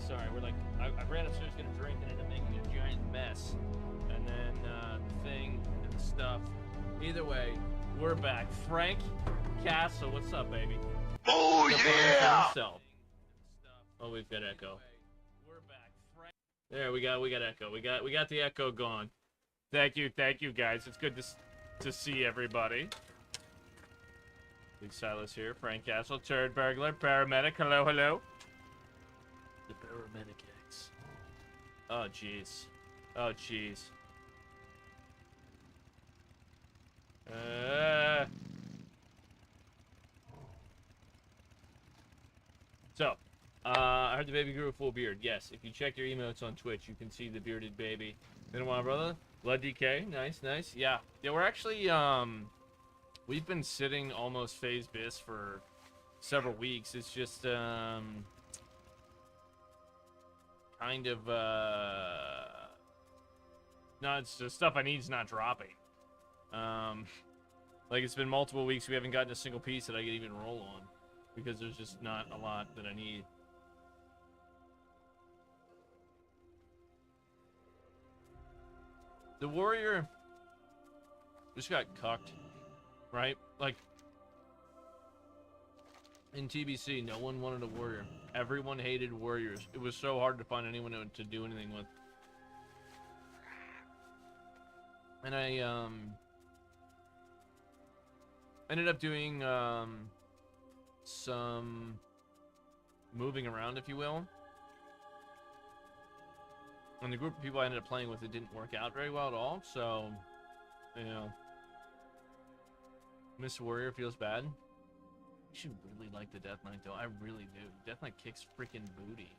Sorry, we're like, I ran upstairs to get a drink and ended up making a giant mess. And then the thing and the stuff. Either way, we're back. Frank Castle, what's up, baby? Oh, the yeah! himself. Oh, we've got echo. We're back. Frank. There, we got echo. We got the echo gone. Thank you, guys. It's good to see everybody. Big Silas here. Frank Castle, turd burglar, paramedic. Hello, hello. The paramedic X. Oh, jeez. Oh, jeez. So, I heard the baby grew a full beard. Yes, if you check your emotes on Twitch, you can see the bearded baby. Been a while, brother. Blood DK. Nice, nice. Yeah. Yeah, we're actually, we've been sitting almost phase bis for several weeks. It's just, kind of, no, it's the stuff I need is not dropping. Like, it's been multiple weeks. We haven't gotten a single piece that I could even roll on because there's just not a lot that I need. The warrior just got cucked, right? Like, in TBC, no one wanted a warrior. Everyone hated warriors. It was so hard to find anyone to do anything with. And I, ended up doing, some moving around, if you will. And the group of people I ended up playing with, it didn't work out very well at all, so, you know. Miss Warrior feels bad. You should really like the Death Knight, though. I really do. Death Knight kicks freaking booty.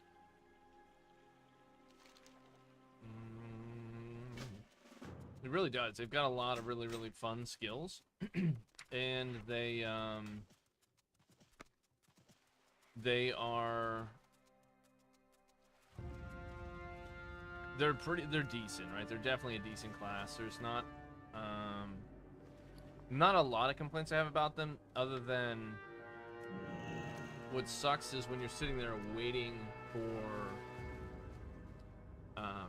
It really does. They've got a lot of really, really fun skills. And they are... They're decent, right? They're definitely a decent class. There's not a lot of complaints I have about them, other than what sucks is when you're sitting there waiting for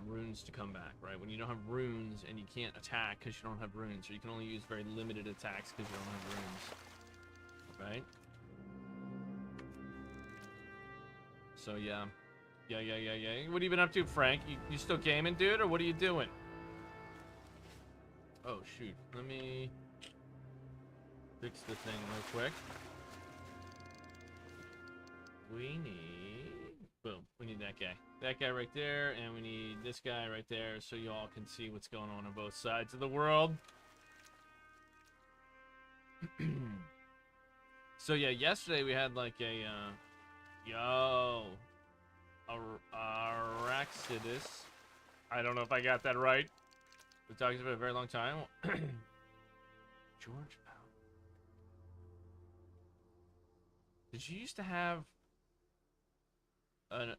runes to come back, right? When you don't have runes and you can't attack because you don't have runes, or you can only use very limited attacks because you don't have runes, right? So yeah. Yeah. What have you been up to, Frank? You still gaming, dude, or what are you doing? Oh, shoot. Let me fix the thing real quick. We need... Boom. We need that guy. That guy right there, and we need this guy right there so you all can see what's going on both sides of the world. So, yeah, yesterday we had, like, a, Araxidus. I don't know if I got that right. We've talked about it a very long time. George Powell. Did you used to have an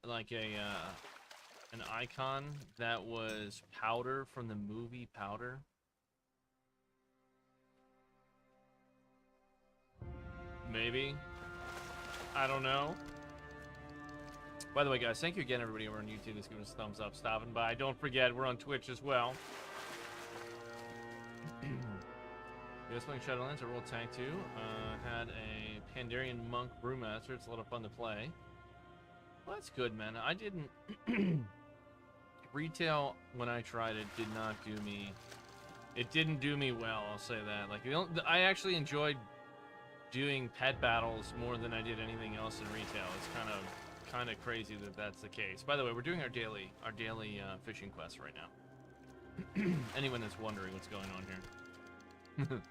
icon that was Powder from the movie Powder? Maybe. I don't know. By the way, guys, thank you again, everybody over on YouTube that's giving us a thumbs up, stopping by. Don't forget, we're on Twitch as well. We're just playing Shadowlands. I rolled Tank 2. Had a Pandarian Monk Brewmaster. It's a lot of fun to play. Well, that's good, man. I didn't... Retail, when I tried it, did not do me... It didn't do me well, I'll say that. Like, I actually enjoyed doing pet battles more than I did anything else in retail. It's kind of crazy that that's the case. By the way, we're doing our daily fishing quest right now. Anyone that's wondering what's going on here.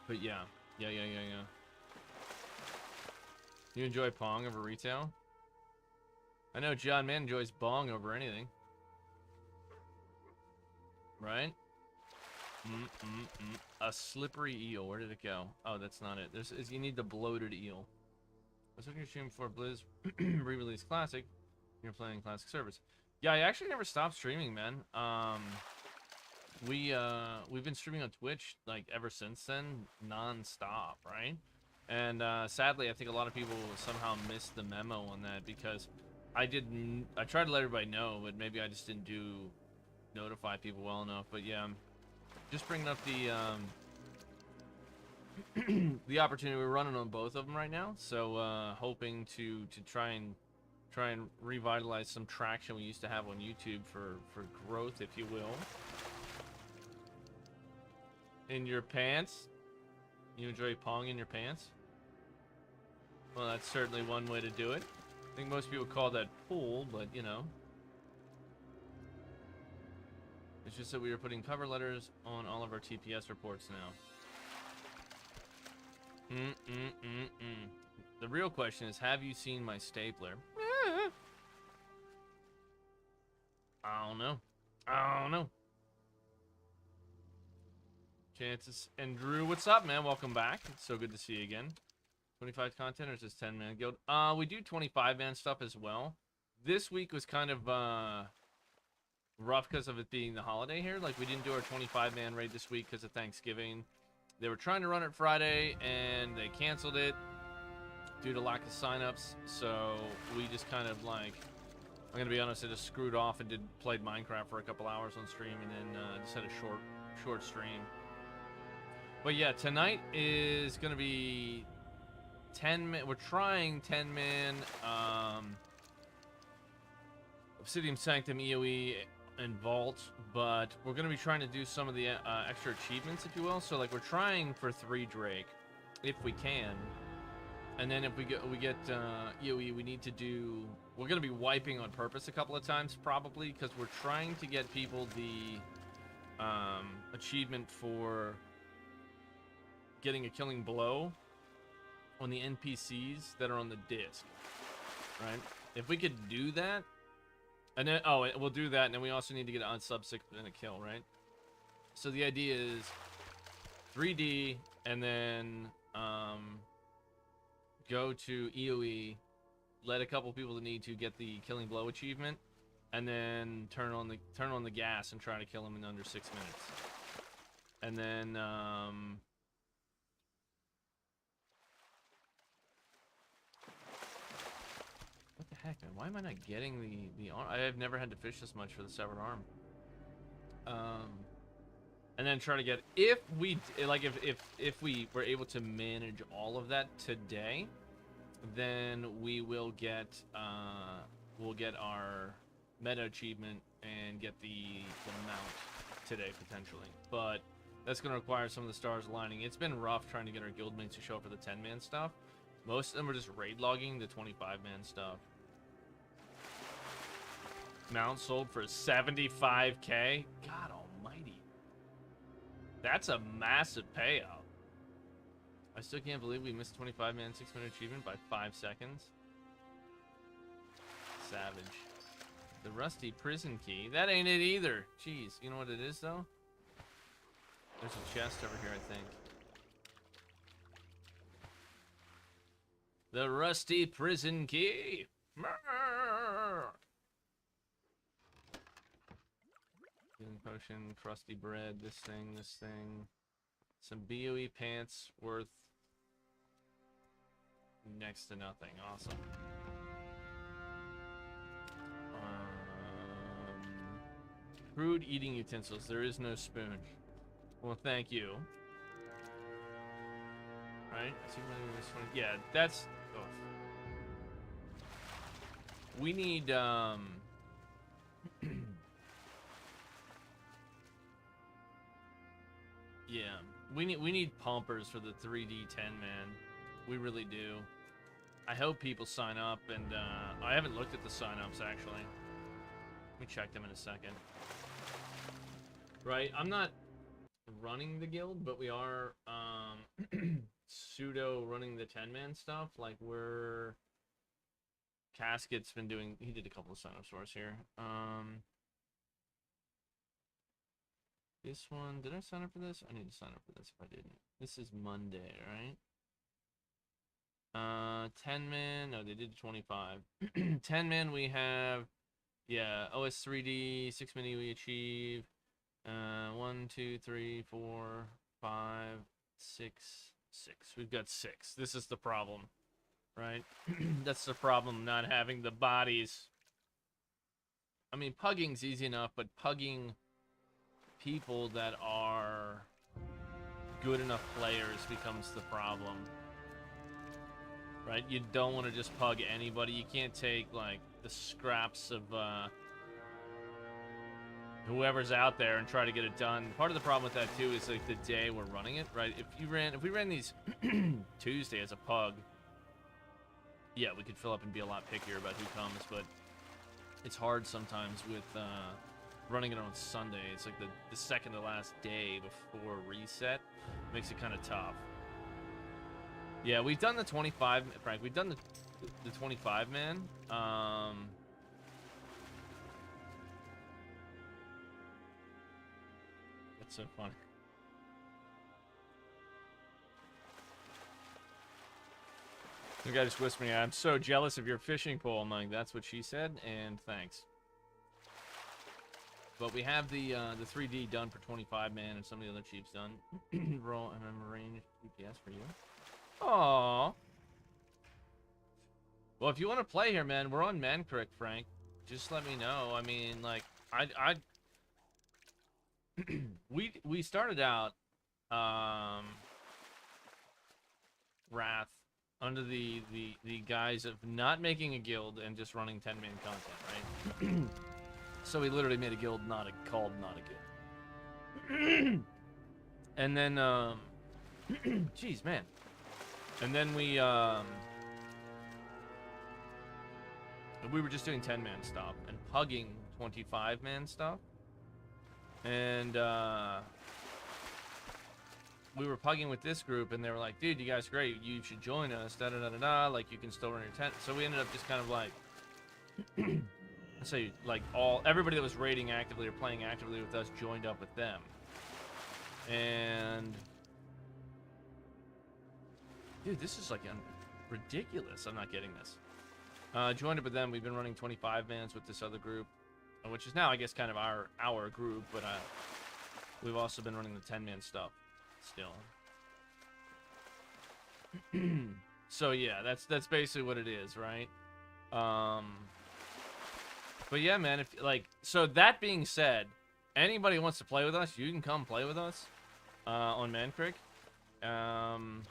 But yeah. You enjoy Pong over retail? I know John Man enjoys Bong over anything. Right? A slippery eel. Where did it go? Oh, that's not it. You need the bloated eel. I was looking at stream for Blizz re-release Classic. You're playing Classic Service. Yeah, I actually never stopped streaming, man. We've been streaming on Twitch like ever since then, non-stop, right? And sadly, I think a lot of people somehow missed the memo on that because I tried to let everybody know, but maybe I just didn't notify people well enough. But yeah, I'm just bringing up the opportunity. We're running on both of them right now, so hoping to try and revitalize some traction we used to have on YouTube for growth, if you will. In your pants? You enjoy pong in your pants? Well, that's certainly one way to do it. I think most people call that pool, but you know. It's just that we are putting cover letters on all of our TPS reports now. The real question is, have you seen my stapler? I don't know. I don't know. Chances. And Drew, what's up, man? Welcome back. It's so good to see you again. 25 content or just 10-man guild? We do 25-man stuff as well. This week was kind of rough because of it being the holiday here. Like, we didn't do our 25-man raid this week because of Thanksgiving. They were trying to run it Friday, and they canceled it due to lack of signups. So we just kind of, like, I'm going to be honest, I just screwed off and played Minecraft for a couple hours on stream, and then just had a short stream. But yeah, tonight is going to be 10-man. We're trying 10-man Obsidian Sanctum, EOE, and Vault, but we're going to be trying to do some of the extra achievements, if you will. So, like, we're trying for 3 Drake, if we can. And then if we get EOE, we need to do... We're going to be wiping on purpose a couple of times, probably, because we're trying to get people the achievement for getting a killing blow on the NPCs that are on the disc, right? If we could do that, and then, we'll do that, and then we also need to get on sub 6 and a kill, right? So the idea is 3D, and then go to EOE, let a couple people that need to get the killing blow achievement, and then turn on the gas and try to kill him in under 6 minutes. And then what the heck, man? Why am I not getting the arm? I have never had to fish this much for the severed arm. And then try to get, if we were able to manage all of that today, then we'll get our meta achievement and get the mount today potentially. But that's going to require some of the stars aligning. It's been rough trying to get our guildmates to show up for the 10-man stuff. Most of them are just raid logging the 25-man stuff. Mount sold for 75k. God almighty. That's a massive payout. I still can't believe we missed 25-man 6-minute achievement by 5 seconds. Savage. The rusty prison key. That ain't it either. Jeez. You know what it is, though? There's a chest over here, I think. The rusty prison key. Healing potion, crusty bread, this thing. Some BOE pants worth next to nothing. Awesome. Crude eating utensils. There is no spoon. Well, thank you. Right? Yeah, that's... Oh. We need, yeah, we need pumpers for the 3D 10-man. We really do. I hope people sign up, and I haven't looked at the sign-ups actually. Let me check them in a second. Right, I'm not running the guild, but we are pseudo running the 10-man stuff. Like, we're... Casket's been doing... He did a couple of sign-ups for us here. This one... Did I sign up for this? I need to sign up for this if I didn't. This is Monday, right? 10-man... No, they did 25. 10-man we have... Yeah, OS3D, 6-minute we achieve. 1, 2, 3, 4, 5, 6, 6. We've got 6. This is the problem, right? That's the problem, not having the bodies. I mean, pugging's easy enough, but pugging people that are good enough players becomes the problem. Right? You don't want to just pug anybody. You can't take, like, the scraps of, whoever's out there and try to get it done. Part of the problem with that, too, is, like, the day we're running it, right? If we ran these Tuesday as a pug, yeah, we could fill up and be a lot pickier about who comes, but it's hard sometimes with, running it on Sunday. It's like the second to last day before reset. Makes it kind of tough. Yeah, we've done the 25, Frank. We've done the 25 man. That's so funny. The guy just whispered me, I'm so jealous of your fishing pole. I'm like, that's what she said, and thanks. But we have the 3D done for 25 man, and some of the other chiefs done. Roll MM range GPS for you. Aww. Well, if you want to play here, man, we're on Mancrick, Frank. Just let me know. I mean, like, we started out Wrath under the guise of not making a guild and just running 10-man content, right? So we literally made a guild called Not a Guild. And then jeez, man. And then we were just doing 10-man stuff and pugging 25-man stuff. And we were pugging with this group, and they were like, dude, you guys are great. You should join us, da-da-da-da-da. Like, you can still run your tent. So we ended up just kind of like, let's say, like, everybody that was raiding actively or playing actively with us joined up with them. And, dude, this is, like, ridiculous. I'm not getting this. Joined up with them. We've been running 25 mans with this other group, which is now, I guess, kind of our group, but we've also been running the 10-man stuff still. So yeah, that's basically what it is, right? But yeah, man, if like, so that being said, anybody who wants to play with us, you can come play with us on Mancrick. I'll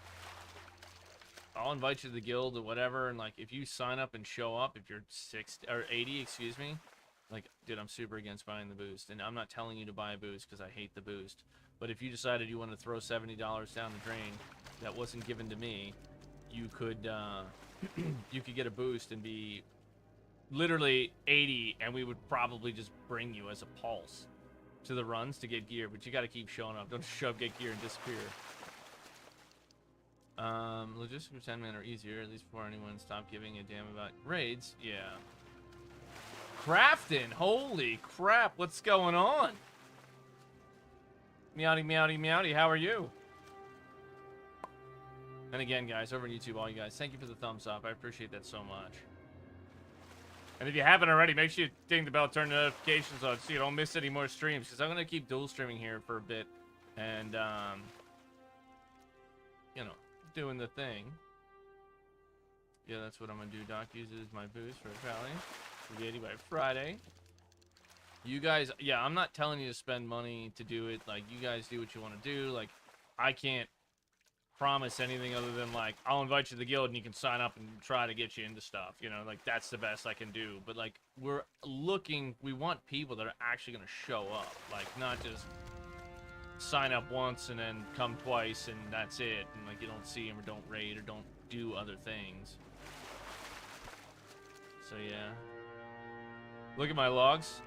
invite you to the guild or whatever, and like, if you sign up and show up, if you're 60 or 80, excuse me, like, dude, I'm super against buying the boost, and I'm not telling you to buy a boost because I hate the boost. But if you decided you wanted to throw $70 down the drain that wasn't given to me, you could you could get a boost and be literally 80, and we would probably just bring you as a pulse to the runs to get gear. But you got to keep showing up. Don't show up, get gear, and disappear. Logistics for 10-man are easier, at least before anyone stopped giving a damn about raids. Yeah. Crafton, holy crap, what's going on? Meowdy, meowdy, meowdy, how are you? And again, guys, over on YouTube, all you guys, thank you for the thumbs up. I appreciate that so much. And if you haven't already, make sure you ding the bell, turn the notifications on so you don't miss any more streams, because I'm going to keep dual streaming here for a bit. And, you know, doing the thing. Yeah, that's what I'm going to do. Doc uses my boost for a rally. 80 by Friday. You guys, yeah, I'm not telling you to spend money to do it. Like, you guys do what you want to do. Like, I can't promise anything other than, like, I'll invite you to the guild and you can sign up and try to get you into stuff. You know, like, that's the best I can do. But, like, we want people that are actually going to show up. Like, not just sign up once and then come twice and that's it. And, like, you don't see them or don't raid or don't do other things. So, yeah. Look at my logs.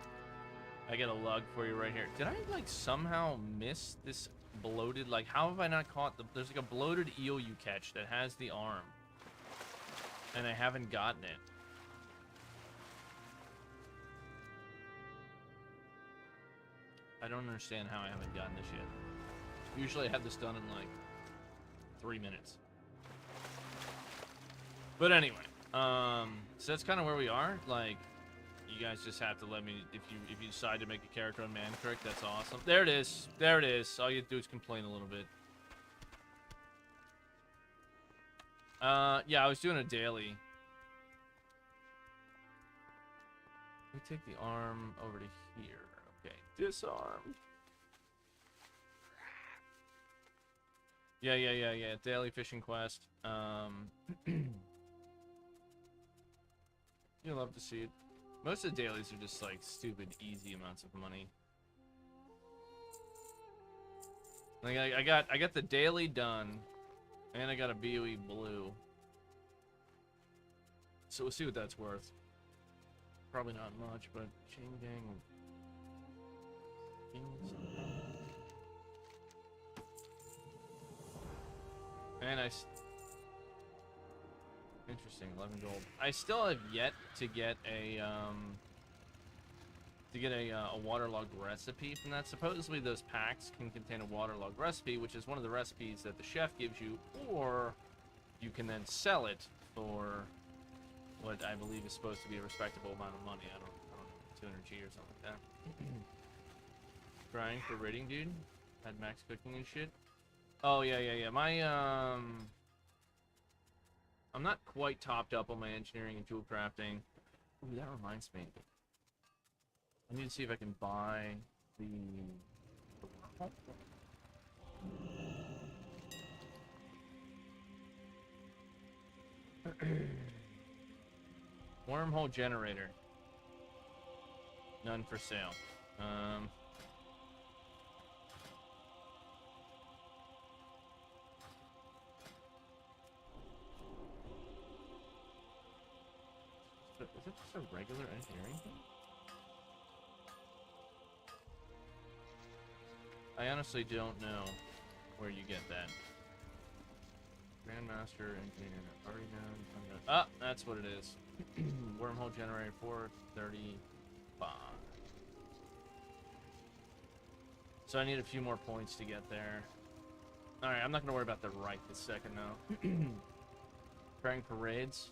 I got a log for you right here. Did I, like, somehow miss this bloated? Like, how have I not caught there's, like, a bloated eel you catch that has the arm. And I haven't gotten it. I don't understand how I haven't gotten this yet. Usually I have this done in, like, 3 minutes. But anyway, so that's kind of where we are. Like, you guys just have to let me, if you decide to make a character on Mancrick, that's awesome. There it is. There it is. All you have to do is complain a little bit. Yeah, I was doing a daily. Let me take the arm over to here. Okay, disarm. Yeah. Daily fishing quest. You'll love to see it. Most of the dailies are just like stupid, easy amounts of money. Like I got the daily done, and I got a BOE blue. So we'll see what that's worth. Probably not much, but chain gang. And interesting, 11 gold. I still have yet to get a waterlogged recipe from that. Supposedly those packs can contain a waterlogged recipe, which is one of the recipes that the chef gives you, or you can then sell it for what I believe is supposed to be a respectable amount of money. I don't know, 200G or something like that. Trying for rating, dude. Had max cooking and shit. Oh yeah. My I'm not quite topped up on my engineering and tool crafting. Ooh, that reminds me. I need to see if I can buy the wormhole generator. None for sale. Is it just a regular engineering thing? I honestly don't know where you get that. Grandmaster engineer already done. Ah, that's what it is. Wormhole generator 435. So I need a few more points to get there. Alright, I'm not gonna worry about the right this second though. Trying parades.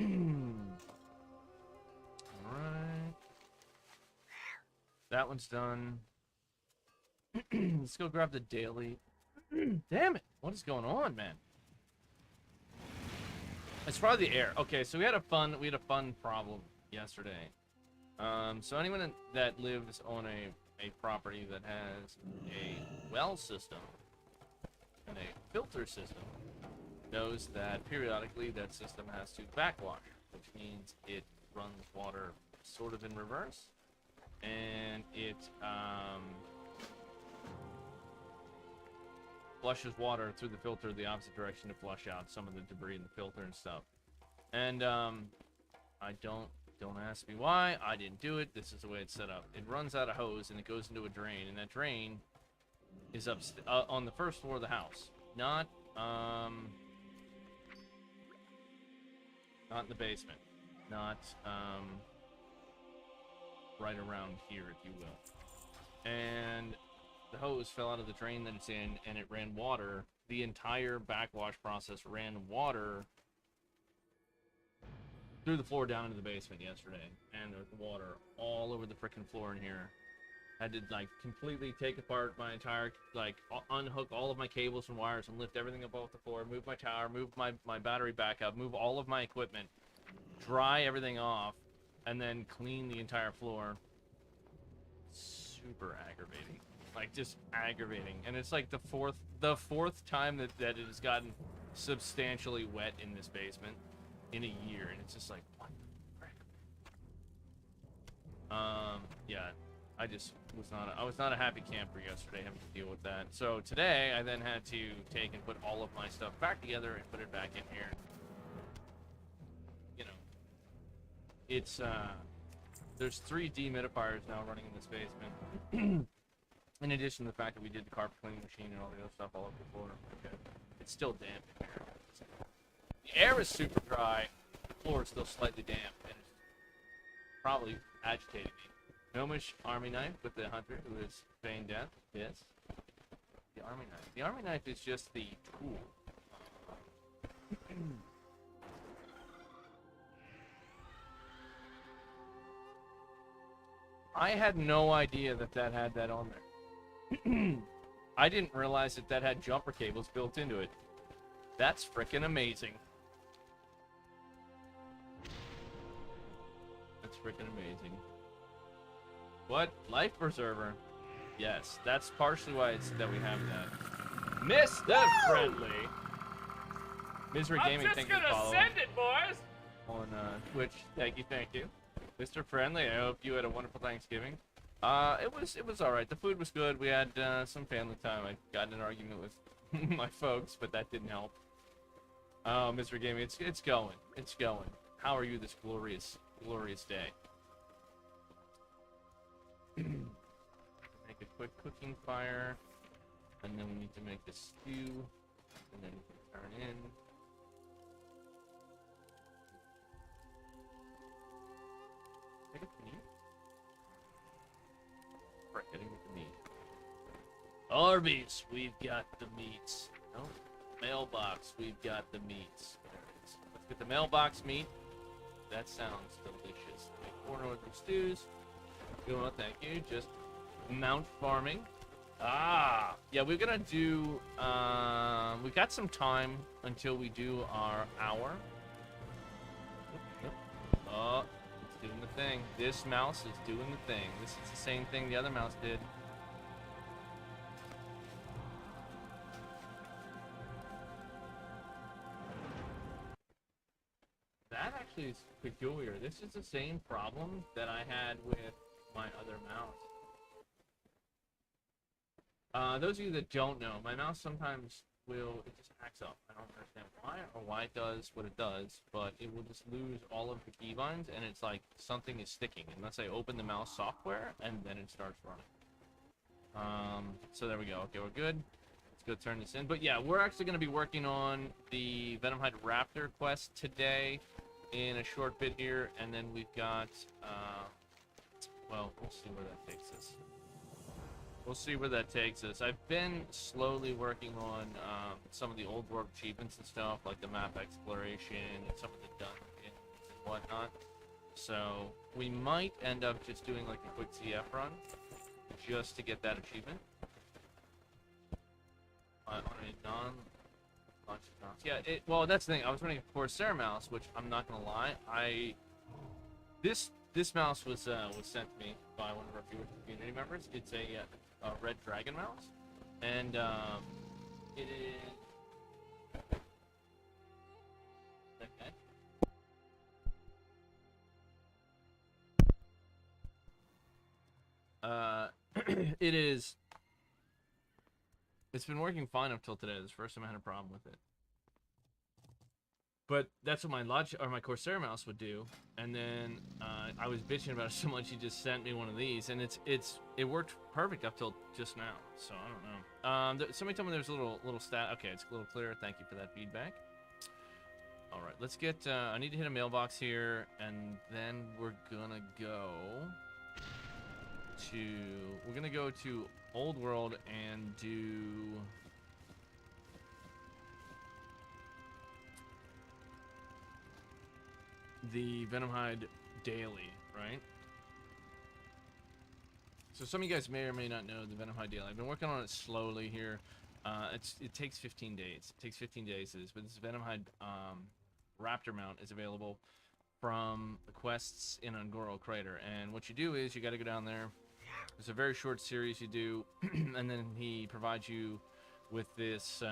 Alright. That one's done. Let's go grab the daily. Damn it! What is going on, man? It's probably the air. Okay, so we had a fun problem yesterday. So anyone that lives on a property that has a well system and a filter system knows that periodically that system has to backwash, which means it runs water sort of in reverse, and it flushes water through the filter the opposite direction to flush out some of the debris in the filter and stuff. And I don't ask me why. I didn't do it. This is the way it's set up. It runs out a hose and it goes into a drain, and that drain is up on the first floor of the house, not in the basement, not right around here, if you will. And the hose fell out of the drain that it's in, and it ran water. The entire backwash process ran water through the floor down into the basement yesterday, and there was water all over the freaking floor in here. Had to like completely take apart my entire, like unhook all of my cables and wires and lift everything up off the floor, move my tower, move my battery back up, move all of my equipment, dry everything off, and then clean the entire floor. Super aggravating. Like, just aggravating. And it's like the fourth time that it has gotten substantially wet in this basement in a year, and it's just like, what the frick? Yeah, I was not a happy camper yesterday having to deal with that. So today I then had to take and put all of my stuff back together and put it back in here. You know, it's there's 3 dehumidifiers now running in this basement. In addition to the fact that we did the carpet cleaning machine and all the other stuff all over the floor. Okay. It's still damp in here. The air is super dry. The floor is still slightly damp, and it's probably agitating me. Gnomish army knife with the hunter who is feigned death. Yes. The army knife. The army knife is just the tool. I had no idea that had that on there. I didn't realize that had jumper cables built into it. That's freaking amazing. That's freaking amazing. What? Life Preserver? Yes, that's partially why it's that we have that. Mr. Friendly! Misery Gaming, thank you for following. I'm just gonna send it, boys! On Twitch, thank you. Mr. Friendly, I hope you had a wonderful Thanksgiving. It was all right. The food was good. We had some family time. I got in an argument with my folks, but that didn't help. Oh, Mr. Gaming, it's going. It's going. How are you this glorious day? Make a quick cooking fire, and then we need to make a stew, and then we can turn in. Take a meat. Frick, I didn't get the meat. Arby's, we've got the meats. No, mailbox, we've got the meats. Let's get the mailbox meat. That sounds delicious. Make 4 northern stews. Good one, thank you. Just mount farming. Yeah, we're gonna do. We got some time until we do our hour. Oh, it's doing the thing. This mouse is doing the thing. This is the same thing the other mouse did. That actually is peculiar. This is the same problem that I had with my other mouse. Those of you that don't know, my mouse sometimes it just acts up. I don't understand why or why it does what it does, but it will just lose all of the keybinds, and it's like something is sticking unless I open the mouse software, and then it starts running. So there we go. Okay, we're good. Let's go turn this in. But yeah, we're actually going to be working on the Venomhide Raptor quest today in a short bit here, and then we've got, well, we'll see where that takes us. We'll see where that takes us. I've been slowly working on some of the old world achievements and stuff, like the map exploration and some of the dungeons and whatnot. So we might end up just doing like a quick CF run just to get that achievement. On a non-launch mouse. Yeah, well, that's the thing. I was running a Corsair mouse, which I'm not gonna lie. This mouse was sent to me by one of our viewer community members. It's a red dragon mouse, and it is. Okay. It is. It's been working fine up till today. This is the first time I had a problem with it. But that's what my Corsair mouse would do, and then I was bitching about it so much. He just sent me one of these, and it worked perfect up till just now. So I don't know. Somebody told me there's a little stat. Okay, it's a little clearer. Thank you for that feedback. All right, let's get. I need to hit a mailbox here, and then we're gonna go to Old World and do. The Venomhide Daily, right? So some of you guys may or may not know the Venomhide Daily. I've been working on it slowly here. It takes 15 days. It takes 15 days, but this Venomhide Raptor mount is available from the quests in Ungoro Crater. And what you do is you got to go down there. It's a very short series you do, and then he provides you with this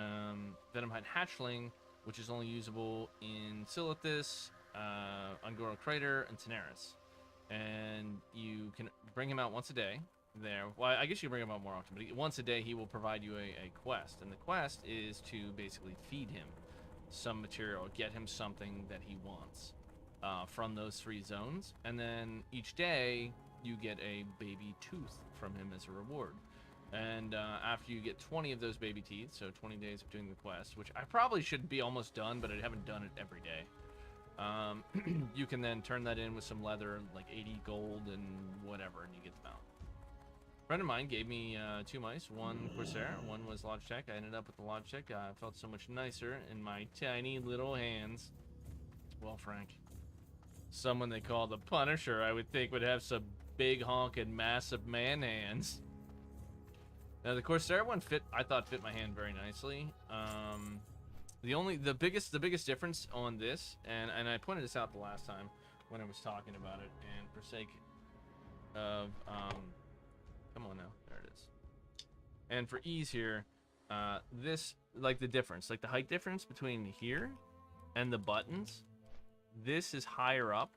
Venomhide Hatchling, which is only usable in Silithus, Ungoro Crater, and Tenaris. And you can bring him out once a day there. Well, I guess you can bring him out more often, but once a day he will provide you a quest. And the quest is to basically feed him some material, get him something that he wants from those 3 zones. And then each day you get a baby tooth from him as a reward. And after you get 20 of those baby teeth, so 20 days of doing the quest, which I probably should be almost done, but I haven't done it every day. You can then turn that in with some leather, like 80 gold and whatever, and you get them out. A friend of mine gave me 2 mice, one Corsair, one was Logitech. I ended up with the Logitech. I felt so much nicer in my tiny little hands. Well, Frank, someone they call the Punisher, I would think would have some big honking massive man hands. Now the Corsair one I thought fit my hand very nicely. The biggest difference on this, and I pointed this out the last time when I was talking about it, and for sake of come on now, there it is. And for ease here, this, like the difference, like the height difference between here and the buttons, this is higher up.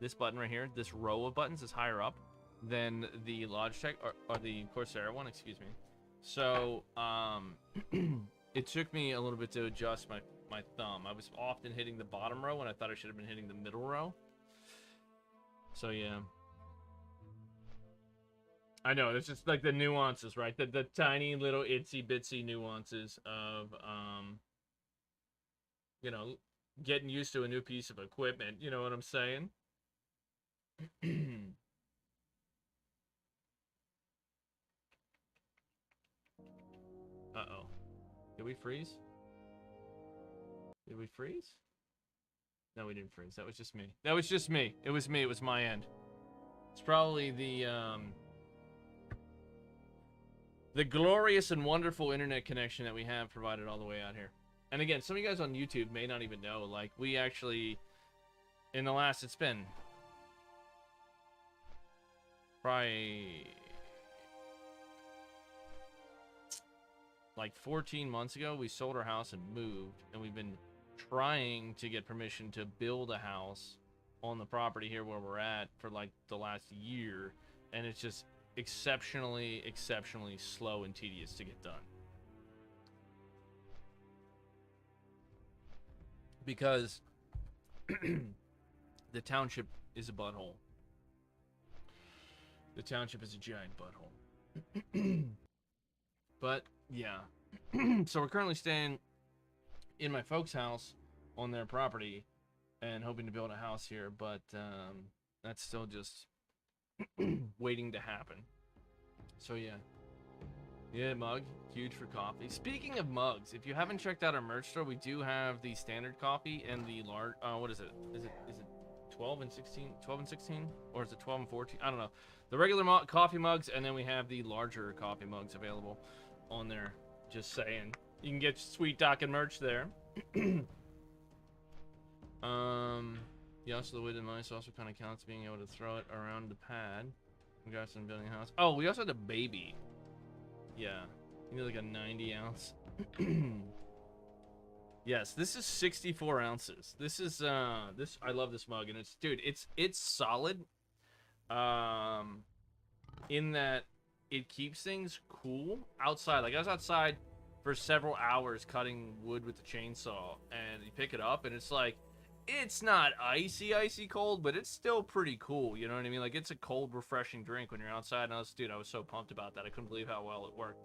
This button right here, this row of buttons is higher up than the Logitech or the Corsair one, excuse me. So it took me a little bit to adjust my thumb. I was often hitting the bottom row when I thought I should have been hitting the middle row. So yeah. I know, it's just like the nuances, right? The tiny little itsy bitsy nuances of you know, getting used to a new piece of equipment, you know what I'm saying? Uh-oh. Did we freeze? Did we freeze? No, we didn't freeze. That was just me. That was just me. It was me. It was my end. It's probably the glorious and wonderful internet connection that we have provided all the way out here. And again, some of you guys on YouTube may not even know, like, we actually, in the last, it's been probably like 14 months ago, we sold our house and moved, and we've been trying to get permission to build a house on the property here where we're at for like the last year, and it's just exceptionally slow and tedious to get done. Because the township is a butthole. The township is a giant butthole. But, yeah. So we're currently staying in my folks' house on their property and hoping to build a house here, but that's still just waiting to happen. So, yeah. Yeah, mug. Huge for coffee. Speaking of mugs, if you haven't checked out our merch store, we do have the standard coffee and the large, what is it? Is it 12 and 16? 12 and 16? Or is it 12 and 14? I don't know. The regular coffee mugs, and then we have the larger coffee mugs available on there. Just saying. You can get Sweet Dockin' merch there. Yeah, also the weight of the mice also kind of counts being able to throw it around the pad. Congrats on building a house. Oh, we also had a baby. Yeah. You need like a 90 ounce. Yes, this is 64 ounces. This is I love this mug, and it's, dude, it's solid. In that it keeps things cool outside. Like, I was outside for several hours cutting wood with the chainsaw, and you pick it up and it's like, it's not icy cold, but it's still pretty cool, you know what I mean? Like, it's a cold, refreshing drink when you're outside, and I was so pumped about that. I couldn't believe how well it worked.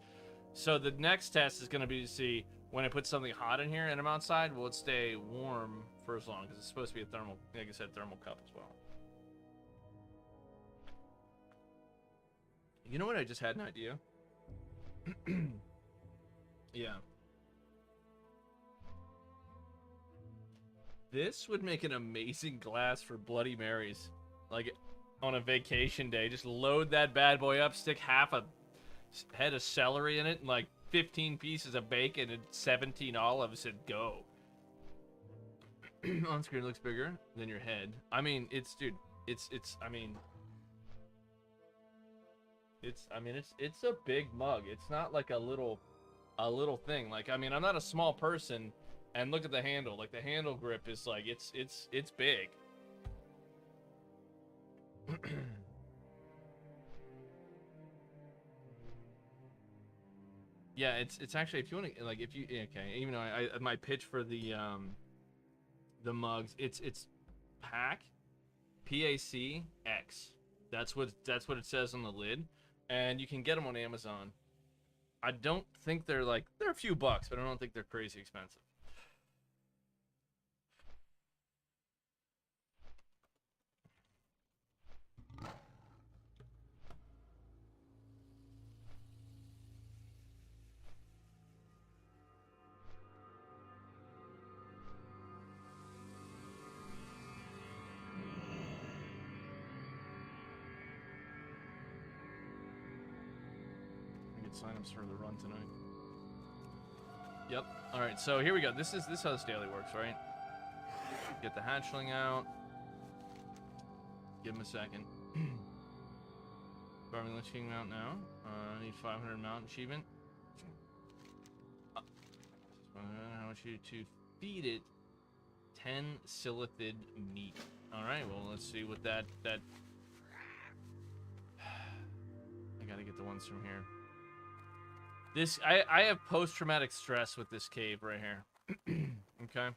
So the next test is going to be to see, when I put something hot in here and I'm outside, will it stay warm for as long? Because it's supposed to be a thermal, like I said, thermal cup as well. You know what? I just had an idea. Yeah. This would make an amazing glass for Bloody Marys. Like, on a vacation day, just load that bad boy up, stick half a head of celery in it, and like 15 pieces of bacon and 17 olives, and go. On screen, it looks bigger than your head. I mean, it's, dude, it's I mean, it's a big mug. It's not like a little thing. Like, I mean, I'm not a small person, and look at the handle. Like, the handle grip is like, it's big. Yeah, it's actually, if you want to, like, if you, okay, even though I my pitch for the mugs, it's PAC, PACX. That's what it says on the lid, and you can get them on Amazon. I don't think they're like, they're a few bucks, but I don't think they're crazy expensive. I get signups for the run tonight. Yep. All right. So here we go. This is how this daily works, right? Get the hatchling out. Give him a second. Farming Lich King mount now. I need 500 mount achievement. I want you to feed it 10 silithid meat. All right. Well, let's see what that. I gotta get the ones from here. This I have post-traumatic stress with this cave right here. Okay.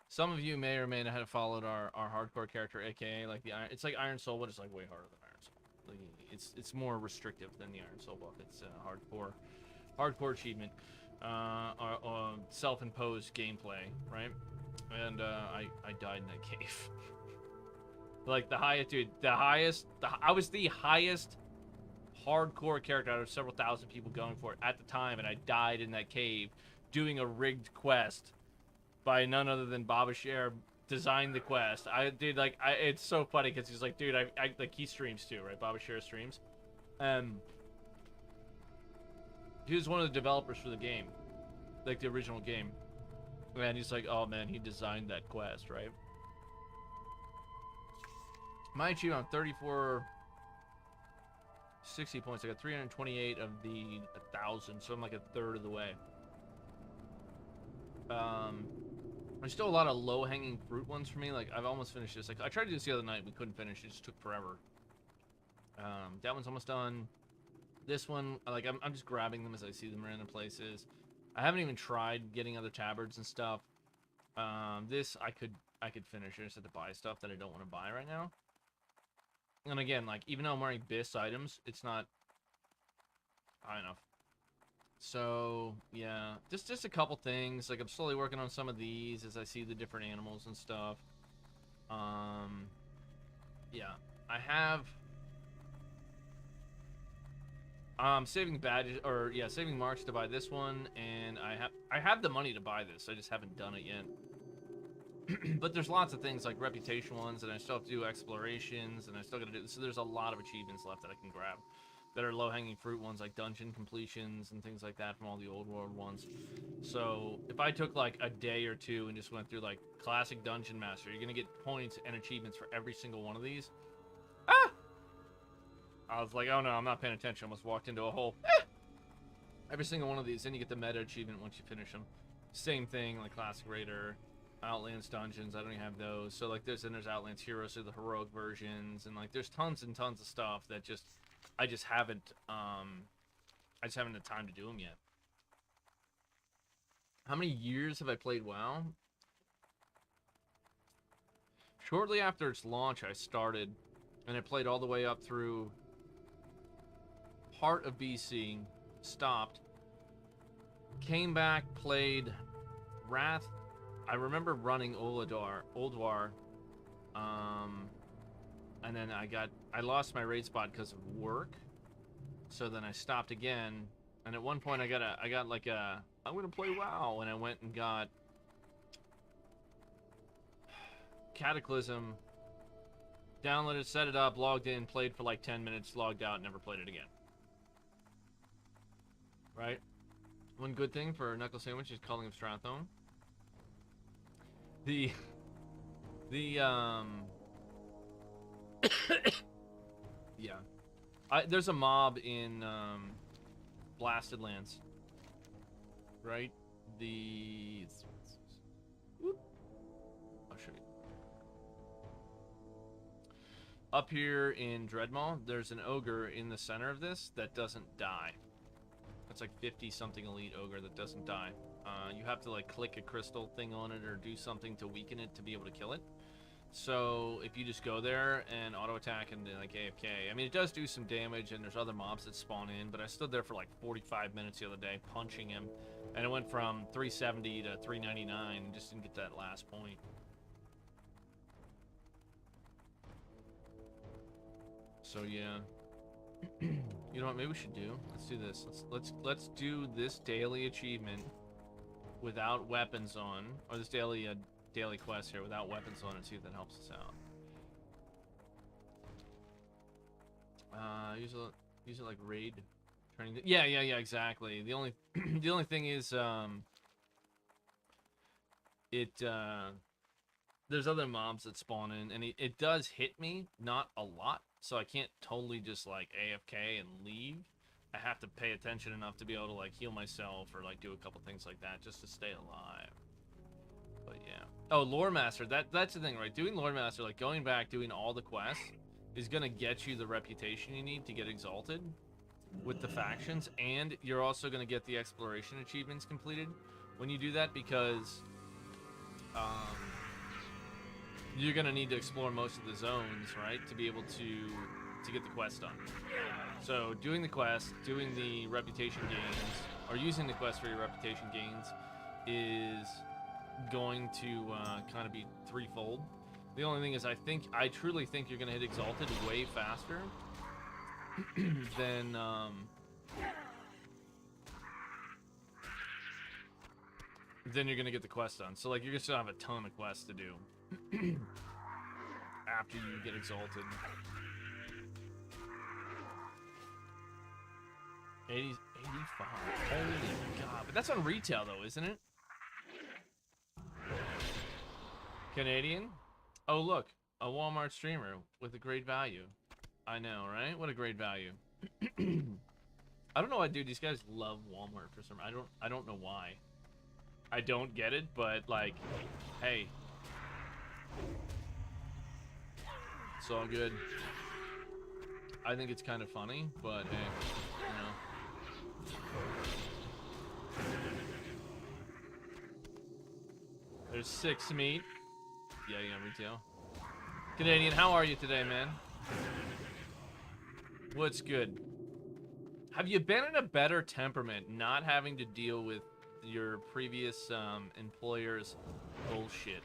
Some of you may or may not have followed our hardcore character, aka like it's like Iron Soul, but it's like way harder than Iron Soul. Like, it's more restrictive than the Iron Soul book. It's a hardcore achievement, self-imposed gameplay, right? And I died in that cave. Like the highest, dude, I was the highest hardcore character out of several thousand people going for it at the time, and I died in that cave doing a rigged quest by none other than Baba Share designed the quest. It's so funny because he's like, dude, I like, he streams too, right? Baba Share streams. He was one of the developers for the game, like the original game. And he's like, oh man, he designed that quest, right? My achievement on 60 points. I got 328 of the 1,000, so I'm like a third of the way. There's still a lot of low-hanging fruit ones for me. Like, I've almost finished this. Like, I tried to do this the other night. We couldn't finish. It just took forever. That one's almost done. This one, like, I'm just grabbing them as I see them in random places. I haven't even tried getting other tabards and stuff. This, I could finish. I just have to buy stuff that I don't want to buy right now. And again, like, even though I'm wearing BIS items, it's not high enough. So, yeah, just a couple things. Like, I'm slowly working on some of these as I see the different animals and stuff. Yeah, I have... saving badges, or, yeah, saving marks to buy this one, and I have the money to buy this. I just haven't done it yet. But there's lots of things like reputation ones, and I still have to do explorations, and I still gotta do, so there's a lot of achievements left that I can grab that are low-hanging fruit ones, like dungeon completions and things like that from all the old world ones. So if I took like a day or two and just went through like classic dungeon master, you're gonna get points and achievements for every single one of these. Ah! I was like, oh no, I'm not paying attention. I almost walked into a hole. Ah! Every single one of these, then you get the meta achievement once you finish them. Same thing, like classic raider. Outlands dungeons, I don't even have those. So like there's Outlands heroes, so the heroic versions, and like there's tons and tons of stuff that I just haven't had time to do them yet. How many years have I played WoW? Shortly after its launch, I started, and I played all the way up through part of BC, stopped, came back, played Wrath. I remember running Oldwar, and then I lost my raid spot because of work, so then I stopped again, and at one point I got like a, I'm gonna play WoW, and I went and got Cataclysm, downloaded, set it up, logged in, played for like 10 minutes, logged out, never played it again. Right? One good thing for Knuckle Sandwich is Calling of Strathone. Yeah. There's a mob in Blasted Lands. Right? I'll show you. Up here in Dreadmaw, there's an ogre in the center of this that doesn't die. It's like 50-something elite ogre that doesn't die. You have to like click a crystal thing on it or do something to weaken it to be able to kill it. So if you just go there and auto attack and like AFK, I mean it does do some damage, and there's other mobs that spawn in, but I stood there for like 45 minutes the other day punching him, and it went from 370 to 399 and just didn't get that last point. So yeah. You know what, maybe we should do? Let's do this. Let's do this daily achievement without weapons on, or this daily quest here without weapons on, and see if that helps us out. Use it like raid Yeah, exactly. The only the only thing is it there's other mobs that spawn in, and it does hit me, not a lot, so I can't totally just like AFK and leave. I have to pay attention enough to be able to like heal myself or like do a couple things like that just to stay alive. But yeah. Oh, Lore Master, that's the thing, right? Doing Lore Master, like going back, doing all the quests, is gonna get you the reputation you need to get exalted with the factions, and you're also gonna get the exploration achievements completed when you do that, because you're gonna need to explore most of the zones, right, to be able to get the quest done. So doing the quest, doing the reputation gains, or using the quest for your reputation gains, is going to kind of be threefold. The only thing is, I truly think you're gonna hit Exalted way faster than then you're gonna get the quest done. So like you're just gonna have a ton of quests to do after you get exalted. 80, 85. Holy god! But that's on retail though, isn't it? Canadian? Oh look, a Walmart streamer with a great value. I know, right? What a great value. I don't know why, dude. These guys love Walmart for some. I don't know why. I don't get it, but like, hey, it's all good. I think it's kind of funny, but hey, you know. There's 6 meat. Yeah, retail. Canadian, how are you today, man? What's good? Have you been in a better temperament not having to deal with your previous employer's bullshit?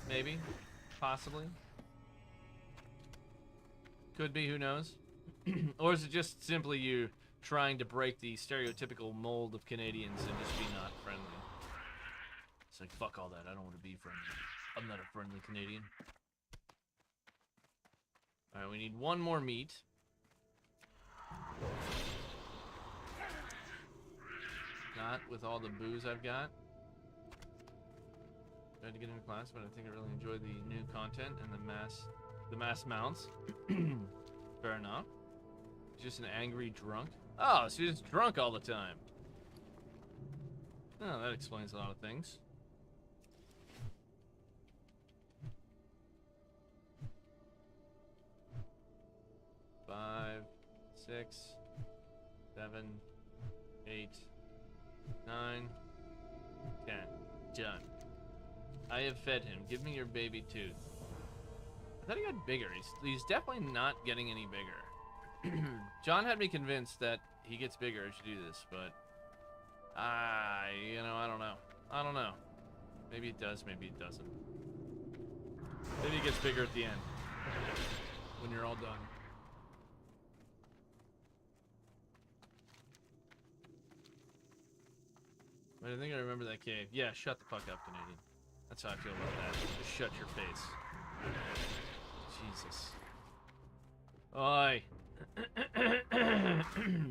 Maybe. Possibly. Could be, who knows? Or is it just simply you trying to break the stereotypical mold of Canadians and just be not friendly? It's like, fuck all that, I don't want to be friendly. I'm not a friendly Canadian. Alright, we need 1 more meat. Not with all the booze I've got. I had to get into class, but I think I really enjoy the new content and the mass mounts. Fair enough. Just an angry drunk. Oh, so you're just drunk all the time. Oh, that explains a lot of things. Five, 6, 7, 8, 9, 10. Done. I have fed him. Give me your baby tooth. I thought he got bigger. He's definitely not getting any bigger. John had me convinced that he gets bigger as you do this, but you know, I don't know. I don't know. Maybe it does, maybe it doesn't. Maybe it gets bigger at the end when you're all done. But I think I remember that cave. Yeah, shut the fuck up, Canadian. That's how I feel about that. Just shut your face. Jesus. Oi.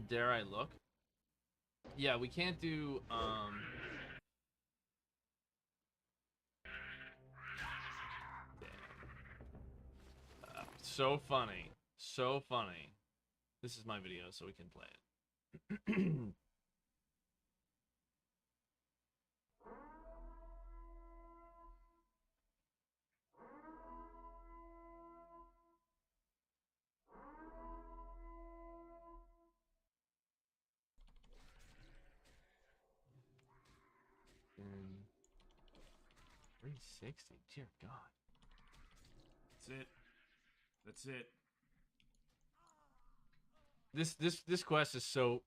Dare I look? Yeah, we can't do, so funny. So funny. This is my video, so we can play it. And 360, dear God. That's it. That's it. This quest is so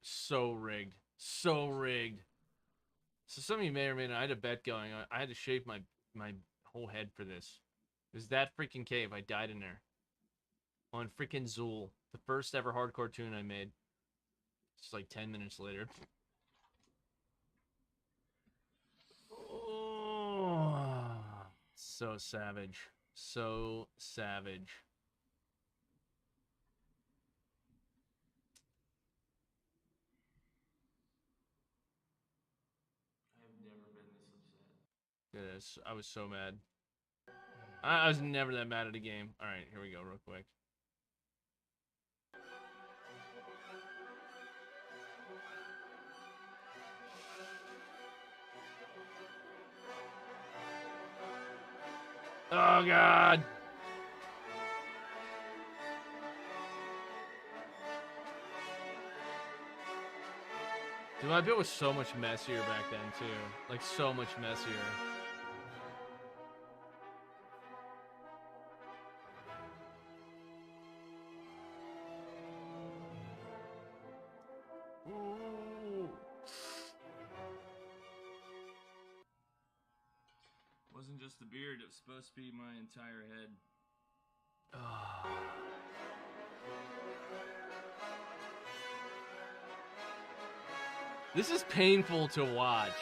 rigged. So rigged. So some of you may or may not, I had a bet going. I had to shave my whole head for this. It was that freaking cave. I died in there. On freaking Zool. The first ever hardcore tune I made. Just like 10 minutes later. Oh, so savage. So savage. Yes, I was so mad. I was never that mad at a game. All right, here we go, real quick. Oh God. Dude, my build was so much messier back then too. Like so much messier. Ooh. Wasn't just the beard, it was supposed to be my entire head. This is painful to watch.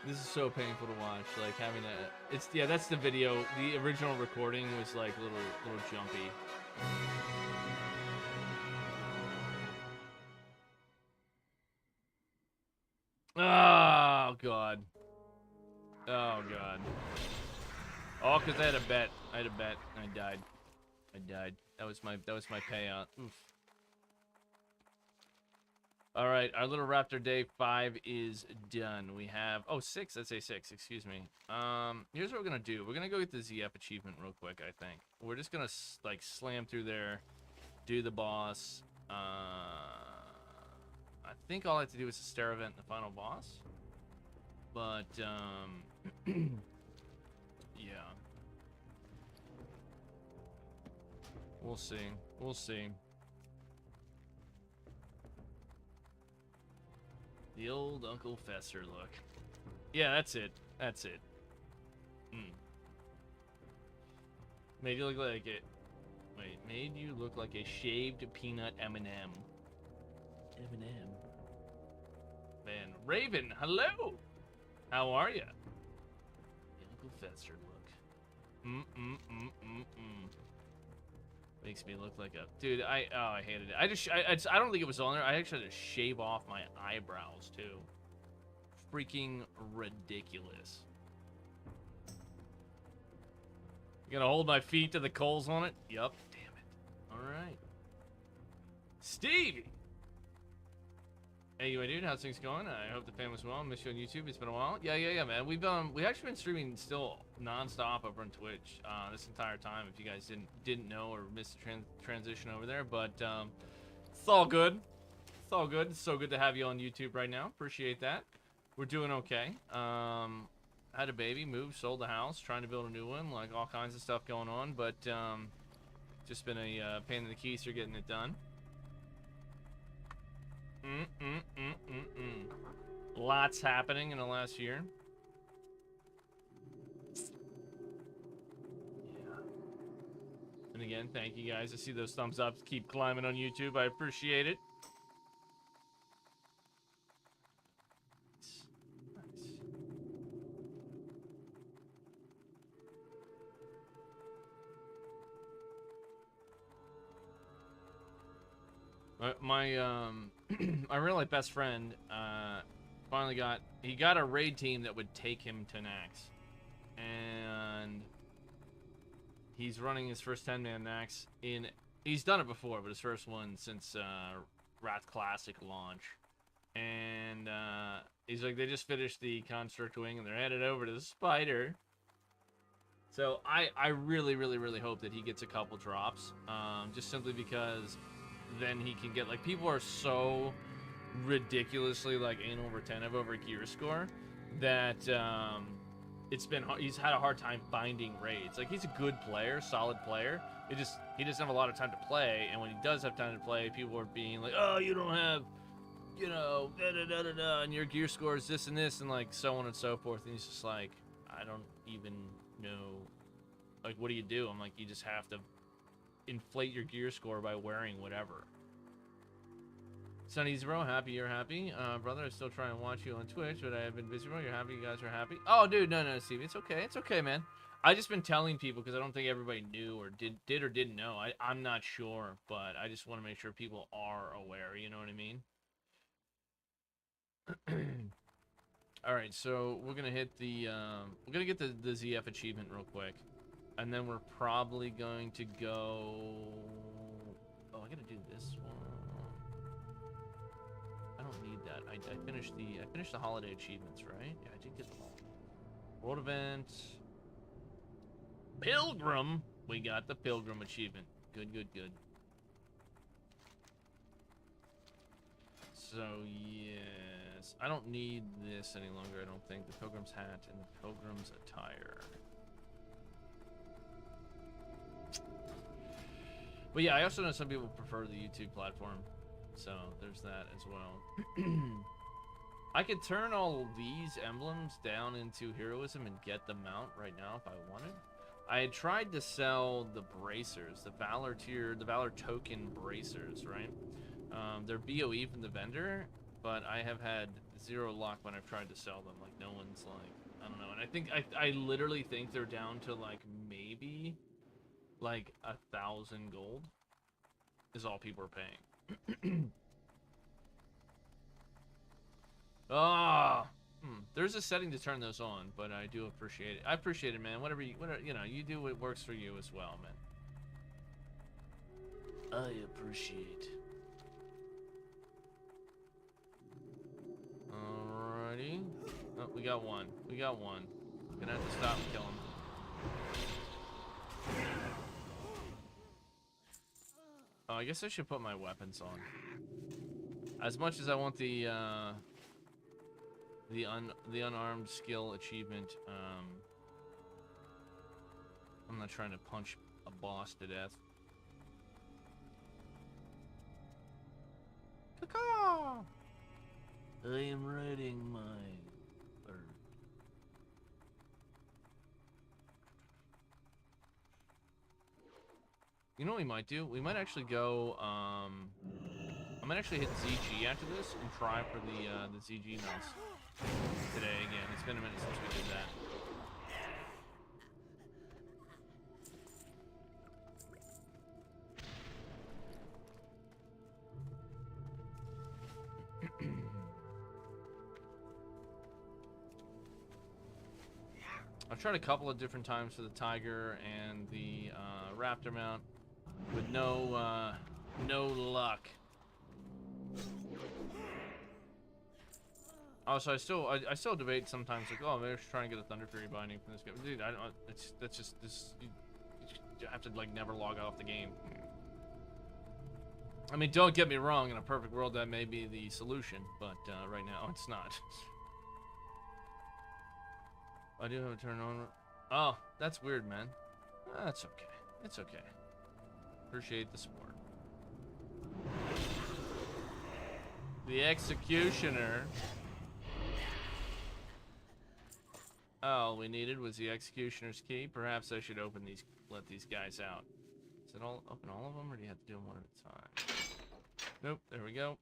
This is so painful to watch. Like having a, it's yeah, that's the video. The original recording was like a little jumpy. Oh God. Oh God. Oh, because I had a bet. I had a bet. I died. I died. That was my payout. Oof. All right, our little Raptor Day 5 is done. We have 6. I'd say 6. Excuse me. Here's what we're gonna do. We're gonna go get the ZF achievement real quick. I think we're just gonna like slam through there, do the boss. I think all I have to do is the stair event and the final boss. But yeah, we'll see. We'll see. The old Uncle Fester look. Yeah, that's it. That's it. Made you look like it. Wait, made you look like a shaved peanut M&M. M&M. Man, Raven, hello. How are ya? The Uncle Fester look. Makes me look like a dude. I hated it. I don't think it was on there. I actually had to shave off my eyebrows too. Freaking ridiculous. You gonna hold my feet to the coals on it? Yup. Damn it. All right. Stevie. Hey, dude, how's things going? I hope the family's well. Miss you on YouTube. It's been a while. Yeah, man. We've actually been streaming still nonstop over on Twitch this entire time. If you guys didn't know or missed the transition over there, but it's all good. It's all good. It's so good to have you on YouTube right now. Appreciate that. We're doing okay. Had a baby, moved, sold the house, trying to build a new one, like all kinds of stuff going on, but just been a pain in the keister getting it done. Lots happening in the last year. Yeah. And again, thank you guys. I see those thumbs up. Keep climbing on YouTube. I appreciate it. My my real life best friend finally got a raid team that would take him to Naxx, and he's running his first 10-man Naxx in. He's done it before, but his first one since Wrath Classic launch, and he's like, they just finished the Construct Wing and they're headed over to the Spider. So I really hope that he gets a couple drops, just simply because then he can get, like, people are so ridiculously like anal retentive over gear score that he's had a hard time finding raids. Like, he's a good player, solid player. He doesn't have a lot of time to play, and when he does have time to play, people are being like, oh, you don't have, you know, and your gear score is this and this, and like so on and so forth. And he's just like, I don't even know, like, what do you do? I'm like, you just have to inflate your gear score by wearing whatever. Sunny Zero, happy you're happy. Brother, I still try and watch you on Twitch, but I have been busy. You're happy, you guys are happy. Oh, dude, no, Steve, it's okay. It's okay, man. I just been telling people because I don't think everybody knew or did or didn't know. I'm not sure, but I just want to make sure people are aware, you know what I mean? All right, so we're gonna hit the we're gonna get the ZF achievement real quick, and then we're probably going to go. Oh, I gotta do this one. I don't need that. I finished the holiday achievements, right? Yeah, I did get them all. World event. Pilgrim. We got the Pilgrim achievement. Good, good, good. So yes, I don't need this any longer. I don't think the Pilgrim's hat and the Pilgrim's attire. But yeah, I also know some people prefer the YouTube platform, so there's that as well. I could turn all these emblems down into heroism and get them out right now if I wanted. I had tried to sell the bracers, the Valor tier, the Valor token bracers, right? They're BOE from the vendor, but I have had zero luck when I've tried to sell them. Like, no one's like, I don't know. And I think, I literally think they're down to like maybe like 1,000 gold is all people are paying. There's a setting to turn those on, but I do appreciate it. I appreciate it, man. Whatever you know, you do what works for you as well, man. I appreciate. Alrighty. Oh, we got one. We got one. Gonna have to stop and kill him. Oh, I guess I should put my weapons on. As much as I want the unarmed skill achievement, I'm not trying to punch a boss to death. Caw! I am riding my bird. You know what we might do? We might actually go, I might actually hit ZG after this and try for the ZG mouse today again. It's been a minute since we did that. I've tried a couple of different times for the Tiger and the Raptor mount with no luck. Also, I still debate sometimes, like, oh, maybe I should try and get a Thunder Fury binding from this guy. Dude, I don't. That's just this. You have to like never log off the game. I mean, don't get me wrong. In a perfect world, that may be the solution, but right now it's not. I do have a turn on. Oh, that's weird, man. That's okay. It's okay. Appreciate the support. The Executioner. All we needed was the Executioner's key. Perhaps I should open these, let these guys out. Is it all open all of them, or do you have to do them one at a time? Nope. There we go.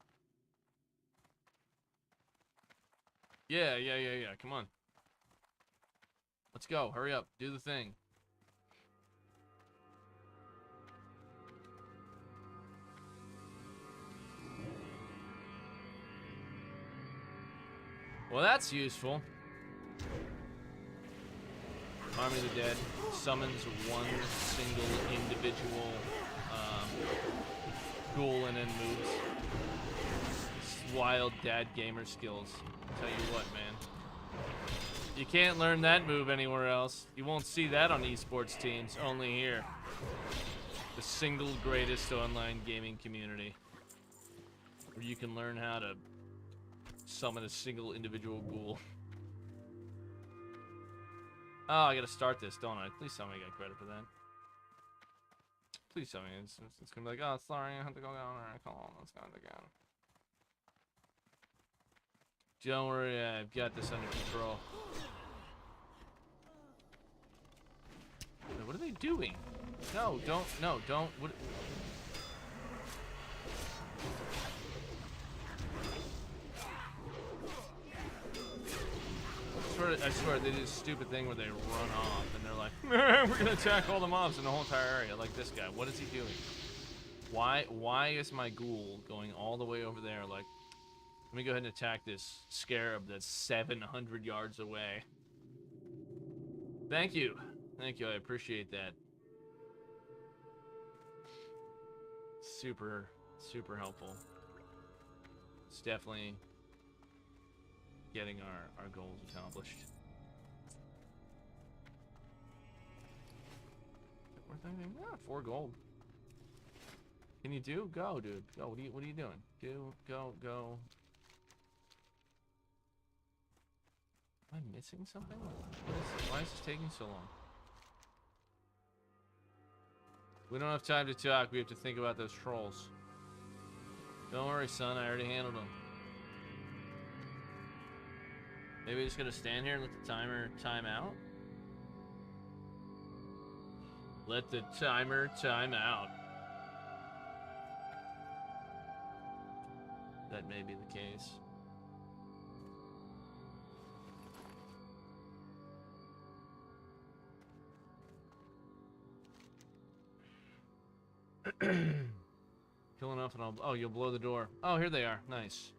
Yeah. Come on. Let's go. Hurry up. Do the thing. Well, that's useful. Army of the Dead summons one single individual ghoul and then moves. Wild dad gamer skills. Tell you what, man. You can't learn that move anywhere else. You won't see that on esports teams, only here. The single greatest online gaming community. Where you can learn how to summon a single individual ghoul. Oh, I gotta start this, don't I? Please tell me I got credit for that. Please tell me it's gonna be like, oh, sorry, I have to go down there and call him. Let's go again. Don't worry, I've got this under control. What are they doing? No, don't. What? I swear they do this stupid thing where they run off and they're like, we're gonna attack all the mobs in the whole entire area. Like this guy, what is he doing? Why is my ghoul going all the way over there? Like, Let me go ahead and attack this scarab that's 700 yards away. Thank you. Thank you. I appreciate that. Super, super helpful. It's definitely getting our goals accomplished. Yeah, 4 gold. Can you do? Go, dude. Go. What are you doing? Go. Am I missing something? Why is this taking so long? We don't have time to talk. We have to think about those trolls. Don't worry, son. I already handled them. Maybe we're just gonna stand here and let the timer time out? Let the timer time out. That may be the case. Kill enough and I'll... Oh, you'll blow the door. Oh, here they are. Nice.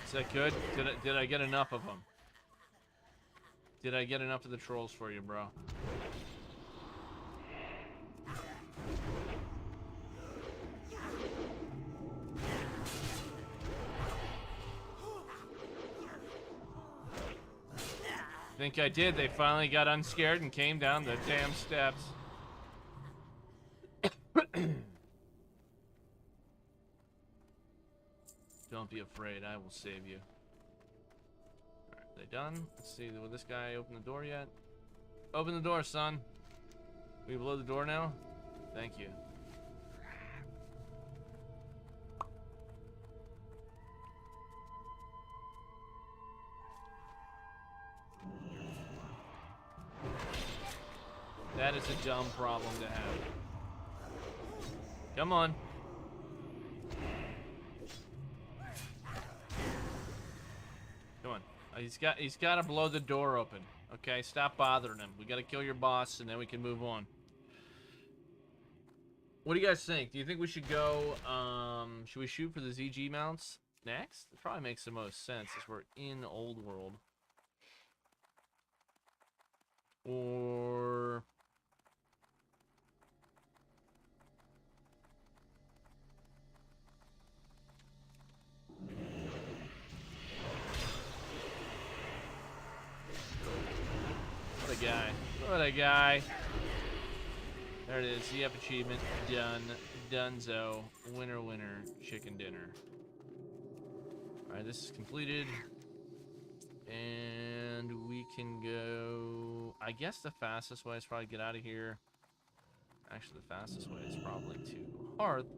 Is that good? Did I get enough of them? Did I get enough of the trolls for you, bro? Think I did. They finally got unscared and came down the damn steps. Don't be afraid. I will save you. Alright, they done? Let's see. Will this guy open the door yet? Open the door, son. Will you blow the door now? Thank you. That is a dumb problem to have. Come on. Come on. He's got to blow the door open. Okay, stop bothering him. We got to kill your boss, and then we can move on. What do you guys think? Do you think we should go? Should we shoot for the ZG mounts next? It probably makes the most sense as we're in Old World. Or what a guy. What a guy. There it is. Yep, achievement. Done. Dunzo. Winner, winner. Chicken dinner. Alright, this is completed. And we can go... I guess the fastest way is probably get out of here. Actually, the fastest way is probably to Hearth.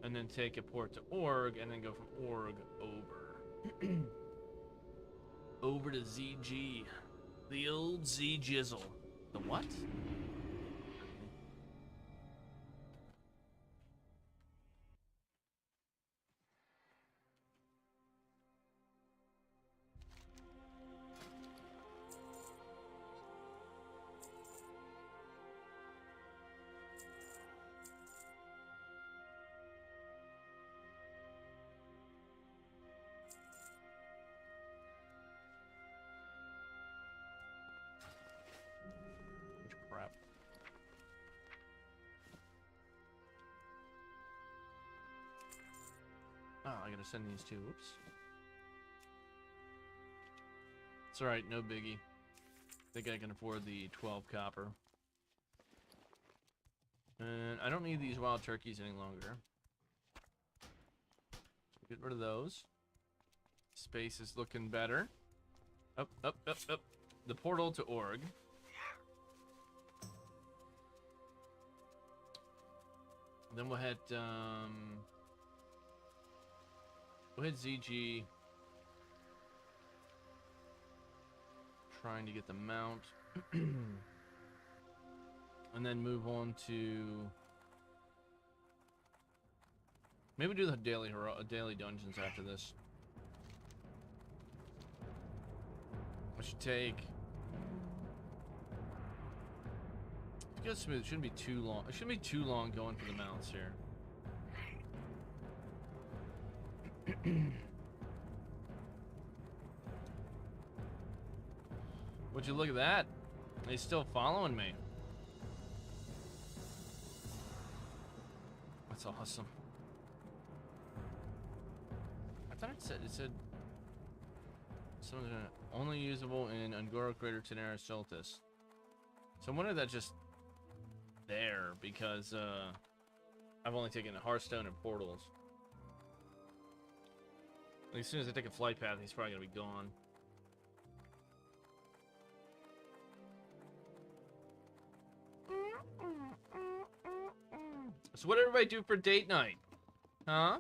And then take a port to Org. And then go from Org over. Over to ZG. The old Z-Jizzle. The what? Crap. Oh, I gotta send these two. Whoops. It's alright, no biggie. I think I can afford the 12 copper. And I don't need these wild turkeys any longer. Get rid of those. Space is looking better. Up. The portal to Org. Then we'll hit ZG. Trying to get the mount. And then move on to Maybe do the daily dungeons after this. I should take. It goes smooth. It shouldn't be too long. It shouldn't be too long going for the mounts here. Would you look at that? He's still following me. That's awesome. I thought it said something only usable in Angora Crater Tenera Soltis. So I wonder if that's just there because I've only taken Hearthstone and Portals. Like, as soon as I take a flight path, he's probably gonna be gone. So what did everybody do for date night? Huh?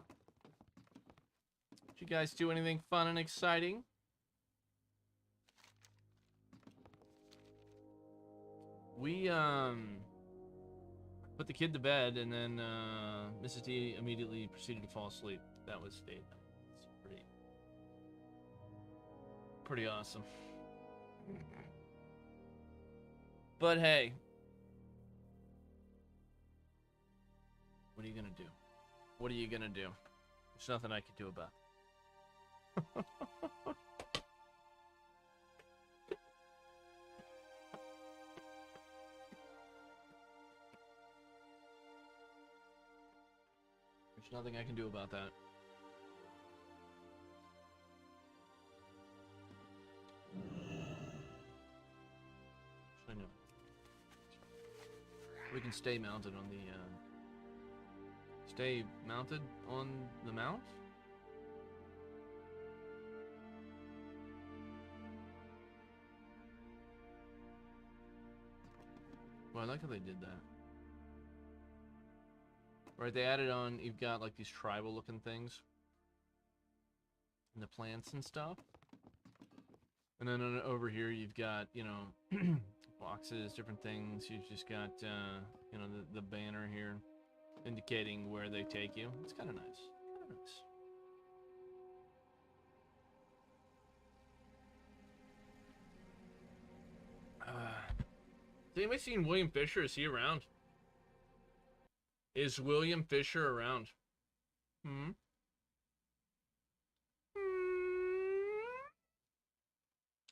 Did you guys do anything fun and exciting? We, put the kid to bed, and then, Mrs. D immediately proceeded to fall asleep. That was date night. It's pretty awesome. But hey. What are you gonna do? What are you gonna do? There's nothing I can do about it. There's nothing I can do about that. I know. We can stay mounted on the, Stay mounted on the mount? Well, I like how they did that. Right, they added on, you've got like these tribal looking things. And the plants and stuff. And then over here you've got, you know, boxes, different things. You've just got, you know, the banner here. Indicating where they take you. It's kind of nice. Kind of nice. Has anybody seen William Fisher? Is he around? Is William Fisher around? Hmm?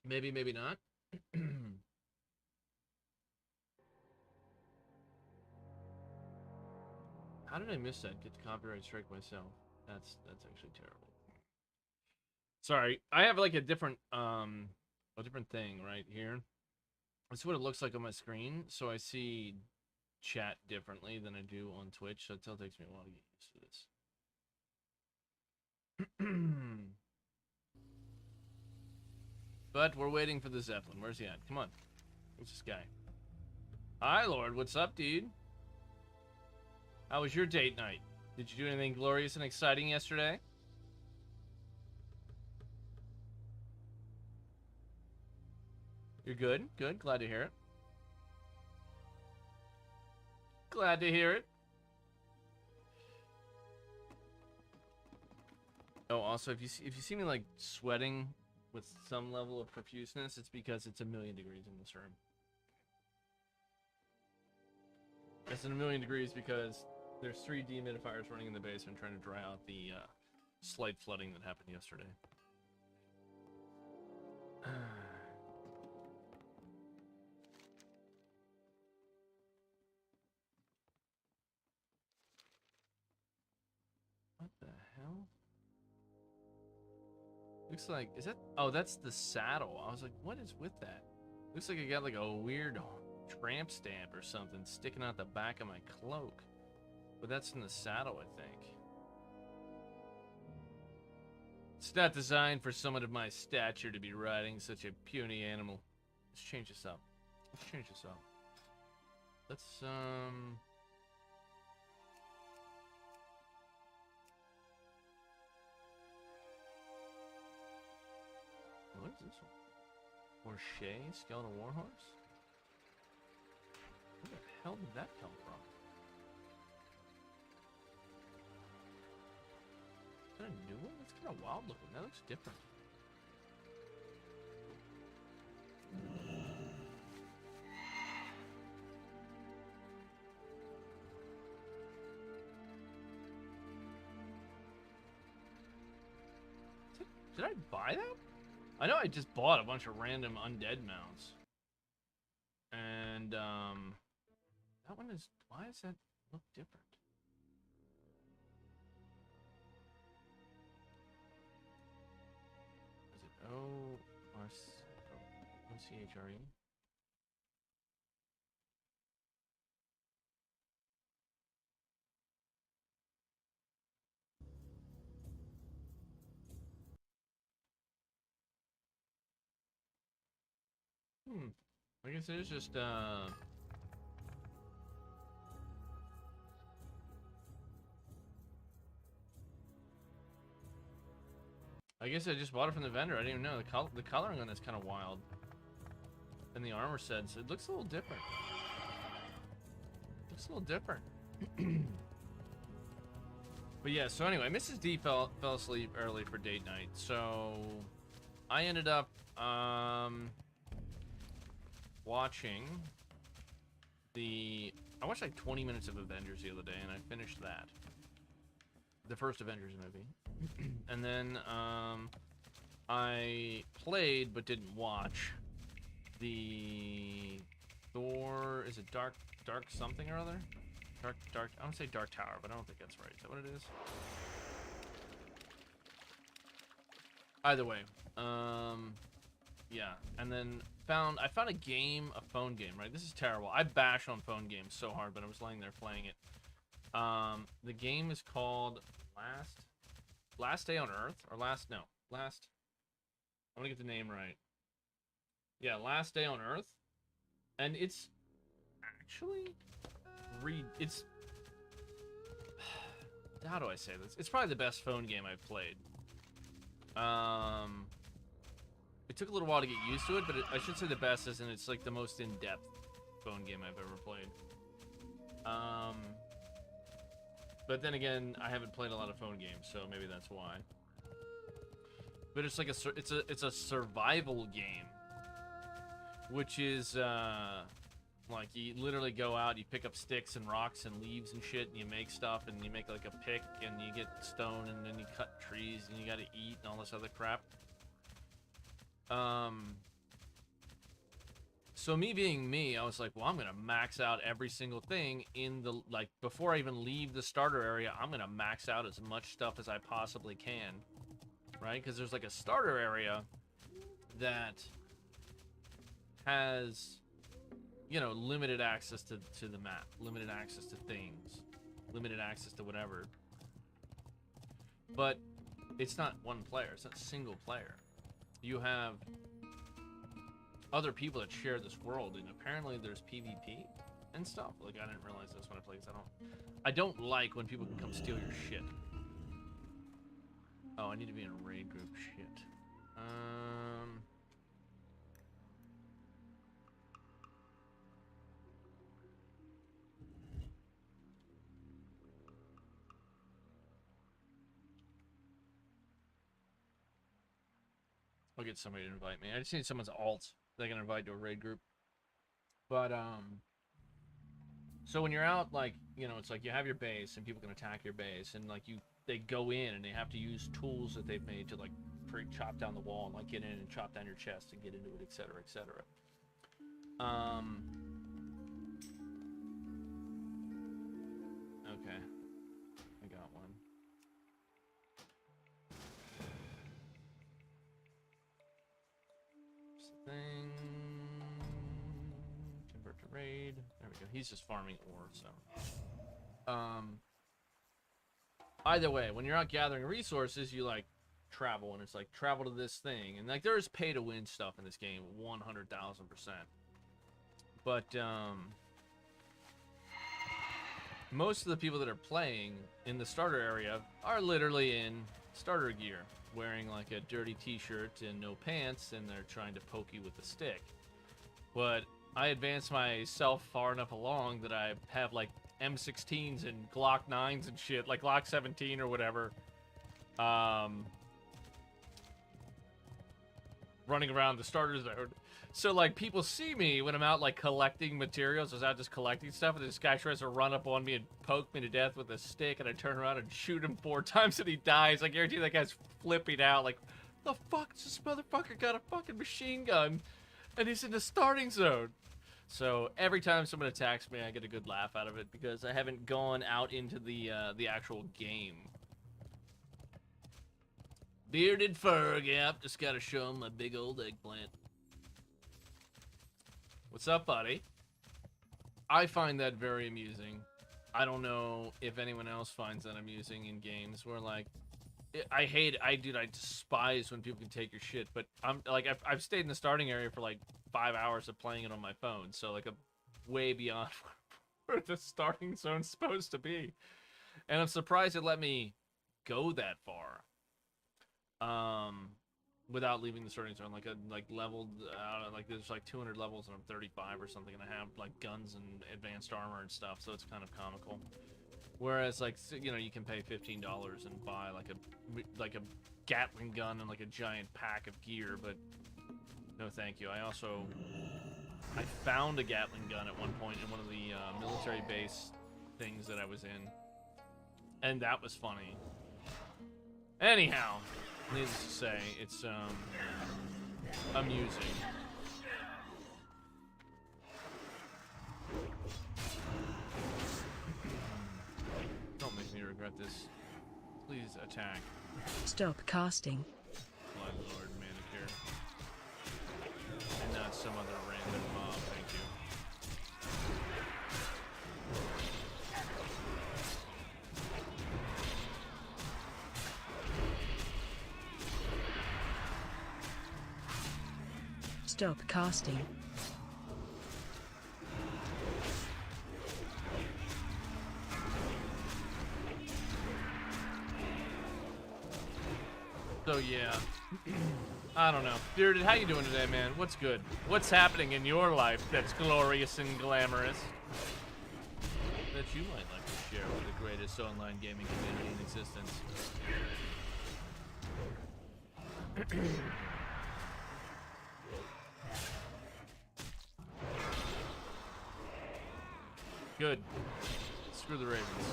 Maybe, maybe not. How did I miss that? Get the copyright strike myself. That's actually terrible. Sorry, I have like a different thing right here. That's what it looks like on my screen. So I see chat differently than I do on Twitch. So it still takes me a while to get used to this. But we're waiting for the Zeppelin. Where's he at? Come on. Who's this guy? Hi, Lord. What's up, dude? How was your date night? Did you do anything glorious and exciting yesterday? You're good? Good. Glad to hear it. Glad to hear it. Oh, also, if you see me like sweating with some level of profuseness, it's because it's 1,000,000 degrees in this room. It's 1,000,000 degrees because there's 3 dehumidifiers running in the basement trying to dry out the slight flooding that happened yesterday. What the hell? Looks like, is that, oh, that's the saddle. I was like, what is with that? Looks like I got like a weird tramp stamp or something sticking out the back of my cloak. But that's in the saddle, I think. It's not designed for someone of my stature to be riding such a puny animal. Let's change this up. Let's change this up. Let's, what is this one? Orche, Skeletal Warhorse? Where the hell did that come from? that a new one? That's kind of wild looking. That looks different. Did I buy that? I know I just bought a bunch of random undead mounts. And, that one is... Why does that look different? Is it O-C-H-R-E? I guess it is just, I guess I just bought it from the vendor. I didn't even know. The coloring on it's kind of wild. And the armor sets, it looks a little different. Looks a little different. But yeah, so anyway, Mrs. D fell asleep early for date night. So I ended up, watching I watched like 20 minutes of Avengers the other day, and I finished that. The first Avengers movie. And then, I played but didn't watch the Thor, is it Dark something or other? Dark, I want to say Dark Tower, but I don't think that's right. Is that what it is? Either way, yeah, and then I found a game, a phone game, right? This is terrible. I bash on phone games so hard, but I was laying there playing it. The game is called Last Day on Earth, or I'm gonna get the name right. Yeah, Last Day on Earth, and it's actually how do I say this? It's probably the best phone game I've played. It took a little while to get used to it, but I should say the best is, and it's like the most in-depth phone game I've ever played. But then again, I haven't played a lot of phone games, so maybe that's why. But it's like it's a survival game, which is like you literally go out, you pick up sticks and rocks and leaves and shit, and you make stuff, and you make like a pick, and you get stone, and then you cut trees, and you gotta eat and all this other crap. So me being me, I was like, well, I'm gonna max out every single thing in the, like, before I even leave the starter area, I'm gonna max out as much stuff as I possibly can, right? Because there's like a starter area that has, you know, limited access to the map, limited access to things, limited access to whatever. But it's not one player, it's not single player. You have other people that share this world, and apparently there's PvP and stuff. Like, I didn't realize this when I played, because I don't like when people can come steal your shit. Oh, I need to be in a raid group. Shit. I'll get somebody to invite me. I just need someone's alt that I can invite to a raid group. But, so when you're out, like, you know, it's like you have your base and people can attack your base, and like they go in and they have to use tools that they've made to like chop down the wall and like get in and chop down your chest and get into it, etc., etc. Okay, I got one. Thing. Convert to raid. There we go. He's just farming ore, so. Either way, when you're out gathering resources, you like travel, and it's like travel to this thing, and like there's pay to win stuff in this game, 100,000%. But most of the people that are playing in the starter area are literally in starter gear, wearing like a dirty t-shirt and no pants, and they're trying to poke you with a stick. But I advanced myself far enough along that I have like M16s and Glock 9s and shit, like Glock 17 or whatever, running around the starter zone. So, like, people see me when I'm out, like, collecting materials. I was out just collecting stuff, and this guy tries to run up on me and poke me to death with a stick, and I turn around and shoot him 4 times, and he dies. I guarantee that guy's flipping out, like, the fuck? This motherfucker got a fucking machine gun, and he's in the starting zone. So, every time someone attacks me, I get a good laugh out of it, because I haven't gone out into the actual game. Bearded fur gap, just gotta show him my big old eggplant. What's up, buddy? I find that very amusing. I don't know if anyone else finds that amusing in games where, like, I despise when people can take your shit, but I'm, like, I've stayed in the starting area for, like, 5 hours of playing it on my phone, so, like, I'm way beyond where the starting zone's supposed to be. And I'm surprised it let me go that far. Without leaving the starting zone, like leveled, like there's like 200 levels and I'm 35 or something, and I have like guns and advanced armor and stuff, so it's kind of comical. Whereas, like, you know, you can pay $15 and buy like a Gatling gun and like a giant pack of gear, but no, thank you. I found a Gatling gun at one point in one of the military base things that I was in, and that was funny. Anyhow. Needless to say, it's amusing. Don't make me regret this. Please attack. Stop casting. Blood Lord Manicure. And not some other random mob, thank you. Stop casting. So yeah, I don't know. Bearded, how you doing today, man? What's good? What's happening in your life that's glorious and glamorous that you might like to share with the greatest online gaming community in existence? Good. Screw the Ravens.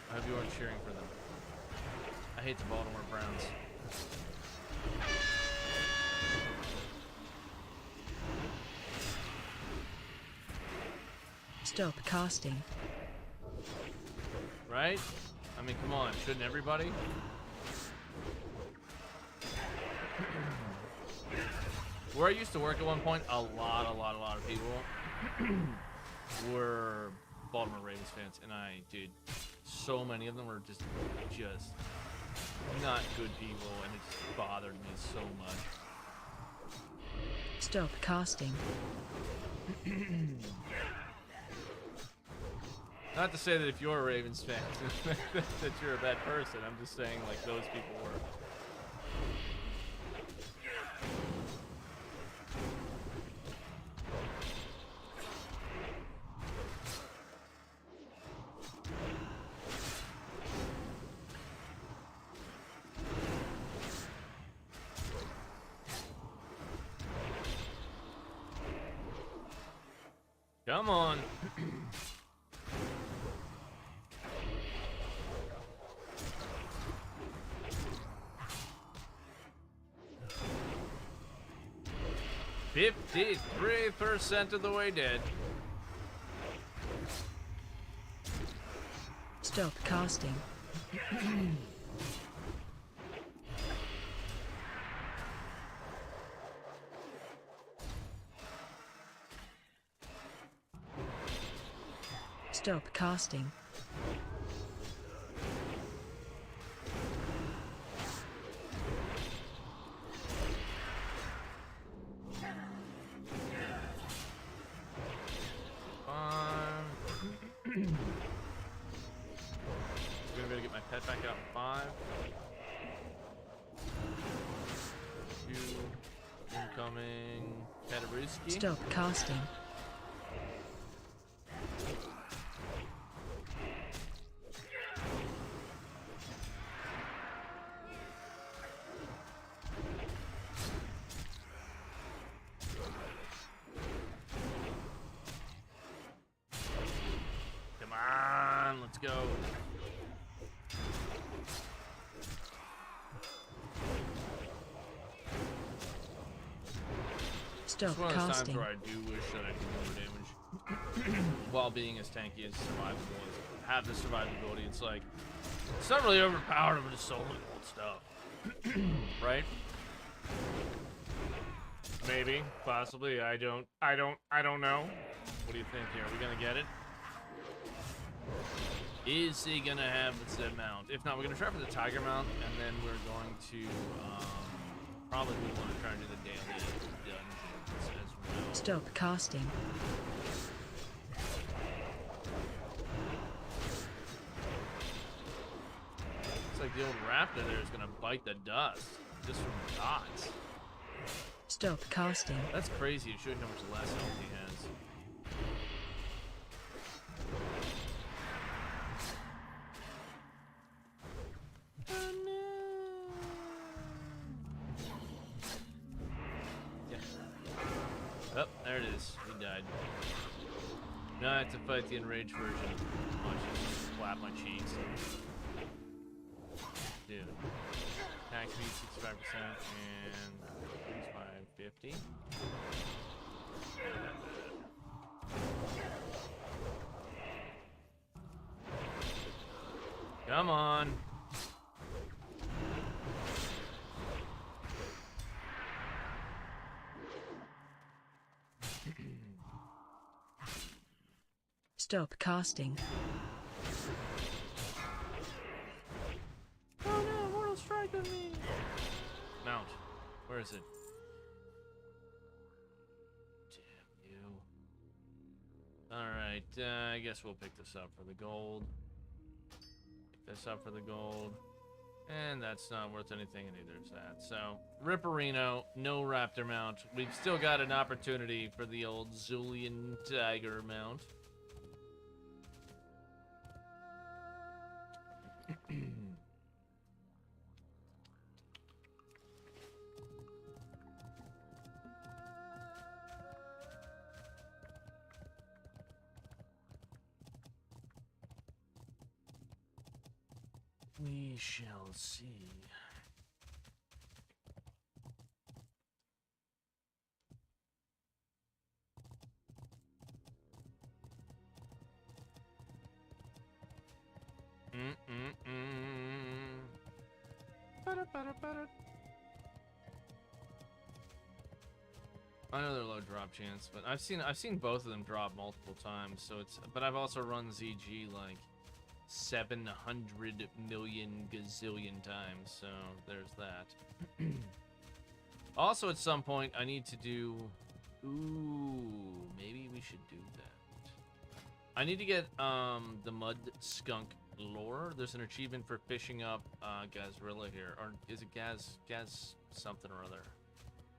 I hope you aren't cheering for them. I hate the Baltimore Browns. Stop casting. Right? I mean, come on. Shouldn't everybody? Where I used to work at one point, a lot of people were Baltimore Ravens fans, and dude, so many of them were just not good people, and it just bothered me so much. Stop casting. Not to say that if you're a Ravens fan, that you're a bad person. I'm just saying, like, those people were. Come on. %of the way dead. Stop casting. Stop casting. I'm gonna get my pet back out in 5. 2. Incoming. Petabrewski. Stop casting. go. Stop It's one of those times casting. where I do wish that I could do more damage while being as tanky as survivable as have the survivability. It's like it's not really overpowered, I'm just soloing old stuff. Right? Maybe, possibly. I don't know. What do you think here? Are we gonna get it? Is he gonna have the Zed mount? If not, we're gonna try for the Tiger mount, and then we're going to probably we want to try and do the daily dungeons as well. Stop casting. It's like the old raptor there is gonna bite the dust just from dots. Stop casting. That's crazy. It shows you how much less health he has. Oh, there it is. He died. Now I have to fight the enraged version. Watch him slap my cheeks. Dude. Attack speed 65% and 550. Come on. Stop casting. Oh no, Mortal Strike on me! Mount. Where is it? Damn you. Alright, I guess we'll pick this up for the gold. Pick this up for the gold. And that's not worth anything, and neither is that. So, Ripperino, no Raptor mount. We've still got an opportunity for the old Zulian Tiger mount. We shall see. I know they're low drop chance, but I've seen both of them drop multiple times, so it's but I've also run ZG like 700 million gazillion times, so there's that. Also at some point I need to do maybe we should do that. I need to get the mud skunk lore. There's an achievement for fishing up Gazrilla here, or is it Gaz something or other?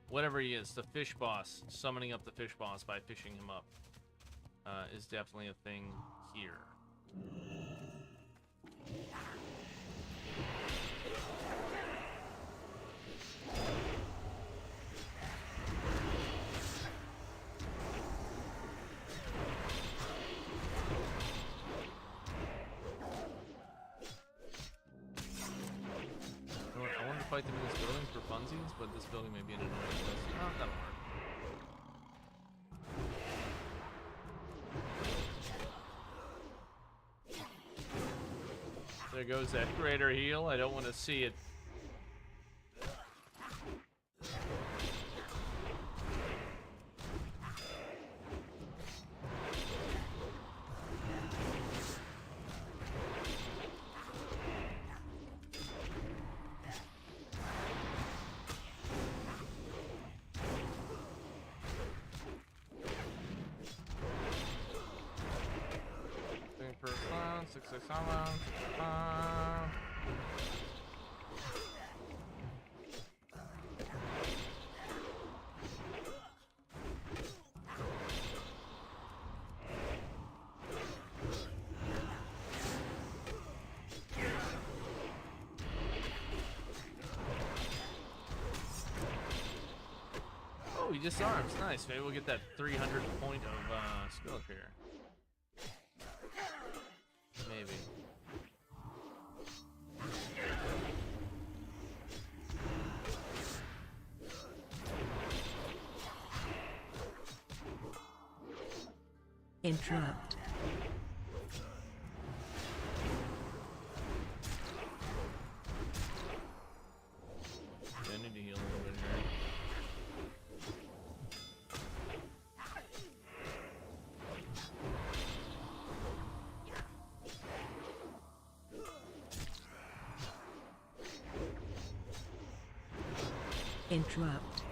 Whatever he is, the fish boss, summoning up the fish boss by fishing him up is definitely a thing here. I wanted to fight them in this building for funsies, but this building may be in another place. Oh, that'll work. There goes that greater heal. I don't want to see it. Oh, he disarms. Nice. Maybe we'll get that 300 point of skill up here. Maybe. Interrupt. Yeah, I need to heal a little bit here. Interrupt.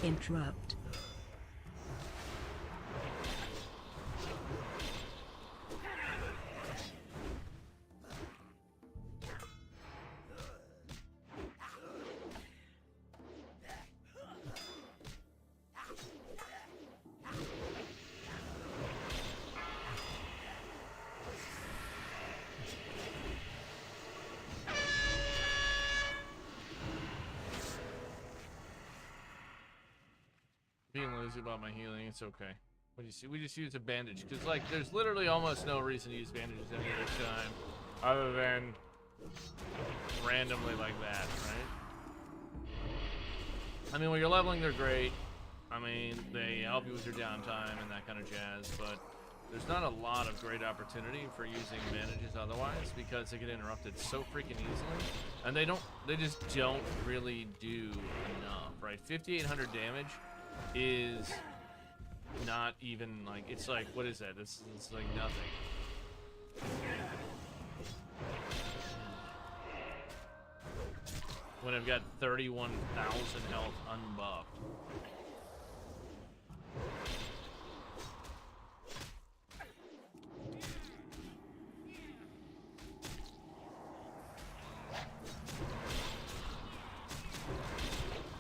Interrupt. Being lazy about my healing, it's okay. What do you see? We just use a bandage because, like, there's literally almost no reason to use bandages any other time, other than randomly like that, right? I mean, when you're leveling, they're great. I mean, they help you with your downtime and that kind of jazz, but there's not a lot of great opportunity for using bandages otherwise because they get interrupted so freaking easily, and they just don't really do enough, right? 5,800 damage is not even like, it's like, what is that? It's like nothing. When I've got 31,000 health unbuffed.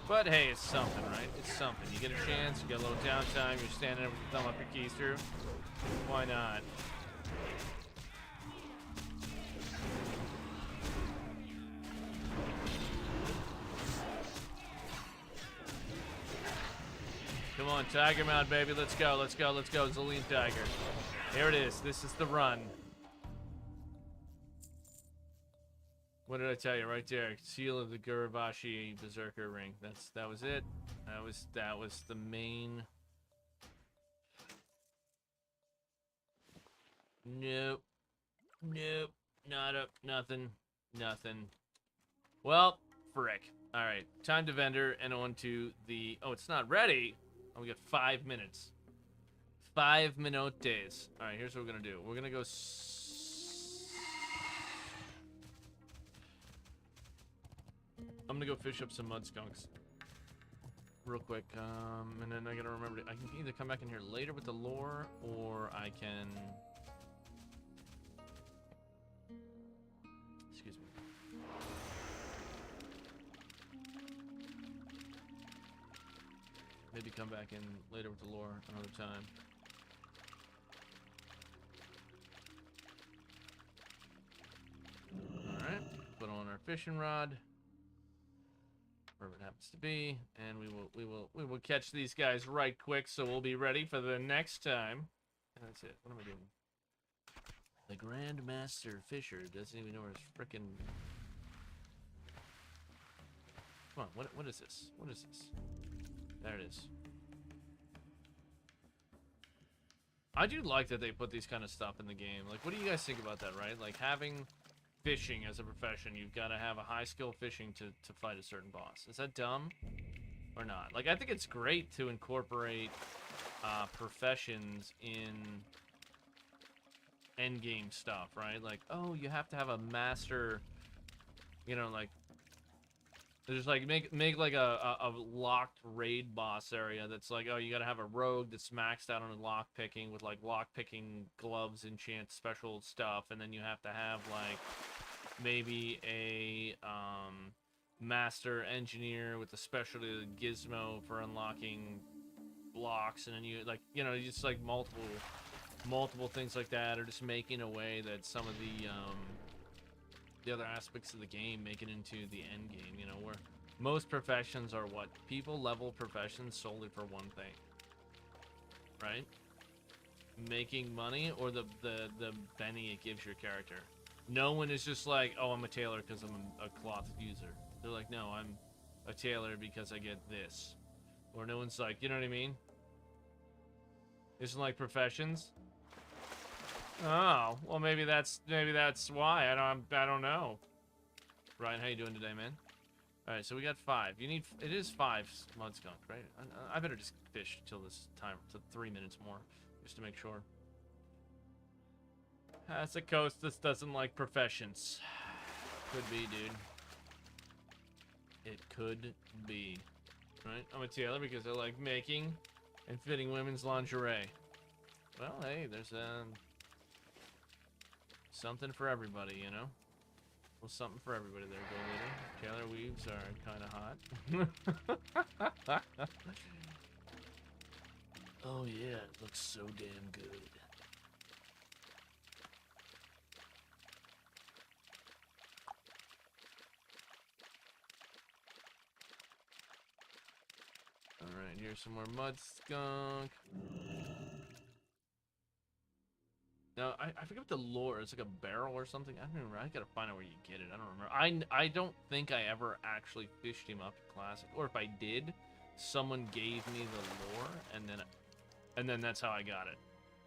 But hey, it's something, right? It's something. You get a chance, you get a little downtime, you're standing there with your thumb up your keys through. Why not? Come on, Tiger Mount, baby. Let's go, let's go, let's go. Zaleen Tiger. Here it is. This is the run. What did I tell you right there? Seal of the Guravashi Berserker ring. That was it. That was the main. Nope. Nope. Not up. Nothing. Nothing. Well, frick. All right. Time to vendor and on to the. Oh, it's not ready. Oh, we got 5 minutes. 5 minutes. All right. Here's what we're gonna do. We're gonna go. I'm gonna go fish up some mud skunks real quick, and then I gotta remember I can either come back in here later with the lore, or I can, excuse me, maybe come back in later with the lore another time. All right, put on our fishing rod, wherever it happens to be, and we will catch these guys right quick, so we'll be ready for the next time. And that's it. What am I doing? The Grandmaster Fisher doesn't even know where his frickin'. Come on, what is this? What is this? There it is. I do like that they put these kind of stuff in the game. Like, what do you guys think about that, right? Like, having fishing as a profession, you've got to have a high skill fishing to fight a certain boss. Is that dumb or not? Like, I think it's great to incorporate professions in endgame stuff, right? Like, oh, you have to have a master, you know, like, there's like make like a locked raid boss area that's like, oh, you gotta have a rogue that's maxed out on lock picking with like lock picking gloves, enchant special stuff, and then you have to have like maybe a master engineer with a specialty gizmo for unlocking blocks, and then you like, you know, just like multiple things like that, or just making a way that some of the other aspects of the game make it into the end game, you know, where most professions are what people level professions solely for one thing, right? Making money, or the Benny it gives your character. No one is just like, oh, I'm a tailor because I'm a cloth user. They're like, no, I'm a tailor because I get this. Or no one's like, you know what I mean? Isn't like professions. Oh, well, maybe that's why. I don't know. Ryan, how you doing today, man? All right, so we got 5. You need, it is 5 mud skunk, right? I better just fish till this time, to 3 minutes more, just to make sure. That's a coast that doesn't like professions. Could be, dude. It could be. Right? I'm a tailor because I like making and fitting women's lingerie. Well, hey, there's something for everybody, you know? Well, something for everybody there, Go Leader. Tailor weaves are kind of hot. Oh yeah, it looks so damn good. Alright, here's some more mud skunk. Now, I forget what the lure is, like a barrel or something. I don't remember. I gotta find out where you get it. I don't remember. I don't think I ever actually fished him up in Classic. Or if I did, someone gave me the lure, and then that's how I got it.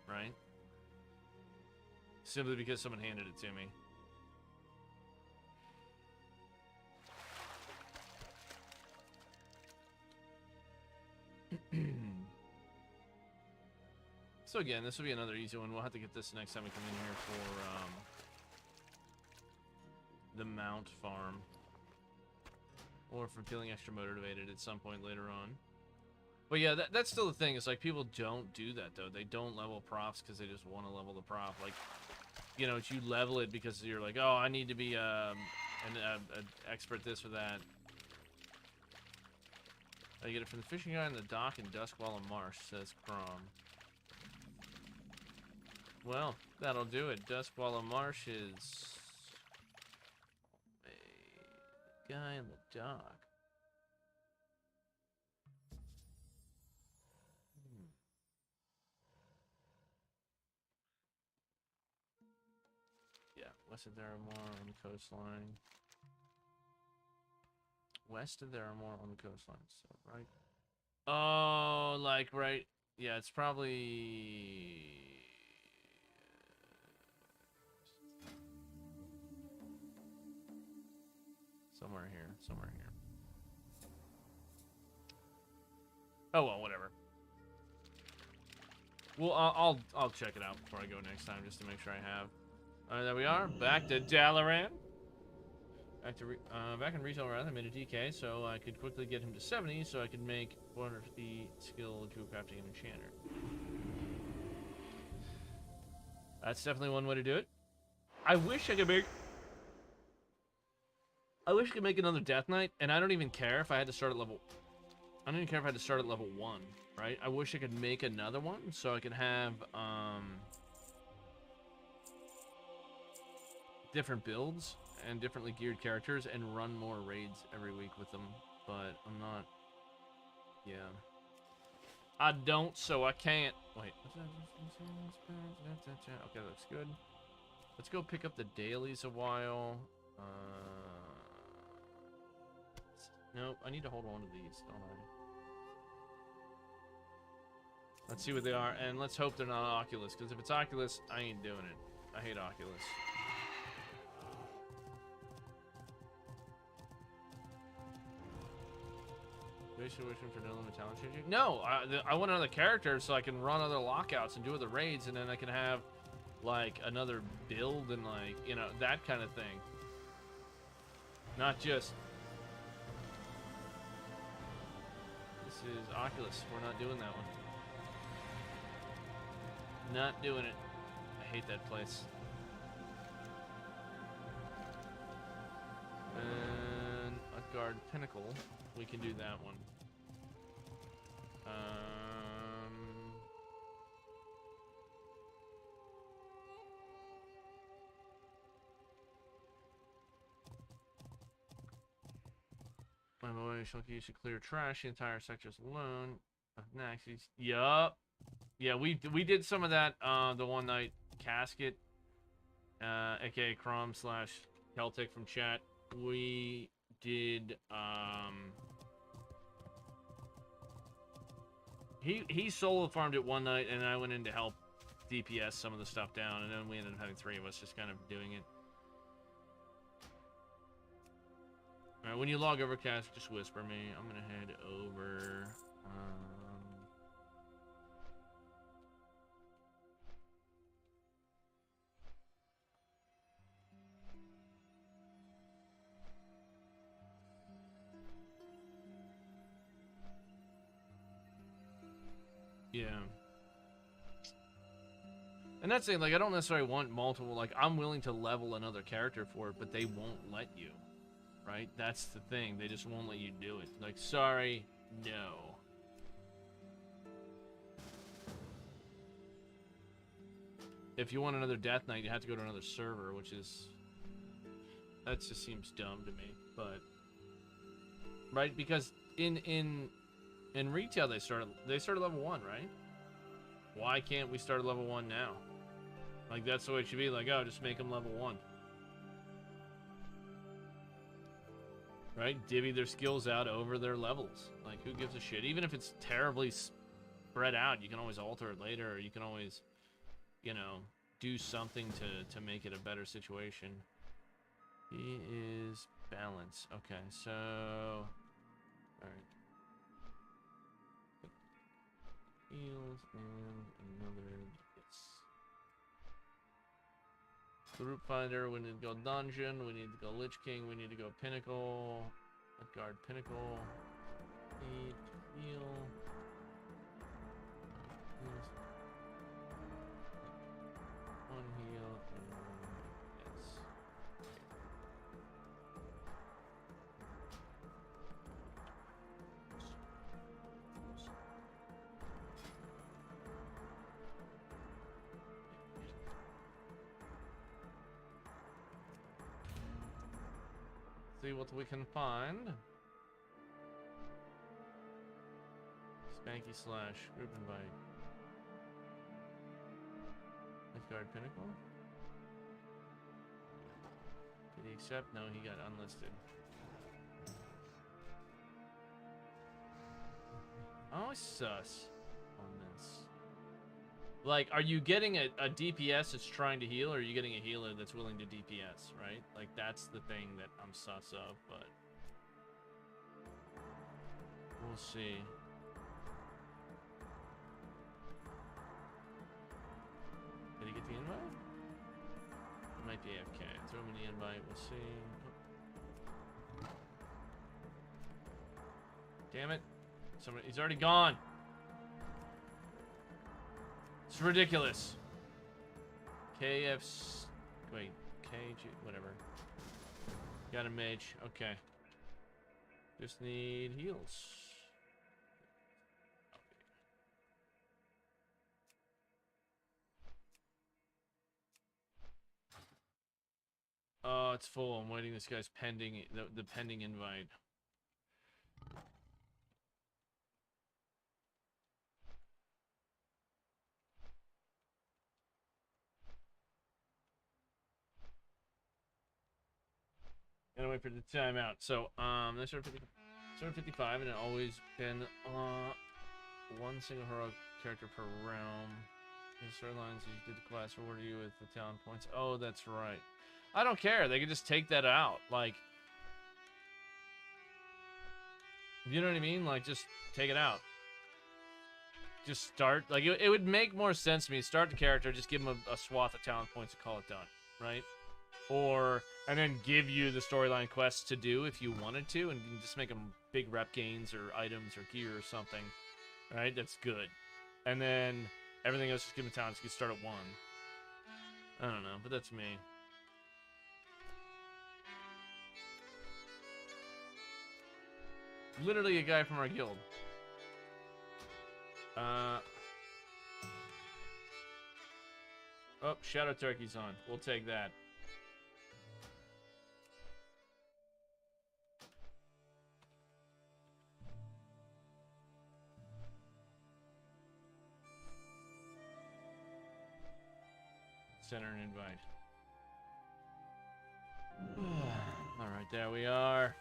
Right? Simply because someone handed it to me. So again, this will be another easy one. We'll have to get this next time we come in here for the mount farm, or for feeling extra motivated at some point later on. But yeah, that's still the thing. Is like people don't do that though. They don't level props because they just want to level the prop. Like, you know, you level it because you're like, oh, I need to be an expert this or that. I get it from the fishing guy in the dock in Duskwalla Marsh, says Crom. Well, that'll do it. Duskwalla Marsh is a guy in the dock. Yeah, west of Theramore on the coastline. West of Theramore on the coastline, so right. Oh, like right. Yeah, it's probably somewhere here. Oh well, whatever. Well, I'll check it out before I go next time, just to make sure I have. All right, there we are. Back to Dalaran. Back in retail rather, I made a DK, so I could quickly get him to 70, so I could make 450 skill jewel crafting and enchanter. That's definitely one way to do it. I wish I could make another Death Knight, and I don't even care if I had to start at level. I don't even care if I had to start at level 1, right? I wish I could make another one so I could have different builds and differently geared characters and run more raids every week with them, but I'm not. Yeah, I don't, so I can't. Wait. Okay, that looks good. Let's go pick up the dailies a while. Nope, I need to hold on to these, don't I? Let's see what they are, and let's hope they're not Oculus, because if it's Oculus, I ain't doing it. I hate Oculus. Wishing for no limit talent changing? No, I want another character so I can run other lockouts and do other raids, and then I can have like another build and like, you know, that kind of thing. Not just this is Oculus. We're not doing that one. Not doing it. I hate that place. Guard Pinnacle. We can do that one. My boy, Shulky should clear trash the entire sectors alone. Naxx. Yup. Yeah, we did some of that the one night. Casket, aka Crom / Celtic from chat. We did he solo farmed it one night, and I went in to help DPS some of the stuff down, and then we ended up having 3 of us just kind of doing it. Alright, when you log Overcast, just whisper me. I'm gonna head over. Yeah. And that's it, like, I don't necessarily want multiple, like, I'm willing to level another character for it, but they won't let you. Right? That's the thing. They just won't let you do it. Like, sorry, no. If you want another Death Knight, you have to go to another server, which is... That just seems dumb to me, but... Right? Because in retail, they started level 1, right? Why can't we start at level 1 now? Like, that's the way it should be. Like, oh, just make them level 1. Right? Divvy their skills out over their levels. Like, who gives a shit? Even if it's terribly spread out, you can always alter it later, or you can always, you know, do something to make it a better situation. He is balance. Okay, so... Alright. Heals and another... Yes. The Root Finder, we need to go Dungeon, we need to go Lich King, we need to go Pinnacle, Guard Pinnacle, need heal. One heal, and yes. See what we can find. Spanky / group invite. Guard Pinnacle. Did he accept? No, he got unlisted. Always sus on this. Like, are you getting a DPS that's trying to heal, or are you getting a healer that's willing to DPS, right? Like, that's the thing that I'm sus of, but... We'll see. Did he get the invite? It might be AFK. Throw him in the invite, we'll see. Damn it. He's already gone. It's ridiculous. KF's... Wait, KG... Whatever. Got a mage. Okay. Just need heals. Oh, it's full. I'm waiting. This guy's pending... The pending invite. Gotta wait for the timeout. So, this started 55, and it always been one single heroic character per realm. In storylines, you did the class reward you with the talent points. Oh, that's right. I don't care. They can just take that out. Like, you know what I mean? Like, just take it out. Just start. Like, it would make more sense to me. Start the character, just give him a swath of talent points and call it done, right? Or, and then give you the storyline quests to do if you wanted to, and just make them big rep gains or items or gear or something, right? That's good. And then everything else, just give them talents. You can start at 1. I don't know, but that's me. Literally a guy from our guild. Oh, Shadow Turkey's on. We'll take that. Send her an invite. Alright, there we are.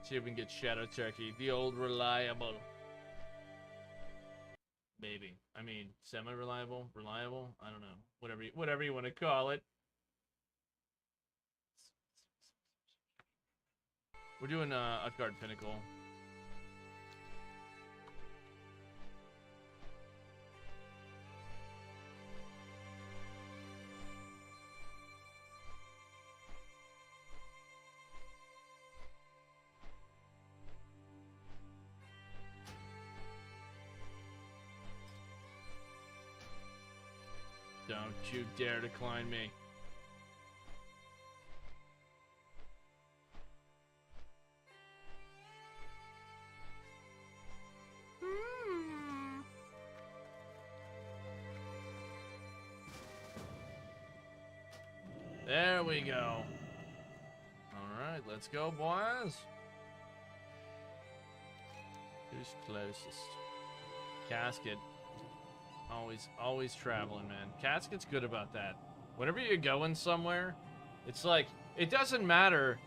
See if we can get Shadow Turkey, the old reliable. Maybe. I mean, semi-reliable? Reliable? I don't know. Whatever you want to call it. We're doing Utgard Pinnacle. Don't you dare decline me. There we go. Alright, let's go, boys. Who's closest? Casket. Always traveling, man. Casket's good about that. Whenever you're going somewhere, it's like, it doesn't matter.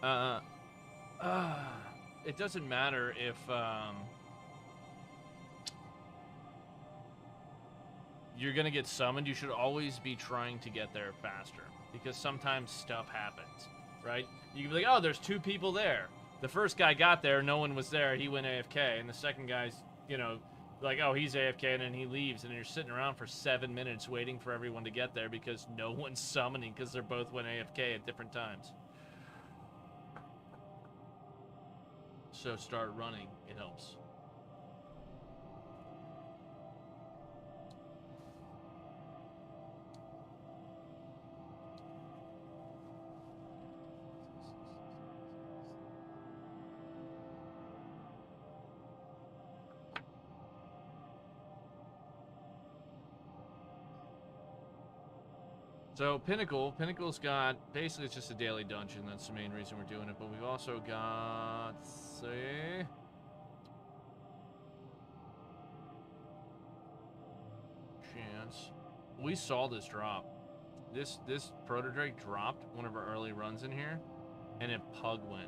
It doesn't matter if, you're gonna get summoned. You should always be trying to get there faster, because sometimes stuff happens, right? You can be like, oh, there's 2 people there. The first guy got there, no one was there, he went AFK, and the second guy's, you know, like, oh, he's AFK, and then he leaves, and you're sitting around for 7 minutes waiting for everyone to get there because no one's summoning because they're both went AFK at different times. So start running, it helps. So Pinnacle's got, basically it's just a daily dungeon, that's the main reason we're doing it, but we've also got, say, chance. We saw this drop. This Proto-Drake dropped one of our early runs in here, and it pug won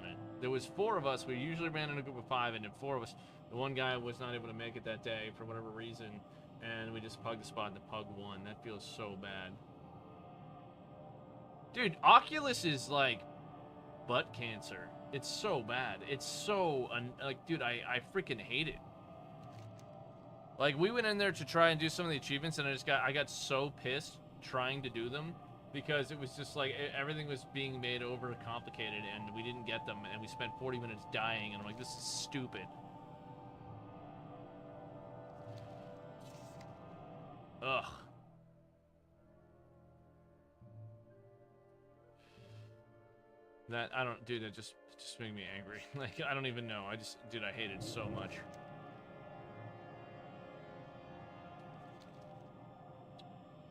it. There was 4 of us, we usually ran in a group of 5, and then 4 of us, the one guy was not able to make it that day for whatever reason, and we just pugged the spot and the pug won. That feels so bad. Dude, Oculus is like butt cancer. It's so bad. It's so, like, dude, I freaking hate it. Like, we went in there to try and do some of the achievements, and I got so pissed trying to do them because it was just like everything was being made over complicated, and we didn't get them, and we spent 40 minutes dying, and I'm like, this is stupid. Ugh. That, I don't, dude, that just made me angry. Like, I don't even know. Dude, I hate it so much.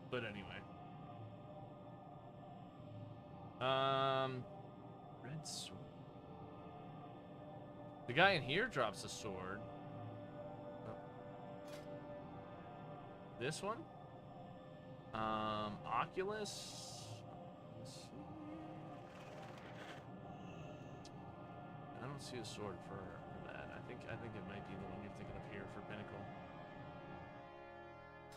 But anyway. Red sword. The guy in here drops a sword. Oh. This one? Oculus? I don't see a sword for that. I think it might be the one you're thinking of here for Pinnacle.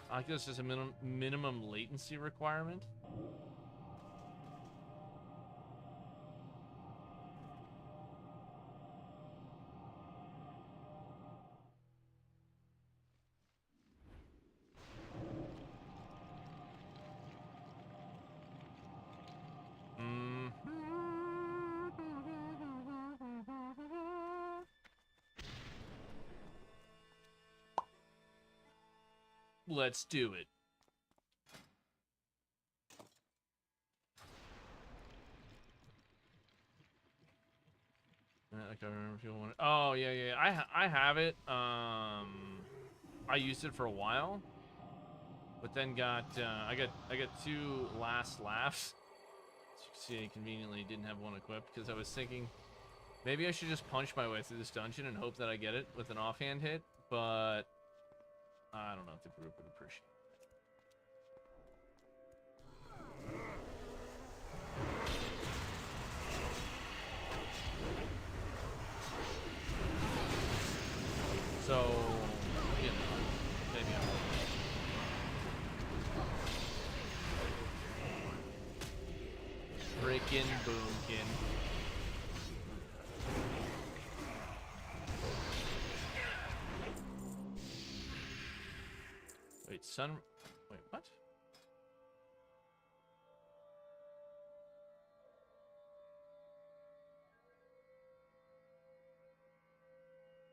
Oculus is a minimum latency requirement. Let's do it. Like I remember people want. Oh yeah, yeah. I have it. I used it for a while, but then I got 2 last laughs. As you can see, I conveniently didn't have one equipped because I was thinking maybe I should just punch my way through this dungeon and hope that I get it with an offhand hit. But I don't know if the group would appreciate it. So, you know, maybe I'm... Freaking boomkin. Wait, Wait, what?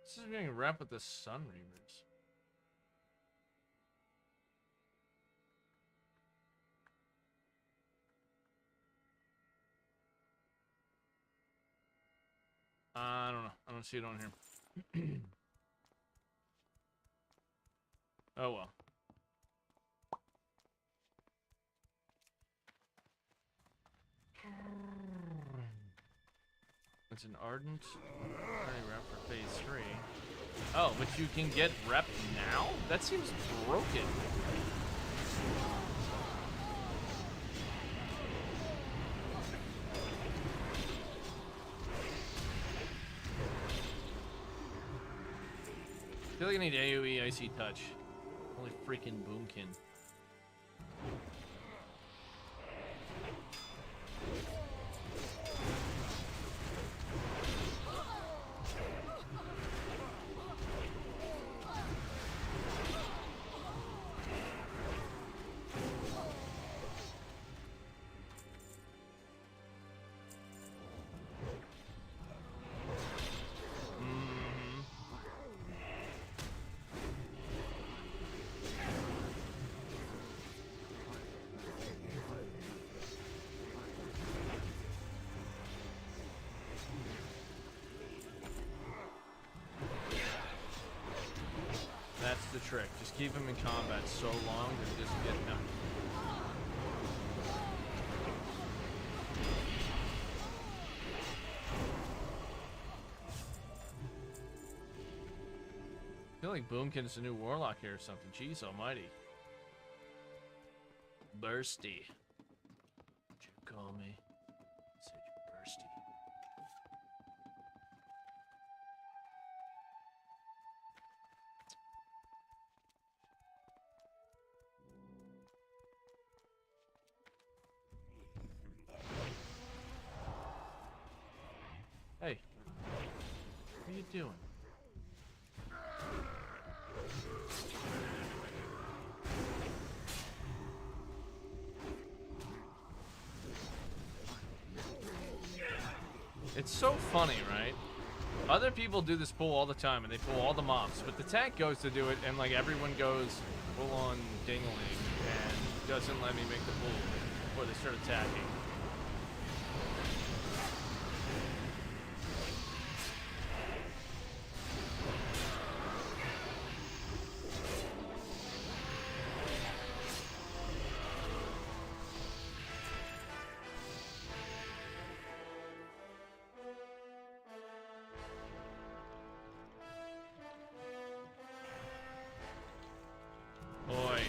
This is being rep with the Sun Reavers. I don't know. I don't see it on here. Oh well. It's an ardent rep for phase 3. Oh, but you can get rep now? That seems broken. I feel like I need AoE Icy Touch. Holy freaking boomkin. That's the trick. Just keep him in combat so long that he doesn't get knocked. I feel like Boomkin's the new warlock here or something. Jeez almighty. Bursty. What'd you call me? I said you're bursty. Hey, what are you doing? It's so funny, right? Other people do this pull all the time, and they pull all the mobs, but the tank goes to do it, and like everyone goes full on dingling and doesn't let me make the pull before they start attacking. Boy.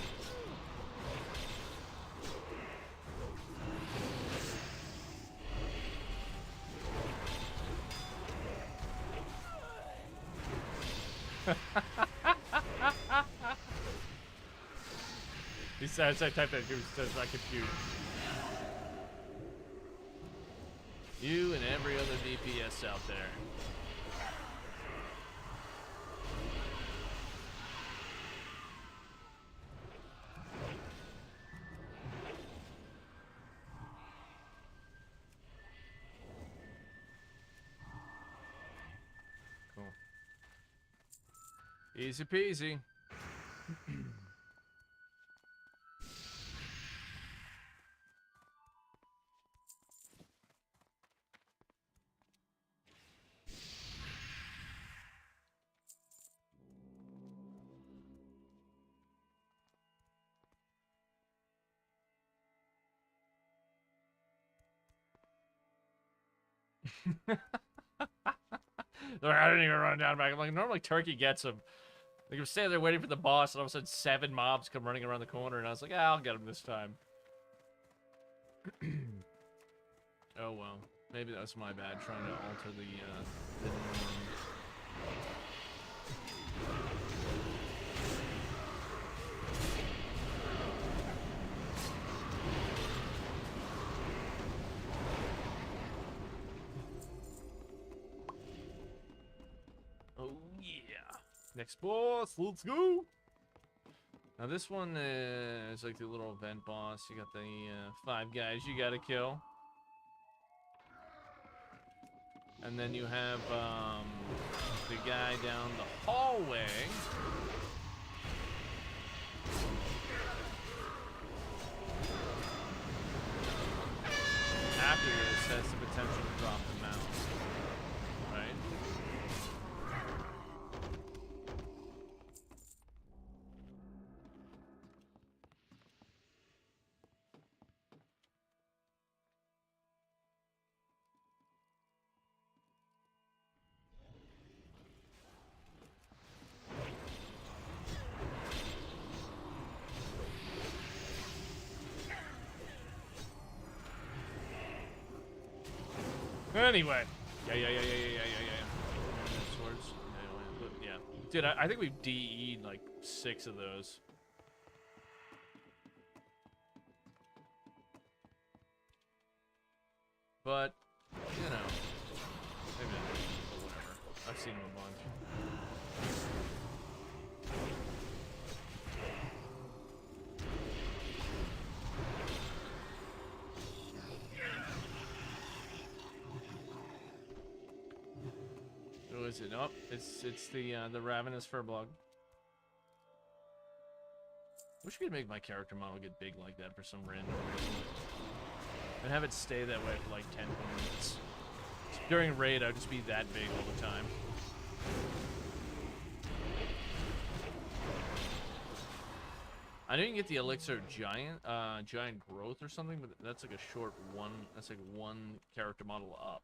Besides, I typed that because it's not compute. You and every other DPS out there. Cool. Easy peasy. I didn't even run down back. I'm like, normally Turkey gets him. Like, I'm standing there waiting for the boss, and all of a sudden 7 mobs come running around the corner, and I was like, I'll get him this time. Oh well. Maybe that was my bad, trying to alter the norm. Oh yeah. Next boss, let's go. Now this one is like the little event boss. You got the 5 guys you gotta kill. And then you have the guy down the hallway. After this has the potential to drop the mouse. Right? Anyway, yeah. Swords. Yeah. Dude, I think we've DE'd like 6 of those. But, you know, maybe not. But whatever. I've seen them a bunch. Who is it? Oh, it's the Ravenous Furbolg. Wish we could make my character model get big like that for some random reason. And have it stay that way for like 10 minutes. During raid, I'd just be that big all the time. I know you can get the elixir giant growth or something, but that's like a short one. That's like 1 character model up.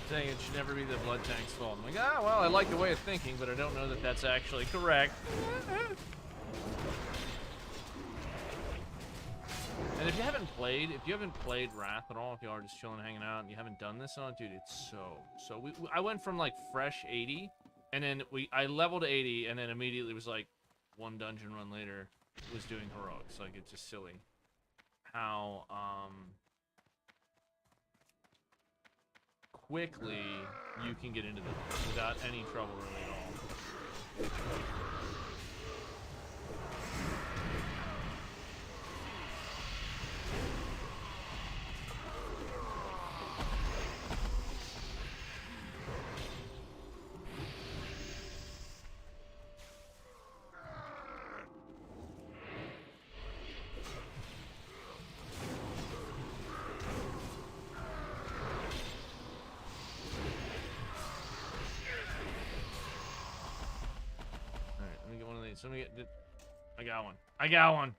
Saying it should never be the blood tank's fault. I'm like, well, I like the way of thinking, but I don't know that that's actually correct. And if you haven't played Wrath at all, if you are just chilling, hanging out, and you haven't done this on, dude, it's so. I went from like fresh 80, and then I leveled 80, and then immediately was like 1 dungeon run later was doing heroics. Like, it's just silly how quickly you can get into them without any trouble really at all. Somebody get. I got one. I got one.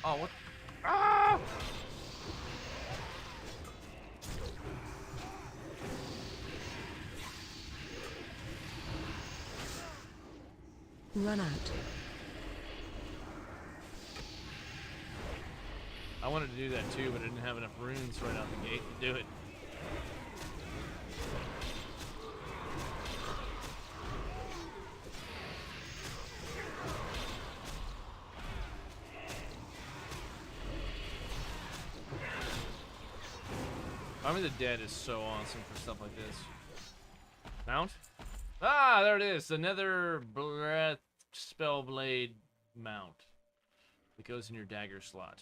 Oh, what? Ah! Run out. I wanted to do that too, but I didn't have enough runes right out the gate to do it. Army of the Dead is so awesome for stuff like this. Mount? Ah, there it is. The Nether Breath Spellblade mount. It goes in your dagger slot.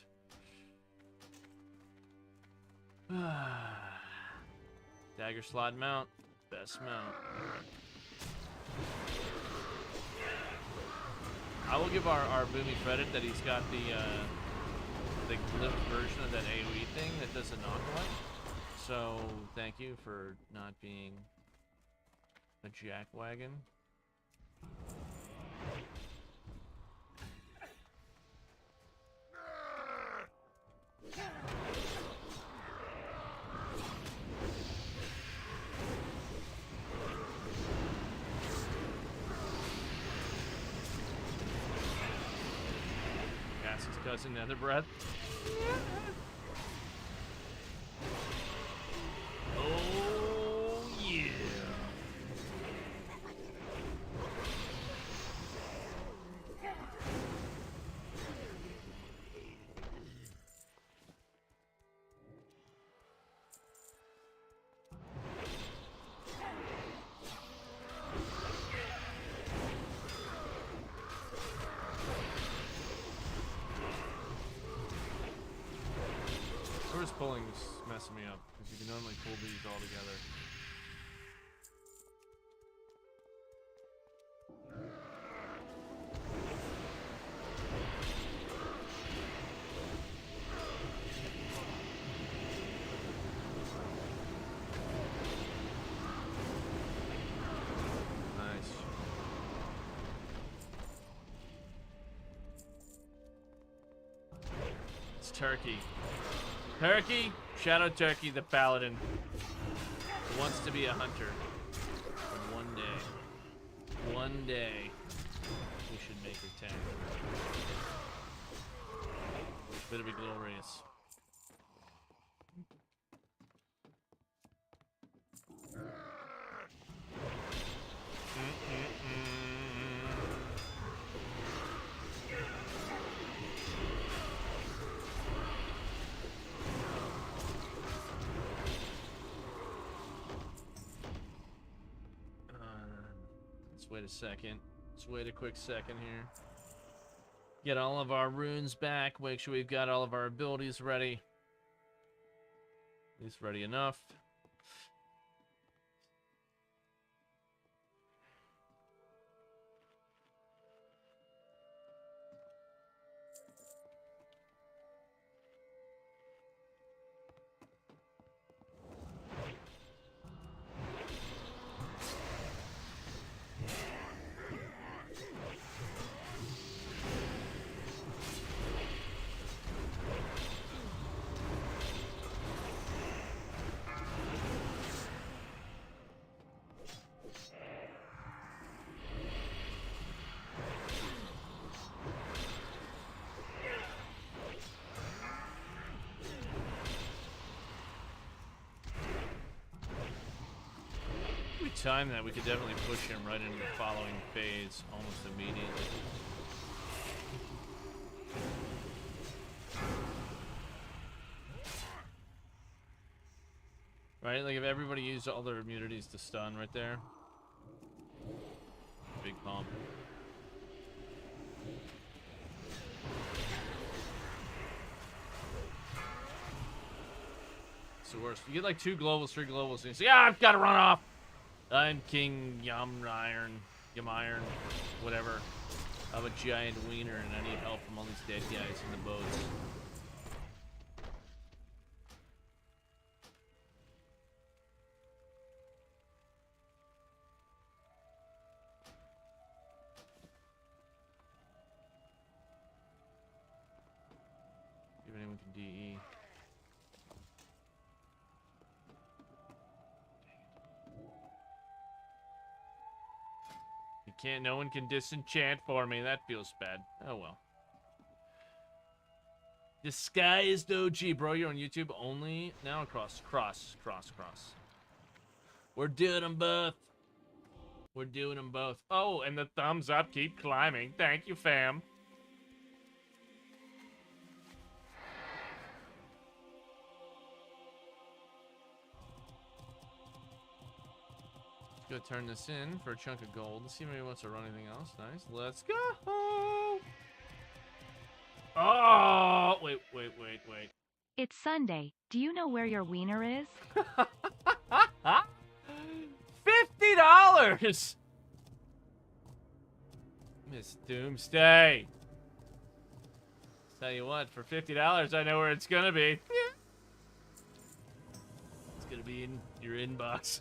Dagger slot mount. Best mount. I will give our Boomy credit that he's got the glyph version of that AoE thing that does a knockaway. So, thank you for not being a jackwagon. Cassie's cousin, Nether Breath. Oh, yeah. Reverse pulling is messing me up because you can normally pull these all together. Nice. It's Turkey. Turkey, Shadow Turkey, the paladin, who wants to be a hunter. And one day, we should make her tank. Better be glorious. Let's wait a second. Let's wait a quick second here. Get all of our runes back. Make sure we've got all of our abilities ready. At least ready enough. Time that we could definitely push him right into the following phase almost immediately. Right, like if everybody used all their immunities to stun right there. Big pump. It's the worst. You get like 2 globals, 3 globals, and you say, "Ah, I've got to run off. I'm King Yamiron, whatever. I'm a giant wiener and I need help from all these dead guys in the boats." See if anyone can DE. No one can disenchant for me. That feels bad. Oh well. Disguised OG, bro. You're on YouTube only now. Cross. We're doing them both. We're doing them both. Oh, and the thumbs up keep climbing. Thank you, fam. Let's go turn this in for a chunk of gold. Let's see if maybe wants to run anything else. Nice. Let's go. Oh, wait. It's Sunday. Do you know where your wiener is? $50! Miss Doomsday. Tell you what, for $50, I know where it's gonna be. It's gonna be in your inbox.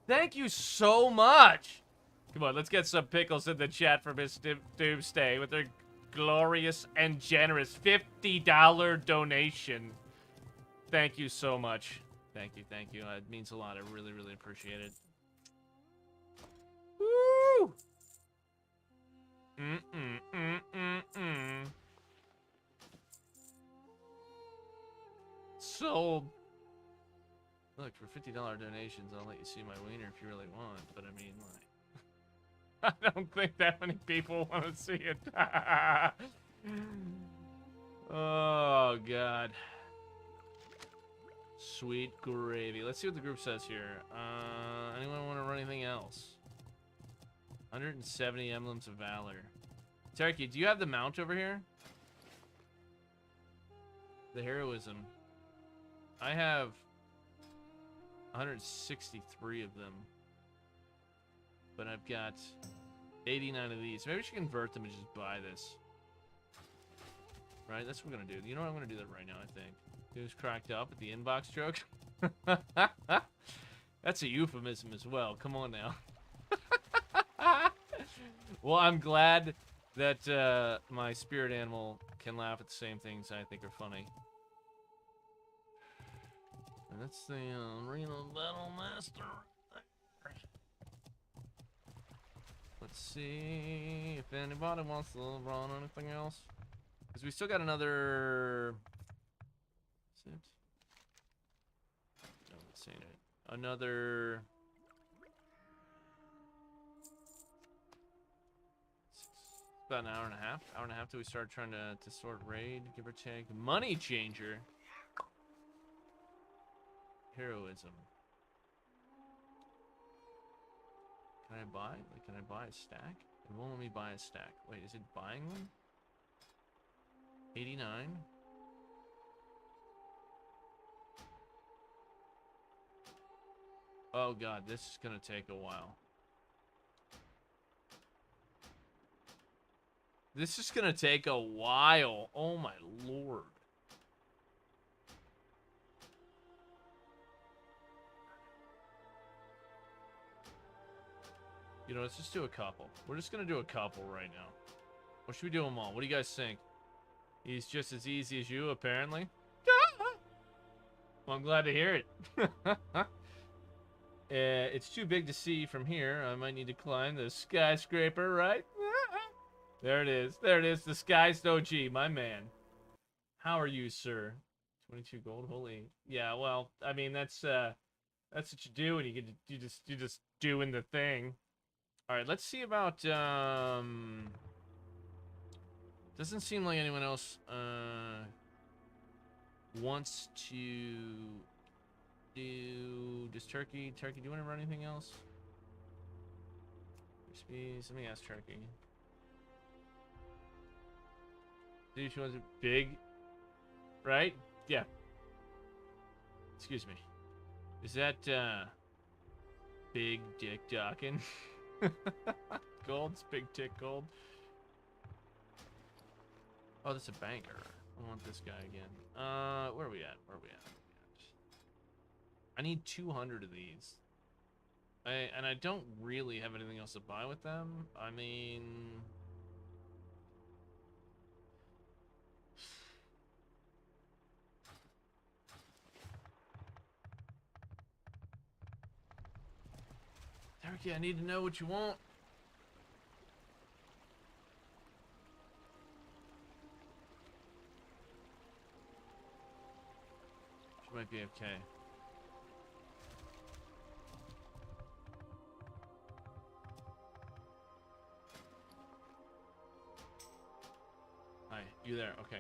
Thank you so much. Come on, let's get some pickles in the chat for Miss Doomsday with her glorious and generous $50 donation. Thank you so much. Thank you. It means a lot. I really, really appreciate it. Woo! Sold. Look, for $50 donations, I'll let you see my wiener if you really want. But I mean, like, I don't think that many people want to see it. Oh, God. Sweet gravy. Let's see what the group says here. Anyone want to run anything else? 170 emblems of valor. Turkey, do you have the mount over here? The heroism. I have 163 of them. But I've got 89 of these. Maybe we should convert them and just buy this. Right? That's what we're going to do. You know what? I'm going to do that right now, I think. Who's cracked up at the inbox joke? That's a euphemism as well. Come on now. Well, I'm glad that my spirit animal can laugh at the same things I think are funny. And that's the Arena Battle Master. Let's see if anybody wants to run anything else. Because we still got another... Is it? No, it's saying it. Another... About an hour and a half. Hour and a half till we start trying to sort raid, give or take. Money changer. Heroism. Can I buy? Like, can I buy a stack? It won't let me buy a stack. Wait, is it buying them? 89. Oh god, this is gonna take a while. This is gonna take a while. Oh my lord. You know, let's just do a couple. We're just gonna do a couple right now. Or should we do them all? What do you guys think? He's just as easy as you, apparently. Well, I'm glad to hear it. It's too big to see from here. I might need to climb the skyscraper, right? There it is. There it is. The Disguised OG, my man. How are you, sir? 22 gold. Holy. Yeah, well, I mean, that's what you do when you're just doing the thing. All right, let's see about doesn't seem like anyone else wants to do just Turkey. Do you want to run anything else? Let me ask Turkey. Dude, she wants a big, right? Yeah. Excuse me. Is that big dick docking? Gold's big dick gold. Oh, that's a banker. I want this guy again. Where are we at? I need 200 of these. And I don't really have anything else to buy with them. I mean... Turkey, I need to know what you want. might be okay. Hi, you there? Okay.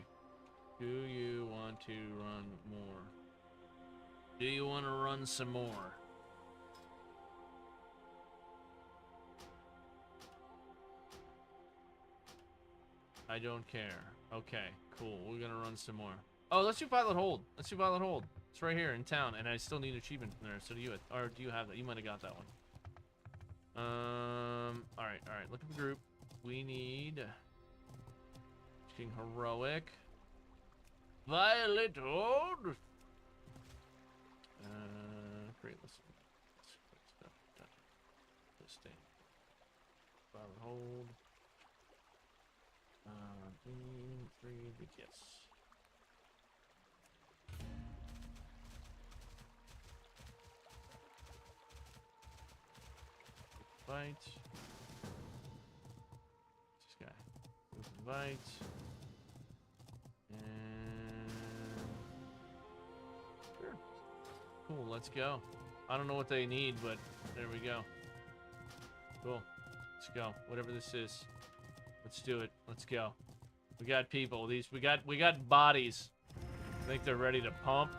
Do you want to run more? Do you want to run some more? I don't care. Okay, cool. We're gonna run some more. Oh, let's do Violet Hold. Let's do Violet Hold. It's right here in town, and I still need an achievement from there. So do you? Or do you have that? You might have got that one. All right. Look at the group. We need King Heroic. Violet Hold. Great. Listen. This thing. Violet Hold. Three big yes. Invite. This guy. Invite. And sure. Cool, let's go. I don't know what they need, but there we go. Cool. Let's go. Whatever this is. Let's do it. Let's go. We got people. We got bodies. I think they're ready to pump.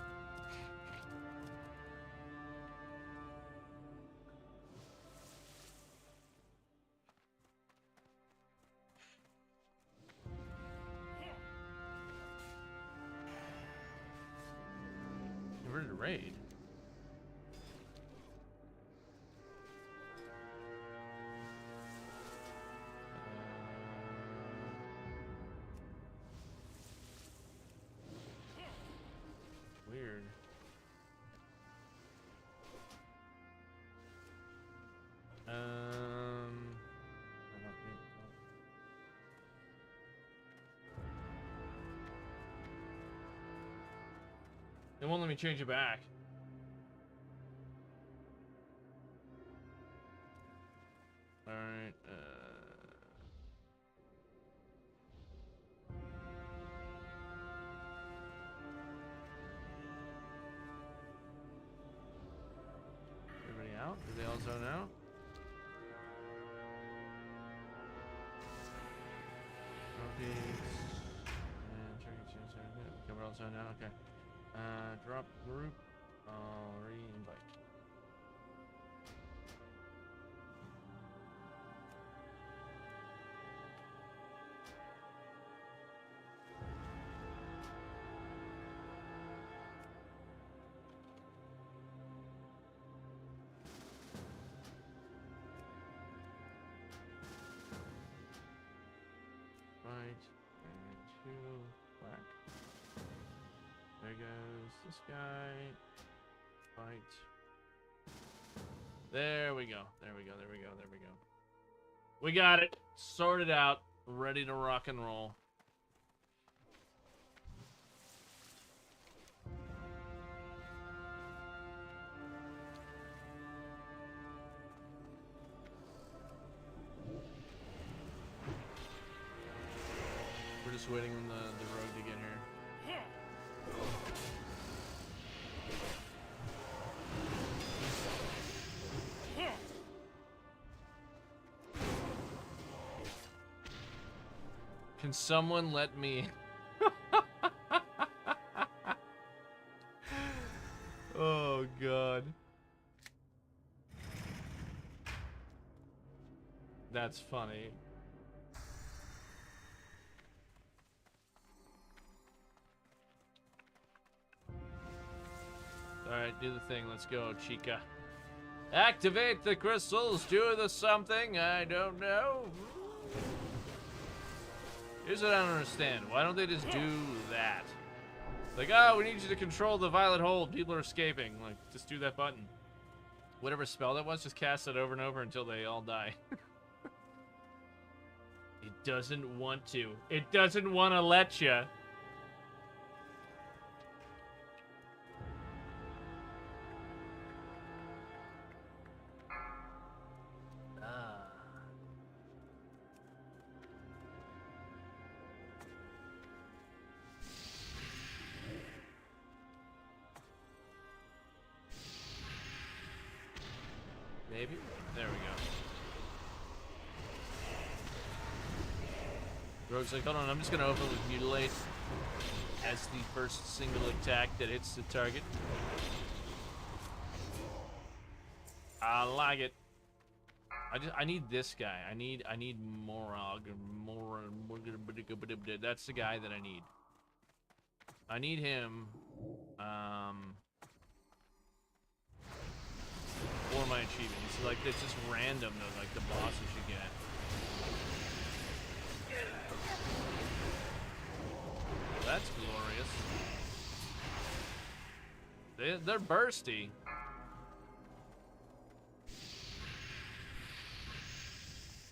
You're ready to raid. Weird. I don't think so. They won't let me change it back. All right. Everybody out? Did they all zone out? Okay, we're all zoned out. Okay. Drop group. I'll re-invite. Right, and two, black. There goes this guy. Fight. There we go. There we go. There we go. There we go. We got it. Sorted out. Ready to rock and roll. We're just waiting on the rogue to get here. Can someone let me... Oh, God. That's funny. Alright, do the thing. Let's go, Chica. Activate the crystals. Do the something. I don't know. Here's what I don't understand. Why don't they just do that? Like, oh, we need you to control the Violet Hold. People are escaping. Like, just do that button. Whatever spell that was, just cast it over and over until they all die. It doesn't want to. It doesn't want to let you. Maybe? There we go. Rogue's like, hold on, I'm just gonna open with Mutilate as the first single attack that hits the target. I like it. I need this guy. I need Morog or that's the guy that I need. I need him for my achievements. Like it's just random though, like the bosses you get. That's glorious. They're bursty.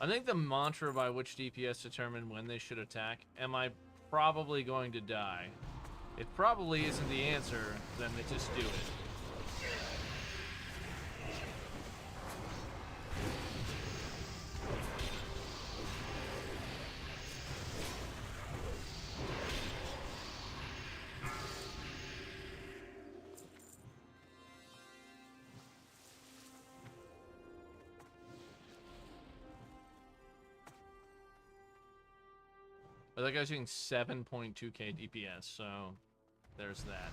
I think the mantra by which DPS determine when they should attack, am I probably going to die? It probably isn't the answer, then they just do it. But that guy's doing 7.2k DPS, so there's that.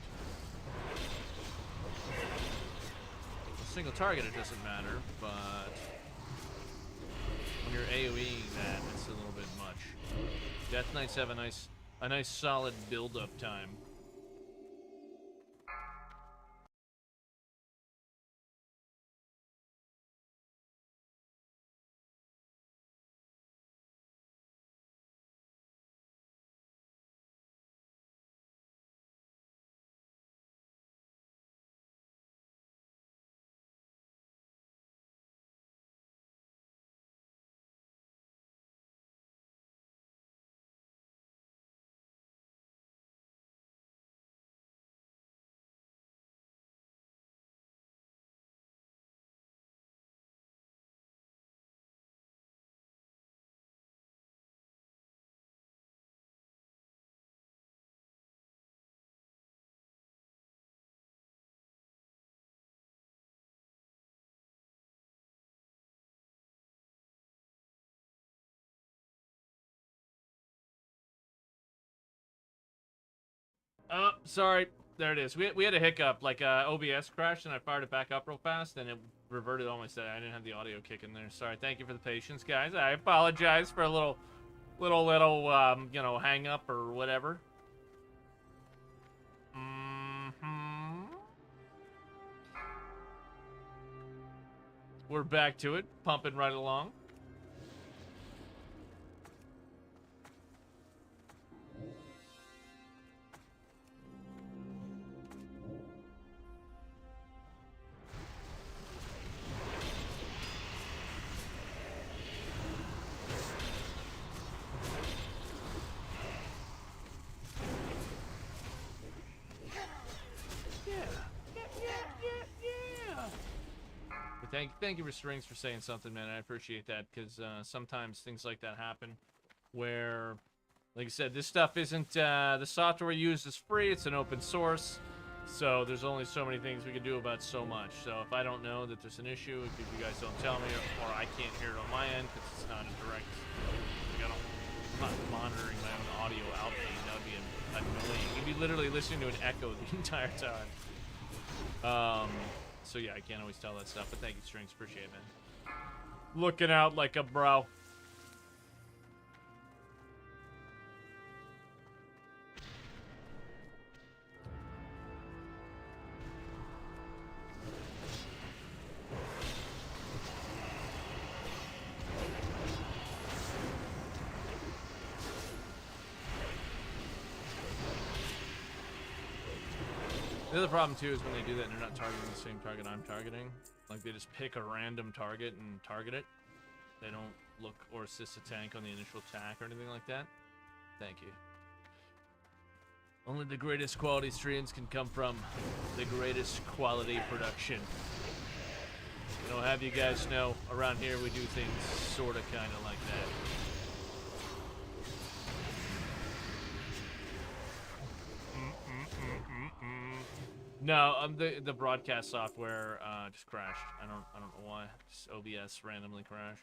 A single target, it doesn't matter, but when you're AoEing that, it's a little bit much. Death Knights have a nice solid build-up time. Oh, sorry. There it is. We had a hiccup, like OBS crashed, and I fired it back up real fast, and it reverted all my set. I didn't have the audio kick in there. Sorry. Thank you for the patience, guys. I apologize for a little, you know, hang up or whatever. We're back to it, pumping right along. Thank you for Strings for saying something, man. I appreciate that, because sometimes things like that happen where, like I said, this stuff isn't, the software used is free, it's an open source, so there's only so many things we can do about so much. So if I don't know that there's an issue, if you guys don't tell me, or I can't hear it on my end, because it's not a direct, like I'm not monitoring my own audio output, that would be annoying. You'd be literally listening to an echo the entire time. So yeah, I can't always tell that stuff, but thank you, Strings. Appreciate it, man. Looking out like a bro. The other problem too is when they do that and they're not targeting the same target I'm targeting. Like they just pick a random target and target it. They don't look or assist a tank on the initial attack or anything like that. Thank you. Only the greatest quality streams can come from the greatest quality production. And I'll have you guys know, around here we do things sorta kinda like that. No, the broadcast software just crashed. I don't know why. Just OBS randomly crashed.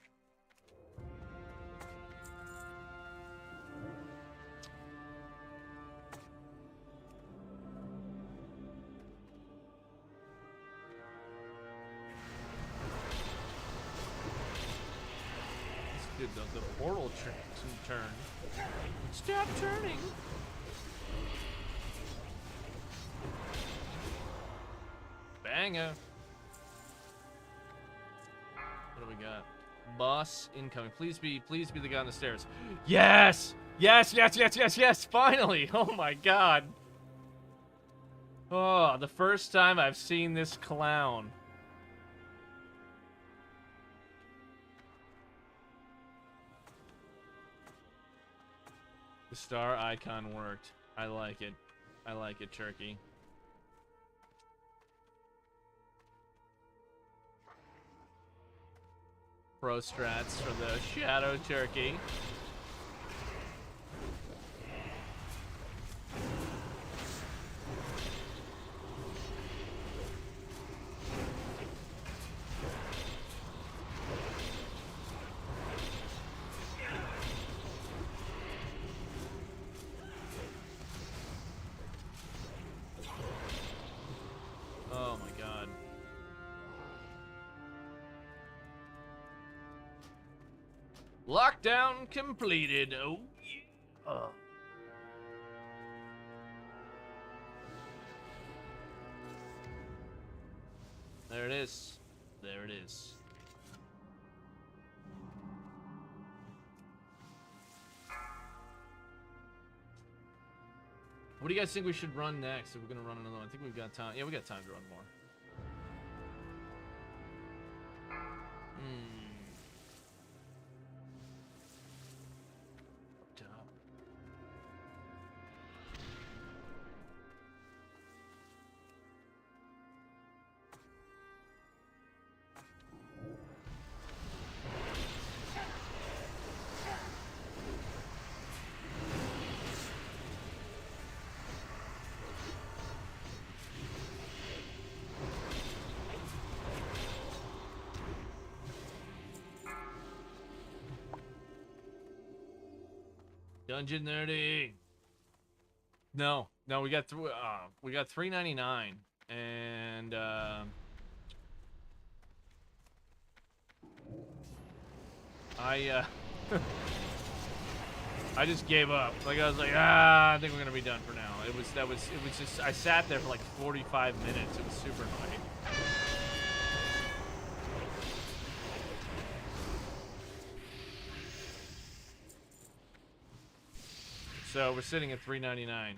Did the portal turn? Stop turning! Banger! What do we got? Boss incoming. Please be the guy on the stairs. Yes! Yes, yes, yes, yes, yes! Finally! Oh my god! Oh, the first time I've seen this clown. The star icon worked. I like it. I like it, Turkey. Pro strats for the Shadow Turkey. Oh my god. Lockdown completed. Oh yeah. There it is. There it is. What do you guys think we should run next? If we're gonna run another one, I think we've got time. Yeah, we got time to run more. Up top. Dungeon nerdy. No, we got $3.99 and I I just gave up. Like I was like, I think we're gonna be done for now. It was just I sat there for like 45 minutes. It was super annoying. So we're sitting at $3.99.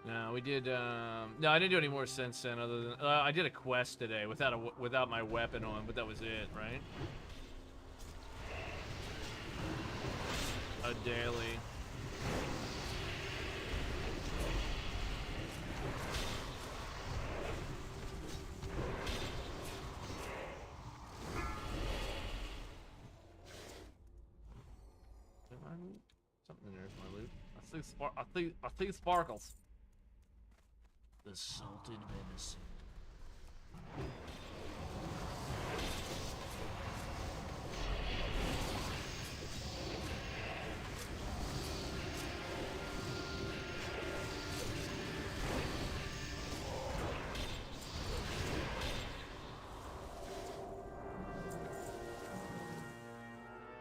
No, we did. No, I didn't do any more since then. Other than I did a quest today without my weapon on, but that was it, right? A daily. Something in there's my loot. I see sparkles. The salted venison.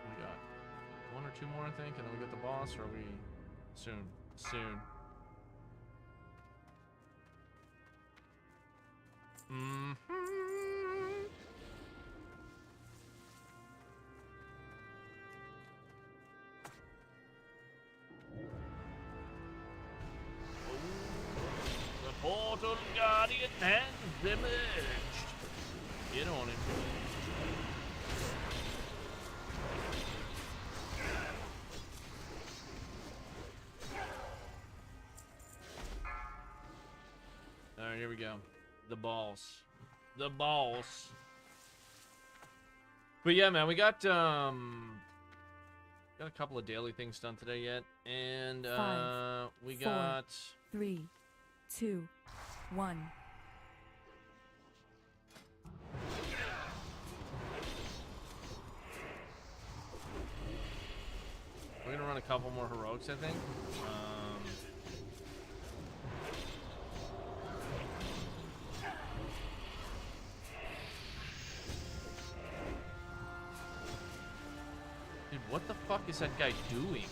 We got one or two more, I think, and then we get the boss, or are we soon? Soon. The portal guardian has emerged. Get on it. Alright, here we go. The boss. The boss. But yeah, man, we got a couple of daily things done today yet, and we four, got 3, 2, 1. we're gonna run a couple more heroics, I think. Dude, what the fuck is that guy doing?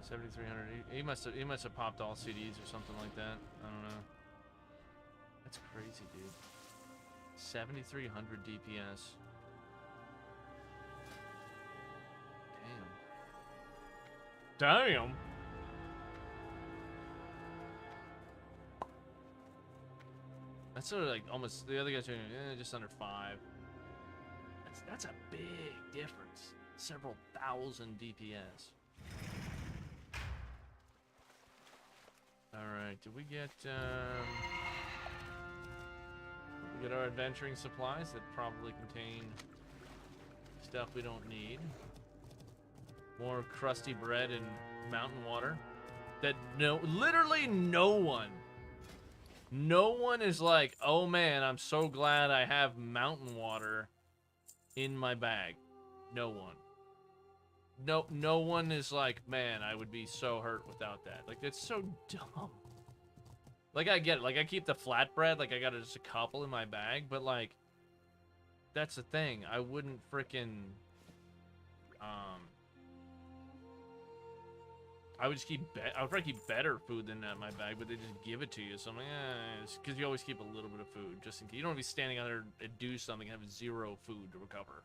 $7,300. He must have popped all CDs or something like that. I don't know. That's crazy, dude. 7,300 DPS. Damn. That's sort of like almost the other guy's doing just under 5. That's a big difference. Several thousand DPS. All right, did we get our adventuring supplies that probably contain stuff we don't need? More crusty bread and mountain water. That literally no one is like, oh man, I'm so glad I have mountain water in my bag. No one. No one is like, man, I would be so hurt without that. Like, that's so dumb. Like, I get it. Like, I keep the flatbread. Like, I got just a couple in my bag. But, like, that's the thing. I wouldn't freaking... I would just I would probably keep better food than that in my bag, but they just give it to you. So I'm like, because you always keep a little bit of food, just in case. You don't want to be standing out there and do something and have 0 food to recover.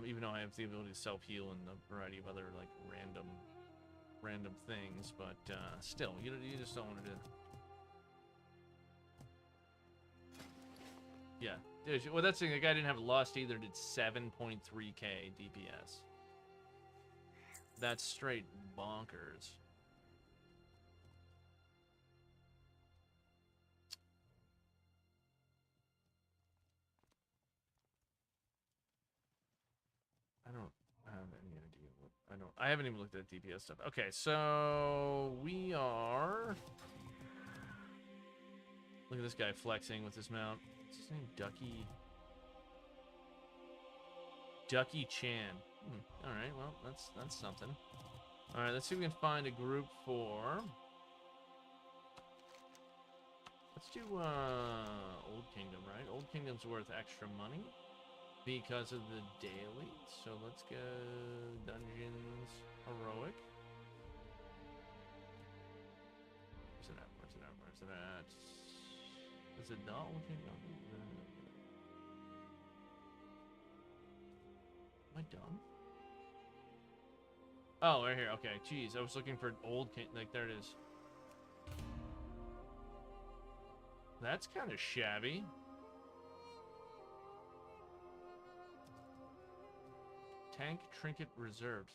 Even though I have the ability to self-heal and a variety of other, like, random things, but still, you just don't want to do. Yeah, well, that's the thing. The guy didn't have Lust either. Did 7.3k DPS. That's straight bonkers. I don't have any idea what I haven't even looked at DPS stuff. Okay, so we are. Look at this guy flexing with his mount. What's his name? Ducky Chan. All right, well, that's something. All right, let's see if we can find a group for. Let's do Old Kingdom, right? Old Kingdom's worth extra money because of the daily. So let's go Dungeons Heroic. Where's it at? Where's it at? Where's it at? Is it not Old Kingdom? Am I dumb? Oh, right here. Okay, jeez, I was looking for Old King. Like, there it is. That's kind of shabby. Tank trinket reserved.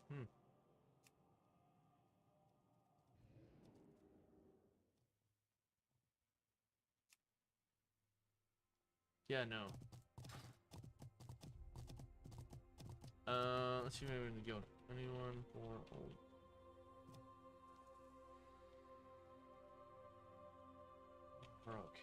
Yeah, no. Let's see, maybe we can go 21 for old. Broke.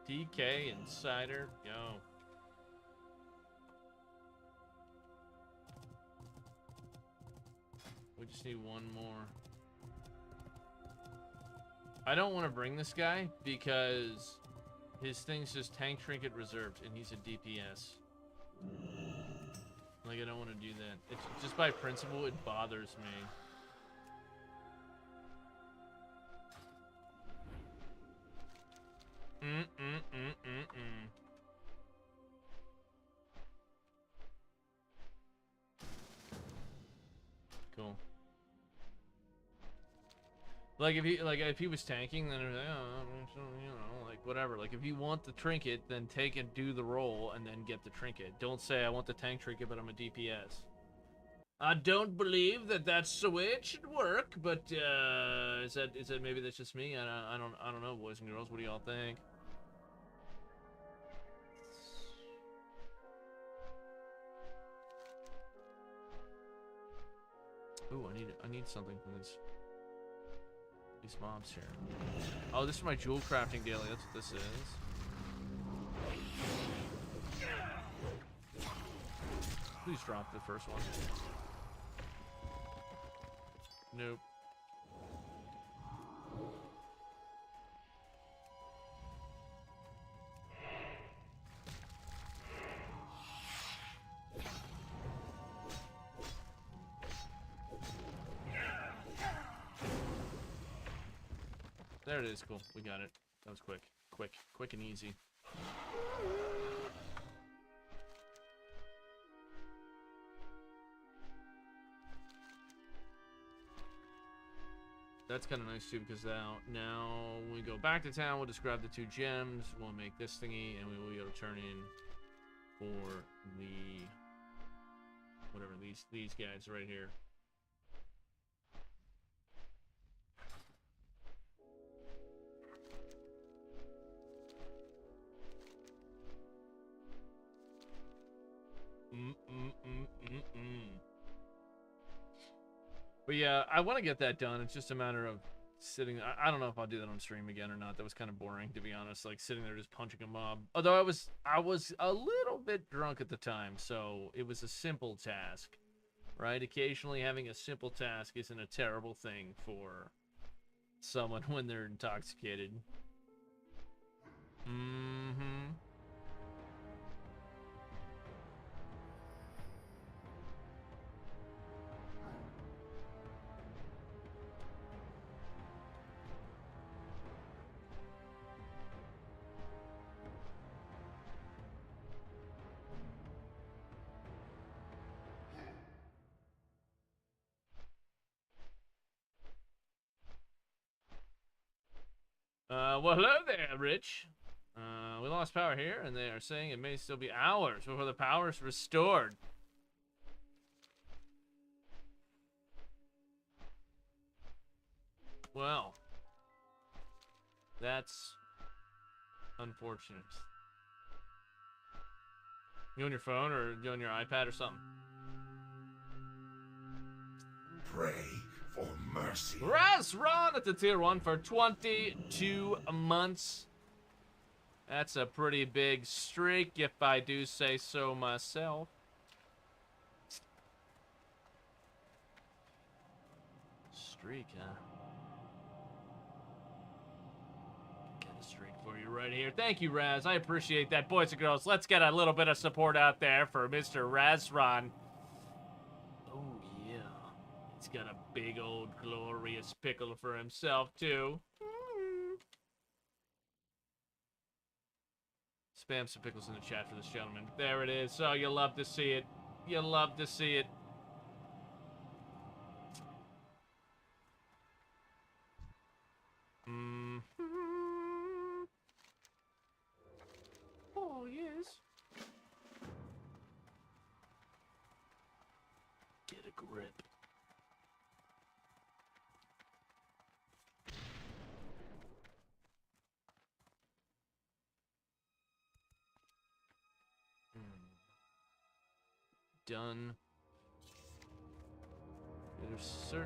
DK Insider, go. We just need one more. I don't want to bring this guy because his thing's just tank trinket reserved and he's a DPS. Like, I don't want to do that. It's just by principle, it bothers me. Cool. Like if he was tanking, then it was like, oh, you know, like whatever. Like if you want the trinket, then take and do the roll, and then get the trinket. Don't say I want the tank trinket, but I'm a DPS. I don't believe that that's the way it should work, but is that maybe that's just me? I don't know, boys and girls. What do y'all think? Ooh, I need something from these mobs here. Oh, this is my jewel crafting daily. That's what this is. Please drop the first one. Nope. There it is. Cool. We got it. That was quick. Quick and easy. That's kind of nice too, because now when we go back to town, we'll just grab the 2 gems, we'll make this thingy, and we will be able to turn in for the whatever these guys right here. But yeah, I want to get that done. It's just a matter of sitting. I don't know if I'll do that on stream again or not. That was kind of boring, to be honest. Like sitting there just punching a mob. Although I was a little bit drunk at the time, so it was a simple task, right? Occasionally having a simple task isn't a terrible thing for someone when they're intoxicated. Mm-hmm. Well, hello there, Rich. We lost power here, and they are saying it may still be hours before the power is restored. Well, that's unfortunate. You on your phone, or you on your iPad or something? Pray for mercy. Razron at the tier 1 for 22 months. That's a pretty big streak, if I do say so myself. Streak, huh? Get a streak for you right here. Thank you, Raz. I appreciate that. Boys and girls, let's get a little bit of support out there for Mr. Razron. Oh, yeah. He's got a big old glorious pickle for himself, too. Spam some pickles in the chat for this gentleman. There it is. Oh, you'll love to see it. You'll love to see it. Oh, yes. Get a grip. Done. There's certain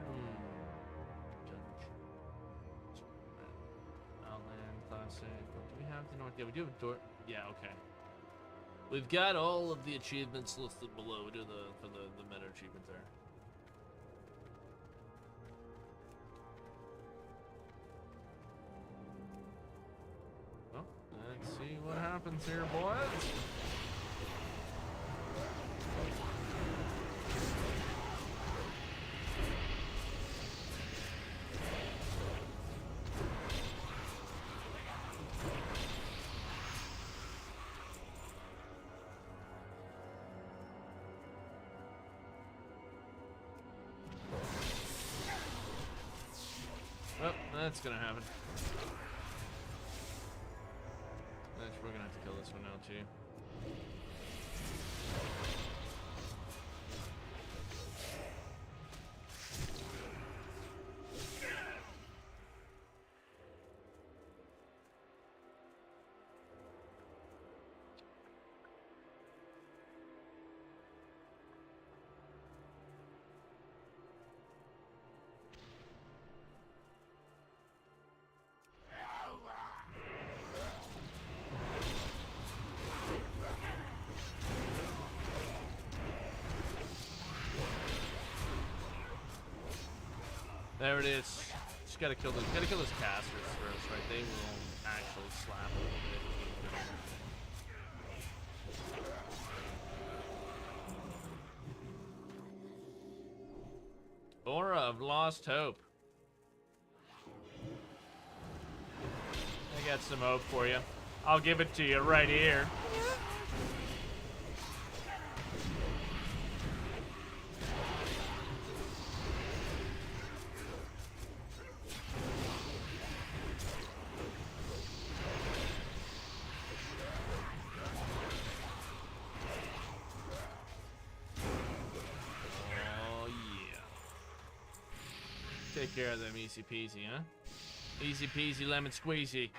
Outland, Classic. Do we have the North? Yeah, we do have door. Yeah, okay. We've got all of the achievements listed below. We do for the meta achievement there. Well, let's see what happens here, boys. Well, That's gonna happen. We're gonna have to kill this one now too. There it is. Just gotta kill those casters first, right? They will actually slap a little bit. Aura of Lost Hope. I got some hope for you. I'll give it to you right here. Take care of them easy peasy, huh? Easy peasy lemon squeezy.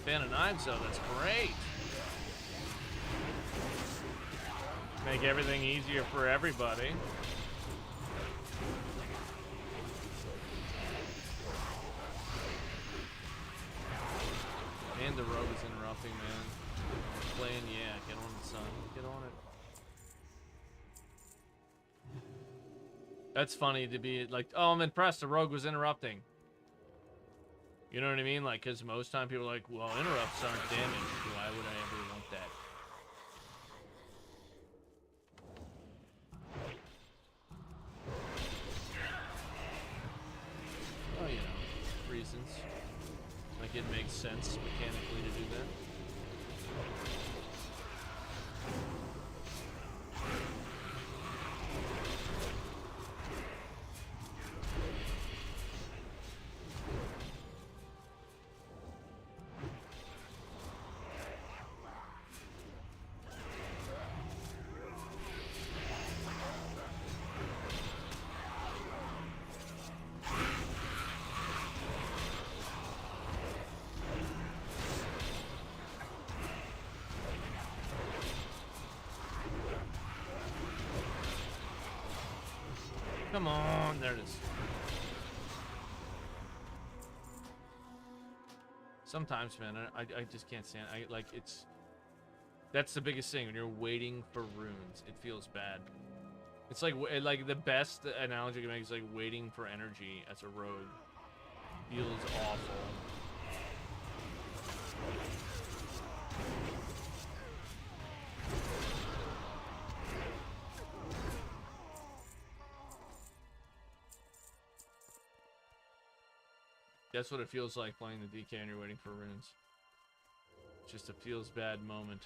Fan of knives, though, that's great. Make everything easier for everybody. And the rogue is interrupting, man. Playing, yeah, get on it, son. Get on it. That's funny to be like, oh, I'm impressed, the rogue was interrupting. You know what I mean? Like, because most time people are like, well, interrupts aren't damage. Why would I ever want that? Oh, you know, reasons. Like, it makes sense mechanically to do that. Come on, there it is. Sometimes, man, I just can't stand it. Like, it's... That's the biggest thing, when you're waiting for runes. It feels bad. It's like the best analogy I can make is like waiting for energy as a rogue. Feels awful. That's what it feels like playing the DK and you're waiting for runes. It's just a feels bad moment.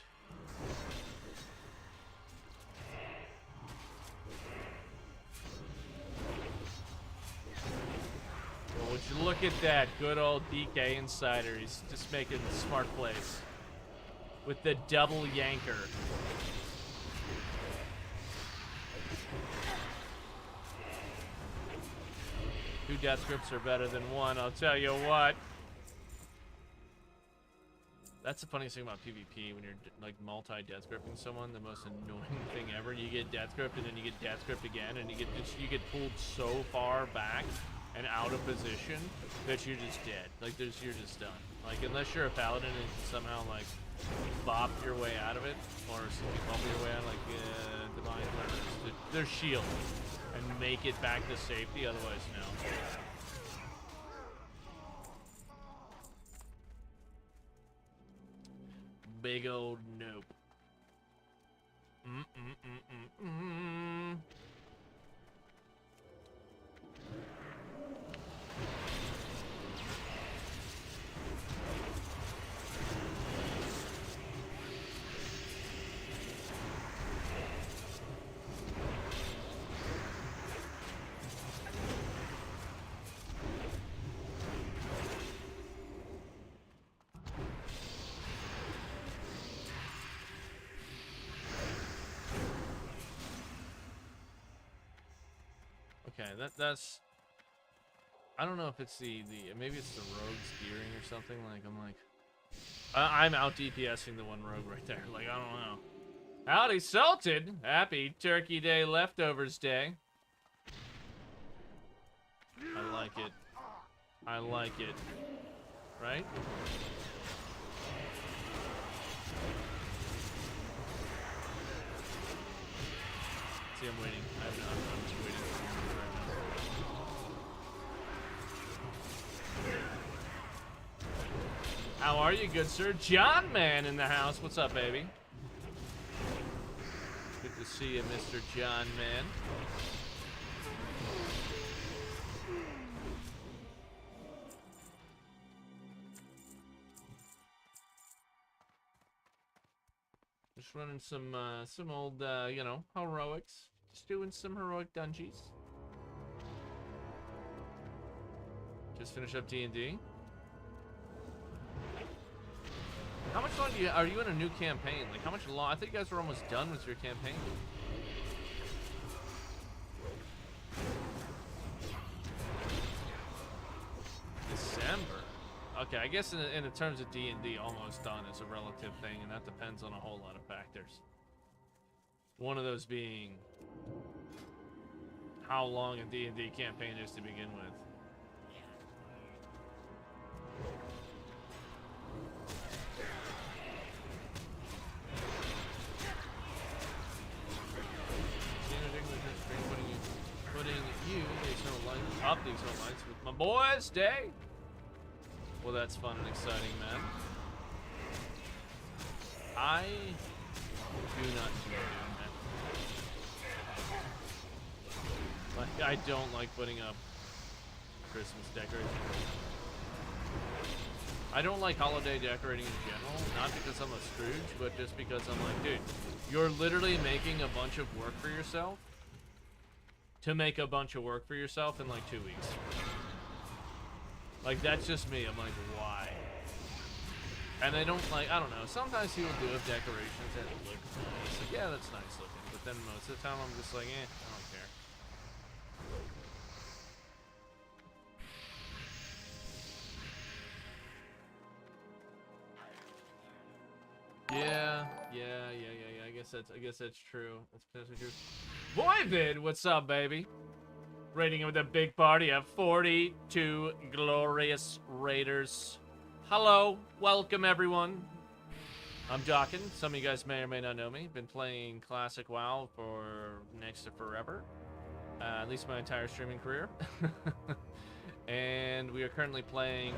Well, would you look at that good old DK Insider? He's just making smart plays with the double yanker. Two death grips are better than one, I'll tell you what. That's the funniest thing about PvP when you're like multi-death gripping someone. The most annoying thing ever. You get death gripped and then you get death gripped again, and you get pulled so far back and out of position that you're just dead. Like you're just done. Like unless you're a paladin and can somehow like bop your way out of it, or bop your way out like divine learners. Their shield. And make it back to safety, otherwise no. big old nope. Mm-mm-mm-mm-mm. Okay, that's. I don't know if it's the maybe it's the rogue's gearing or something. Like I'm out DPSing the one rogue right there. Like I don't know. Howdy, Salted. Happy Turkey Day leftovers day. I like it. I like it. Right? See, I'm waiting. I'm just waiting for you right now. How are you, good sir? John Man in the house. What's up, baby? Good to see you, Mr. John Man. Just running some old, you know, heroics. Just doing some heroic dungeons. Just finish up D&D. How much longer are you in a new campaign? Like, how much long? I think you guys were almost done with your campaign. December. Okay, I guess in the terms of D&D, almost done is a relative thing, and that depends on a whole lot of factors. One of those being how long a D&D campaign is to begin with. Putting you, the Eternal Lights, up the Eternal Lights with my boys, Day. Well, that's fun and exciting, man. I do not enjoy doing that. Like, I don't like putting up Christmas decorations. I don't like holiday decorating in general, not because I'm a Scrooge, but just because I'm like, dude, you're literally making a bunch of work for yourself to make a bunch of work for yourself in like 2 weeks. Like, that's just me. I'm like, why? And I don't like, I don't know, sometimes people do have decorations that look nice. Like, yeah, that's nice looking. But then most of the time I'm just like, I don't care. Yeah. I guess that's true. That's potentially true. Boyvid, what's up, baby? Raiding with a big party of 42 glorious raiders. Hello, welcome everyone. I'm Jockin. Some of you guys may or may not know me. Been playing classic WoW for next to forever. At least my entire streaming career. And we are currently playing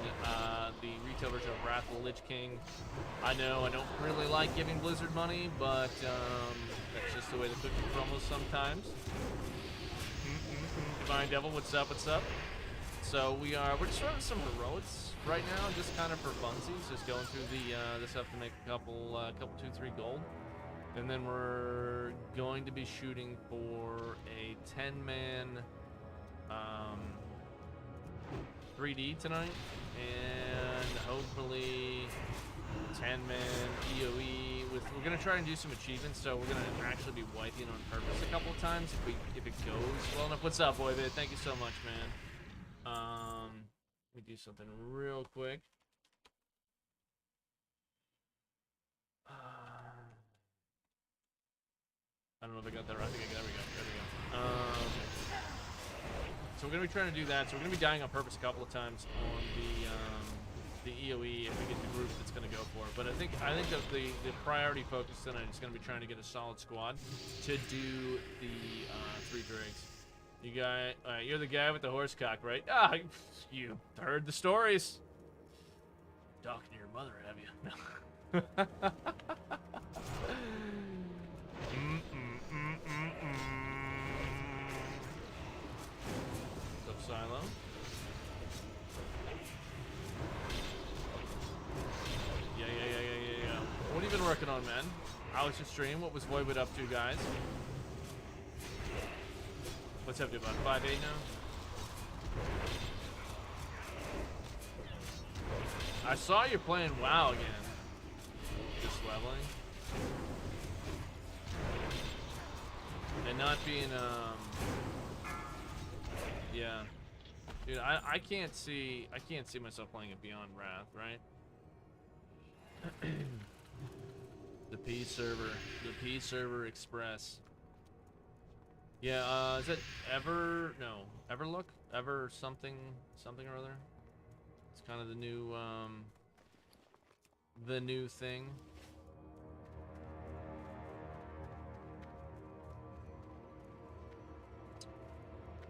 the retail version of Wrath of the Lich King. I know I don't really like giving Blizzard money, but that's just the way the cookie crumbles sometimes. Divine Devil, what's up, what's up? So we're just running some heroics right now, just kind of for funsies, just going through this stuff to make a couple 2-3 gold. And then we're going to be shooting for a 10-man 3D tonight, and hopefully 10-man EOE. We're gonna try and do some achievements, so we're gonna actually be wiping on purpose a couple of times if it goes well enough. What's up, Boyvid? Thank you so much, man. Let me do something real quick. I don't know if I got that right. I think there we go. So we're gonna be trying to do that. So we're gonna be dying on purpose a couple of times on the EOE if we get the group that's gonna go for it. But I think that the priority focus tonight is gonna be trying to get a solid squad to do the 3 drakes. You guy, you're the guy with the horse cock, right? Ah, you heard the stories. Talking to your mother, have you? No. What's up, Silo? Yeah. What have you been working on, man? How was your stream? What was Voidwood up to, guys? What's up to about 5-8 now? I saw you playing WoW again. Just leveling. And not being, yeah. Dude, I can't see myself playing it Beyond Wrath, right? The P server Express. Yeah, is it Everlook? Ever something or other? It's kind of the new thing.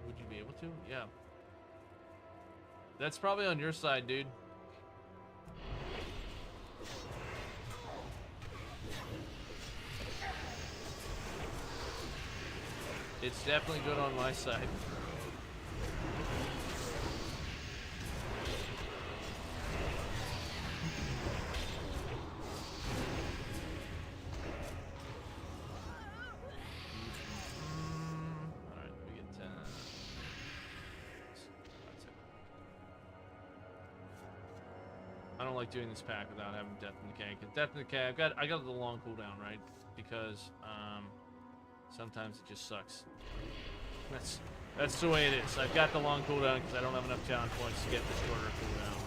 Would you be able to? Yeah. That's probably on your side, dude. It's definitely good on my side. Alright, we get 10. That's it. I don't like doing this pack without having Death in the Decay. Cause Death in the Decay, I got the long cooldown, right? Because sometimes it just sucks. That's the way it is. I've got the long cooldown because I don't have enough challenge points to get the shorter cooldown.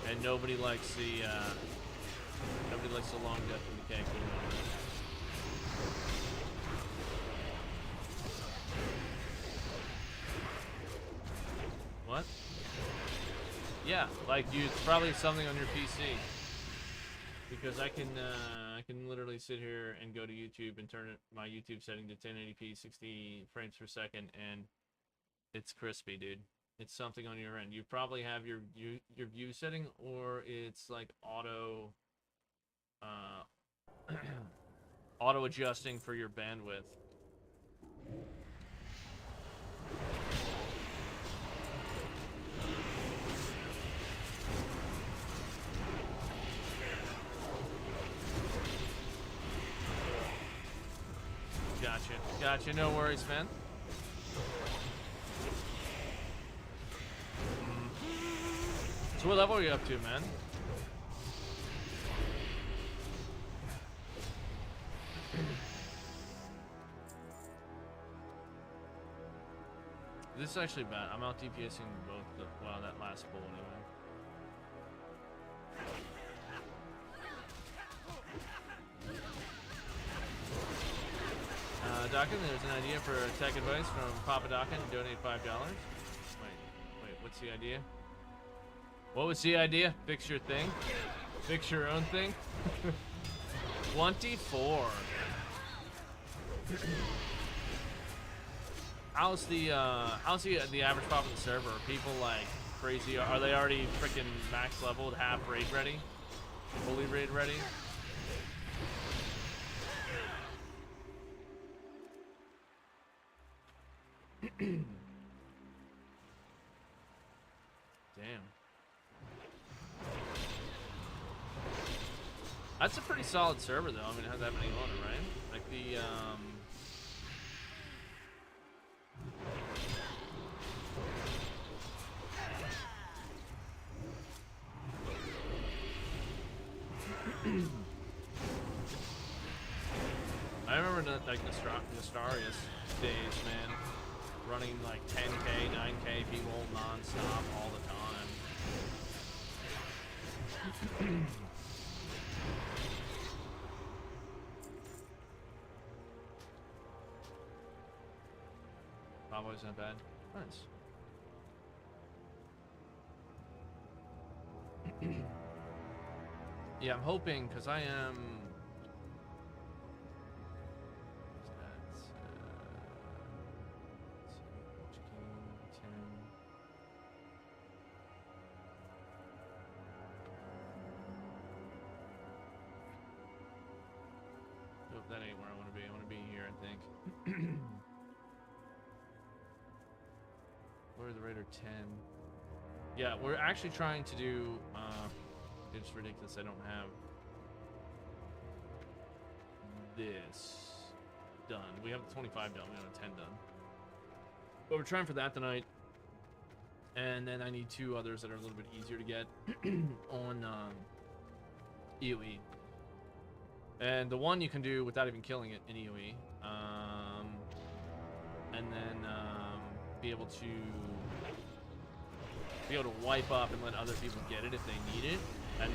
And nobody likes the long Death in the Decay cooldown. What? Yeah, like it's probably something on your PC. Because I can literally sit here and go to YouTube and turn my YouTube setting to 1080p 60 frames per second, and it's crispy, dude. It's something on your end. You probably have your view setting, or it's like auto auto adjusting for your bandwidth. Gotcha, no worries, man. So what level are you up to, man? This is actually bad. I'm out DPSing both well, that last bull anyway. Dokken, there's an idea for tech advice from Papa Dokken. Donate $5. Wait, what's the idea? What was the idea? Fix your thing? Fix your own thing? 24. How's the average pop on the server? Are people like crazy? Are they already freaking max leveled, half raid ready? Fully raid ready? Damn. That's a pretty solid server though. I mean, it has that many on it, right? Like the I remember like Nestarius days, man. Running like 10k, 9k people non-stop all the time. Bravo's not bad. Nice. Yeah, I'm hoping, because I am... I think. Where's the Raider 10? Yeah, we're actually trying to do, it's ridiculous I don't have this done. We have 25 done, we have a 10 done. But we're trying for that tonight. And then I need 2 others that are a little bit easier to get on EOE. And the one you can do without even killing it in EOE. And then be able to wipe up and let other people get it if they need it. And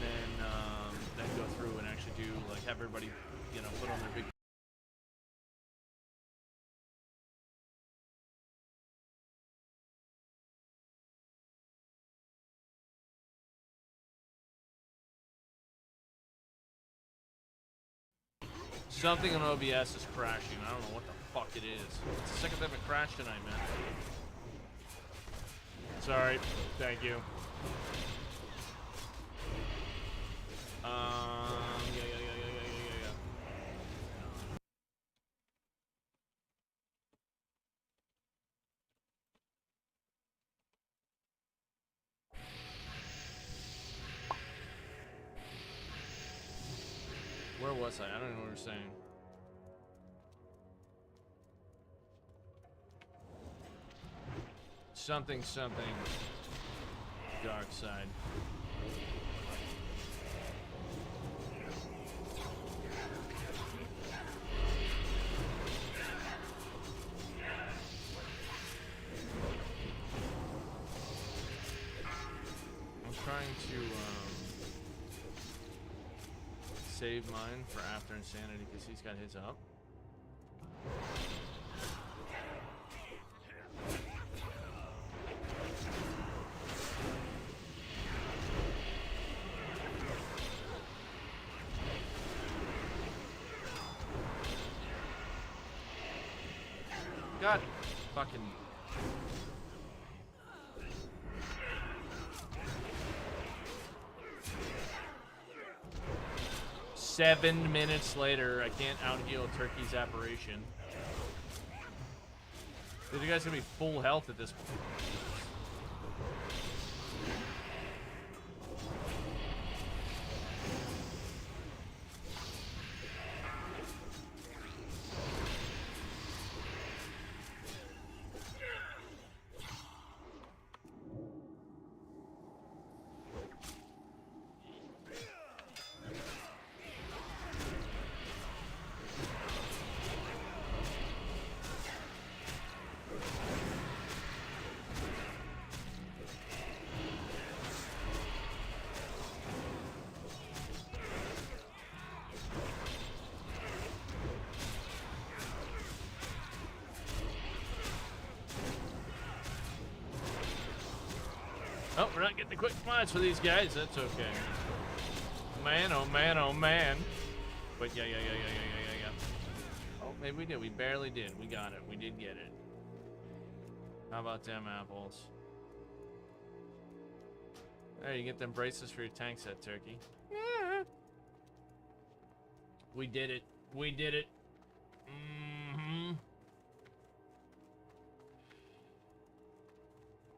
then go through and actually do, like, have everybody, you know, put on their big... Something on OBS is crashing. I don't know what the fuck it is. It's the second time it crashed tonight, man. Sorry. Thank you. Yeah. Where was I? I don't know what you're saying. Something. Dark side. I'm trying to save mine for after Insanity because he's got his up. God, fucking. Seven minutes later, I can't out-heal Turkey's apparition. Dude, you guys gonna be full health at this point. Oh, we're not getting the quick smiles for these guys. That's okay. Man, oh man, oh man. But yeah. Oh, maybe we did. We barely did. We got it. We did get it. How about them apples? There, you get them braces for your tank set, Turkey. We did it. We did it.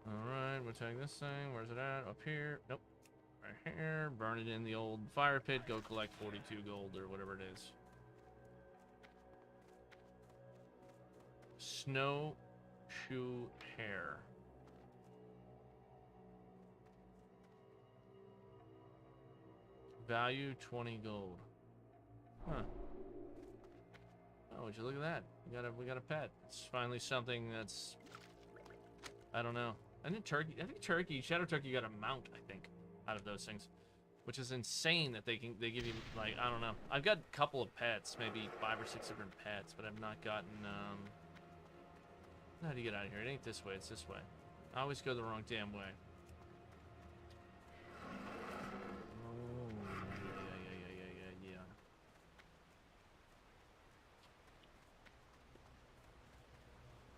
Alright, we'll take this thing. Where's it at? Up here. Nope. Right here. Burn it in the old fire pit. Go collect 42 gold or whatever it is. Snowshoe hair. Value 20 gold. Huh. Oh, would you look at that? We got a pet. It's finally something that's, I don't know. I think Shadow Turkey got a mount, I think, out of those things, which is insane that they give you, like, I don't know. I've got a couple of pets, maybe 5 or 6 different pets, but I've not gotten, how do you get out of here? It ain't this way, it's this way. I always go the wrong damn way. Oh, yeah.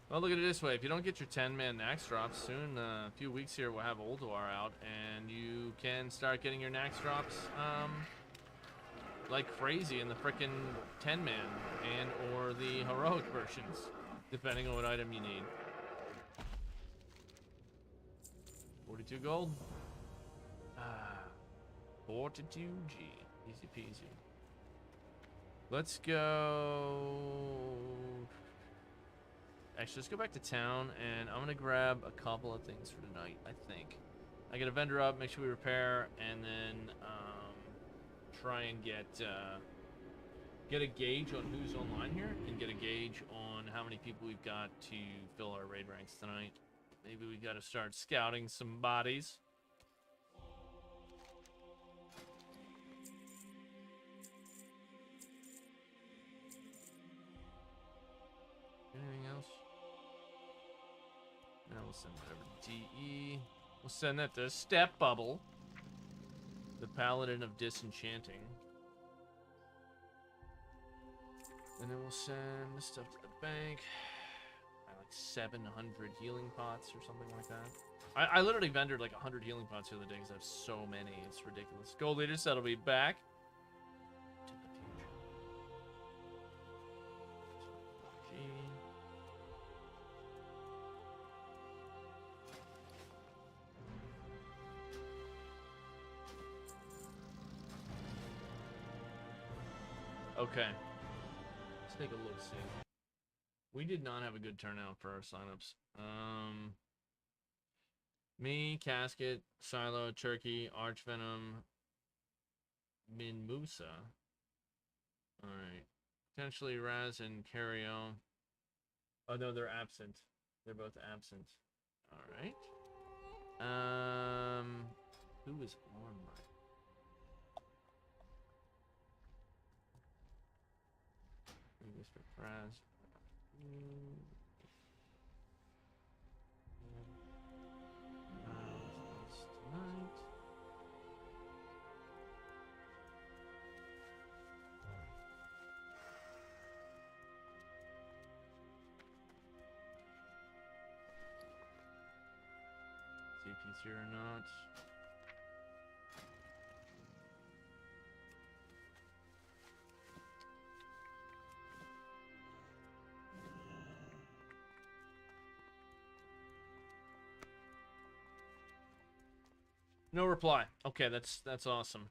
Well, look at it this way. If you don't get your 10-man Naxx drops soon, a few weeks here, we'll have Ulduar out, and you can start getting your Naxx drops like crazy in the frickin' 10-man and or the heroic versions, depending on what item you need. 42 gold. 42G. Easy peasy. Let's go. Actually, let's go back to town, and I'm gonna grab a couple of things for tonight. I think I get a vendor up, make sure we repair, and then try and get a gauge on who's online here, and get a gauge on how many people we've got to fill our raid ranks tonight. Maybe we got to start scouting some bodies. Anything else? Now we'll send that over to DE. We'll send that to Step Bubble, the Paladin of Disenchanting. And then we'll send the stuff to the bank. Like 700 healing pots or something like that. I literally vendored like 100 healing pots the other day because I have so many. It's ridiculous. Gold leaders, that'll be back. To the future. Okay. Let's take a look, see. We did not have a good turnout for our signups. Me, Casket, Silo, Turkey, Archvenom, Minmusa. Alright. Potentially Raz and Cario. Oh no, they're absent. They're both absent. Alright. Who is on my... Mr. Raz. Tonight. See if he's here or not. No reply. Okay, that's awesome.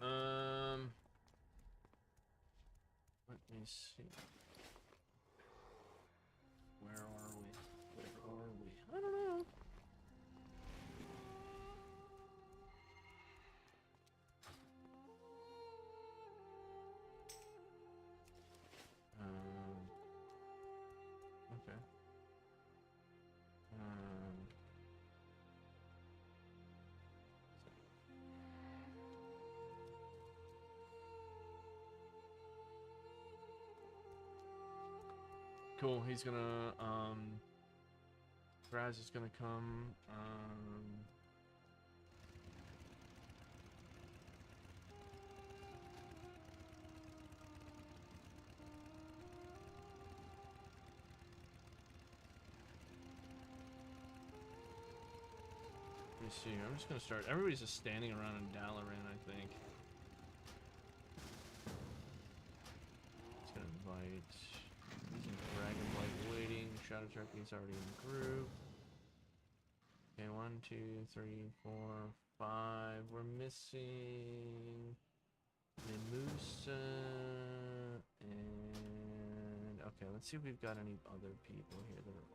Let me see. Where are we? Where are we? I don't know. Okay. Cool, he's gonna, Raz is gonna come, let me see, I'm just gonna start, everybody's just standing around in Dalaran, I think. Just gonna invite... Using Dragonblight waiting. Shadow Turkey's already in the group. Okay, 1, 2, 3, 4, 5. We're missing Memusa and okay, let's see if we've got any other people here that are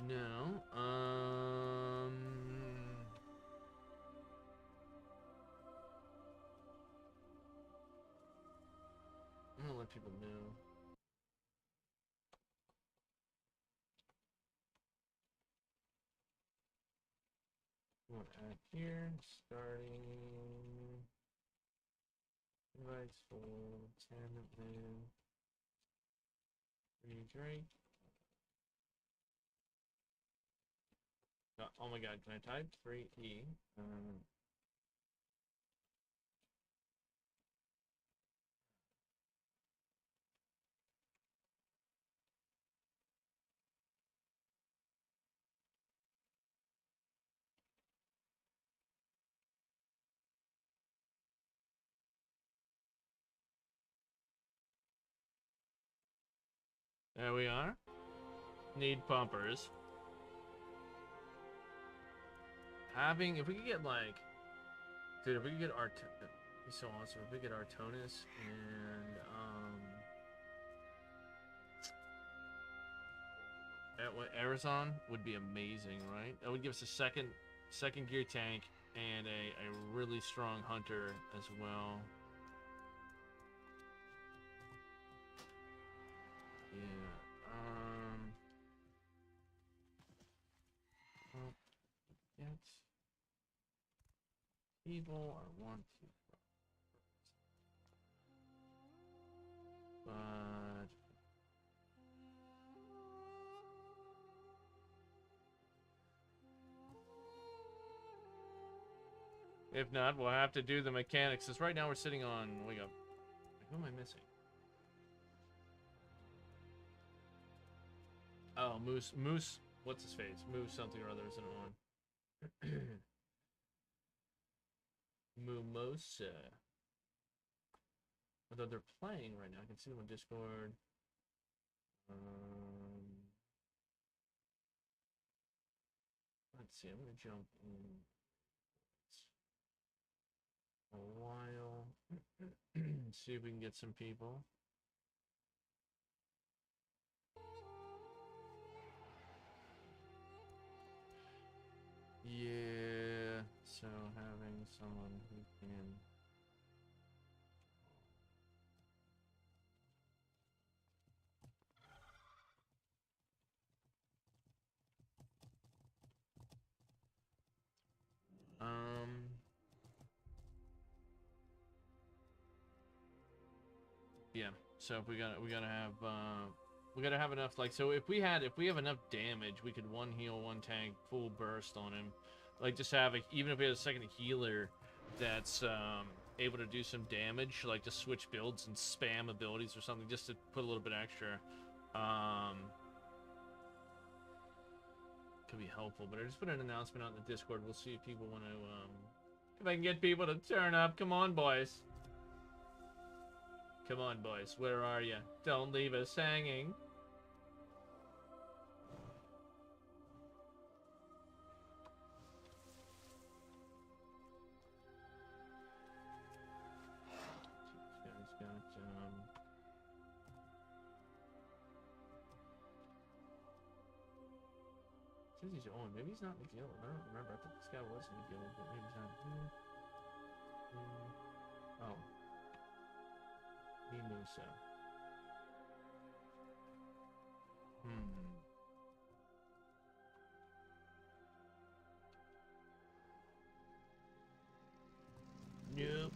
no. I'm gonna let people know. We'll add here, starting invites for 10 men. Drake. Oh my god, can I type 3E? There we are. Need pumpers. If we could get like, dude, if we could get be so awesome. If we get Artonis and Arizon would be amazing, right? That would give us a second gear tank and a really strong hunter as well. Yeah. Yes. People are one, two, but if not, we'll have to do the mechanics. Because right now we're sitting on. Who am I missing? Oh, Moose. What's his face? Moose something or other isn't on. Mimosa. Although they're playing right now, I can see them on Discord. Let's see. I'm gonna jump in a while. See if we can get some people. Yeah, so having someone who can yeah, so if we gotta have enough, like, so if we have enough damage, we could one heal, one tank, full burst on him. Like, just have even if we had a second healer that's able to do some damage, like just switch builds and spam abilities or something, just to put a little bit extra. Could be helpful, but I just put an announcement out in the Discord. We'll see if people want to, if I can get people to turn up. Come on, boys. Come on, boys. Where are you? Don't leave us hanging. This guy's got, says he's on. Maybe he's not in the guild. I don't remember. I thought this guy was in the guild, but maybe he's not. Oh. Mimusa. Nope.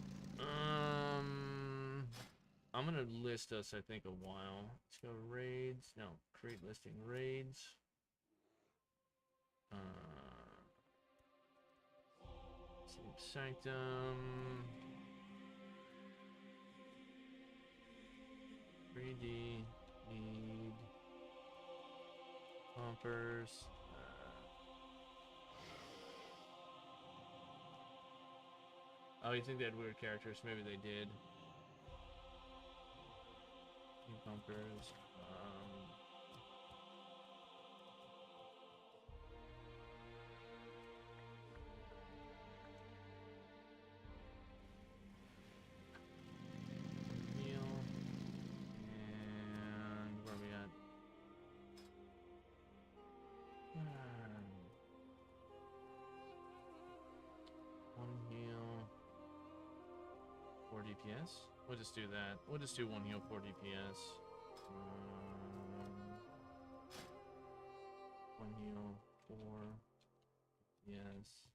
I'm gonna list us, I think, a while. Let's go raids. No, create listing raids. Sleep Sanctum. 3D need pumpers. Oh, you think they had weird characters? Maybe they did. Need pumpers. DPS? We'll just do that. We'll just do one heal, 4 DPS. One heal, 4 DPS.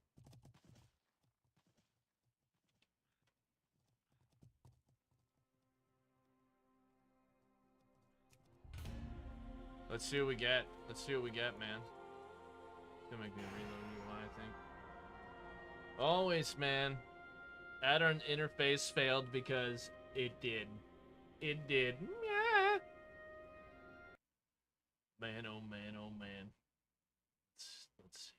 Let's see what we get. Let's see what we get, man. It's gonna make me reload UI, I think. Always, man. Add-on interface failed because it did. It did. Yeah. Man, oh man, oh man. Let's see.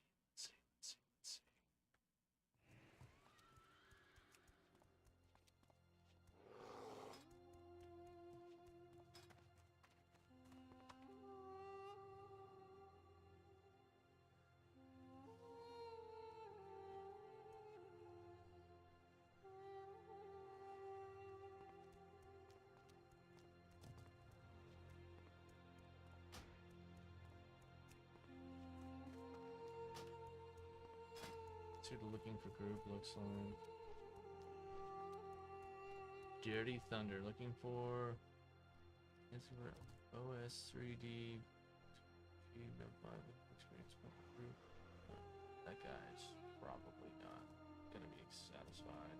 See what the looking for group looks like. Dirty Thunder, looking for OS 3D experience group. That guy's probably not gonna be satisfied.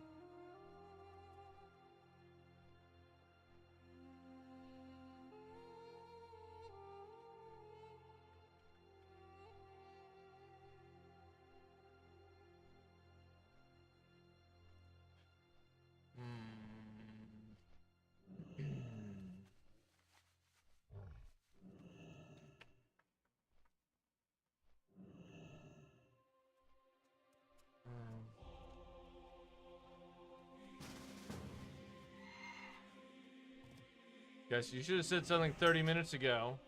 Guys, you should have said something 30 minutes ago.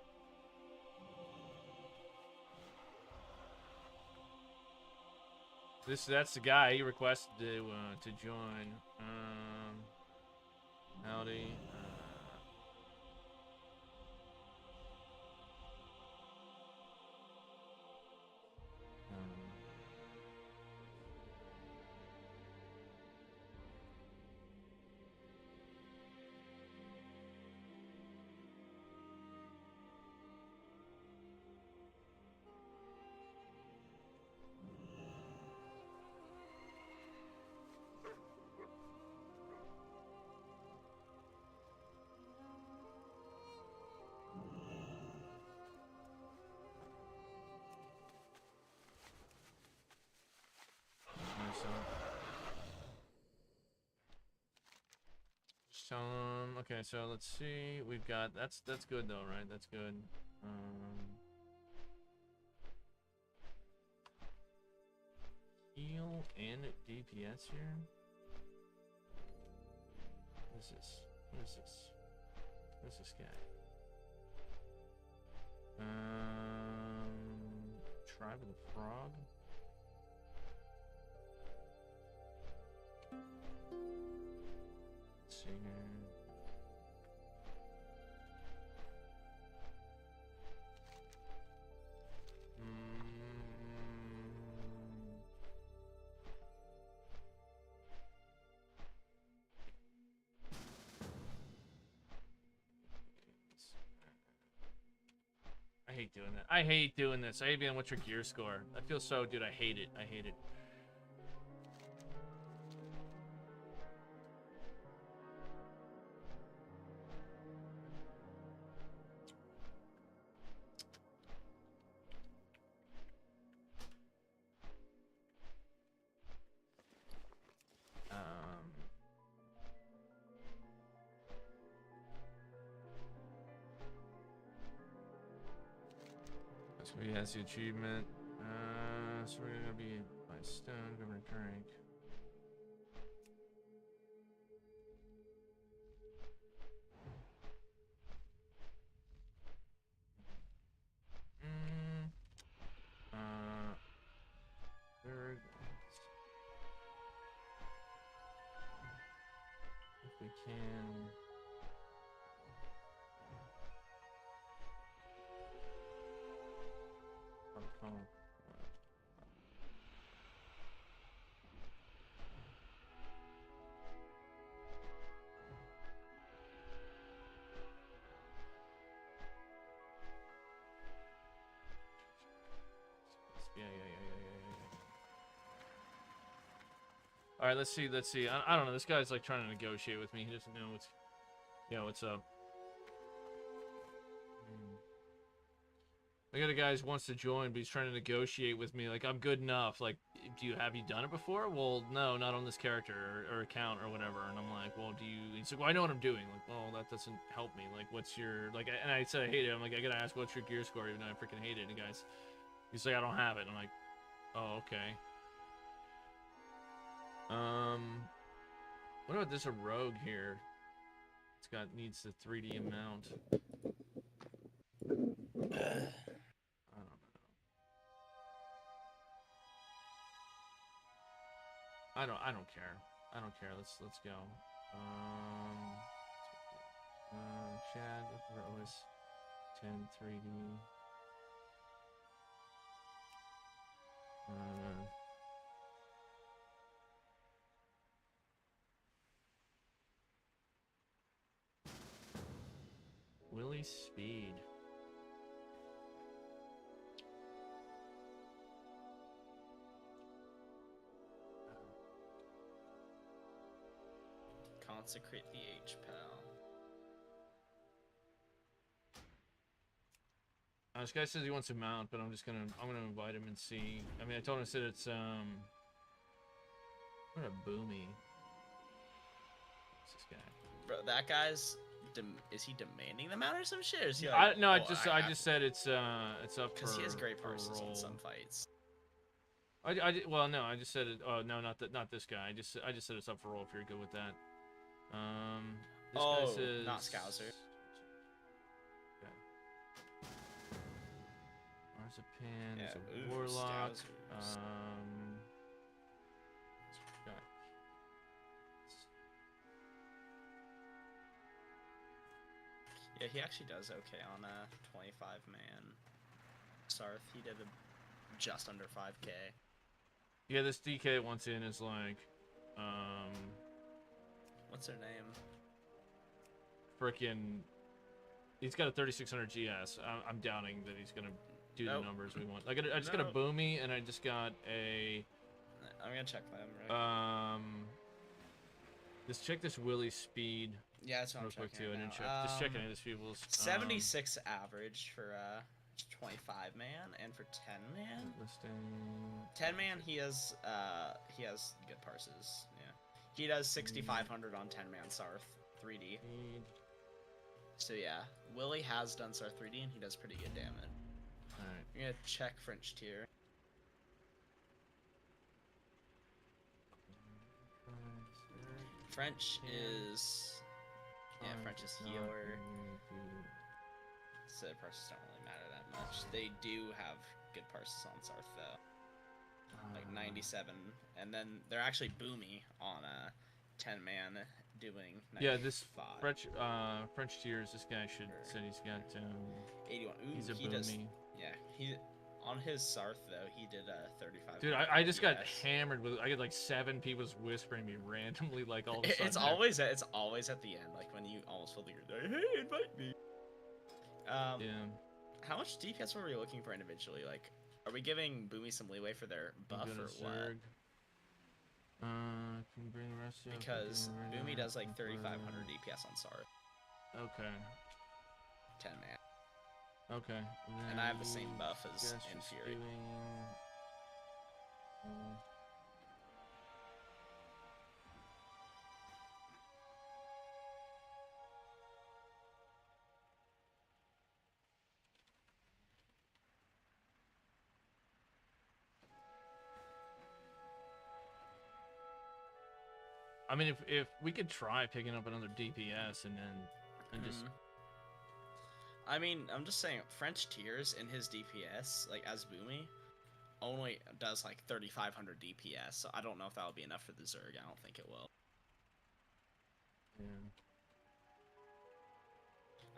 That's the guy he requested to join. Howdy. Okay, so let's see. We've got that's good though, right? That's good. Heal and DPS here. What is this? What is this? What is this guy? Tribe of the Frog. Let's see here. I hate doing that. I hate doing this. I hate being what's your gear score. I feel so, dude. I hate it. I hate it. So he has the achievement. So we're gonna be by stone, governor drink. Very good. If we can. Yeah. All right, let's see. I don't know. This guy's like trying to negotiate with me. He doesn't know what's up. I got a guy who wants to join, but he's trying to negotiate with me. Like, I'm good enough. Like, have you done it before? Well, no, not on this character or account or whatever. And I'm like, well, do you? He's like, well, I know what I'm doing. Like, well, that doesn't help me. Like, what's your like? And I said I hate it. I'm like, I gotta ask, what's your gear score? Even though I freaking hate it. And he's like, I don't have it. And I'm like, oh, okay. What about this? A rogue here. Needs the 3D amount. I don't know. I don't care. I don't care. Let's go. Chad Rose 10 3D. Willie Speed. Consecrate the H, pal. This guy says he wants to mount, but I'm gonna invite him and see. I mean, I told him, I said it's what a boomy. What's this guy? Bro, that guy's is he demanding the mount or some shit? Or is he like, I just said it's up for. Because he has great for parses roll. on some fights. Well, no, I just said it. Oh no, not this guy. I just said it's up for roll if you're good with that. This guy says not Scouser. Okay. Marzipan is a ooh, warlock. Scousers. Okay. Yeah, he actually does okay on a 25-man Sarth. He did just under 5k. Yeah, this DK wants in is like, What's her name? frickin'. He's got a 3600 GS. I'm doubting that he's gonna do the numbers we want. Like, I just got a boomy, and I just got a. I'm gonna check them. Right? Just check this Willie Speed. Yeah, that's what I'm real quick checking too. right I didn't now. check. Just checking any of these people's. 76 average for 25-man, and for 10-man. Listing. 10-man, he has good parses. Yeah, he does 6,500 on 10-man Sarth 3D. So yeah, Willie has done Sarth 3D, and he does pretty good damage. All right. I'm gonna check French tier. French is French is healer. So parses don't really matter that much. They do have good parses on Sarth though, like 97, and then they're actually boomy on a 10-man doing 95. Yeah, this French tiers. This guy said he's got 81. Ooh, he's a he boomy. does. Yeah, he on his Sarth though he did 35. Dude, I just got hammered with. I get like 7 people whispering me randomly, like all of a sudden. It's always at the end, like when you almost feel like you're like, hey, invite me. Yeah. How much DPS were we looking for individually? Like, are we giving Boomy some leeway for their buff or what? Can bring the rest of Because Boomy does like 3,500 DPS on Sarth. Okay. 10-man. Okay. And I have the same buff as Infuri. I mean, if we could try picking up another DPS and just. I mean, I'm just saying, French tiers in his DPS, like as Boomy, only does like 3,500 DPS. So I don't know if that will be enough for the Zerg. I don't think it will. Yeah.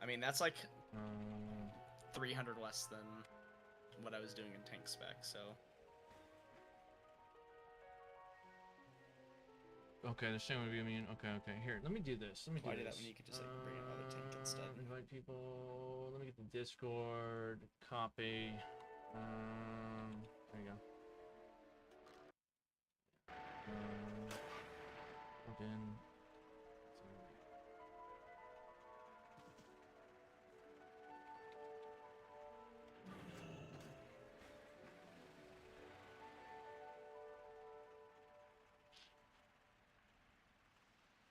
I mean, that's like 300 less than what I was doing in tank spec. So. Okay, the same would be immune. Okay. Here, let me do this. Let me Why do do this. that when you could just like bring another tank instead? Invite people. Let me get the Discord. Copy. There you go. Plug in.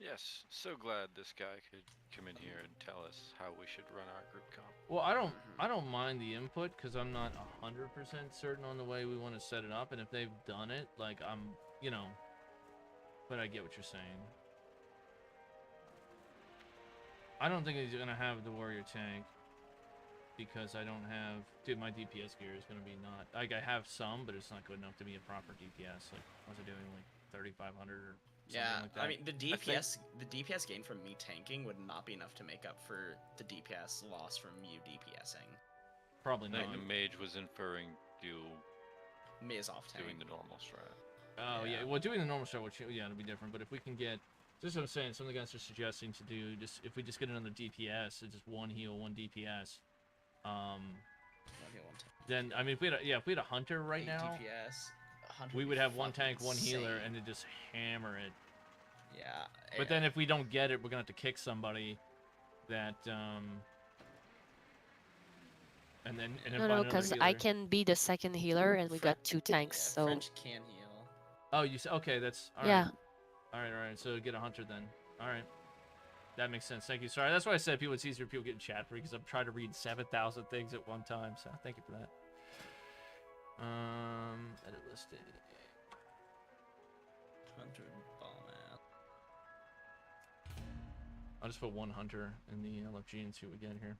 Yes, so glad this guy could come in here and tell us how we should run our group comp. Well, I don't mind the input because I'm not 100% certain on the way we want to set it up, and if they've done it, like you know, but I get what you're saying. I don't think he's gonna have the warrior tank because I don't have, dude. My DPS gear is gonna be not like I have some, but it's not good enough to be a proper DPS. Like, what was I doing, like 3,500 or something like that? I mean the DPS gain from me tanking would not be enough to make up for the DPS loss from you DPSing. Probably I not. think the mage was inferring you Me is off tank. doing the normal strat. Oh yeah. Well, doing the normal strat, which yeah, it'll be different. But if we can get, this is what I'm saying. Some of the guys are suggesting to do just if we just get another DPS, it's just one heal, one DPS. Then I mean, if we had a hunter right now, DPS, we would have one tank, one healer, and then just hammer it. Yeah. But then if we don't get it, we're gonna have to kick somebody that and then No, because I can be the second healer, and we got 2 tanks, so. French can heal. Oh, you said okay. That's all yeah. right. All right. So get a hunter then. All right. That makes sense. Thank you. Sorry, that's why I said people. It's easier if people get in chat free because I'm trying to read 7,000 things at one time. So thank you for that. Edit listing. Hunter bomb ass. I'll just put one hunter in the LFG and see what we get here.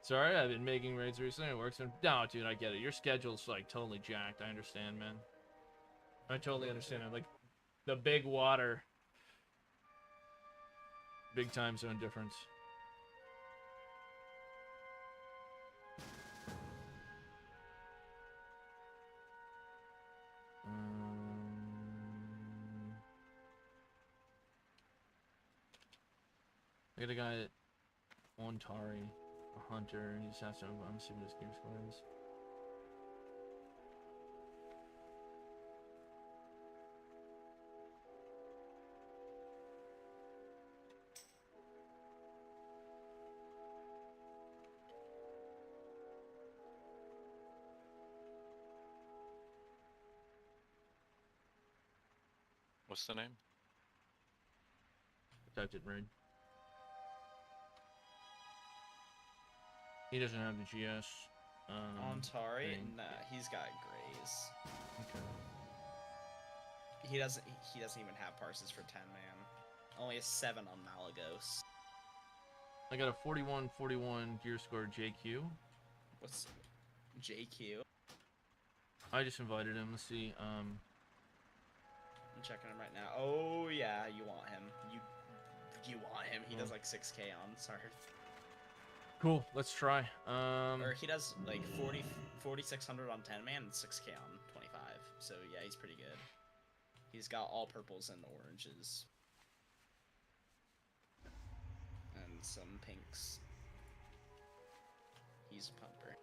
Sorry, I've been making raids recently. It works. No, dude, I get it. Your schedule's like totally jacked. I understand, man. I totally understand it. Like the big water, big time zone difference. I got a guy on Tari, a hunter. He just has to. I'm see what his gear score is. What's the name? I typed it in raid. He doesn't have the GS. On Tari? thing. Nah, he's got grays. Okay. He doesn't even have parses for 10 man. Only a 7 on Malagos. I got a 41 gear score JQ. What's JQ? I just invited him. Let's see. I'm checking him right now. Oh yeah, you want him. You want him. He does like 6k on Sarth. Cool. Let's try. Or he does like 4,600 on 10 man and 6k on 25. So yeah, he's pretty good. He's got all purples and oranges. And some pinks. He's a pumper.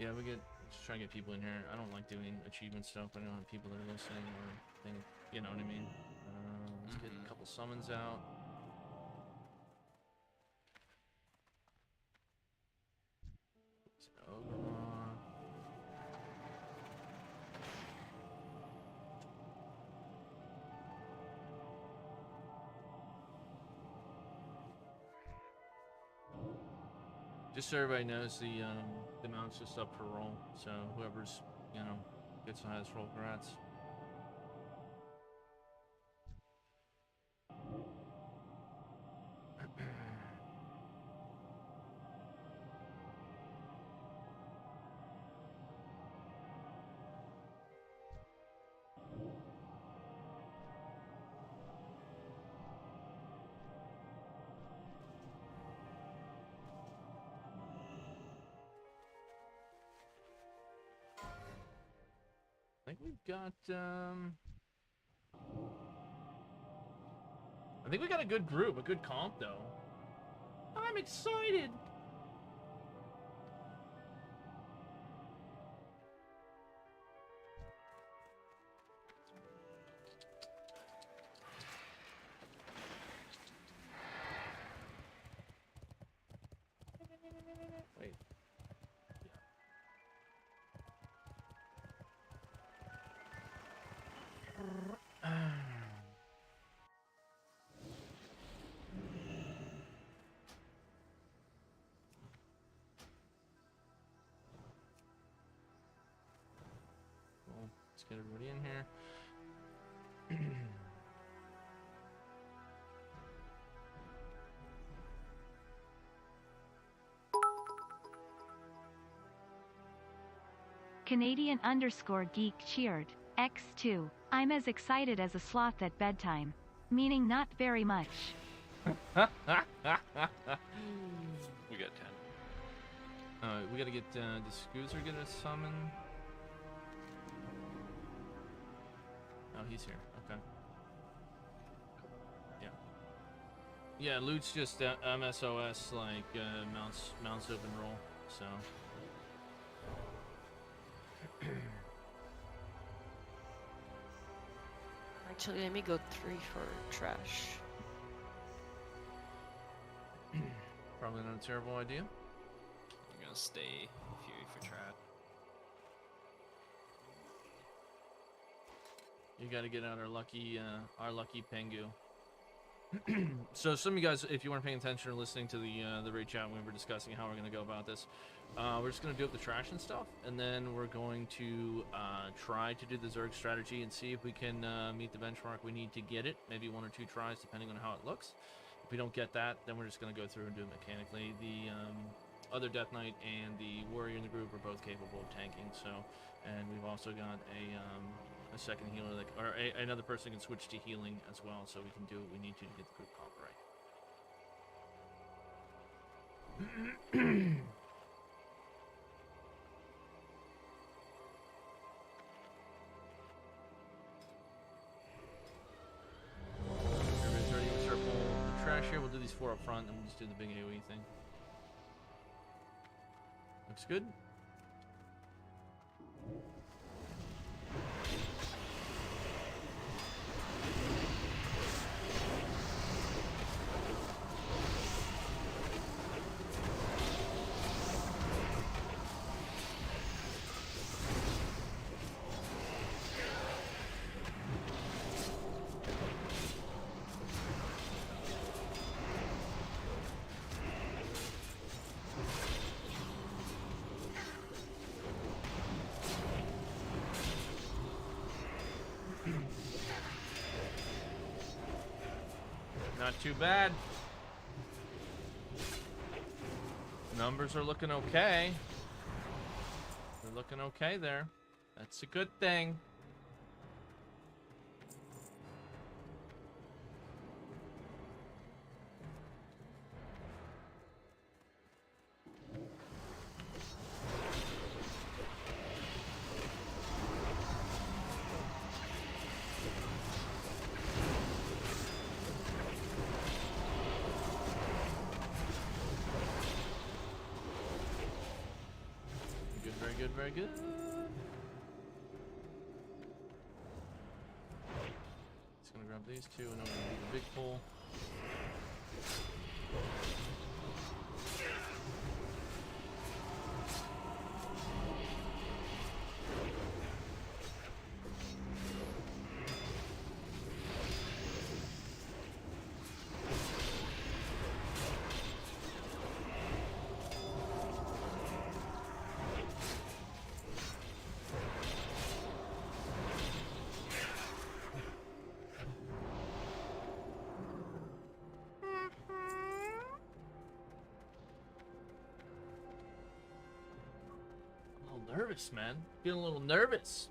Yeah, just try to get people in here. I don't like doing achievement stuff. I don't have people that are listening or think, you know what I mean. Let's get a couple summons out. Just so everybody knows, the mount's just up for roll. So whoever's, gets the highest roll, congrats. I think we've got, I think we got a good group, a good comp, though. I'm excited! Wait. get everybody in here. Canadian_geek cheered. X2. I'm as excited as a sloth at bedtime. Meaning not very much. We got 10. We gotta get, does Scoozer get a summon? Oh, he's here. Okay. Yeah. Yeah, loot's just MSOS, like, mounts open roll, so. Actually, let me go 3 for trash. Probably not a terrible idea. I'm gonna stay Fury for trap. You gotta get out our lucky Pengu. So some of you guys, if you weren't paying attention or listening to the raid chat, we were discussing how we're gonna go about this. We're just gonna do up the trash and stuff, and then we're going to try to do the Zerg strategy and see if we can meet the benchmark we need to get it. Maybe 1 or 2 tries, depending on how it looks. If we don't get that, then we're just gonna go through and do it mechanically. The other Death Knight and the Warrior in the group are both capable of tanking. So, and we've also got a second healer, that, or another person can switch to healing as well, so we can do what we need to get the group comp right. Everybody's ready to start pulling the trash here. We'll do these 4 up front, and we'll just do the big AoE thing. Looks good. Not too bad. Numbers are looking okay. They're looking okay there. That's a good thing. Very good. Just gonna grab these 2 and I'm gonna do the big pull. Nervous, man. Feeling a little nervous.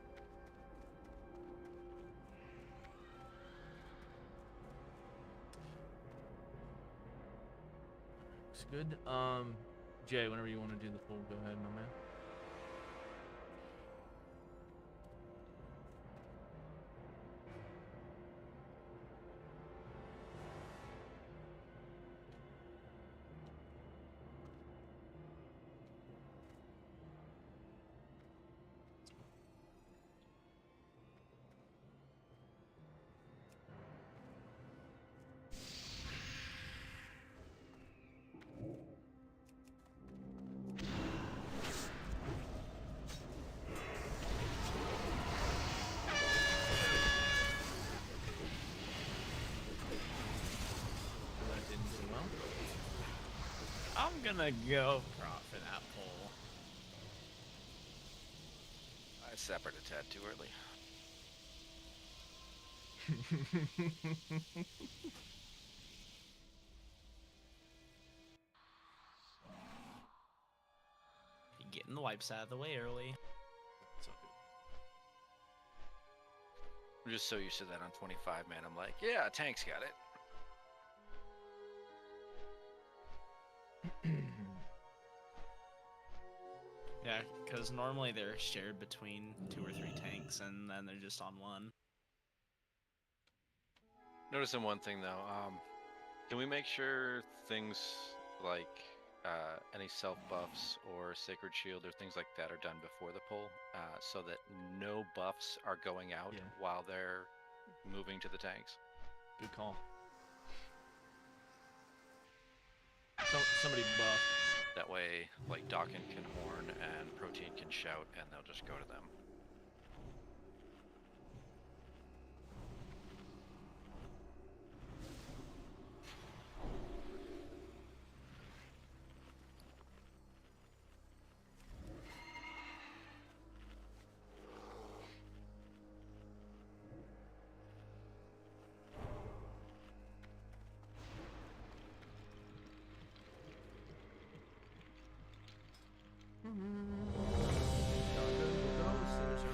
Looks good. Jay, whenever you want to do the full, go ahead, my man. I'm gonna go profit that pull. I separated a tad too early. Getting the wipes out of the way early. It's all I'm just so used to that on 25, man. I'm like, yeah, tank's got it. good. Yeah, because normally they're shared between 2 or 3 tanks, and then they're just on one. Noticing one thing though. Can we make sure things like any self buffs or sacred shield or things like that are done before the pull, so that no buffs are going out Yeah. while they're moving to the tanks? Good call. Somebody buff. That way, like Dawkin can horn and Protein can shout, and they'll just go to them.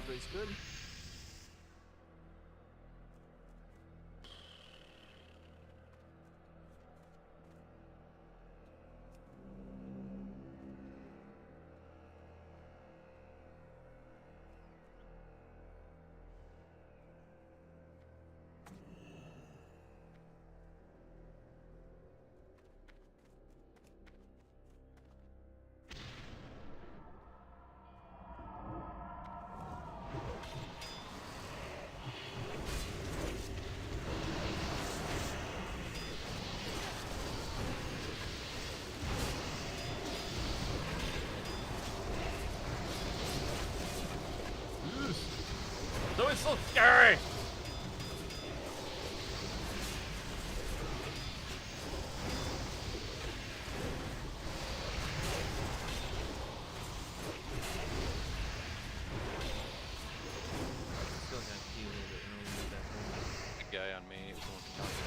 Everybody's good. So it's so scary. Still got to heal a little bit in order to get that thing. Big guy on me. Someone can talk to him.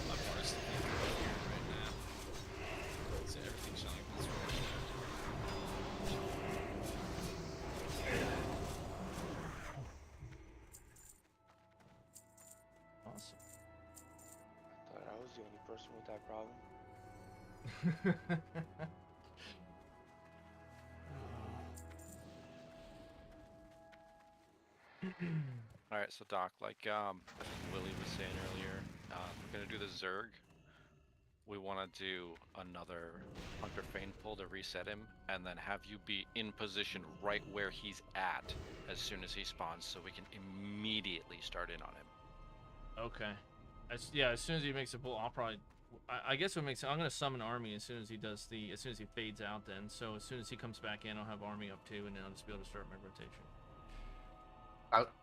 My par's right now. So everything's showing up this way. Awesome. Thought I was the only person with that problem. All right, so Doc, like Willie was saying earlier, we're gonna do the Zerg. We want to do another Hunter Feign pull to reset him, and then have you be in position right where he's at as soon as he spawns, so we can immediately start in on him. Okay. Yeah, as soon as he makes a pull, I'll probably. I guess what makes. I'm gonna summon army as soon as he does the. As soon as he fades out, then. So as soon as he comes back in, I'll have army up too, and then I'll just be able to start my rotation.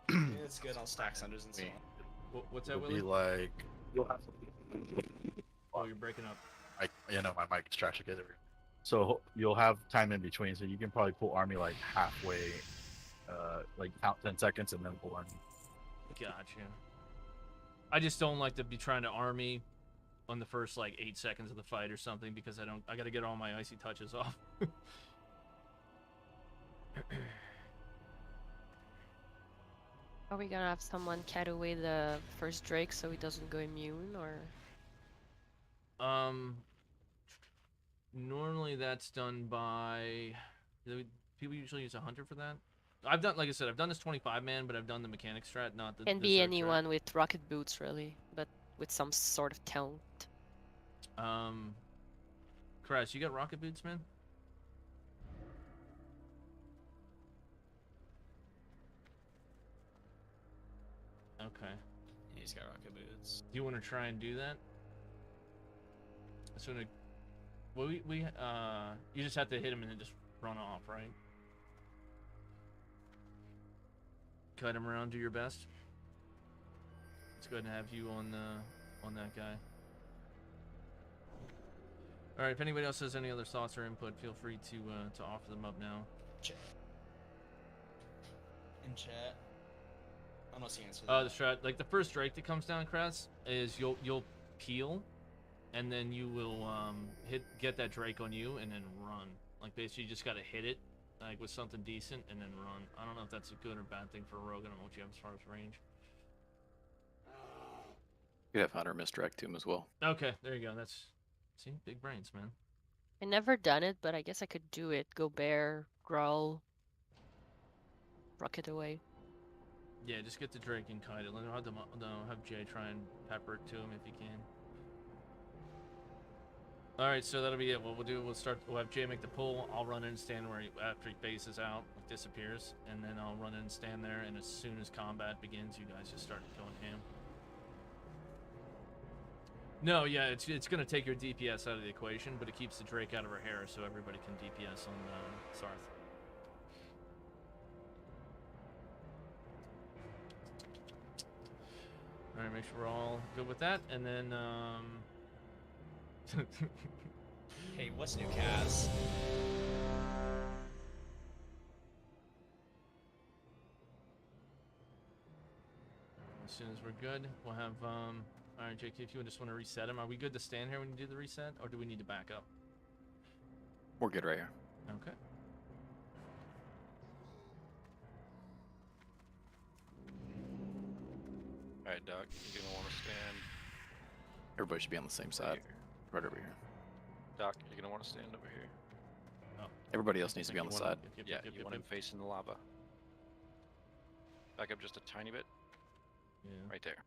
Yeah, it's good. I'll stack Sunders and so on. What's that, It'll Willie? be like, you'll have Oh, you're breaking up. my mic is trash again. So you'll have time in between, so you can probably pull army like halfway, like count 10 seconds and then pull army. Gotcha. I just don't like to be trying to army on the first like 8 seconds of the fight or something, because I gotta get all my icy touches off. Are we gonna have someone cat away the first Drake so he doesn't go immune, or? Normally that's done by. People usually use a hunter for that. I've done, like I said, I've done this 25 man, but I've done the mechanic strat, not the. Can the be Zerg anyone with rocket boots, really, but with some sort of talent. Strat. Crash, you got rocket boots, man? Okay. He's got rocket boots. Do you want to try and do that? So, well, you just have to hit him and then just run off, right? Cut him around, do your best. Let's go ahead and have you on that guy. All right. If anybody else has any other thoughts or input, feel free to offer them up now. In chat. Unless you answer The that. strat, like the first Drake that comes down, Kress, is you'll peel, and then you will get that Drake on you and then run. Like basically, you just gotta hit it, like with something decent, and then run. I don't know if that's a good or bad thing for a rogue. I don't know what you have as far as range. You have Hunter misdirect to him as well. Okay, there you go. That's see, big brains, man. I never done it, but I guess I could do it. Go bear, growl, rocket away. Yeah, just get the Drake and kite it. Have Jay try and pepper it to him if you can. All right, so that'll be it. What we'll do, we'll have Jay make the pull. I'll run in and stand where after he bases out, disappears, and then I'll run in and stand there. And as soon as combat begins, you guys just start going ham. No, yeah, it's gonna take your DPS out of the equation, but it keeps the Drake out of her hair, so everybody can DPS on Sarth. All right, make sure we're all good with that, and then Hey, what's new, Kaz? as soon as we're good, we'll have all right, Jake, if you just want to reset him, are we good to stand here when you do the reset, or do we need to back up? We're good right here. Okay. Alright, Doc, you're gonna want to stand. Everybody should be on the same side. Right over here. Doc, you're gonna want to stand over here. Oh. Everybody else needs to be on the side. You want him facing the lava. Back up just a tiny bit. Yeah. Right there.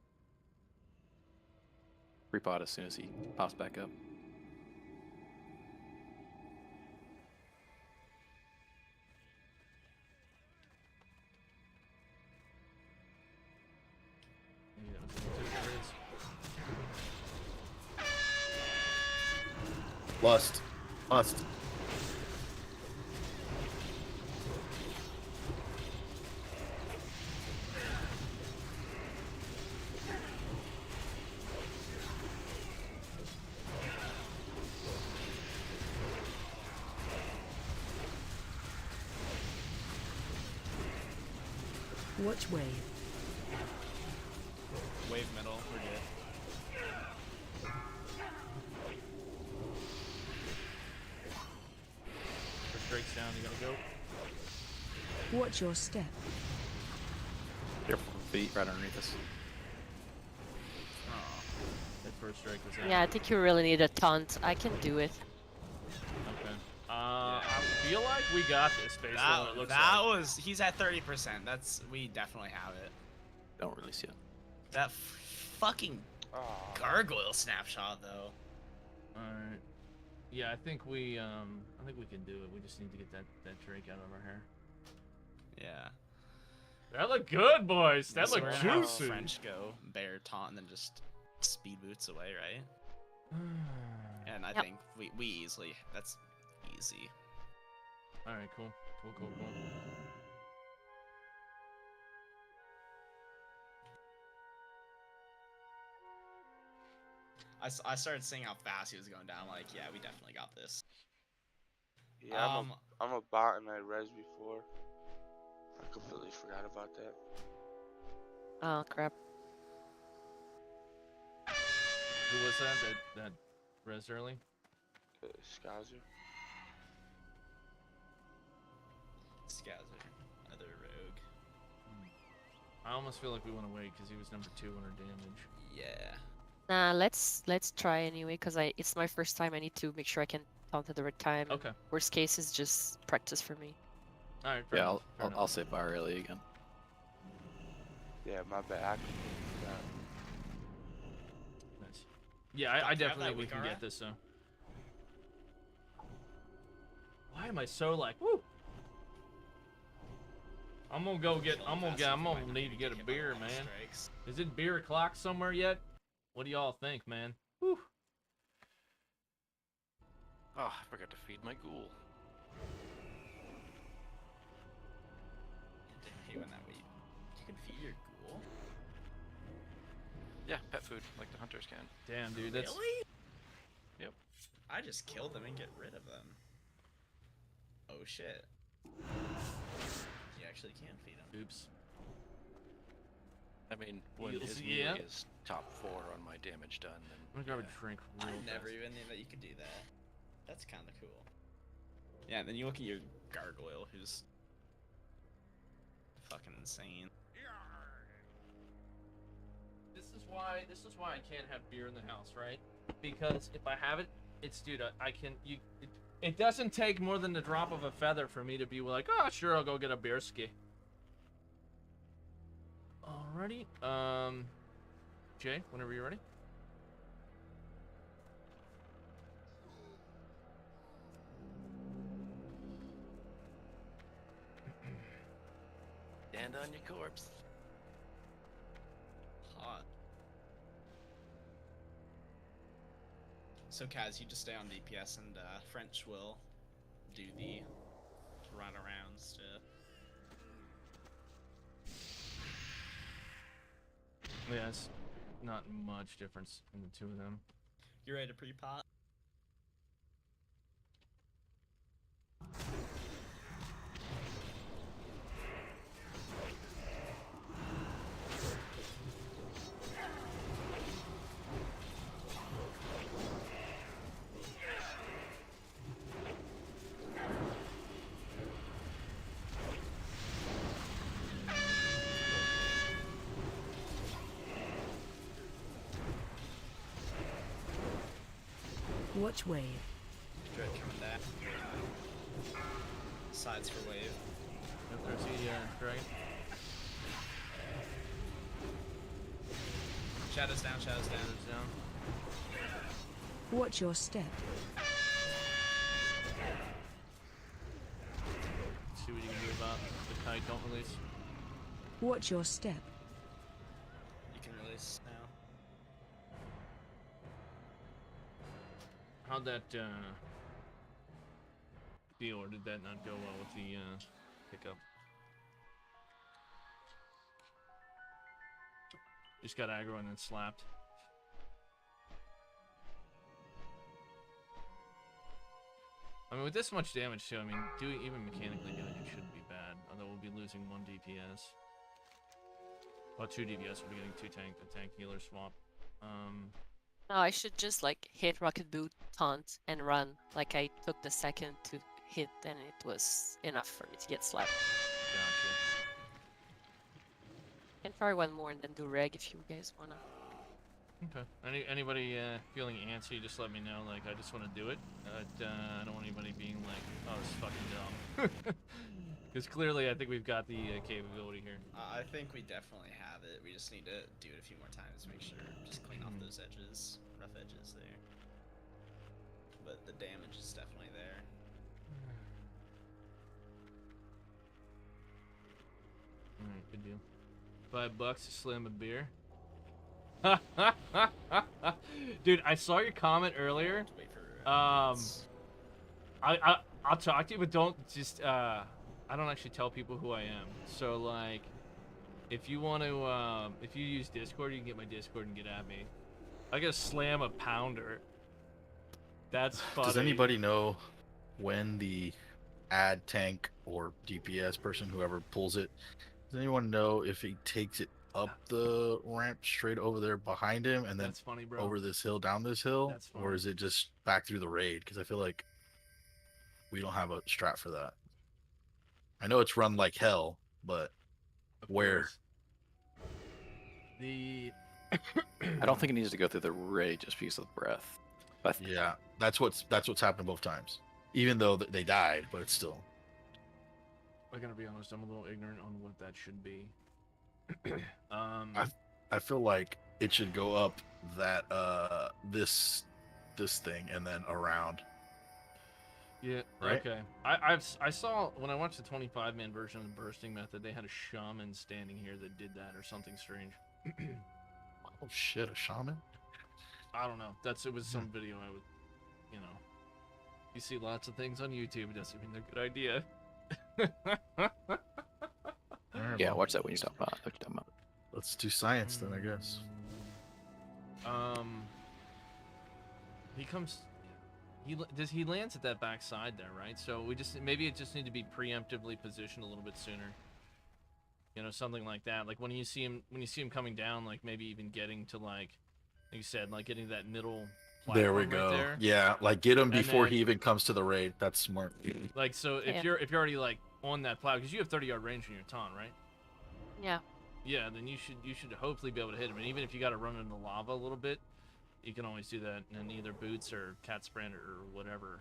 Repot as soon as he pops back up. Lust. Watch wave. Wave middle, we're good. First Drake's down, you gotta go. Watch your step. Careful, feet right underneath us. That first Drake was out. Yeah, I think you really need a taunt. I can do it. Okay. I feel like we got this based on what it looks like. He's at 30%. We definitely have it. Don't really see it. That fucking gargoyle snapshot though. Alright. Yeah, I think we can do it. We just need to get that Drake out of our hair. Yeah. That looked good, boys. That So looked we're gonna have juicy. French go, bear taunt, and then just speed boots away, right? And I think we easily, that's easy. Alright, cool. Cool. I started seeing how fast he was going down. Like, yeah, we definitely got this. Yeah, I'm a bot and I res before. I completely forgot about that. Oh crap. Who was that res early? Skazer. Skazer, other rogue. I almost feel like we want to wait because he was number 2 under damage. Yeah. Nah, let's try anyway, cause it's my first time. I need to make sure I can taunt at the right time. Okay. Worst case is just practice for me. All right. Yeah, I'll say fire early again. Yeah, my bad. I completely forgot. Nice. Yeah, I definitely think we can get this. So. Why am I so like woo? I'm gonna need to get a beer, man. Is it beer o'clock somewhere yet? What do y'all think, man? Whew. Oh, I forgot to feed my ghoul. I hate when that way. You can feed your ghoul. Yeah, pet food, like the hunters can. Damn, dude, that's. Really? Yep. I just kill them and get rid of them. Oh shit. You actually can feed them. Oops. I mean, when You'll his see- melee yeah. is top 4 on my damage done, then I'm gonna grab a drink real I fast. never even knew that you could do that. That's kind of cool. Yeah, and then you look at your gargoyle, who's fucking insane. This is why I can't have beer in the house, right? Because if I have it, it's dude, I can it doesn't take more than the drop of a feather for me to be like, oh sure, I'll go get a beer ski. Alrighty, Jay, whenever you're ready. stand on your corpse. Hot. So Kaz, you just stay on DPS and French will do the run around stuff. Yeah, it's not much difference in the two of them. You ready to pre-pot? Watch wave. Dread coming back. Sides for wave. Yep, there's the dragon. Shadows down, shadows down. Shadows down. Watch your step. See what you can do about the kite. Don't release. Watch your step. You can release now. How'd that deal, or did that not go well with the pickup? Just got aggro and then slapped. I mean, with this much damage too, I mean, even mechanically doing it shouldn't be bad. Although we'll be losing 1 DPS. Well, 2 DPS. We'll be getting 2 tank, the tank healer swap. No, I should just like hit rocket boot, taunt, and run. Like I took the second to hit, and it was enough for me to get slapped. Gotcha. Can try one more and then do reg if you guys wanna. Okay. Anybody feeling antsy, just let me know. Like, I just want to do it. I don't want anybody being like, oh, this is fucking dumb. Because clearly I think we've got the capability here. I think we definitely have it. We just need to do it a few more times to make sure. Just clean off those edges, rough edges there. But the damage is definitely there. Alright, good deal. $5 to slam a beer. Dude, I saw your comment earlier. Wait for, I'll talk to you, but don't just I don't actually tell people who I am. So like, if you want to if you use Discord, you can get my Discord and get at me. I gotta slam a pounder. That's funny. Does anybody know when the ad tank or DPS person, whoever pulls it, does anyone know if he takes it up the ramp straight over there behind him and then That's funny, bro. over this hill, down this hill? That's funny. Or is it just back through the raid? Because I feel like we don't have a strat for that. I know it's run like hell, but where? The I don't think it needs to go through the raid just because of the breath. Yeah, that's what's happened both times. Even though they died, but it's still. I'm gonna be honest, I'm a little ignorant on what that should be. I feel like it should go up that this thing and then around. Yeah. Right? Okay. I saw when I watched the 25-man version of the bursting method, they had a shaman standing here that did that or something strange. Oh shit, a shaman? I don't know. It was some video I would, you know. You see lots of things on YouTube, it doesn't mean they're a good idea. Yeah, watch that when you're talking about. Let's do science then, I guess. He comes. He lands at that back side there, right? So we just maybe it just need to be preemptively positioned a little bit sooner. You know, something like that. Like when you see him coming down, like maybe even getting to like you said, like getting to that middle platform There we go. right there. Yeah, like get him And before then, he even comes to the raid. That's smart. Like so, if you're already like on that platform, because you have 30-yard range in your taunt, right? Yeah. Yeah, then you should hopefully be able to hit him. And even if you got to run into lava a little bit, you can always do that in either boots or cat sprint or whatever.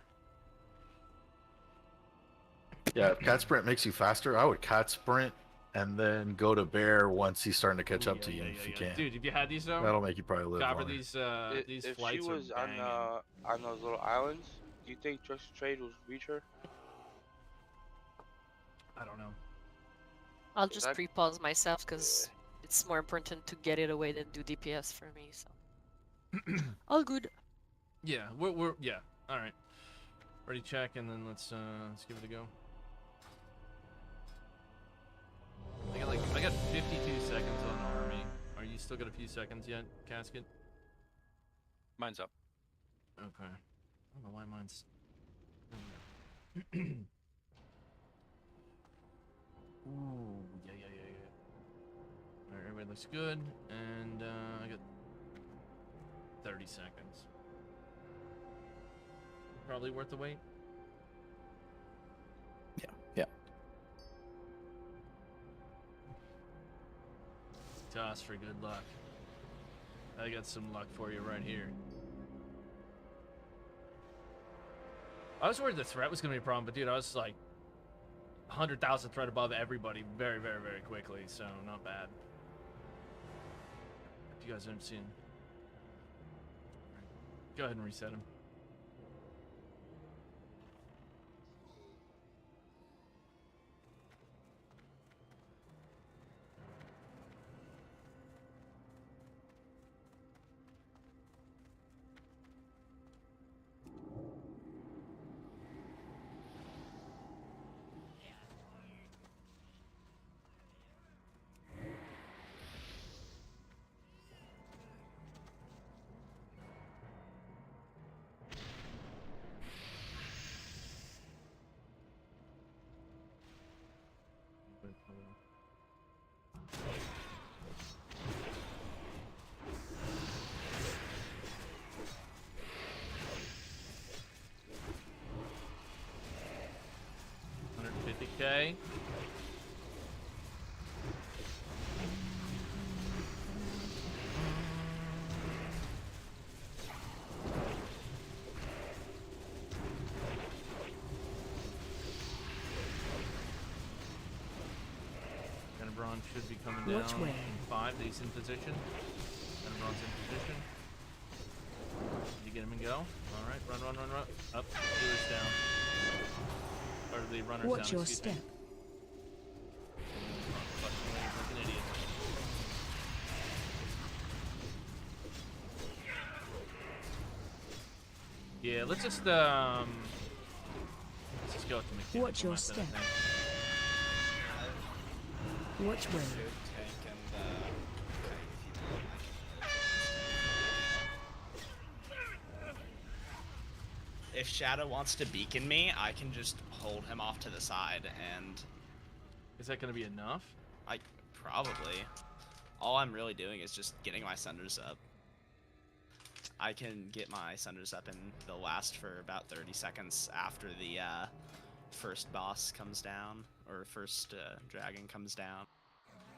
Yeah, if cat sprint makes you faster, I would cat sprint and then go to bear once he's starting to catch up to you if you can. Dude, if you had these though, that'll make you probably live cover longer. these If flights she was are banging. on those little islands, do you think Trust Trade would reach her? I don't know. I'll just pre-pause myself because it's more important to get it away than do DPS for me. So all good. Yeah, we're yeah. All right. Ready, check, and then let's give it a go. I got 52 seconds on army. Are you still got a few seconds yet, Casket? Mine's up. Okay. I don't know why mine's. Ooh, yeah. Alright, everybody looks good, and I got 30 seconds. Probably worth the wait. Yeah. Toss for good luck. I got some luck for you right here. I was worried the threat was gonna be a problem, but dude, I was like 100,000 threat above everybody very, very, very quickly, so not bad. If you guys haven't seen, go ahead and reset him. Okay. Tenebron should be coming down. Which way? In 5. He's in position. Tenebron's in position. You get him and go. All right, run. Up. Healer's down. Or the runner's down. Watch your step. Me. Like an idiot. Yeah, let's just go with the mechanical Watch your method, I step. think. Which way? If Shadow wants to beacon me, I can just hold him off to the side and... Is that going to be enough? Probably. All I'm really doing is just getting my Sunders up. I can get my Sunders up and they'll last for about 30 seconds after the first boss comes down, or first dragon comes down.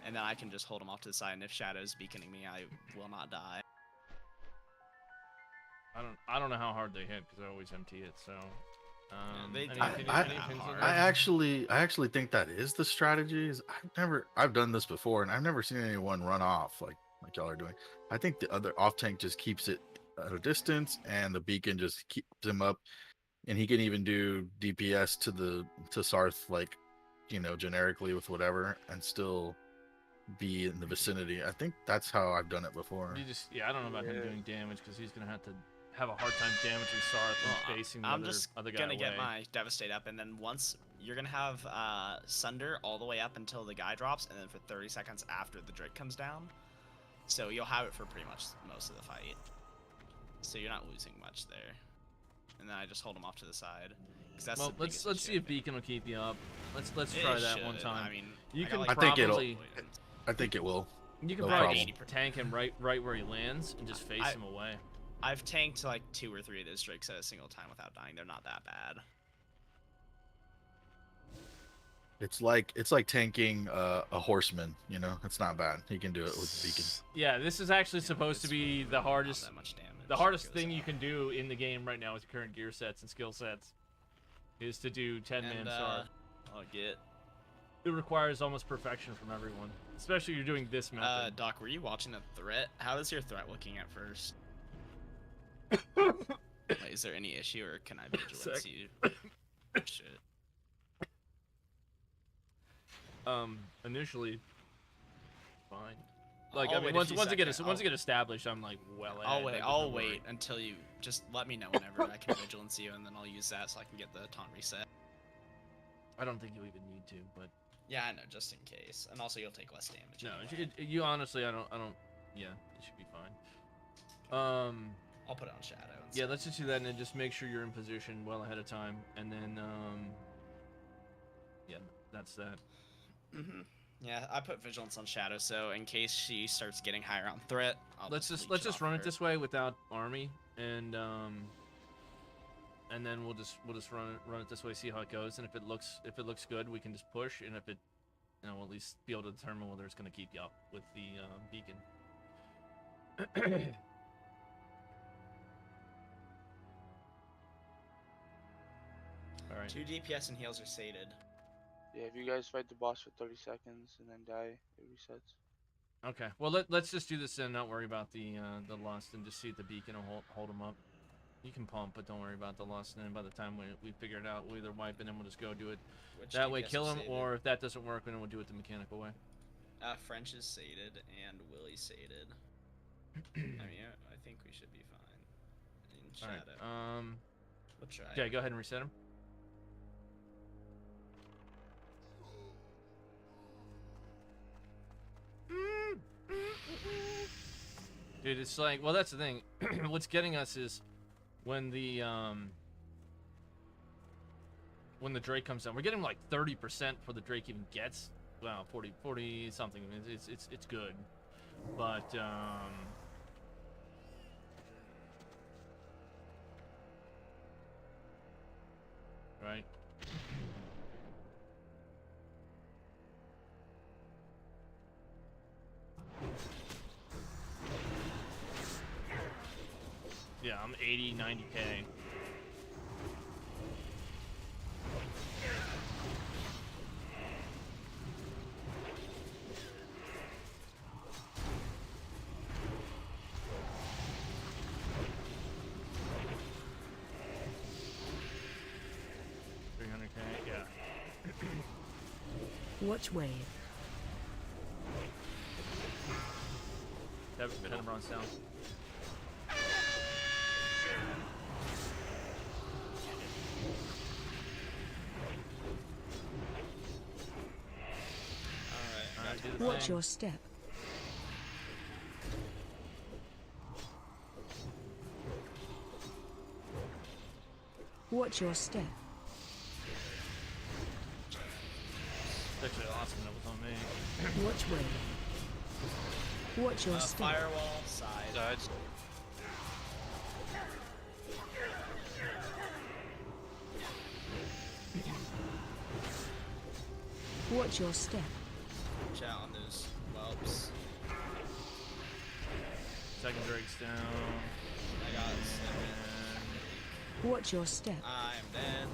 And then I can just hold him off to the side, and if Shadow's beaconing me, I will not die. I don't know how hard they hit because I always MT it. So I actually think that is the strategy. I've done this before, and I've never seen anyone run off like y'all are doing. I think the other off tank just keeps it at a distance, and the beacon just keeps him up, and he can even do DPS to Sarth, like, you know, generically with whatever, and still be in the vicinity. I think that's how I've done it before. I don't know about him doing damage because he's gonna have to have a hard time damaging Sarth and facing the other guy I'm just gonna get my Devastate up, and then once you're gonna have Sunder all the way up until the guy drops, and then for 30 seconds after the Drake comes down. So you'll have it for pretty much most of the fight. so you're not losing much there. And then I just hold them off to the side. That's well, let's see if Beacon will keep you up. Let's try that one time. I mean, you can I probably. I think it will. You can No probably problem. just tank him right where he lands and just face him away. I've tanked like 2 or 3 of those drakes at a single time without dying. They're not that bad. It's like tanking a horseman. You know, it's not bad. He can do it with the beacon. Yeah, this is actually supposed to be the hardest. Not that much damage. The hardest thing you can do in the game right now with your current gear sets and skill sets is to do 10-man Sarth. I'll get. It requires almost perfection from everyone, especially if you're doing this method. Doc, were you watching a threat? How is your threat looking at first? Wait, is there any issue, or can I vigilance you? Shit. Initially, fine. Like, I mean, once it get established, I'm like, well. I'll wait until you just let me know whenever I can vigilance you, and then I'll use that so I can get the taunt reset. I don't think you even need to, but. Yeah, I know, just in case, and also you'll take less damage. No, you honestly, I don't. Yeah, it should be fine. I'll put it on shadow. Yeah, let's just do that, and then just make sure you're in position well ahead of time, and then yeah, that's that. Yeah, I put vigilance on shadow, so in case she starts getting higher on threat, let's just run it this way without army, and then we'll just run it this way, see how it goes, and if it looks good, we can just push, and if it, we'll at least be able to determine whether it's going to keep you up with the beacon. All right. 2 DPS and heals are sated. Yeah, if you guys fight the boss for 30 seconds and then die, it resets. Okay. Well, let's just do this and not worry about the lust, and just see if the beacon will hold them up. You can pump, but don't worry about the lust. And then by the time we figure it out, we'll either wipe it and we'll just go do it that way, kill him, or if that doesn't work, then we'll do it the mechanical way. French is sated and Willie sated. I mean, I think we should be fine. In shadow. All right. We'll try. Okay, go ahead and reset him. Dude, it's like, well, that's the thing. What's getting us is when the Drake comes down, we're getting like 30% before the Drake even gets. Well, 40 something. It's good, but right. Yeah, I'm 80, 90K. Yeah. Watch wave. Tenebron's down. Alright, Watch your step. Watch your step. It's actually awesome that was on me. Watch wave. Watch your step. Firewall, sides. Watch your step. Watch out on those whelps. Second Drake's down. I got Watch your step. I'm dead.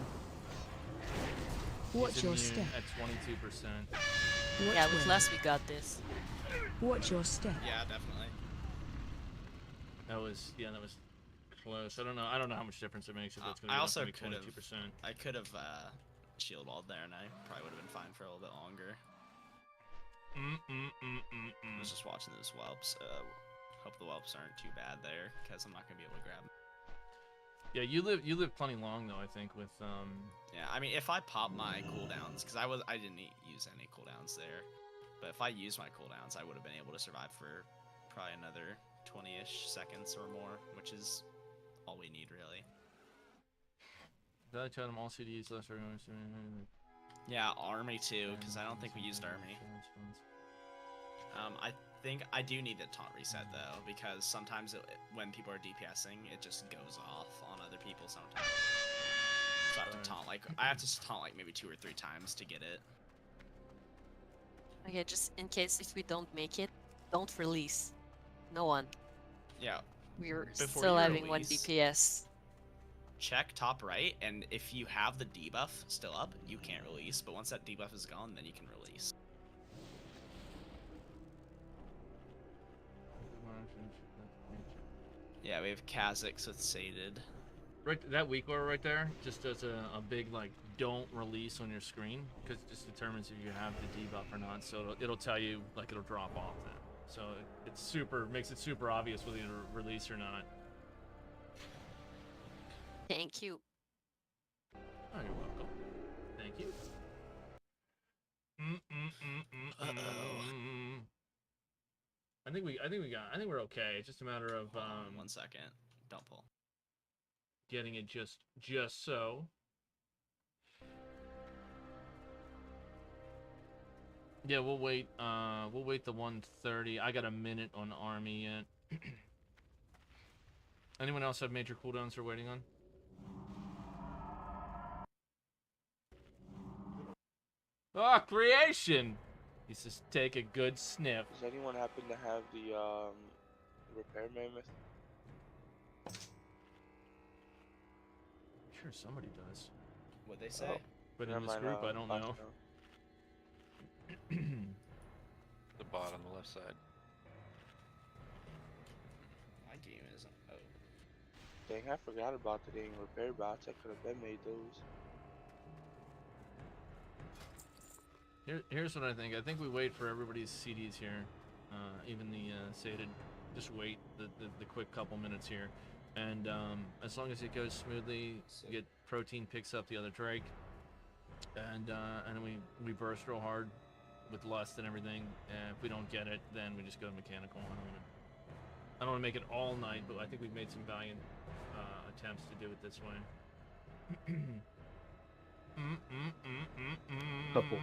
Watch your step. At 22%. Yeah, with less we got this. Watch your step. Yeah, definitely. That was close. I don't know how much difference it makes if it's going to be also 22%. I could have shield walled there, and I probably would have been fine for a little bit longer. I was just watching those whelps. Hope the whelps aren't too bad there, because I'm not gonna be able to grab them. Yeah, you live plenty long though. I think with Yeah, I mean, if I pop my cooldowns, because I didn't use any cooldowns there, but if I used my cooldowns, I would have been able to survive for probably another 20-ish seconds or more, which is we need, really. Did I tell them all CDs less or Yeah, army too, because I don't think we used army. I think I do need the taunt reset though, because sometimes when people are DPSing, it just goes off on other people sometimes. So I have to taunt I have to taunt like maybe 2 or 3 times to get it. Okay, just in case if we don't make it, don't release. No one. Yeah. We're Before still you having 1 release, DPS. check top right, and if you have the debuff still up, you can't release. But once that debuff is gone, then you can release. Yeah, we have Kha'Zix with Sated. Right, that weak aura right there just does a big like don't release on your screen because it just determines if you have the debuff or not. So it'll tell you like it'll drop off then. So it's super makes it super obvious whether you release or not. Thank you. Oh, you're welcome. Thank you. I think we're okay. It's just a matter of 1 second. Don't pull. Getting it just so. Yeah, we'll wait the 1:30. I got a minute on army yet. Anyone else have major cooldowns they're waiting on? Oh, creation! He says take a good sniff. Does anyone happen to have the repair mammoth? Sure, somebody does. What'd they say? Oh. But in this group, I don't know. The bot on the left side. My game isn't. Oh. Dang, I forgot about the dang repair bots. I could have been made those. Here's what I think. I think we wait for everybody's CDs here, even the sated. Just wait the quick couple minutes here, and as long as it goes smoothly, you get protein picks up the other Drake, and then we burst real hard with lust and everything. And if we don't get it, then we just go to mechanical. I don't want to make it all night, but I think we've made some valiant attempts to do it this way. Couple.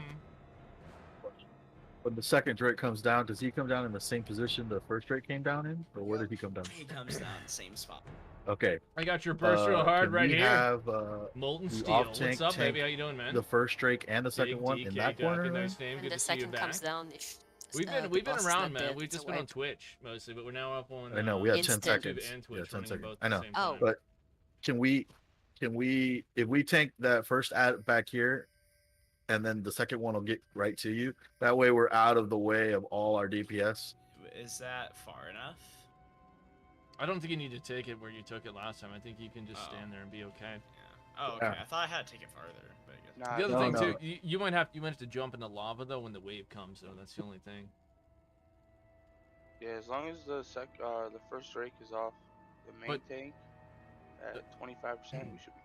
When the second Drake comes down, does he come down in the same position the first Drake came down in, or where did he come down? He comes down the same spot. Okay. I got your burst real hard can right we here. Have, Molten the Steel. off-tank What's up, tank baby? How you doing, man? The first Drake and the second Big one in DK that Duck, corner. nice name. When Good the to see you second back. comes down, if We've the been boss is around, not man. dead, We've it's just a been on wipe. Twitch mostly, but we're now up on. I know we had 10 Instant. seconds. And Twitch, Yeah, 10 running seconds. both I at the know. same Oh. time. But can we, if we tank that first ad back here, and then the second one will get right to you. That way we're out of the way of all our DPS. Is that far enough? I don't think you need to take it where you took it last time. I think you can just stand there and be okay. Yeah. Oh, okay. Yeah. I thought I had to take it farther, but I guess. Nah, The other No, thing no. too, you might have to jump in the lava though when the wave comes though. That's the only thing. Yeah, as long as the first Drake is off the main But- tank at 25%, we should be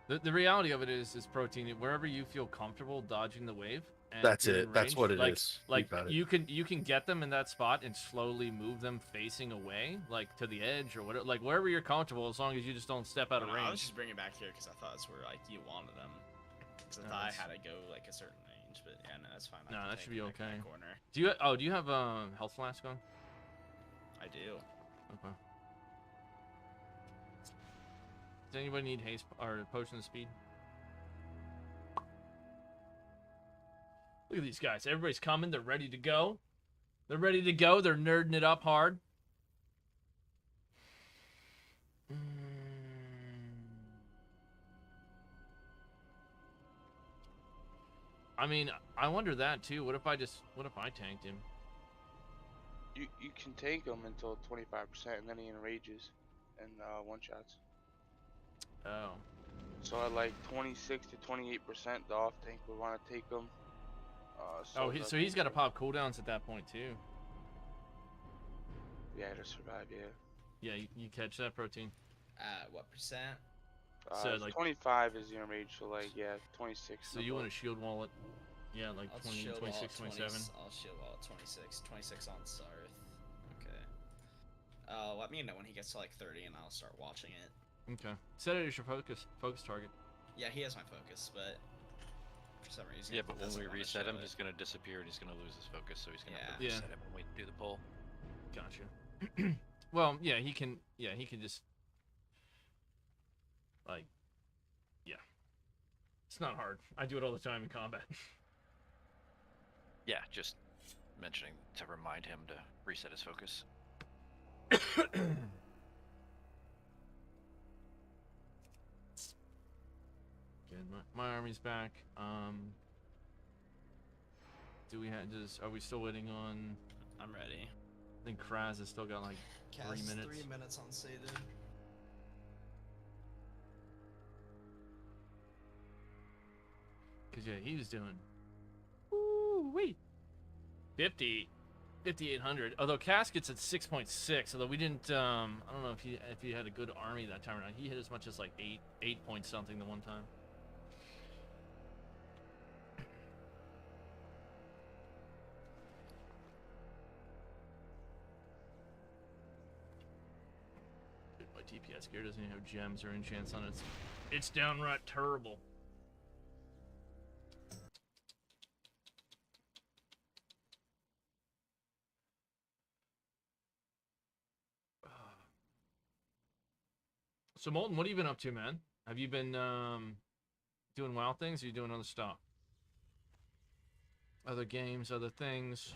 good. The reality of it is protein. Wherever you feel comfortable dodging the wave. And That's you're it. in That's range, what it like, is. Like got it. you can get them in that spot and slowly move them facing away, like to the edge or whatever, like wherever you're comfortable, as long as you just don't step out of No, range. I was just bringing it back here because I thought that's where like you wanted them. Because I No, thought I that's- had to go like a certain range, but yeah, no, that's fine. I No, can that take should be it back in okay. that corner. Do you have health flask on? I do. Okay. Does anybody need haste or potion of speed? Look at these guys. Everybody's coming. They're ready to go. They're ready to go. They're nerding it up hard. I mean, I wonder that too. What if I tanked him? You can tank him until 25%, and then he enrages and one shots. Oh. So at like 26 to 28%, the off tank would want to take him. So he's got to pop cooldowns at that point too. Yeah, to survive. Yeah. Yeah, you catch that protein. What percent? So, It's like- 25 is the enrage, so like yeah, 26. So you want to shield wall it? Yeah, like I'll 20, shield wall 26, at 27. I'll shield wall at 26. 26 on Sarth. Okay. Let me know when he gets to like 30 and I'll start watching it. Okay. Set it as your focus target. Yeah, he has my focus, but for some reason. Yeah, but when doesn't we wanna reset show him, it. he's gonna disappear and he's gonna lose his focus, so he's gonna have to Yeah. reset him when we do the pull. Gotcha. Well, yeah, he can. Yeah, he can just like. Yeah. It's not hard. I do it all the time in combat. Yeah, just mentioning to remind him to reset his focus. Good. My army's back. Do we have? Are we still waiting on? I'm ready. I think Kraz has still got like 3 minutes. 3 minutes on sated. Cause yeah, he was doing. Woo wee. 5,800. Although Casket's at 6.6. Although we didn't. I don't know if he had a good army that time or not. He hit as much as like 8 point something the one time. My DPS gear doesn't even have gems or enchants on it. It's downright terrible. So Molten, what have you been up to, man? Have you been doing WoW things? Or are you doing other stuff? Other games, other things?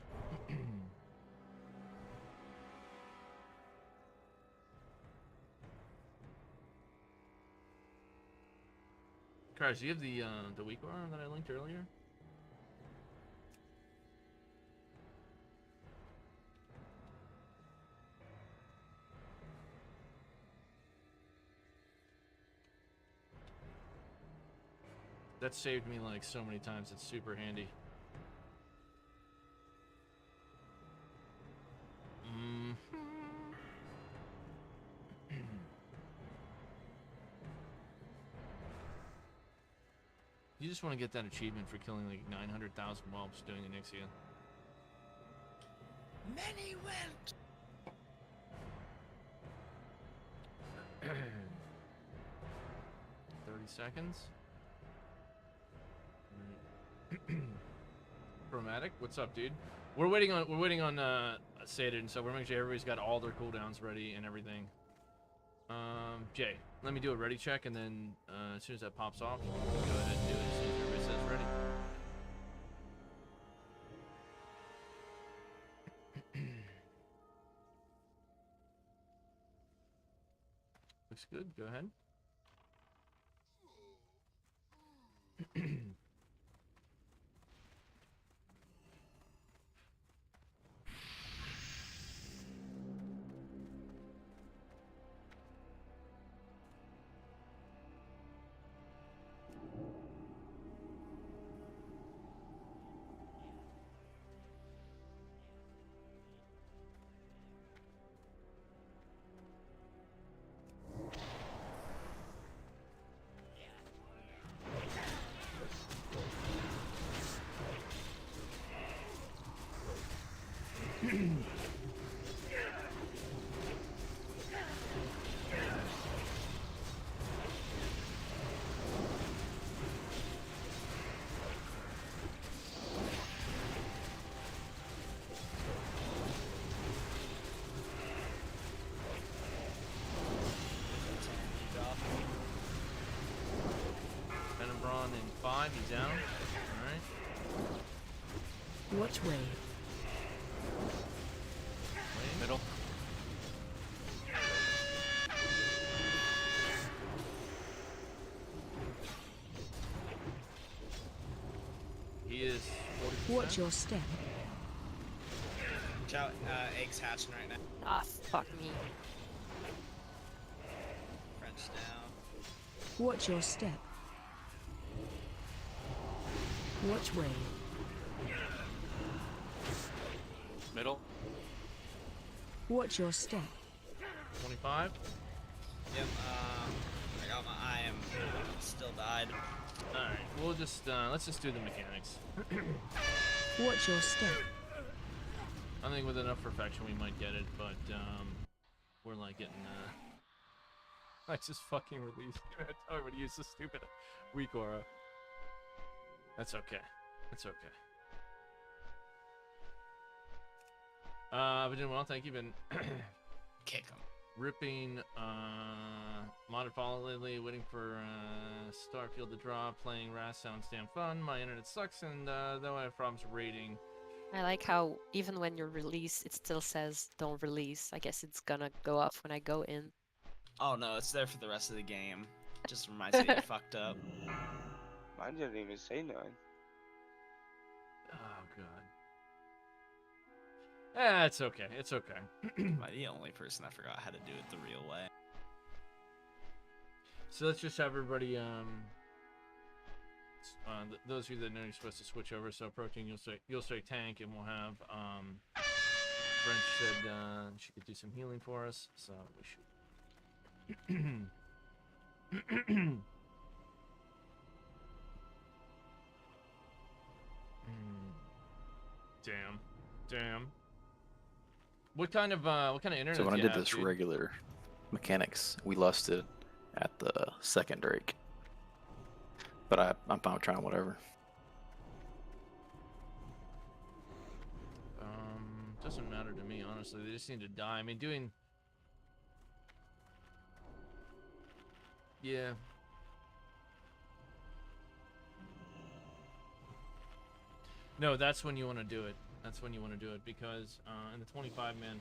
Crash, do you have the weak arm that I linked earlier? That saved me like so many times. It's super handy. You just want to get that achievement for killing like 900,000 whelps doing Onyxia. Many went. 30 seconds. Chromatic, what's up, dude? We're waiting on Sated, and so we're making sure everybody's got all their cooldowns ready and everything. Jay, let me do a ready check, and then as soon as that pops off, go ahead and do it as soon as everybody says ready. Looks good. Go ahead. Venom in 5, he's down. Alright. Watch wave. Middle. He is 40%. Watch your step. Watch out, eggs hatching right now. Ah, fuck me. French down. Watch your step. Watch wave. Middle. Watch your step. 25. Yep, I got I am still died. Alright, we'll just, let's just do the mechanics. Watch your step. I think with enough perfection we might get it, but, we're like getting, I just fucking released it. I would use the stupid weak aura. That's okay. That's okay. But doing well, thank you. Been Kick him. ripping modded Fall Lily, waiting for Starfield to drop, playing Rast sounds damn fun. My internet sucks, and though I have problems rating. I like how even when you're released, it still says don't release. I guess it's gonna go off when I go in. Oh no, it's there for the rest of the game. Just reminds me you fucked up. Mine didn't even say none. Oh god. Eh, it's okay. It's okay. Am I the only person that forgot how to do it the real way? So let's just have everybody those of you that know you're supposed to switch over. So Protein, you'll stay tank, and we'll have French said she could do some healing for us, so we should. Damn. What kind of internet? So when I do you did have, this dude? regular mechanics, we lusted at the second Drake. But I'm fine with trying whatever. Doesn't matter to me, honestly. They just need to die. I mean, doing. Yeah. No, that's when you want to do it. That's when you want to do it, because in the 25-man,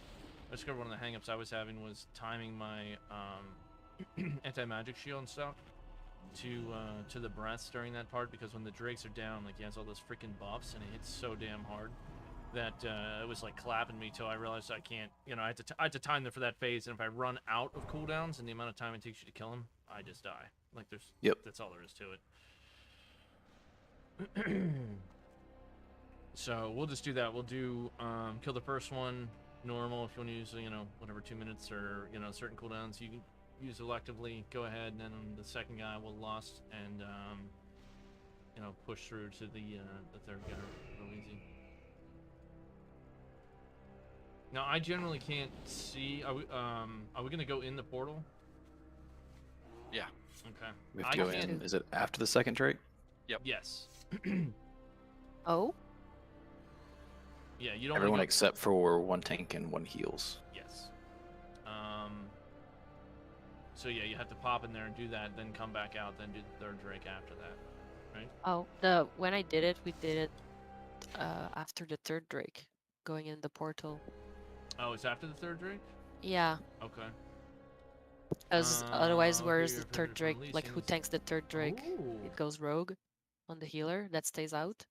I discovered one of the hangups I was having was timing my anti-magic shield and stuff to the breaths during that part, because when the drakes are down, like, he has all those freaking buffs, and it hits so damn hard that it was like clapping me till I realized I can't, I had to time them for that phase, and if I run out of cooldowns and the amount of time it takes you to kill him, I just die. Like, that's all there is to it. So we'll just do that. We'll do kill the first one normal. If you want to use, whatever, 2 minutes or, certain cooldowns you can use electively, go ahead. And then the second guy will lost and, push through to the third guy real easy. Now, I generally can't see. Are we going to go in the portal? Yeah. Okay. We have to go in. Is it after the second Drake? Yep. Yes. Oh? Yeah, you don't. Everyone except for one tank and one heals. Yes. So yeah, you have to pop in there and do that, then come back out, then do the third Drake after that, right? Oh, when I did it, we did it after the third Drake, going in the portal. Oh, it's after the third Drake? Yeah. Okay. Because otherwise, okay, where's your the third favorite Drake? release Like, who is- tanks the third Drake? Ooh. It goes rogue on the healer. That stays out.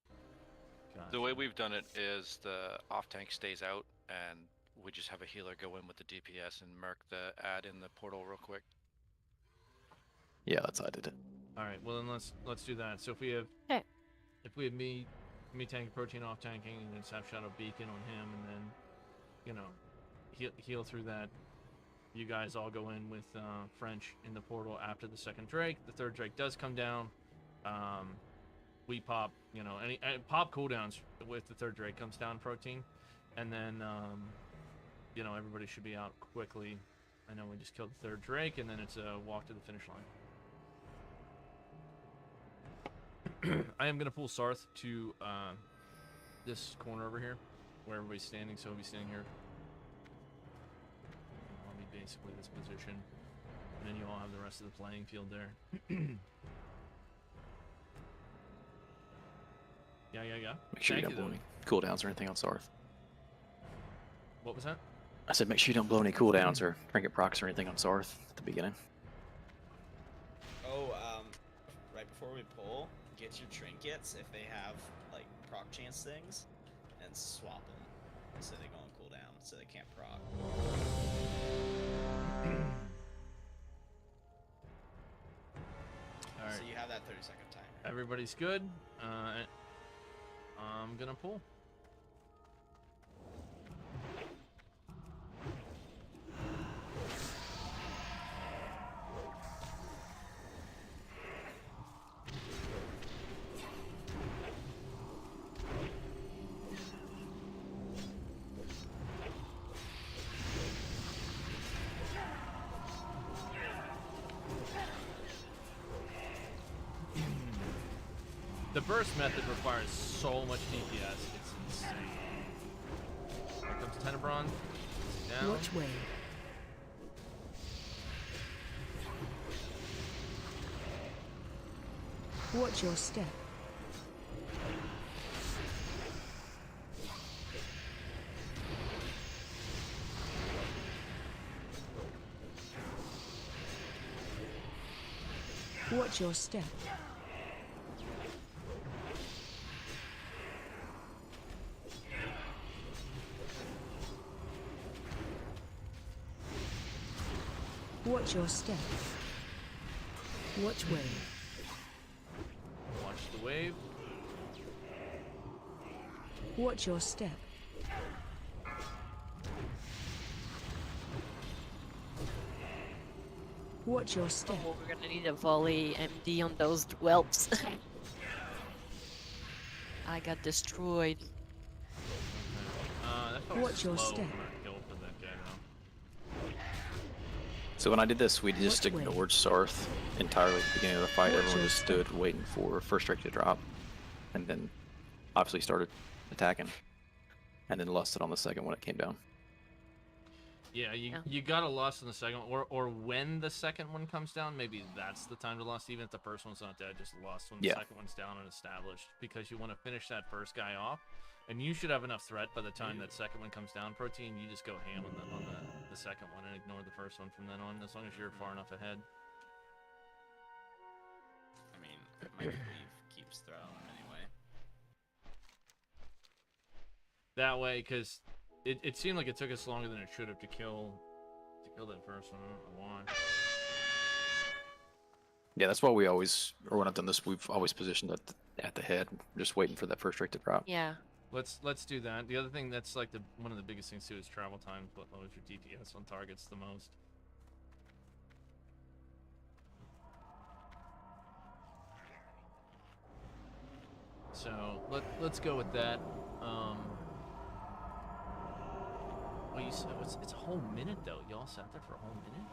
The way we've done it is the off tank stays out, and we just have a healer go in with the DPS and murk the ad in the portal real quick. Yeah, that's how I did it. All right. Well, then let's do that. So if we have me tanking Protein off tanking, and then just have Shadow Beacon on him, and then heal through that. You guys all go in with French in the portal after the second Drake. The third Drake does come down. We pop, any pop cooldowns with the third Drake comes down Protein, and then everybody should be out quickly. I know we just killed the third Drake, and then it's a walk to the finish line. I am gonna pull Sarth to this corner over here, where everybody's standing. So he'll be standing here. I'll be basically this position, and then you all have the rest of the playing field there. Yeah. Make sure Thank you don't blow any cooldowns or anything on Sarth. What was that? I said make sure you don't blow any cooldowns or trinket procs or anything on Sarth at the beginning. Oh, right before we pull, get your trinkets if they have like proc chance things, and swap them so they go on cooldown so they can't proc. All right. So you have that 30-second timer. Everybody's good. I'm gonna pull. The burst method requires so much DPS. It's insane. Here comes Tenebron. Down. Watch wave. Watch your step. Watch your step. Watch your step. Watch wave. Watch the wave. Watch your step. Watch your step. Oh, we're gonna need a volley MD on those whelps. I got destroyed. That felt Watch your slow step. for a kill for that guy, though. So when I did this, we just Which way? ignored Sarth entirely at the beginning of the fight. Watch Everyone your just step. stood waiting for first strike to drop, and then obviously started attacking, and then lusted on the second when it came down. Yeah, you gotta lust in the second one, or when the second one comes down, maybe that's the time to lust. Even if the first one's not dead, just lust when the Yeah. second one's down and established, because you want to finish that first guy off, and you should have enough threat by the time that second one comes down. Protein, you just go ham on the second one and ignore the first one from then on, as long as you're far enough ahead. I mean, my cleave keeps throwing anyway. That way, because it seemed like it took us longer than it should have to kill that first one. I don't know why. Yeah, that's why we always, or when I've done this, we've always positioned at the head, just waiting for that first strike to drop. Yeah. Let's do that. The other thing that's like one of the biggest things too is travel time. What lowers your DPS on targets the most. So let's go with that. Well, you said it's a whole minute though. Y'all sat there for a whole minute.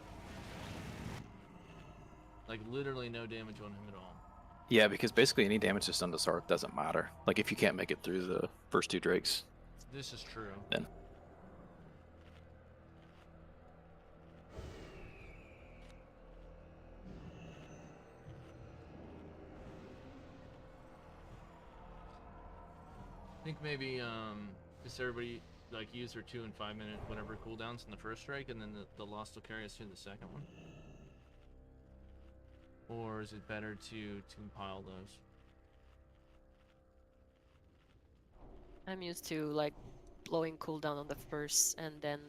Like literally no damage on him at all. Yeah, because basically any damage that's done to Sarth doesn't matter. Like if you can't make it through the first two drakes, This is true. then I think maybe just everybody like use their 2 and 5 minute whatever cooldowns in the first strike, and then the lost will carry us through the second one. Or is it better to compile those? I'm used to like blowing cooldown on the first and then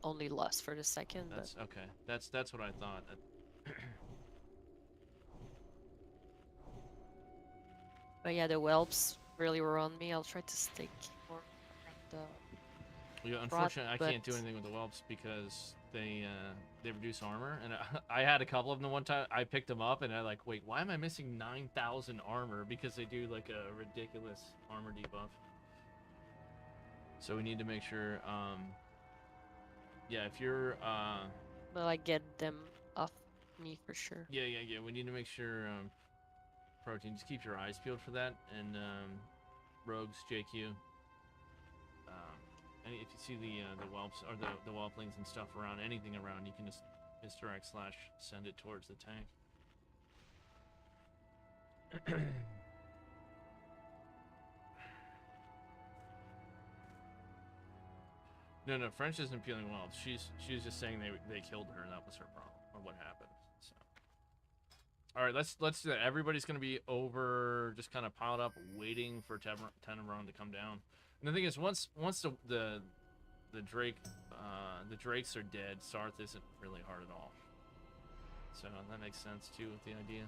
only lust for the second. That's okay. That's what I thought. But yeah, the whelps really were on me. I'll try to stick more around the Yeah, rot, unfortunately, I can't do but- anything with the whelps because they reduce armor, and I had a couple of them one time. I picked them up, and I like, wait, why am I missing 9,000 armor? Because they do like a ridiculous armor debuff. So we need to make sure. Yeah, if you're But I get them off me for sure. yeah. We need to make sure Protein, just keep your eyes peeled for that, and Rogues, JQ. And if you see the whelps or the whelplings and stuff around, anything around, you can just misdirect / send it towards the tank. No, French isn't peeling whelps. She's just saying they killed her, and that was her problem, or what happened. So, all right, let's do that. Everybody's gonna be over, just kind of piled up, waiting for Tenebron to come down. And the thing is, once the drakes are dead, Sarth isn't really hard at all. So that makes sense too with the idea.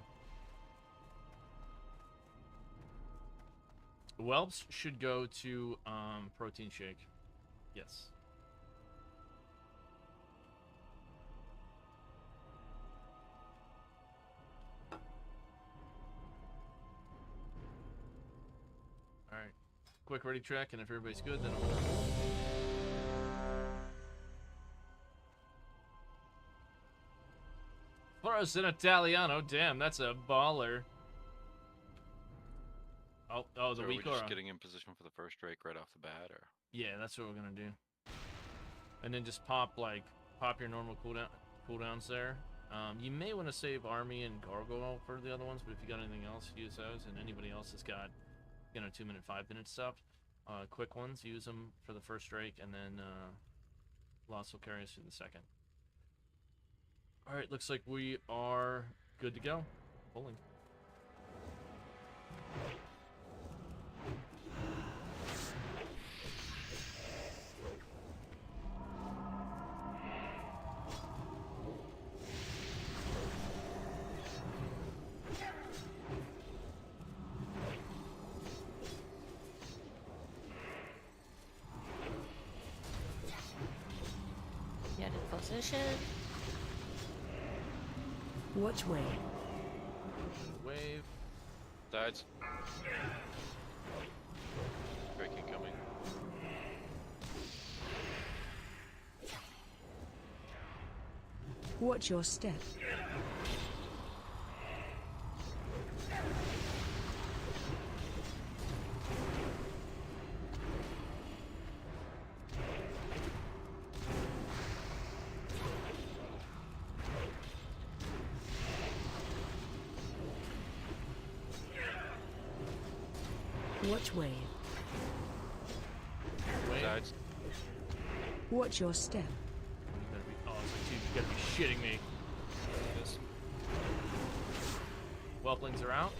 Whelps should go to Protein Shake. Yes. All right. Quick ready track, and if everybody's good, then I'm gonna... For us in Italiano, damn, that's a baller. Oh, So the are we weak just aura. getting in position for the first Drake right off the bat, or? Yeah, that's what we're gonna do. And then just pop your normal cooldowns there. You may want to save army and gargoyle for the other ones, but if you got anything else, use those. And anybody else that's got 2-minute, 5-minute stuff, quick ones, use them for the first Drake, and then Lost will carry us through the second. All right, looks like we are good to go. Pulling. Get in position. Watch way. Wave. Sides. Drake incoming. Watch your step. Watch way. Sides. Watch your step. You better be, oh, it's like, dude, you gotta be shitting me. Whelplings are out.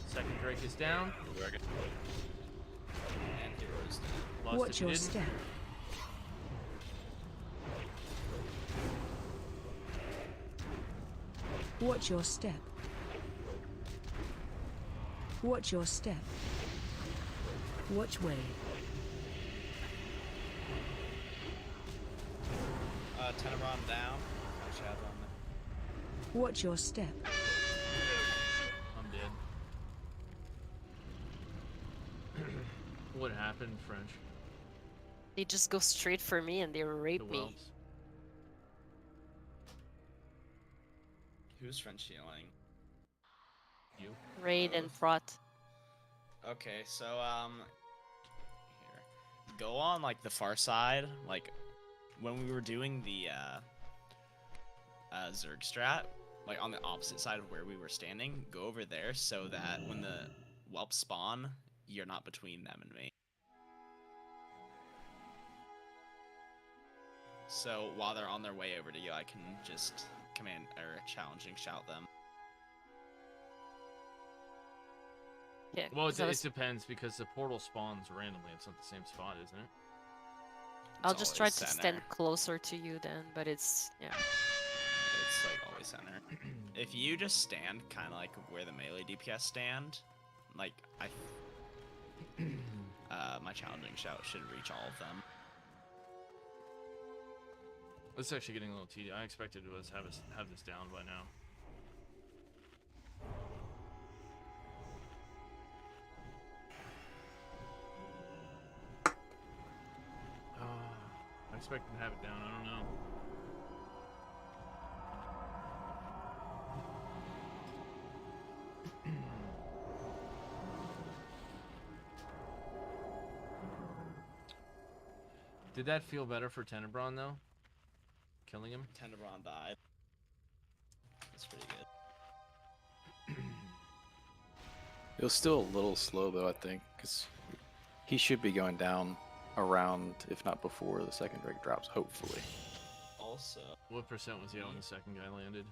Second Drake is down. And heroes down. Lost Watch if you your didn't. step. Watch your step. Watch your step. Watch way. Tenebron down. Shadow on there. Watch your step. I'm dead. What happened, French? They just go straight for me and they rape The me. whelps. Who's French healing? You. Raid and Prot. Okay, so here. Go on like the far side, like when we were doing the Zerg strat, like on the opposite side of where we were standing, go over there so that when the whelps spawn, you're not between them and me. So while they're on their way over to you, I can just command or challenging shout them. Yeah. Well, 'cause I it was- depends because the portal spawns randomly. It's not the same spot, isn't it? I'll It's just try always to center. stand closer to you then, but it's yeah. It's like always center. If you just stand kind of like where the melee DPS stand, like my challenging shout should reach all of them. This is actually getting a little tedious. I expected to have this down by now. I expected to have it down. I don't know. Did that feel better for Tenebron though? Killing him? Tenebron died. That's pretty good. It was still a little slow though, I think, because he should be going down around, if not before, the second Drake drops, hopefully. Also, What percent was he at when the second guy landed?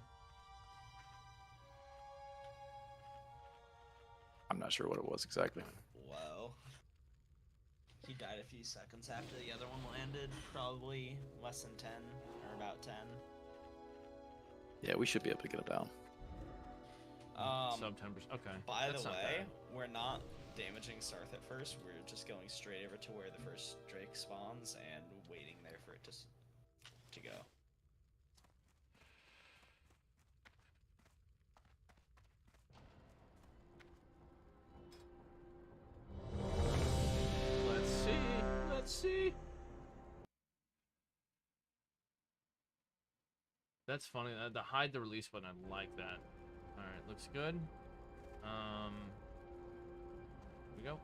I'm not sure what it was exactly. whoa. He died a few seconds after the other one landed, probably less than 10 or about 10. Yeah, we should be able to get it down. Sub 10%. Okay. By that's the not way, bad. we're not damaging Sarth at first. We're just going straight over to where the first Drake spawns and waiting there for it to go. Let's see. Let's see. That's funny. The hide the release button. I like that. All right, looks good. Here we go.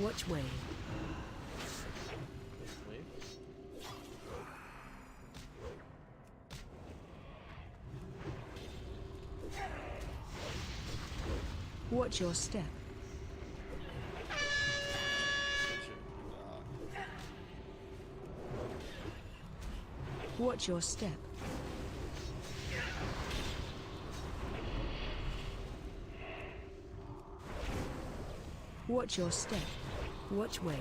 Watch wave. Wave. Watch your step. Watch your step. Watch your step. Watch wave.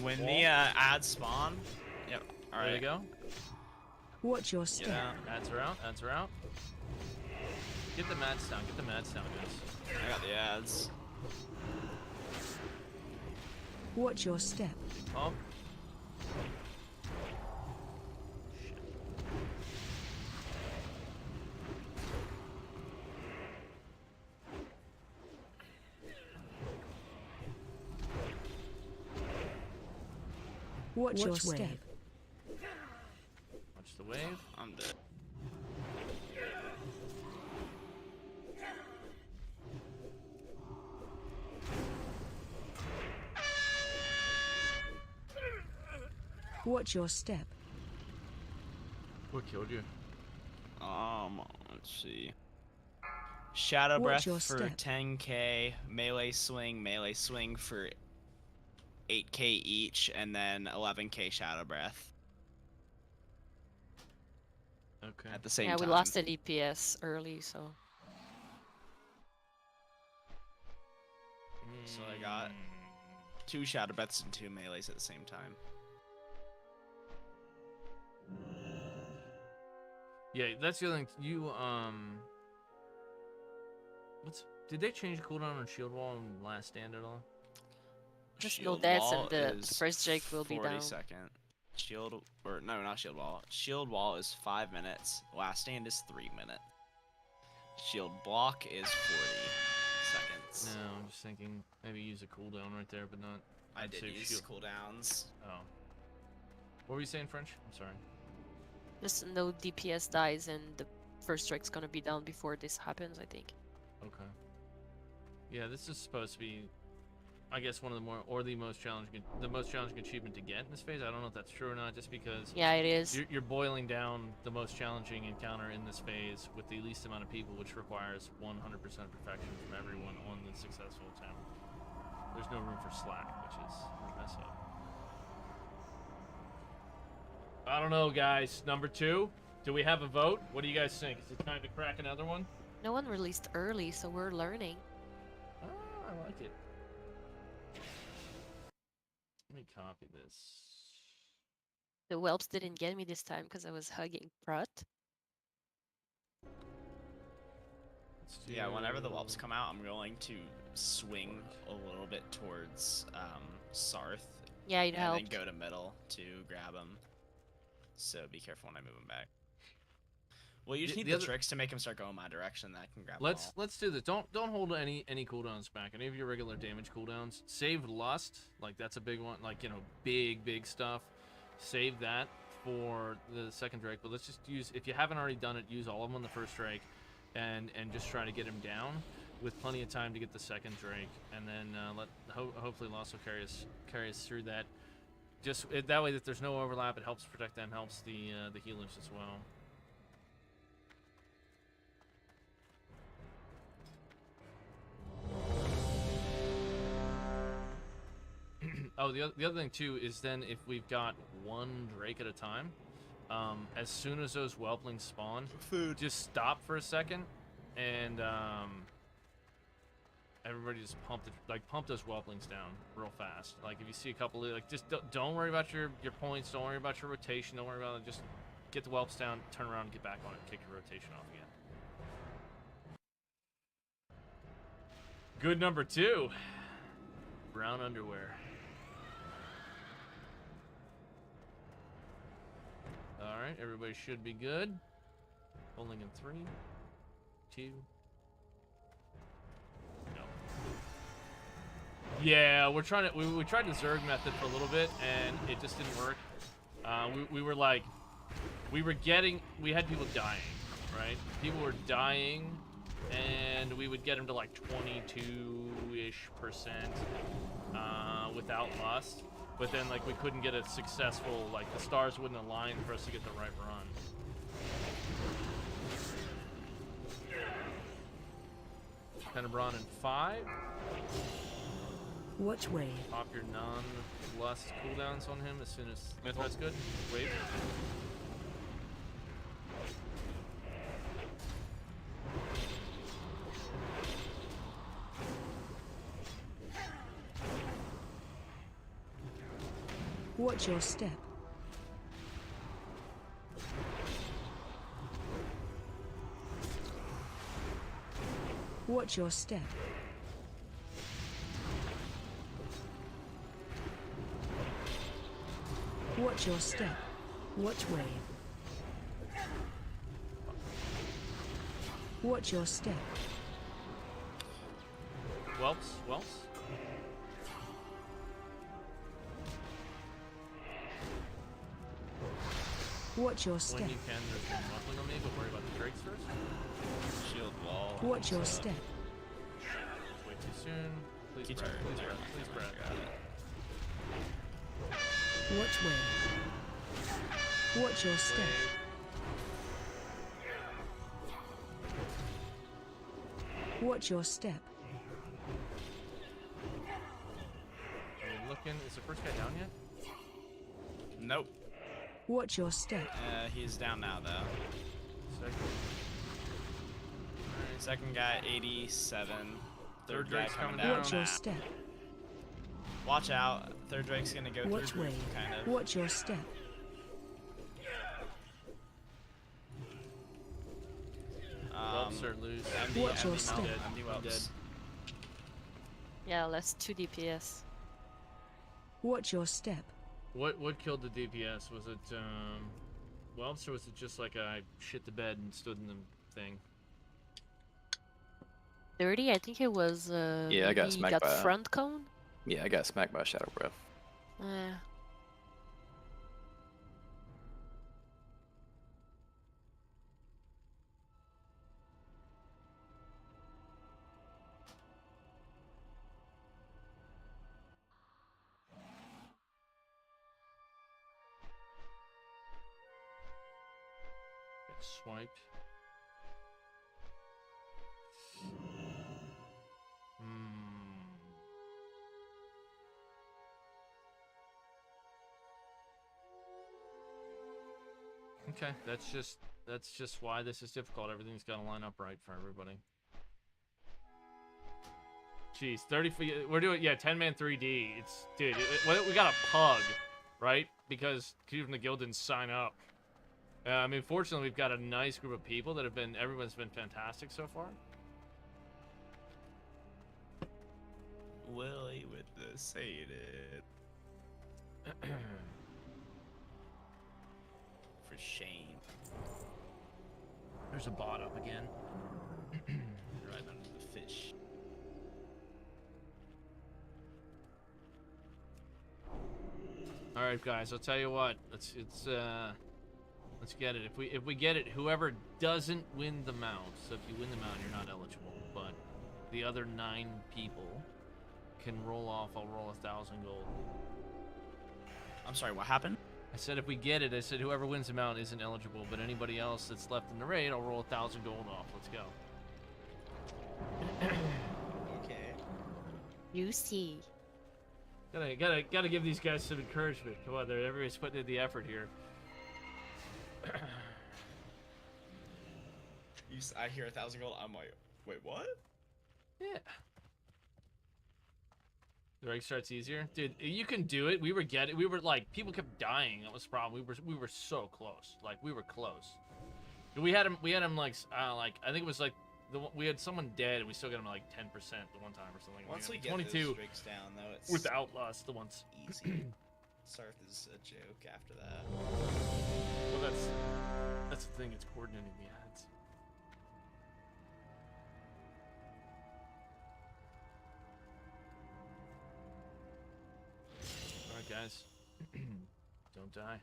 When the ads spawn. Yep. All right. There you go. Watch your step. Yeah. Ads are out. Ads are out. Get the mats down. Get the mats down, guys. I got the ads. Watch your step. Pump. Watch your step. Watch the wave. I'm dead. Watch your step. What killed you? Let's see. Shadow Watch Breath your for step. 10k, melee swing for 8k each, and then 11k Shadow Breath Okay. at the same Yeah, time. we lost the DPS early, so. So I got 2 Shadow Breaths and 2 melees at the same time. Yeah, that's the other thing. You did they change the cooldown on Shield Wall and Last Stand at all? Just no Shield deaths Wall and the is first Drake will be 40 down. second. Shield, or no, not Shield Wall. Shield Wall is 5 minutes. Last Stand is 3 minutes. Shield Block is 40 seconds. No, I'm just thinking maybe use a cooldown right there, but not. I I'd did save use shield. cooldowns. Oh. What were you saying, French? I'm sorry. Just no DPS dies and the first Drake's gonna be down before this happens, I think. Okay. Yeah, this is supposed to be, I guess, one of the more or the most challenging achievement to get in this phase. I don't know if that's true or not, just because. Yeah, it is. You're boiling down the most challenging encounter in this phase with the least amount of people, which requires 100% perfection from everyone on the successful attempt. There's no room for slack, which is a mess up. I don't know, guys. Number 2, do we have a vote? What do you guys think? Is it time to crack another one? No one released early, so we're learning. Oh, I like it. Let me copy this. The whelps didn't get me this time because I was hugging Prut. Yeah, whenever the whelps come out, I'm going to swing a little bit towards Sarth. Yeah, it and helped. then go to middle to grab him. So be careful when I move him back. Well, you just need the tricks to make him start going my direction. That I can grab. Let's do this. Don't hold any cooldowns back. Any of your regular damage cooldowns. Save Lust. Like that's a big one. Like big stuff. Save that for the second Drake. But let's just use. If you haven't already done it, use all of them on the first Drake, and just try to get him down with plenty of time to get the second Drake, and then hopefully Lust will carry us through that. Just that way that there's no overlap. It helps protect them. Helps the healers as well. Oh, the other thing too is then if we've got one Drake at a time, as soon as those whelplings spawn, just stop for a second, and everybody just pump those whelplings down real fast. Like if you see a couple, just don't worry about your points, don't worry about your rotation, don't worry about it. Just get the whelps down, turn around, get back on it, kick your rotation off again. Good number 2. Brown underwear. Alright, everybody should be good. Bowling in 3, 2. No. Yeah, we're trying to. We tried the Zerg method for a little bit, and it just didn't work. We were like, we had people dying, right? People were dying, and we would get them to like 22-ish% without lust. But then, like, we couldn't get a successful, like, the stars wouldn't align for us to get the right run. Tenebron in 5. Watch wave. Pop your non-lust cooldowns on him as soon as that's good. Wave. Watch your step. Watch your step. Watch your step. Watch wave. Watch your step. Whelps. Watch your step. When you can, there's one muffling on me, but worry about the drakes first. Shield wall. Watch your step. Way too soon. Please breath. Please breath. Watch wave. Watch your step. Watch your step. Are you looking? Is the first guy down yet? Nope. Watch your step. He's down now though. Second. Second guy 87. Third guy Drake's coming coming down. Watch your now. step. Watch out. Third Drake's gonna go Watch through wave. kind of. Watch your step. Whelps are loose. Watch your step. I'm dead. Yeah, less 2 DPS. Watch your step. What killed the DPS? Was it whelps, or was it just like I shit the bed and stood in the thing? 30, I think it was. Yeah, I got he smacked got by a- front cone. Yeah, I got smacked by a Shadow Breath. Get swiped. Okay, that's just why this is difficult. Everything's got to line up right for everybody. Jeez, 30 for we're doing 10-man 3D. It's dude, we got a pug, right? Because even the guild didn't sign up. I mean, fortunately, we've got a nice group of people that have been. Everyone's been fantastic so far. Willie with the sated. For shame. There's a bot up again. Right under the fish. All right, guys. I'll tell you what. Let's get it. If we get it, whoever doesn't win the mount. So if you win the mount, you're not eligible. But the other 9 people can roll off. I'll roll 1,000 gold. I'm sorry. What happened? I said if we get it, I said whoever wins the mount isn't eligible, but anybody else that's left in the raid, I'll roll 1,000 gold off. Let's go. Okay. You see. Gotta give these guys some encouragement. Come on, everybody's putting in the effort here. I hear 1,000 gold. I'm like, wait, what? Yeah. The reg starts easier, dude. You can do it. We were like, people kept dying. That was the problem. We were so close. Like, we were close. We had him like I think it was like we had someone dead and we still got him like 10% the one time or something. Once we got get 22 those rigs down, though, it's without loss the once. easy. Sarth is a joke after that. Well, that's the thing. It's coordinating the ads. All right, guys, don't die.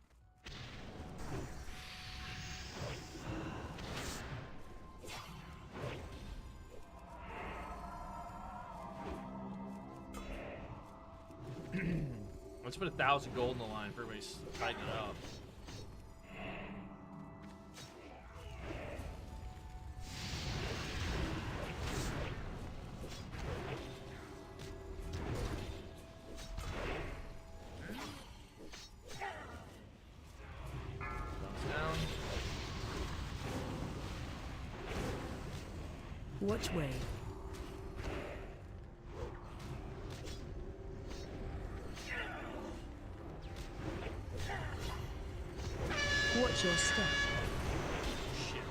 Let's put 1,000 gold in the line for everybody's tighten it up. Thumbs down. Watch wave. Watch your step. Shit.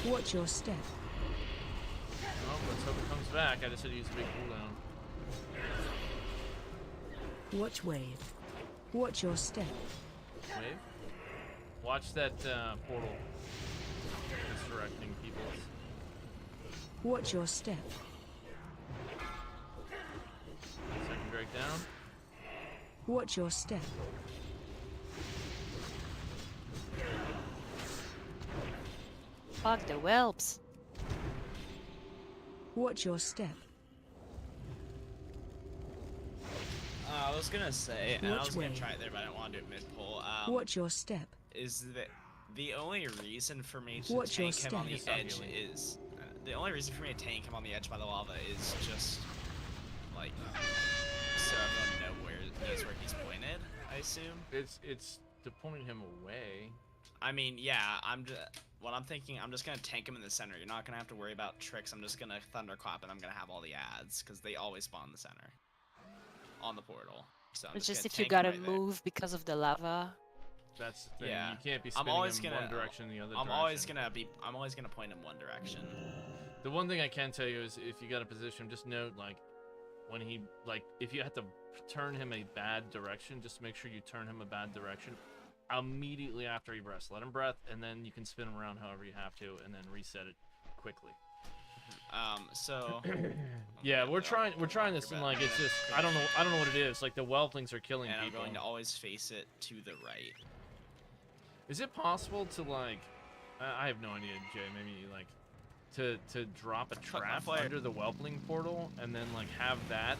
Watch your step. Well, let's hope it comes back. I just had to use a big cooldown. Watch wave. Watch your step. Wave. Watch that portal. Misdirecting people. Watch your step. Second drag down. Watch your step. Fuck the whelps. Watch your step. I was gonna say, and I Watch was gonna wave. try it there, but I didn't want to do it mid-pull. Watch your step. Is that the only reason for me to Watch your tank him on the step. edge is the only reason for me to tank him on the edge by the lava is just like so everyone knows where he's pointed. I assume It's to point him away. I mean, yeah. What I'm thinking, I'm just gonna tank him in the center. You're not gonna have to worry about tricks. I'm just gonna thunderclap and I'm gonna have all the ads because they always spawn in the center on the portal. So I'm It's just just gonna if you tank him gotta right there. move because of the lava. That's the thing. Yeah. You can't be I'm spinning always him gonna one direction, the other I'm direction. always gonna point him one direction. The one thing I can tell you is if you got to position him, just note like when he if you have to turn him a bad direction, just make sure you turn him a bad direction immediately after he breaths. Let him breath, and then you can spin him around however you have to, and then reset it quickly. So yeah, we're trying this, and like it's just I don't know what it is. Like the whelplings are killing and I'm people. going to always face it to the right. Is it possible to like? I have no idea, Jay. Maybe like to drop a trap under the whelpling portal and then like have that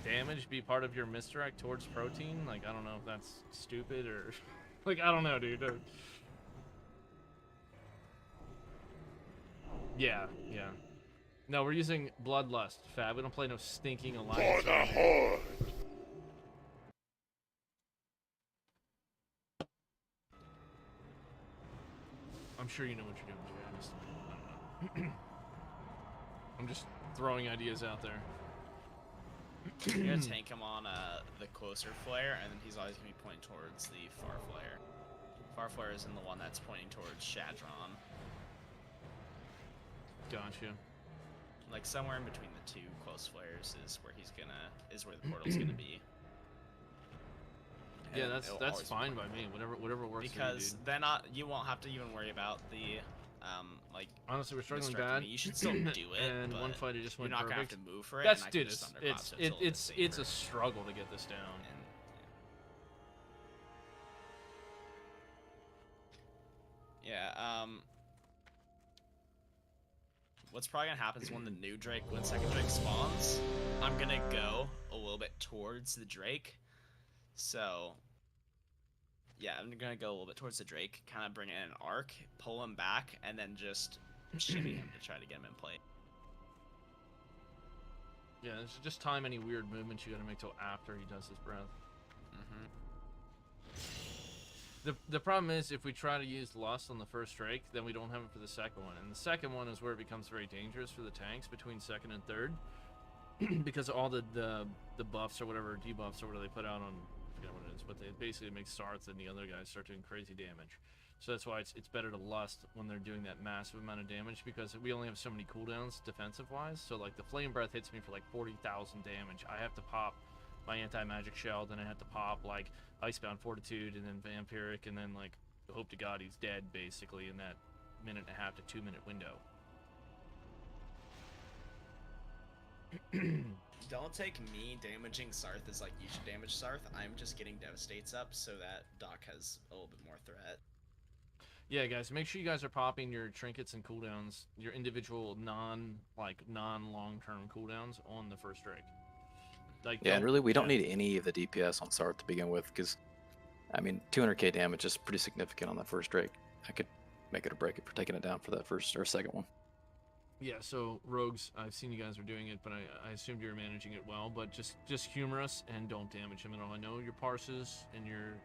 damage be part of your misdirect towards protein. Like I don't know if that's stupid or like I don't know, dude. Yeah. No, we're using Bloodlust, Fab. We don't play no stinking alliance. For the Horde! I'm sure you know what you're doing, Jay. I don't know. I'm just throwing ideas out there. You're gonna tank him on the closer flare, and then he's always gonna be pointing towards the far flare. Far flare is in the one that's pointing towards Shadron. Gotcha. Like somewhere in between the two close flares is where the portal's gonna be. Yeah, And that's always fine be by me. Whatever works because for you, then you won't have to even worry about the like. honestly, we're struggling misdirecting bad. me. You should still do it, and but one fight it just you're went not perfect. gonna have to move for it. That's and I can dude. just thunderclap, so a little bit It's a safer. struggle to get this down. And, yeah. What's probably gonna happen is when the new Drake, when second Drake spawns, I'm gonna go a little bit towards the Drake. So, yeah, I'm gonna go a little bit towards the Drake, kind of bring in an arc, pull him back, and then just shimmy him to try to get him in play. Yeah, it's just time any weird movements you gotta make till after he does his breath. The problem is if we try to use Lust on the first Drake, then we don't have it for the second one. And the second one is where it becomes very dangerous for the tanks between second and third. Because all the buffs or whatever, debuffs or whatever they put out on, I forget what it is, but they basically make Sarth and the other guys start doing crazy damage. So that's why it's better to Lust when they're doing that massive amount of damage, because we only have so many cooldowns defensive-wise. So like the Flame Breath hits me for like 40,000 damage. I have to pop my anti-magic shell, then I have to pop like Icebound Fortitude, and then Vampiric, and then like hope to God he's dead basically in that 1.5 to 2 minute window. Don't take me damaging Sarth as like you should damage Sarth. I'm just getting Devastates up so that Doc has a little bit more threat. Yeah, guys, make sure you guys are popping your trinkets and cooldowns, your individual non-long-term cooldowns on the first Drake. Like, Yeah, and really we don't need any of the DPS on Sarth to begin with, because I mean 200k damage is pretty significant on that first Drake. I could make it or break it for taking it down for that first or second one. Yeah, so rogues, I've seen you guys are doing it, but I assumed you were managing it well. But just humor us and don't damage him at all. I know your parses and your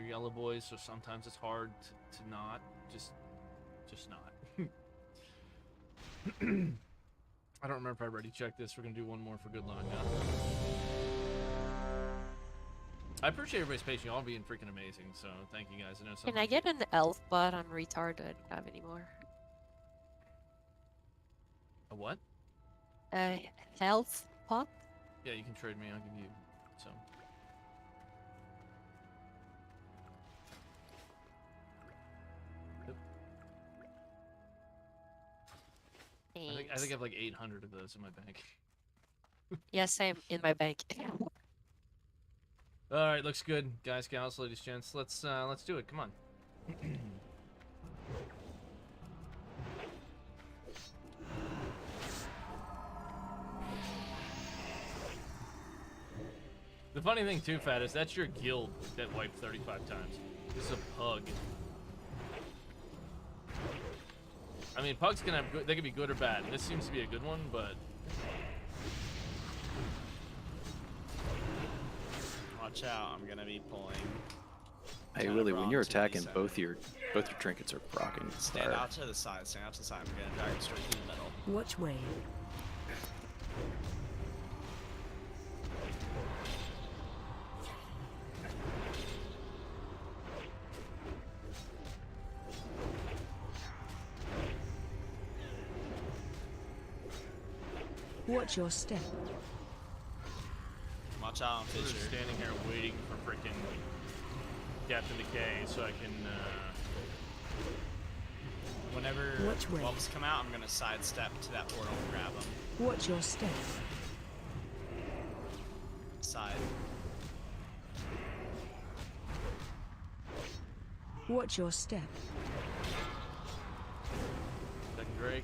yellow boys, so sometimes it's hard to not just not. I don't remember if I already checked this. We're gonna do one more for good luck. I appreciate everybody's patience. Y'all being freaking amazing. So thank you guys. I know. Can I get an elf bot? I'm retarded. I don't have any more. A what? A health pot? Yeah, you can trade me. I'll give you some. Yep. I think I have like 800 of those in my bank. Yeah, same in my bank. All right, looks good, guys, gals, ladies, gents. Let's do it. Come on. The funny thing too, Fat, is that's your guild that wiped 35 times. This is a pug. I mean, pugs can have good, they can be good or bad. This seems to be a good one, but watch out! I'm gonna be pulling. Hey, Willie, when you're attacking, both your trinkets are proccing. Stand out to the side. Stand out to the side. I'm gonna drag it straight through the middle. Watch wave. Watch your step. Watch out, I'm I'm just standing here waiting for freaking Captain Decay so I can. Whenever Watch wave. whelps come out, I'm gonna sidestep to that portal and grab them. Watch your step. Side. Watch your step. Second Drake.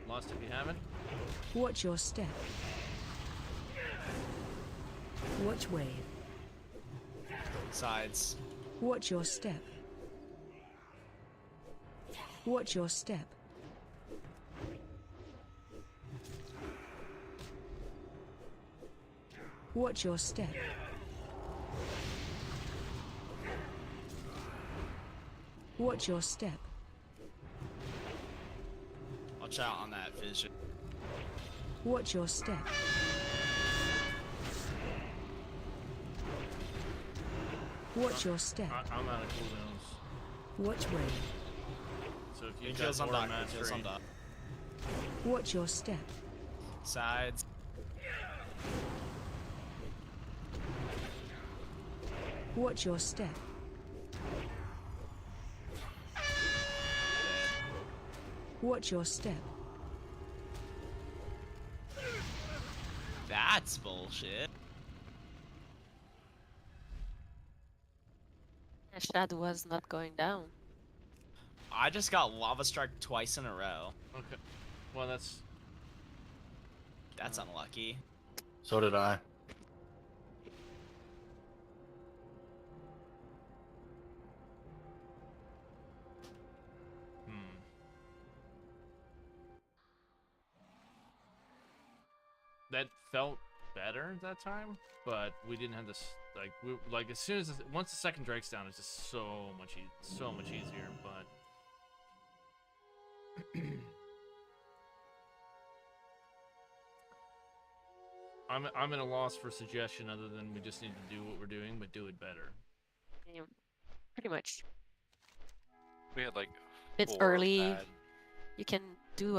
Lost if you haven't. Watch your step. Watch wave. Sides. Watch your step. Watch your step. Watch your step. Watch your step. Watch out on that vision. Watch your step. Watch your step. I'm out of cooldowns. Watch wave. So if you He got kills on more Doc. He mastery, kills on Doc. Watch your step. Sides. Watch your step. Watch your step. That's bullshit. Shadow was not going down. I just got lava struck twice in a row. okay. Well, that's unlucky. So did I. that felt better that time, but we didn't have this like as soon as once the second Drake's down, it's just so much easier. But I'm at a loss for suggestion other than we just need to do what we're doing, but do it better. Yeah, pretty much. We had like It's 4 early. bad. You can do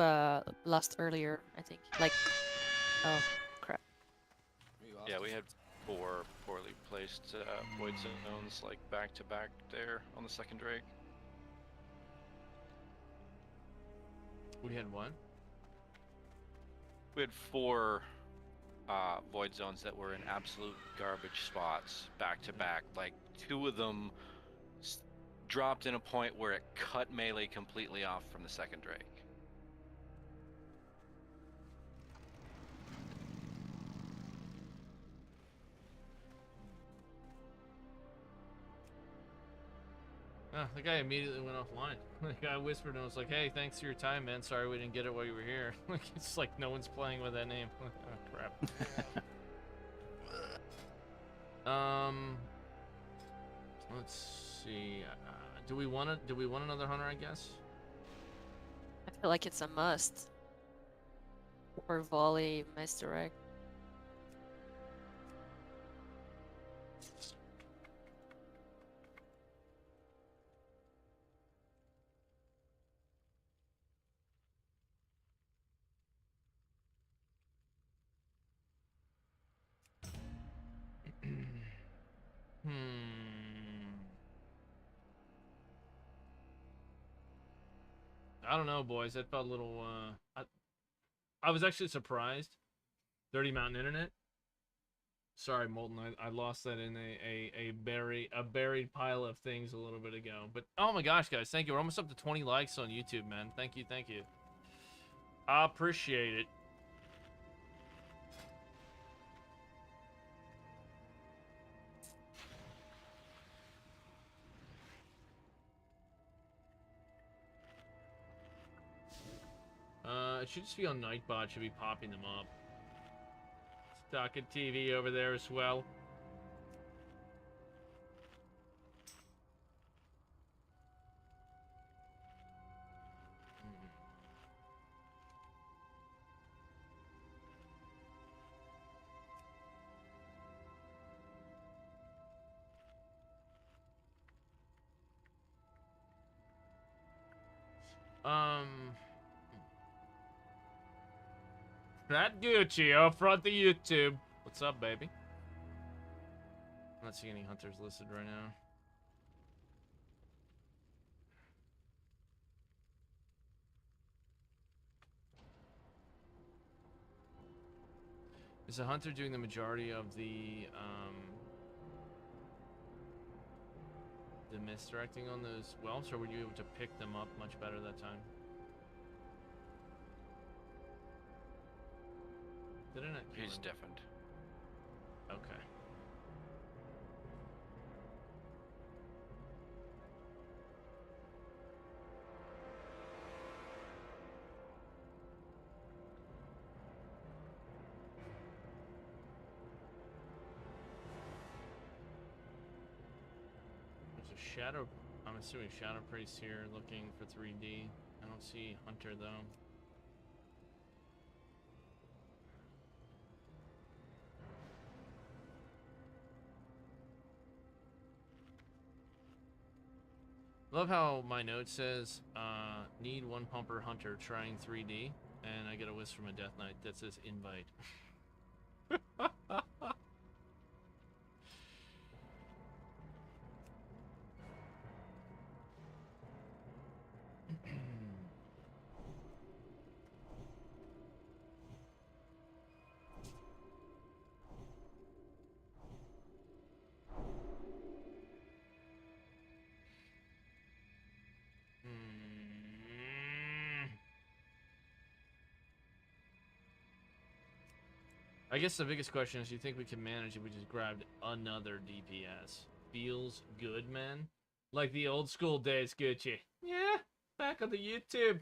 Lust earlier, I think. Like, oh crap. Yeah, we had 4 poorly placed void zones like back to back there on the second Drake. We had what? We had 4 void zones that were in absolute garbage spots back to back. Like 2 of them dropped in a point where it cut melee completely off from the second Drake. Oh, the guy immediately went offline. The guy whispered and was like, "Hey, thanks for your time, man. Sorry we didn't get it while you were here." Like it's like no one's playing with that name. Oh crap. Let's see. Do we want another hunter? I guess. I feel like it's a must. Or volley, misdirect. I don't know, boys. That felt a little. I was actually surprised. Dirty Mountain Internet. Sorry, Molten. I lost that in a buried pile of things a little bit ago. But oh my gosh, guys, thank you. We're almost up to 20 likes on YouTube, man. Thank you. I appreciate it. It should just be on Nightbot. Should be popping them up. Stock at TV over there as well. That Gucci up front of YouTube. What's up, baby? I'm not seeing any hunters listed right now. Is a hunter doing the majority of the misdirecting on those whelps, or were you able to pick them up much better that time? Did I not? He's deafened. Okay. There's a shadow. I'm assuming Shadow Priest here looking for 3D. I don't see Hunter though. Love how my note says, need 1 pumper hunter trying 3D, and I get a whisk from a Death Knight that says invite. I guess the biggest question is, do you think we can manage if we just grabbed another DPS? Feels good, man. Like the old school days, Gucci. Yeah, back on the YouTube.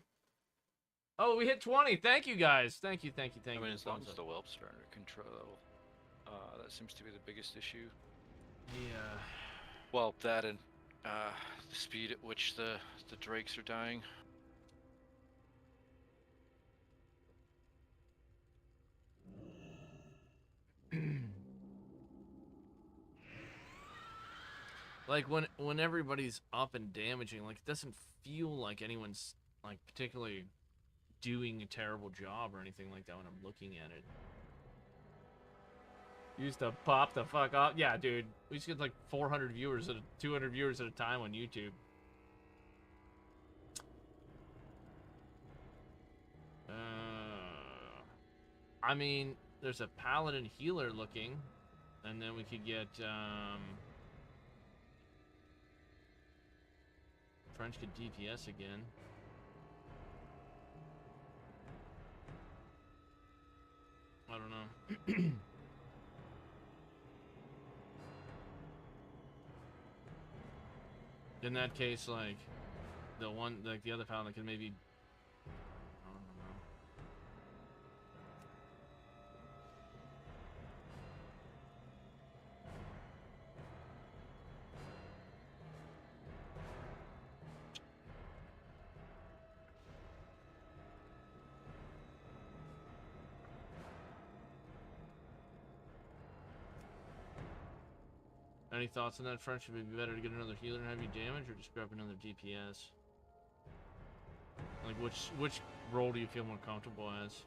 Oh, we hit 20. Thank you, guys. Thank you, thank you, thank you. I mean, for as long thumbs as up. the whelps are under control, that seems to be the biggest issue. Yeah. Well, that and the speed at which the drakes are dying. Like when everybody's up and damaging, like it doesn't feel like anyone's like particularly doing a terrible job or anything like that when I'm looking at it. Used to pop the fuck off. Yeah, dude. We used to get like 400 viewers at 200 viewers at a time on YouTube. I mean, there's a paladin healer looking, and then we could get French could DPS again. I don't know. In that case, like the other paladin can maybe. I don't know. Any thoughts on that, French? Would it be better to get another healer and have you damage, or just grab another DPS? Like, which role do you feel more comfortable as?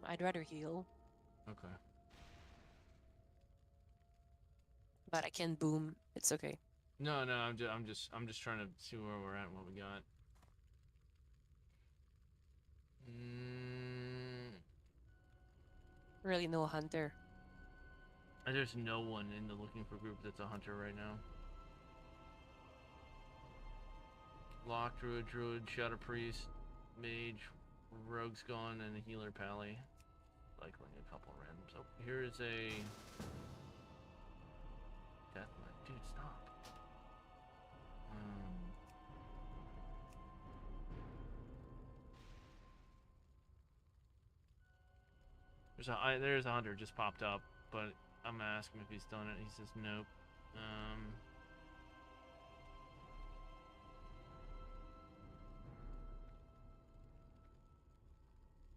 I'd rather heal, Okay. but I can boom. It's okay. No, I'm just trying to see where we're at and what we got. Really, no hunter. There's no one in the looking for group that's a hunter right now. Lock, druid, shadow priest, mage, rogue's gone, and a healer pally. Cycling a couple random. So here is a death knight. Dude, stop. There's a hunter just popped up, but I'm gonna ask him if he's done it. He says nope.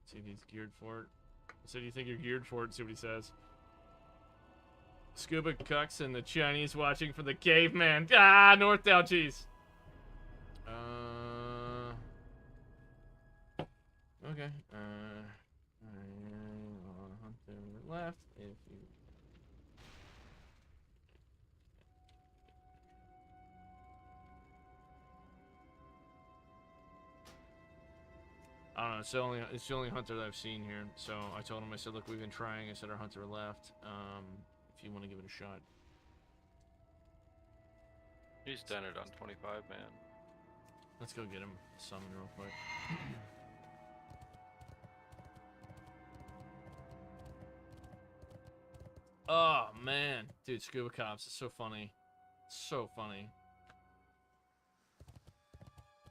See if he's geared for it. So do you think you're geared for it? See what he says. Scuba Cucks and the Chinese watching for the caveman. Ah, North Down cheese. Okay. Hunter left. If you. I don't know. It's the only hunter that I've seen here. So I told him. I said, look, we've been trying. I said our hunter left. If you want to give it a shot. He's done it on 25, man. Let's go get him summoned real quick. Oh man, dude, Scuba Cops is so funny, so funny.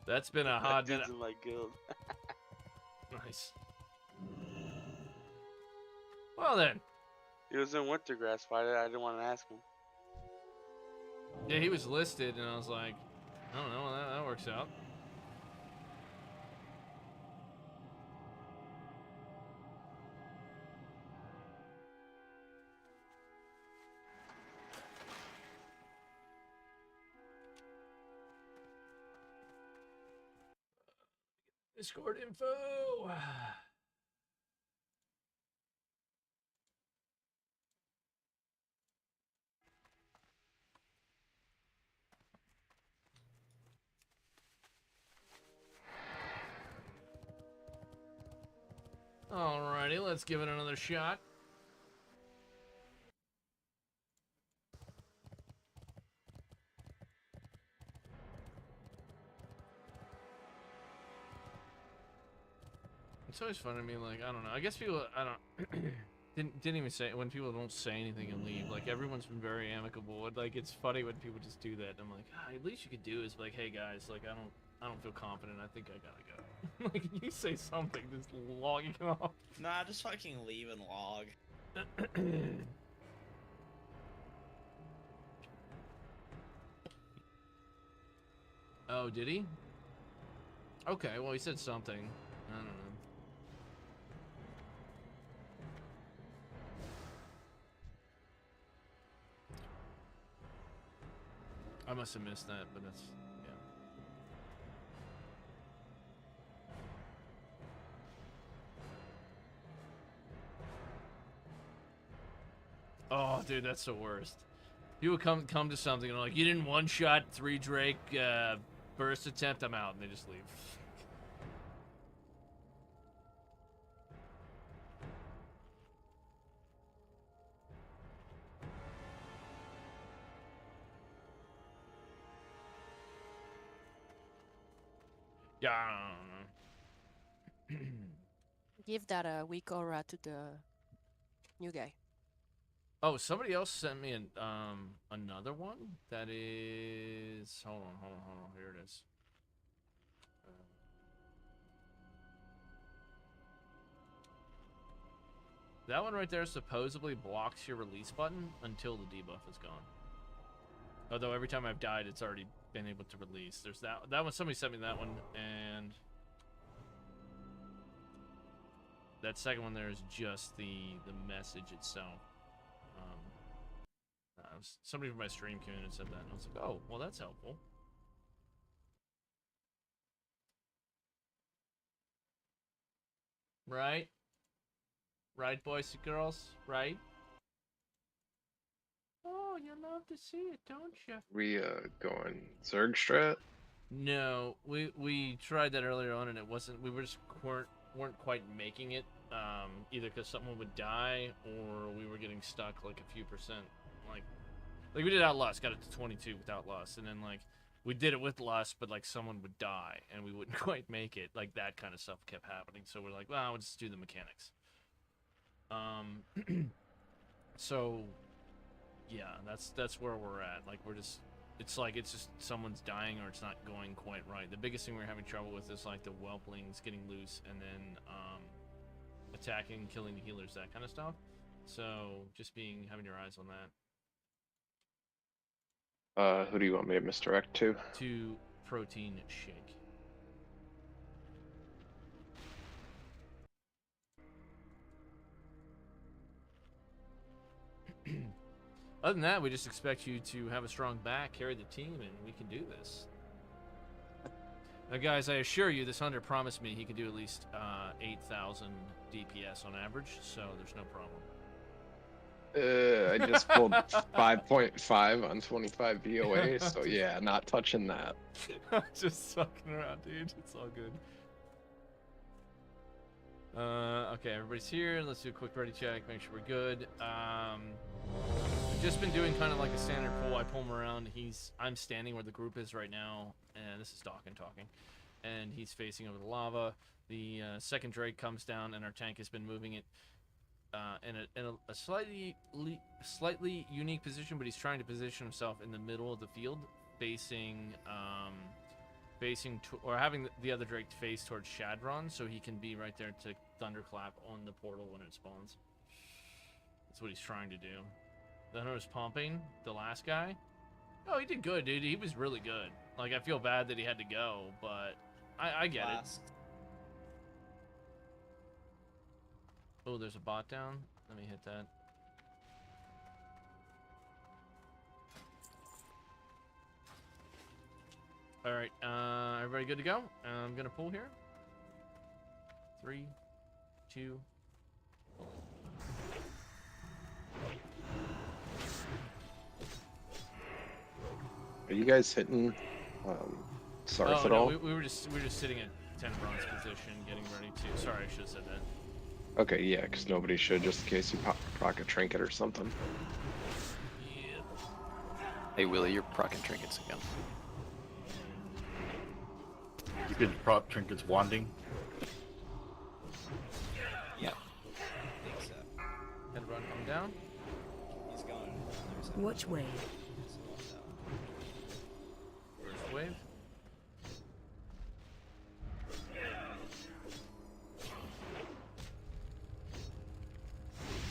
That's been a hot minute. in my guild. Nice. Well then. He was in Wintergrass. Why I didn't want to ask him. Yeah, he was listed, and I was like, I don't know, that works out. Discord info. Alrighty, let's give it another shot. It's always fun to me, like, I don't know. I guess people, I don't, didn't even say, when people don't say anything and leave, like, everyone's been very amicable. And, like, it's funny when people just do that. And I'm like, at least you could do is, like, hey, guys, like, I don't, I don't feel confident. I think I gotta go. Like, you say something, just logging off. Nah, just fucking leave and log. Oh, did he? Okay, well, he said something. I don't know. I must have missed that, but that's, yeah. Oh, dude, that's the worst. You would come to something and like, you didn't one-shot 3 Drake burst attempt, I'm out, and they just leave. Yeah, I don't know. Give that a weak aura to the new guy. Oh, somebody else sent me another one that is. Hold on. Here it is. That one right there supposedly blocks your release button until the debuff is gone. Although every time I've died, it's already been able to release. There's that one. Somebody sent me that one, and that second one there is just the message itself. Somebody from my stream came in and said that, and I was like, oh, well, that's helpful. Right? Right, boys and girls? Right? Oh, you love to see it, don't you? We going Zerg strat? No, we tried that earlier on, and it wasn't. We were just weren't quite making it. Either because someone would die, or we were getting stuck like a few percent. Like we did Outlast, got it to 22 with Outlast, and then like we did it with Lust, but like someone would die, and we wouldn't quite make it. Like that kind of stuff kept happening. So we're like, well, we'll just do the mechanics. So yeah, that's where we're at. Like we're just, it's just someone's dying or it's not going quite right. The biggest thing we're having trouble with is like the whelplings getting loose and then attacking, killing the healers, that kind of stuff. So just having your eyes on that. Who do you want me to misdirect to? To protein shake. Other than that, we just expect you to have a strong back, carry the team, and we can do this. Now, guys, I assure you, this hunter promised me he could do at least 8,000 DPS on average, so there's no problem. I just pulled 5.5 on 25 VOA, so yeah, not touching that. Just fucking around, dude. It's all good. Okay, everybody's here. Let's do a quick ready check, make sure we're good. I've just been doing kind of like a standard pull. I pull him around. I'm standing where the group is right now, and this is Dawkins talking. And he's facing over the lava. The second Drake comes down, and our tank has been moving it in a slightly unique position, but he's trying to position himself in the middle of the field, facing or having the other Drake face towards Shadron, so he can be right there to thunderclap on the portal when it spawns. That's what he's trying to do. The hunter was pumping the last guy. Oh, he did good, dude. He was really good. Like, I feel bad that he had to go, but I get it. Oh, there's a bot down. Let me hit that. All right, everybody good to go? I'm gonna pull here. 3, 2. Are you guys hitting Sarth at no, all? we were just sitting at 10 bronze position, getting ready to. Sorry, I should have said that. Okay, yeah, because nobody should, just in case you proc a trinket or something. Yeah. Hey Willie, you're procking trinkets again. You could prop trinkets wanding. Yeah. I think so. Head run, come down. He's going. Watch wave. First wave.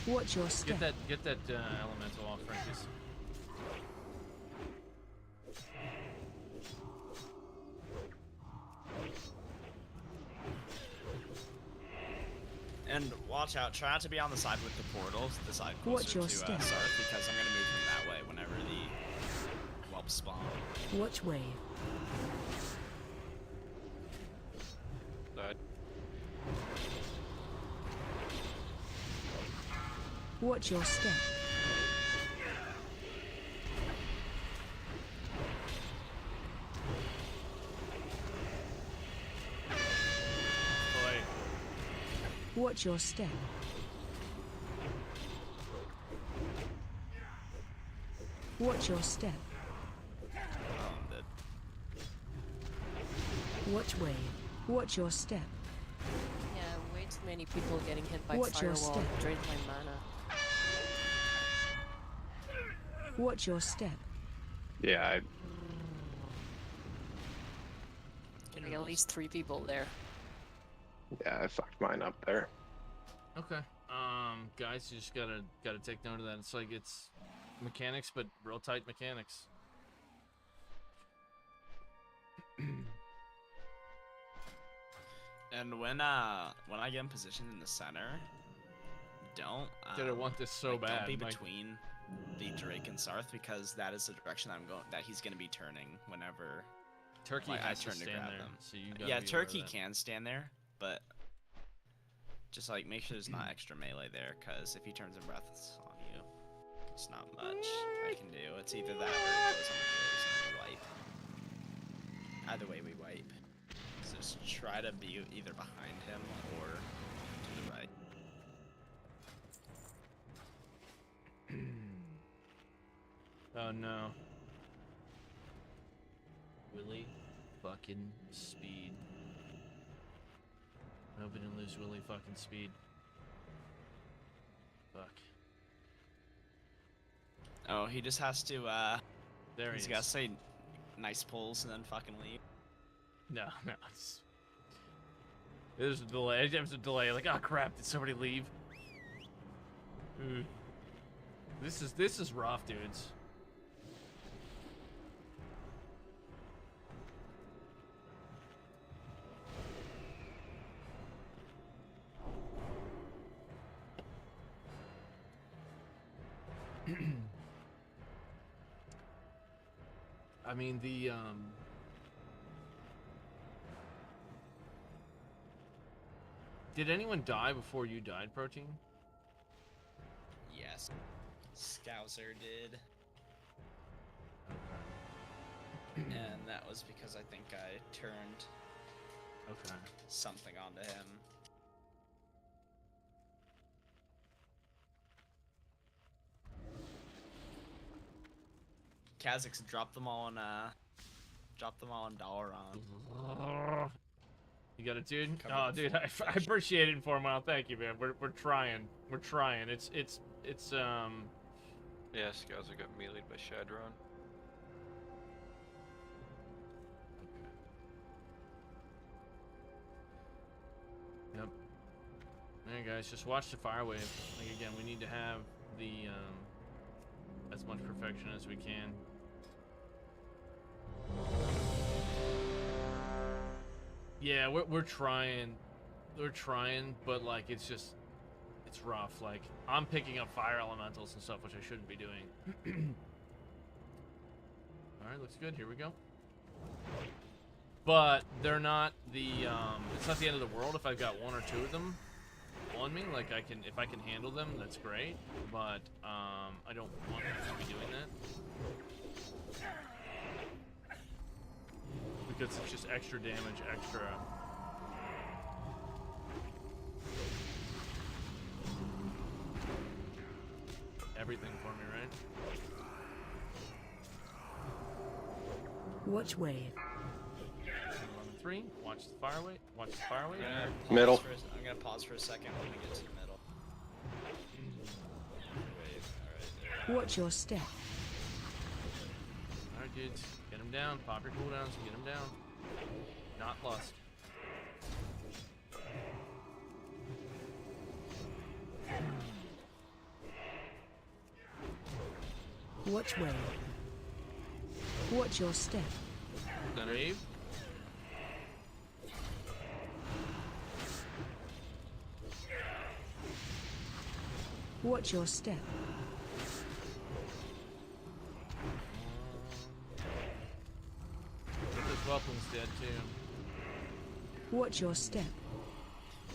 Watch your step. Get that elemental off, Francis. And watch out. Try not to be on the side with the portal. The side Watch closer your to step. Sarth, because I'm gonna move him that way whenever the whelp spawn. Watch wave. Died. Watch your step. Watch your step. Watch your step. Watch wave. Watch your step. Yeah, way too many people getting hit by Watch your firewall. step. Drained my mana. Watch your step. Yeah, Getting at least 3 people there. I fucked mine up there. Okay. Guys, you just gotta take note of that. It's like it's mechanics, but real tight mechanics. And when I get in position in the center, don't. Did I want this so bad? Don't be Like- between the Drake and Sarth, because that is the direction that he's gonna be turning whenever. Turkey I has to turn to stand grab there, them. so you gotta Yeah, be aware Turkey of that. can stand there, but just like make sure there's not extra melee there, because if he turns and breaths on you, it's not much I can do. It's either that or it goes on the killers and we wipe. Either way, we wipe. So just try to be either behind him or to the right. Oh no. Willie fucking speed. I hope we didn't lose Willie fucking speed. Fuck. Oh, he just has to, There he's he gotta is. say nice pulls and then fucking leave. No, there's a delay. There's a delay. Like, oh crap, did somebody leave? This is rough, dudes. I mean, did anyone die before you died, Protein? Yes. Scouser did. And that was because I think I turned something onto him. Kha'Zix dropped them all on Dalaran. You got it, dude. Oh, dude, I appreciate it for him. Well, thank you, man. We're trying. We're trying. It's Yeah, Scouser got meleeed by Shadron. Yep. There, guys, just watch the fire wave. Like again, we need to have the as much perfection as we can. Yeah, we're trying. We're trying, but like it's rough. Like I'm picking up fire elementals and stuff, which I shouldn't be doing. All right, looks good. Here we go. But they're not the it's not the end of the world if I've got 1 or 2 of them on me. Like if I can handle them, that's great. But I don't want to be doing that because it's just extra damage, extra. Everything for me, right? Watch wave. 3. Watch the fire wave. Watch the fire wave. Middle. I'm gonna pause for a second when we get to the middle. Watch your step. Alright, dudes. Get him down. Pop your cooldowns. Get him down. Not lust. Watch wave. Watch your step. Wave. Watch your step. This weapon's dead too. Watch your step.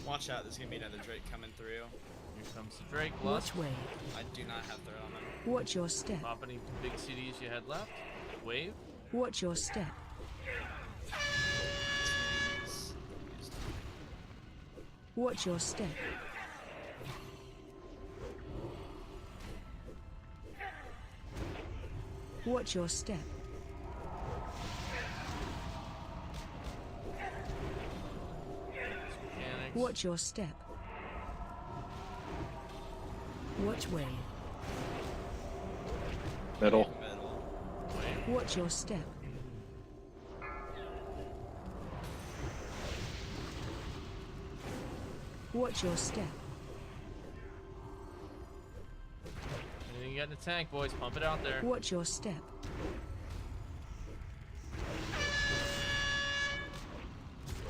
Watch out, there's gonna be another Drake coming through. Here comes the Drake. Watch wave. I do not have throw on him. Watch your step. Pop any big CDs you had left. Wave. Watch your step. Watch your step. Watch your step. Mechanics. Watch your step. Watch wave. Middle. Watch your step. Watch your step. Anything you got in the tank, boys? Pump it out there. Watch your step.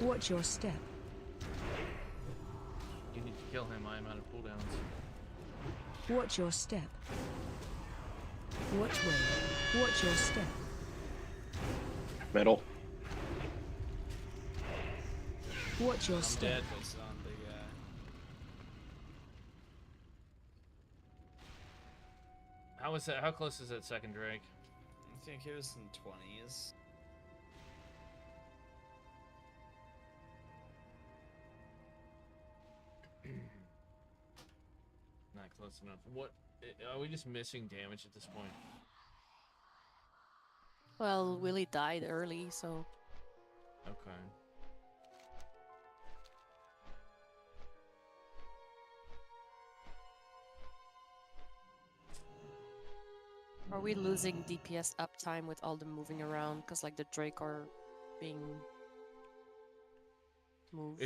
Watch your step. You need to kill him. I am out of cooldowns. Watch your step. Watch wave. Watch your step. Middle. Watch your I'm step. dead, but it's on big How was that? How close is that second Drake? I think it was in 20s. Not close enough. What? Are we just missing damage at this point? Well, Willie died early, so Okay. are we losing DPS uptime with all the moving around? Because like the Drake are being moved.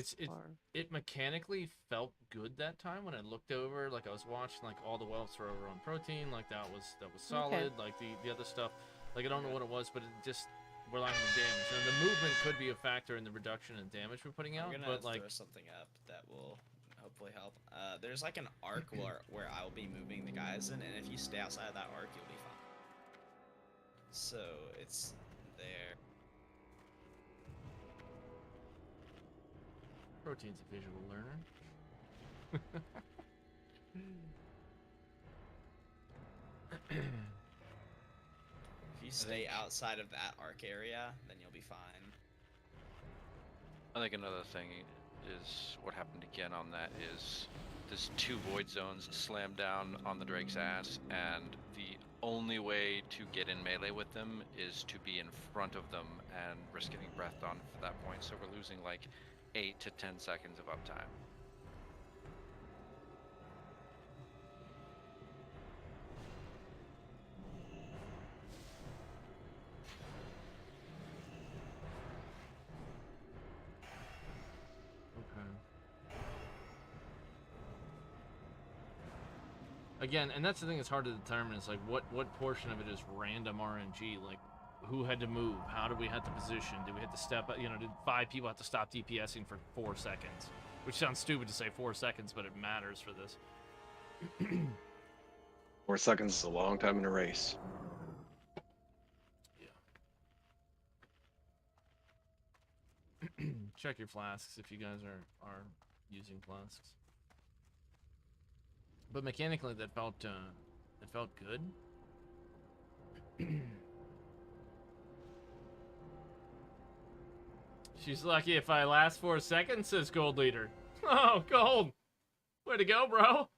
It mechanically felt good that time when I looked over. Like I was watching, like all the whelps were over on protein. Like that was solid. Okay. Like the other stuff, like I don't know what it was, but it just we're lacking the damage. And the movement could be a factor in the reduction in damage we're putting out. I'm gonna But like throw something up that will hopefully help. There's like an arc where I will be moving the guys in, and if you stay outside of that arc, you'll be fine. So it's there. protein's a visual learner. If you stay outside of that arc area, then you'll be fine. I think another thing is what happened again on that is there's 2 void zones slammed down on the Drake's ass, and the only way to get in melee with them is to be in front of them and risk getting breathed on for that point. So we're losing like 8 to 10 seconds of uptime. Again, and that's the thing that's hard to determine is like what portion of it is random RNG, like who had to move, how did we have to position, did we have to step up, you know, did 5 people have to stop DPSing for 4 seconds, which sounds stupid to say 4 seconds, but it matters for this. 4 seconds is a long time in a race. Yeah. Check your flasks if you guys are using flasks. But mechanically, that felt good. She's lucky if I last 4 seconds, says Gold Leader. Oh, Gold! Way to go, bro!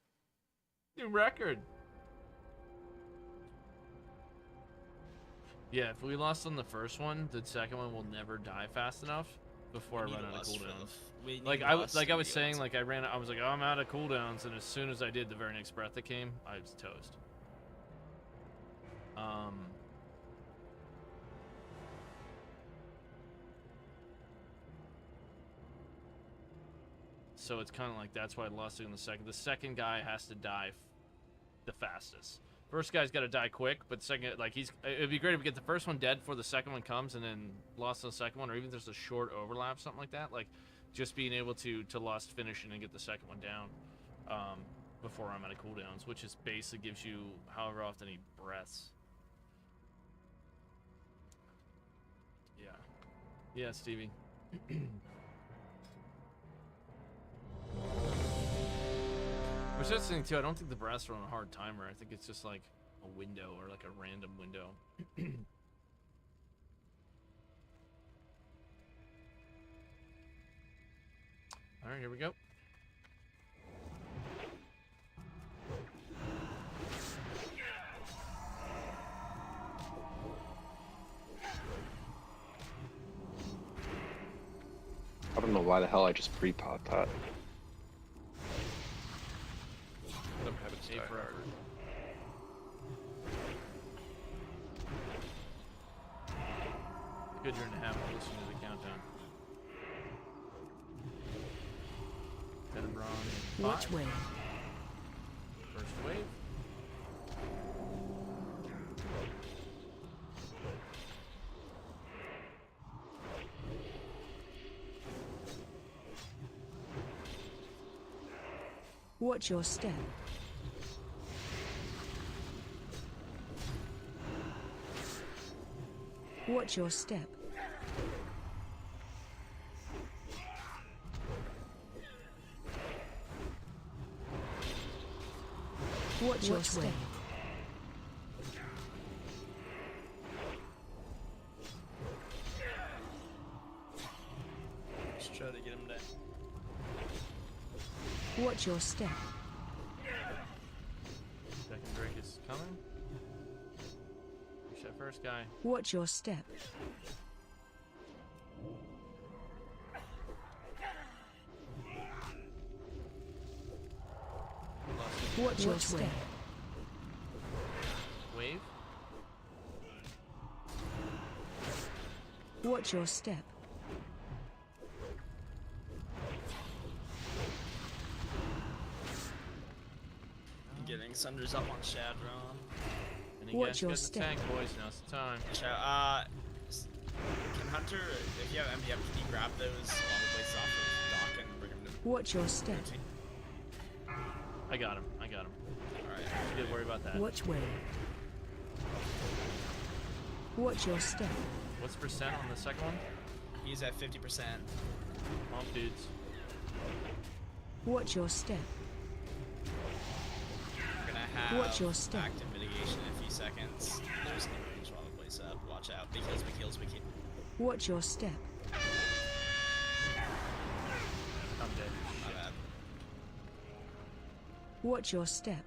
New record. Yeah, if we lost on the first one, the second one will never die fast enough before I run out of cooldowns. Like I was saying, like I was like, oh, I'm out of cooldowns, and as soon as I did the very next breath that came, I was toast. So it's kind of like that's why I lost it in the second. The second guy has to die the fastest. First guy's got to die quick, but second, like it'd be great if we get the first one dead before the second one comes, and then lost on the second one, or even if there's a short overlap, something like that. Like, just being able to lost finish and then get the second one down before I'm out of cooldowns, which is basically gives you however often he breaths. Yeah. Yeah, Stevie. Which that's the thing too, I don't think the breaths are on a hard timer. I think it's just like a window or like a random window. Alright, here we go. I don't know why the hell I just pre-pot that. Some habits die hard. Good you're in the habit of listening to the countdown. Tenebron. Watch wave. First wave. Watch your step. Watch your step. Watch your step. Just try to get him down. Watch your step. Second drink is coming. Push that first guy. Watch your step. Watch your step. Wave. Watch your step. Getting Sunders up on Shadron. And Watch your get in the step. tank, boys. Now's the time. Can Hunter, if you have MDF, can you grab those all the places off of Doc and bring them to... Watch your step. I got him. I got him. Alright. You did worry about that. Watch wave. Watch your step. What's percent on the second one? He's at 50%. Oh, dudes. Watch your step. We're gonna have Watch your step. active mitigation in a few seconds. There's no range while the place up. Watch out. Big heals, big heals, big heals. Watch your step. I'm dead. My bad. Watch your step.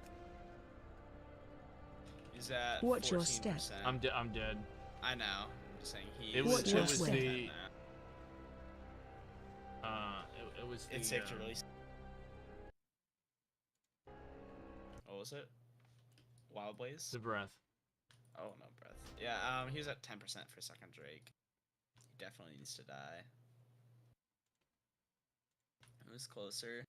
He's at Watch 14%. your step. I'm dead. I know. I'm just saying he It is was Watch your the step. it was the It's safe to release. What was it? Wild Blaze? the breath. Oh, no breath. Yeah, he was at 10% for second Drake. He definitely needs to die. Who's closer?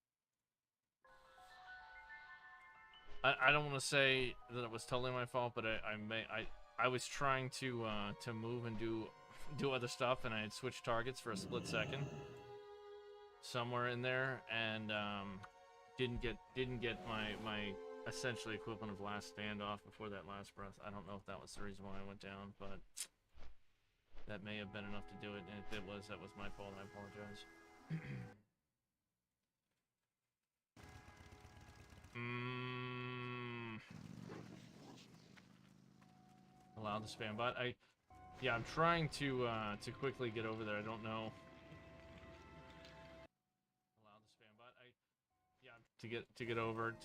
I don't want to say that it was totally my fault, but I was trying to move and do other stuff, and I had switched targets for a split second somewhere in there, and didn't get my essentially equivalent of last standoff before that last breath. I don't know if that was the reason why I went down, but that may have been enough to do it, and if it was, that was my fault. I apologize. Allow the spam bot. Yeah, I'm trying to quickly get over there. I don't know. Allow the spam bot. Yeah, to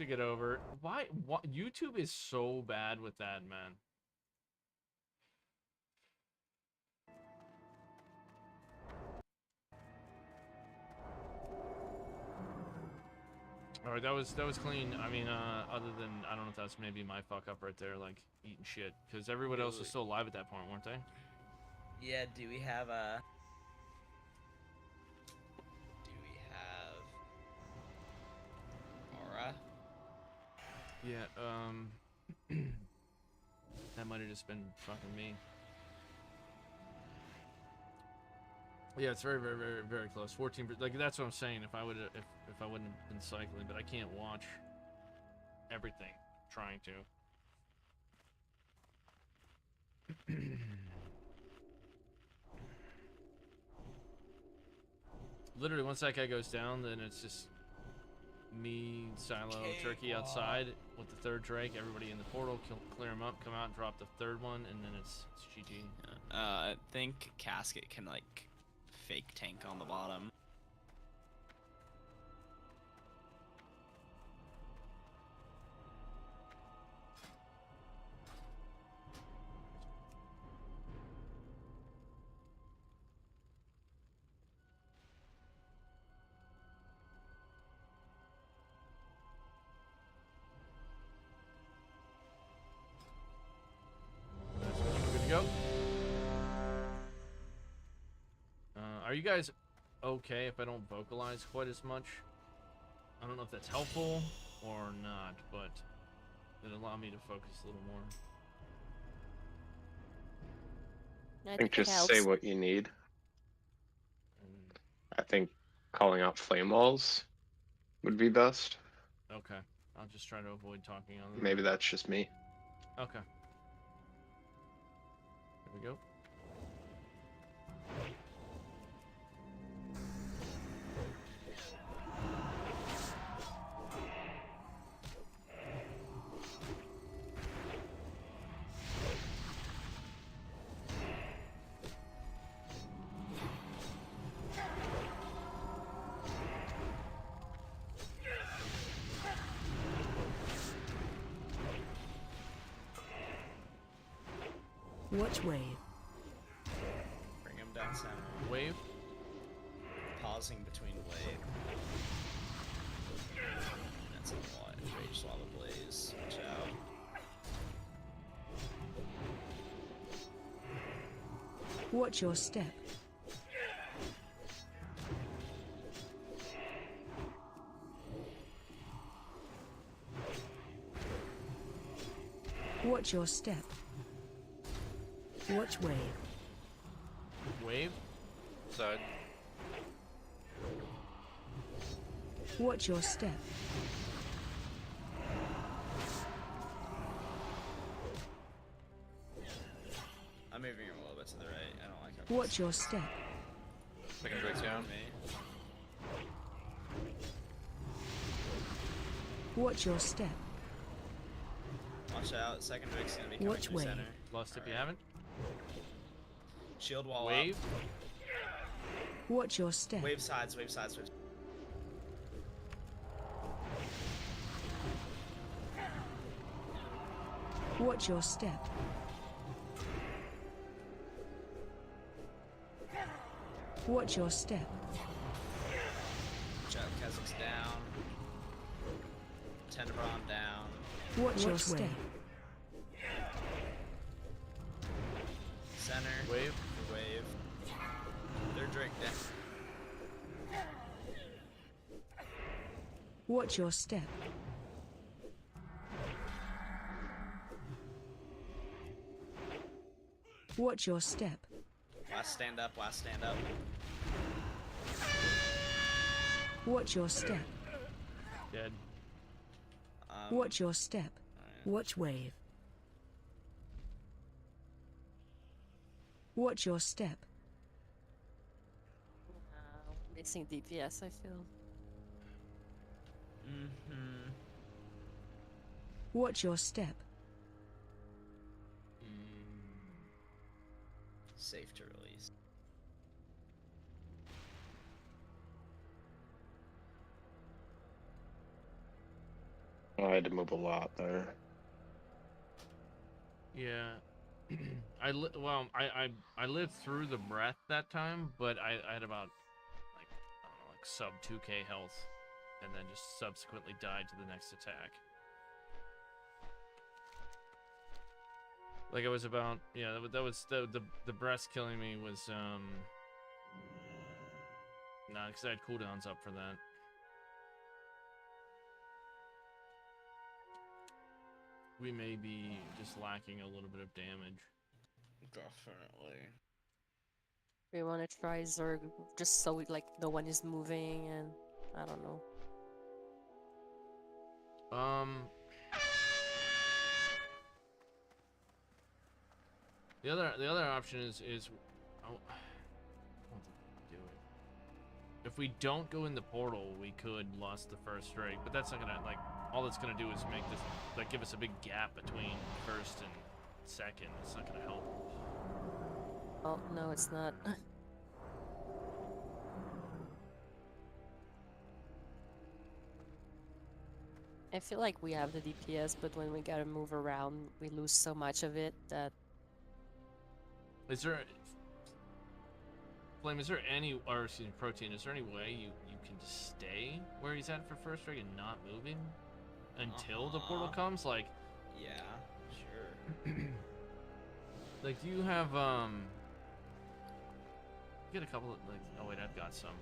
get over. Why? What? YouTube is so bad with that, man. All right, that was clean. I mean, other than I don't know if that's maybe my fuck up right there, like eating shit, because everyone else was still alive at that point, weren't they? Yeah, do we have Aura? Yeah. That might have just been fucking me. Yeah, it's very, very, very, very close. 14%. Like that's what I'm saying. If I would, if I wouldn't have been cycling, but I can't watch everything. Trying to. Literally, once that guy goes down, then it's just me, Silo, Turkey outside with the third Drake. Everybody in the portal, clear him up, come out and drop the third one, and then it's GG. I think Casket can like fake tank on the bottom. Good to go. Are you guys okay if I don't vocalize quite as much? I don't know if that's helpful or not, but it allow me to focus a little more. I think just say what you need. I think calling out flame walls would be best. Okay, I'll just try to avoid talking on them. Maybe that's just me. Okay. Here we go. Watch wave. Bring him down center. Wave. Pausing between wave. That's a lot. Rage Lava Blaze. Watch out. Watch your step. Watch your step. Watch wave. Wave. Side. Watch your step. I'm moving him a little bit to the right. I don't like it. Watch your step. Second Drake's down. Watch your step. Watch out. Second Drake's gonna be coming Watch through wave. center. Lost if you haven't. Shield wall Wave. up. Watch your step. Wave sides, wave sides, wave. Watch your step. Watch your step. Watch out. Kazakh's down. Tenebron down. Watch your step. Center. Wave. Wave. Third Drake down. Watch your step. Watch your step. Last stand up, last stand up. Watch your step. Dead. Watch your step. Watch wave. Watch your step. Missing DPS, I feel. Mm-hmm. Watch your step. Safe to release. I had to move a lot there. Yeah. I lived through the breath that time, but I had about like I don't know, like sub 2k health, and then just subsequently died to the next attack. Like it was about that was the breast killing me was nah, because I had cooldowns up for that. we may be just lacking a little bit of damage. Definitely. We want to try Zerg just so like no one is moving and I don't know. The other option is I don't think we can do it. If we don't go in the portal, we could lost the first Drake, but that's not gonna, like, all it's gonna do is make this, like, give us a big gap between first and second. It's not gonna help. Oh no, it's not. I feel like we have the DPS, but when we gotta move around, we lose so much of it that. Is there, Flame, is there any, or excuse me, Protein, is there any way you can just stay where he's at for first Drake and not move him until the portal comes? Like, yeah, sure. like, do you have, get a couple of, like, oh wait, I've got some.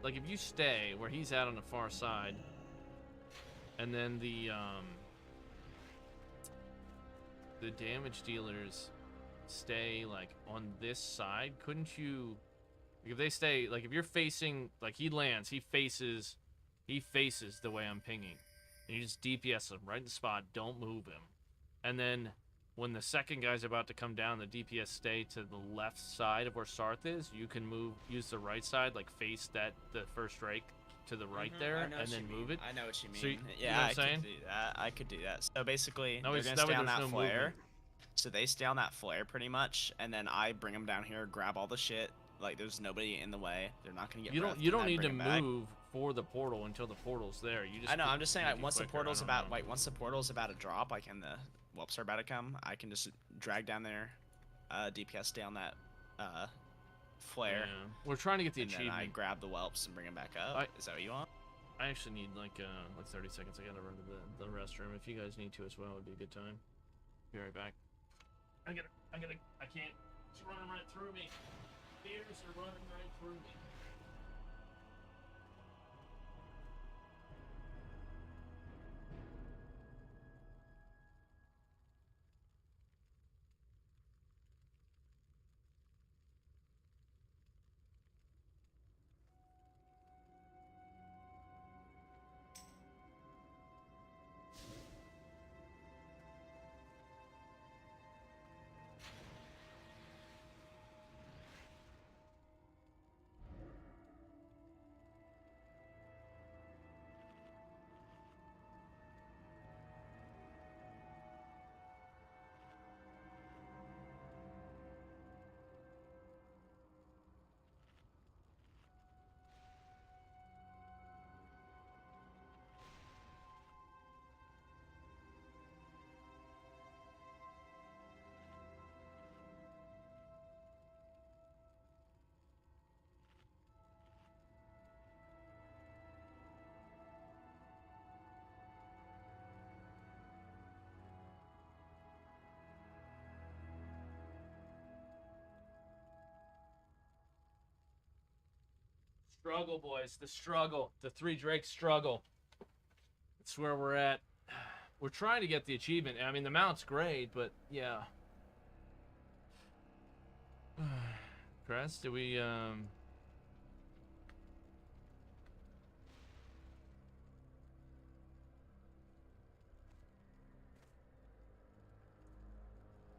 Like, if you stay where he's at on the far side, and then the damage dealers stay, like, on this side, couldn't you, like, if they stay, like, if you're facing, like, he lands, he faces the way I'm pinging, and you just DPS him right in the spot, don't move him, and then when the second guy's about to come down, the DPS stay to the left side of where Sarth is, you can use the right side, like, face the first Drake to the right there, and then move it. I know what you mean. So yeah, you know what I'm saying? could do that. I could do that. So basically, That they're way- gonna that way stay on there's that no flare. movement. So they stay on that flare pretty much, and then I bring them down here, grab all the shit. Like there's nobody in the way. They're not gonna get. You breathed, don't and need to bring 'em back. move for the portal until the portal's there. You just I know. I'm just saying, make like it once the quicker, I portal's don't about, know. like once the portal's about to drop, like and the whelps are about to come, I can just drag down there, DPS stay on that, flare. Yeah. We're trying to get the and then I achievement. grab the whelps and bring them back up. Is that what you want? I actually need like 30 seconds. I gotta run to the restroom. If you guys need to as well, it'd be a good time. Be right back. I can't. It's running right through me. Beers are running right through me. Struggle, boys. The struggle. The 3 Drake struggle. That's where we're at. We're trying to get the achievement. I mean, the mount's great, but yeah. Crest, do we,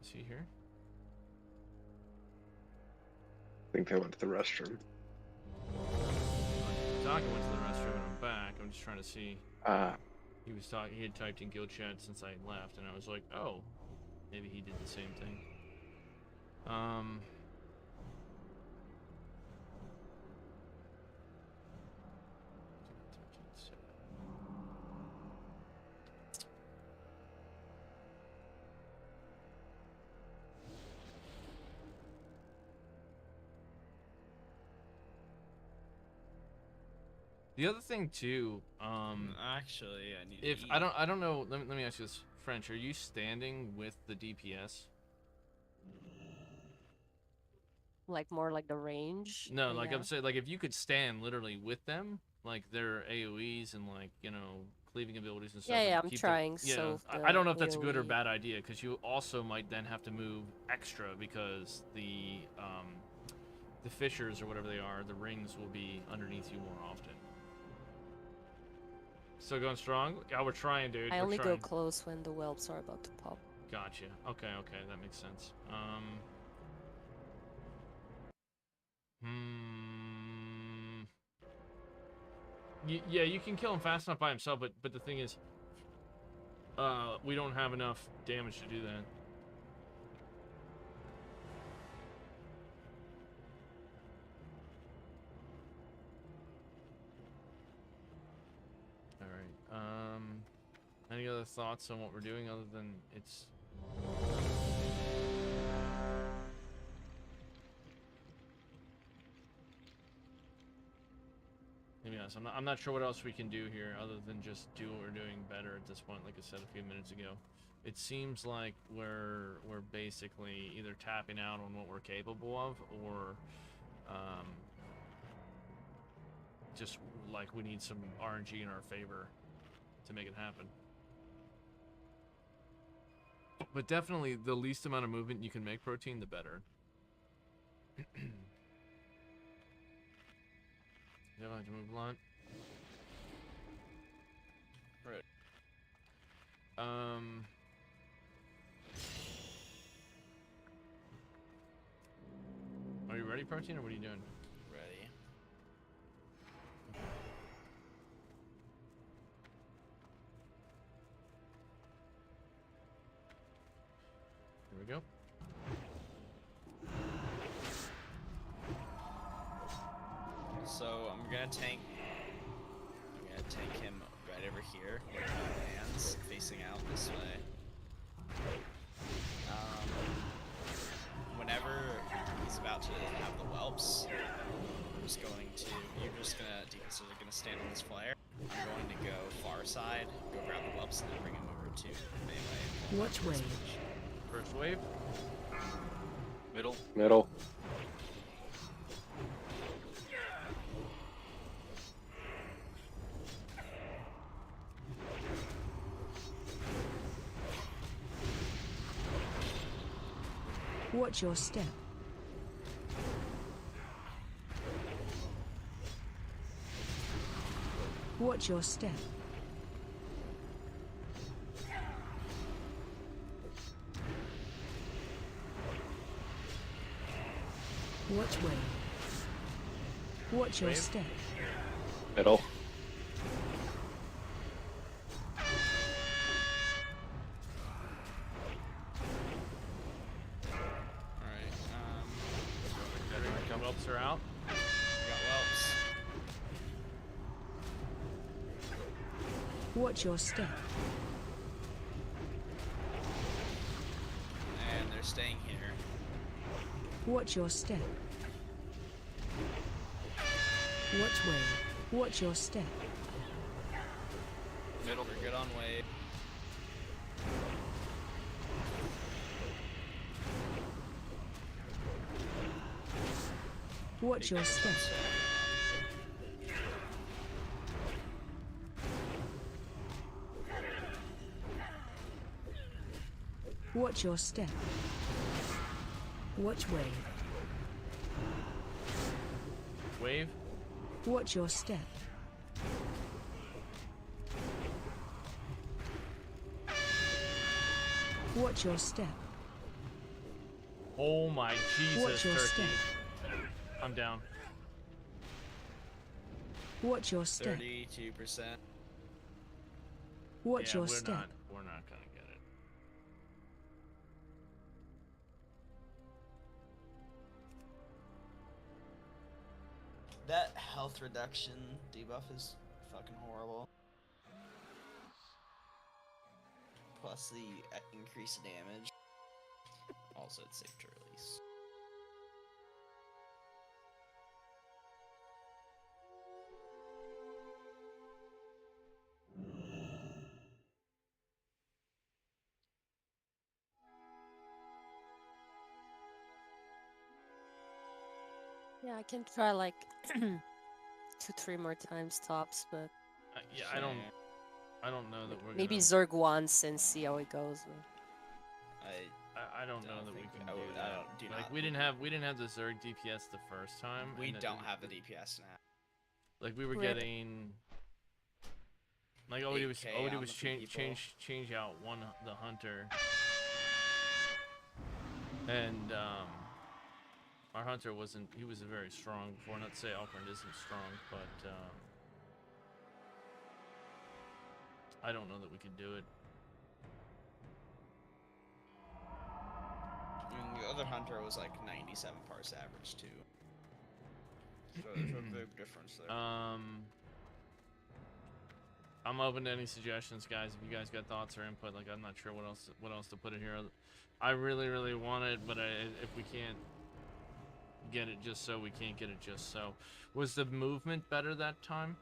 Is he here? I think they went to the restroom. Doc went to the restroom and I'm back. I'm just trying to see. He was talking. He had typed in guild chat since I left, and I was like, oh, maybe he did the same thing. The other thing too, actually, I need. If to eat. I don't know. Let me ask you this, French. Are you standing with the DPS? Like more like the range? No, like Yeah. I'm saying, like if you could stand literally with them, like their AOE's and like cleaving abilities and stuff. Yeah, and yeah, I'm keep trying, yeah, so I don't know if the that's a good or AoE bad idea, because you also might then have to move extra because the fissures or whatever they are, the rings will be underneath you more often. Still going strong? Yeah, we're trying, dude. I we're only trying. go close when the whelps are about to pop. Gotcha. Okay, okay, that makes sense. Yeah, you can kill him fast enough by himself, but the thing is, we don't have enough damage to do that. All right. Any other thoughts on what we're doing other than it's? To be honest, I'm not sure what else we can do here other than just do what we're doing better at this point. Like I said a few minutes ago, it seems like we're basically either tapping out on what we're capable of, or just like we need some RNG in our favor to make it happen. But definitely, the least amount of movement you can make protein, the better. You have to move a lot. Right. Are you ready, protein, or what are you doing? Ready. Here we go. So I'm gonna tank him right over here where he lands, facing out this way. Whenever he's about to have the whelps, you're just gonna stand on this flare. I'm going to go far side, go grab the whelps, and then bring him over to melee. Watch wave. First wave. Middle. Middle. Watch your step. Watch your step. Watch wave. Watch your Wave. step. Middle. Whelps are out. We got whelps. Watch your step. And they're staying here. Watch your step. Watch wave. Watch your step. Middle. We're good on wave. Watch your step. Watch your step. Watch wave. Wave. Watch your step. Watch your step. Oh my Jesus, Watch your turkey. step. I'm down. Watch your step. 32%. Watch Yeah, your step. We're not gonna get it. That health reduction debuff is fucking horrible. Plus the increased damage. Also, it's safe to release. Yeah, I can try like 2-3 more times tops, but Yeah, I don't know that we're Maybe gonna... Zerg once and see how it goes. I don't know that we can do I that. don't- do Like not- we didn't have the Zerg DPS the first time. We and don't have the DPS now. Like we were Rip. getting. Like all we did was 8K on the change out the hunter. And our hunter wasn't. He was very strong before. Not to say Alcorn isn't strong, but I don't know that we could do it. I mean, the other hunter was like 97 parse average too. So there's a big difference there. I'm open to any suggestions, guys. If you guys got thoughts or input, like I'm not sure what else to put in here. I really want it, but if we can't get it just so, we can't get it just so. Was the movement better that time?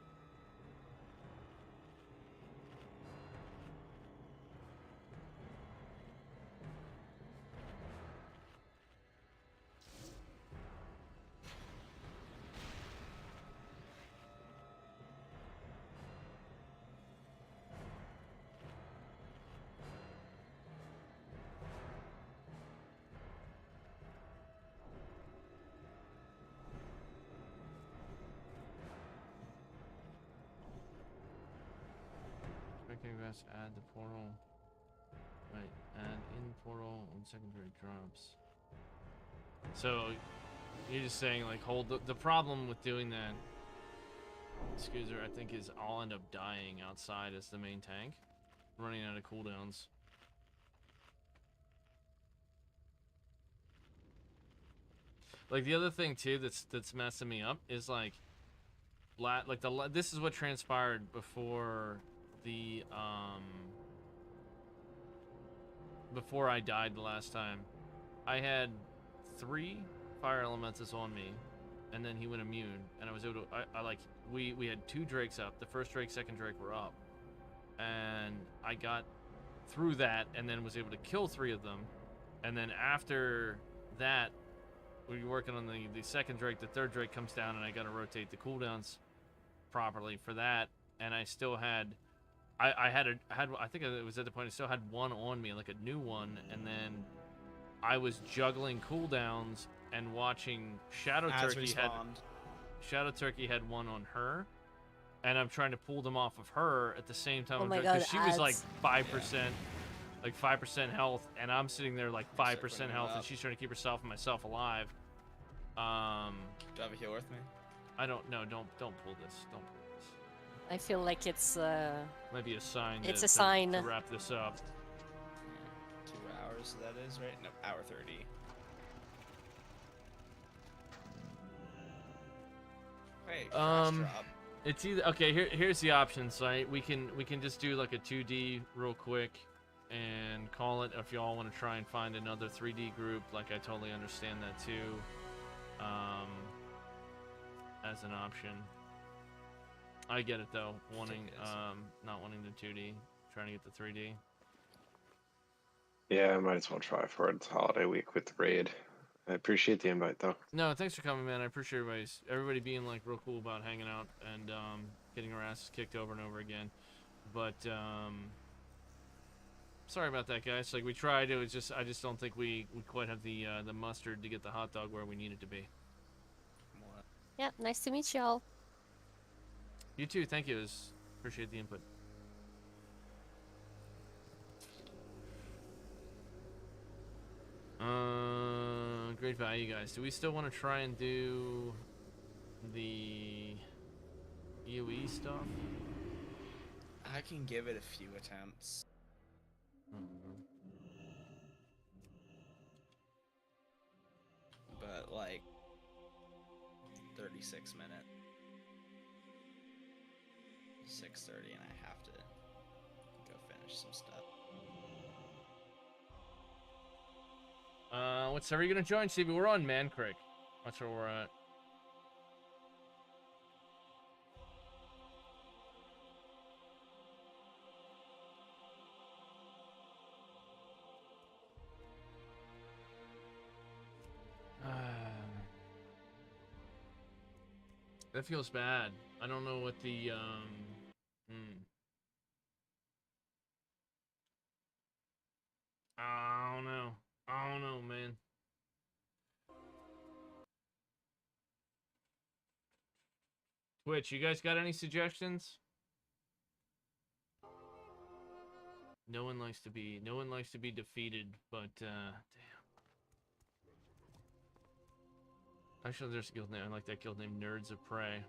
Best add the portal. Right, add in portal when secondary drops. So you're just saying like hold the problem with doing that, Scoozer, I think is I'll end up dying outside as the main tank, running out of cooldowns. Like the other thing too that's messing me up is like this is what transpired before the before I died the last time. I had 3 fire elementals on me, and then he went immune, and I was able to I like we had 2 drakes up. The first drake, second drake were up, and I got through that and then was able to kill 3 of them. And then after that, we were working on the second drake. The third drake comes down, and I got to rotate the cooldowns properly for that. And I still had I think it was at the point I still had 1 on me, like a new one, and then I was juggling cooldowns and watching Shadow Turkey had 1 on her, and I'm trying to pull them off of her at the same time. Oh my because God, she was like ads. 5%, like 5% health, and I'm sitting there like 5% health, and up. she's trying to keep herself and myself alive. Do I have a heal with me? I don't know. Don't pull this. Don't pull this. I feel like it's Maybe a sign. It's to a sign. to wrap this up. 2 hours, that is, right? No, hour 30. Wait, fast drop. It's either okay. Here's the options, right? We can just do like a 2D real quick and call it. If y'all want to try and find another 3D group, like I totally understand that too, as an option. I get it though, not wanting the 2D, trying to get the 3D. Yeah, I might as well try for it. It's holiday week with the raid. I appreciate the invite though. No, thanks for coming, man. I appreciate everybody being like real cool about hanging out and getting our asses kicked over and over again. But sorry about that, guys. Like we tried, I just don't think we quite have the mustard to get the hot dog where we need it to be. Yeah, nice to meet y'all. You too. Thank you. Appreciate the input. Great value, guys. Do we still want to try and do the EOE stuff? I can give it a few attempts. But like 36 minutes. 6:30 and I have to go finish some stuff. What server are you gonna join, CB? We're on Man Creek. That's where we're at. That feels bad. I don't know what the Twitch, you guys got any suggestions? No one likes to be defeated, but damn. Actually, there's a guild name. I like that guild name, Nerds of Prey.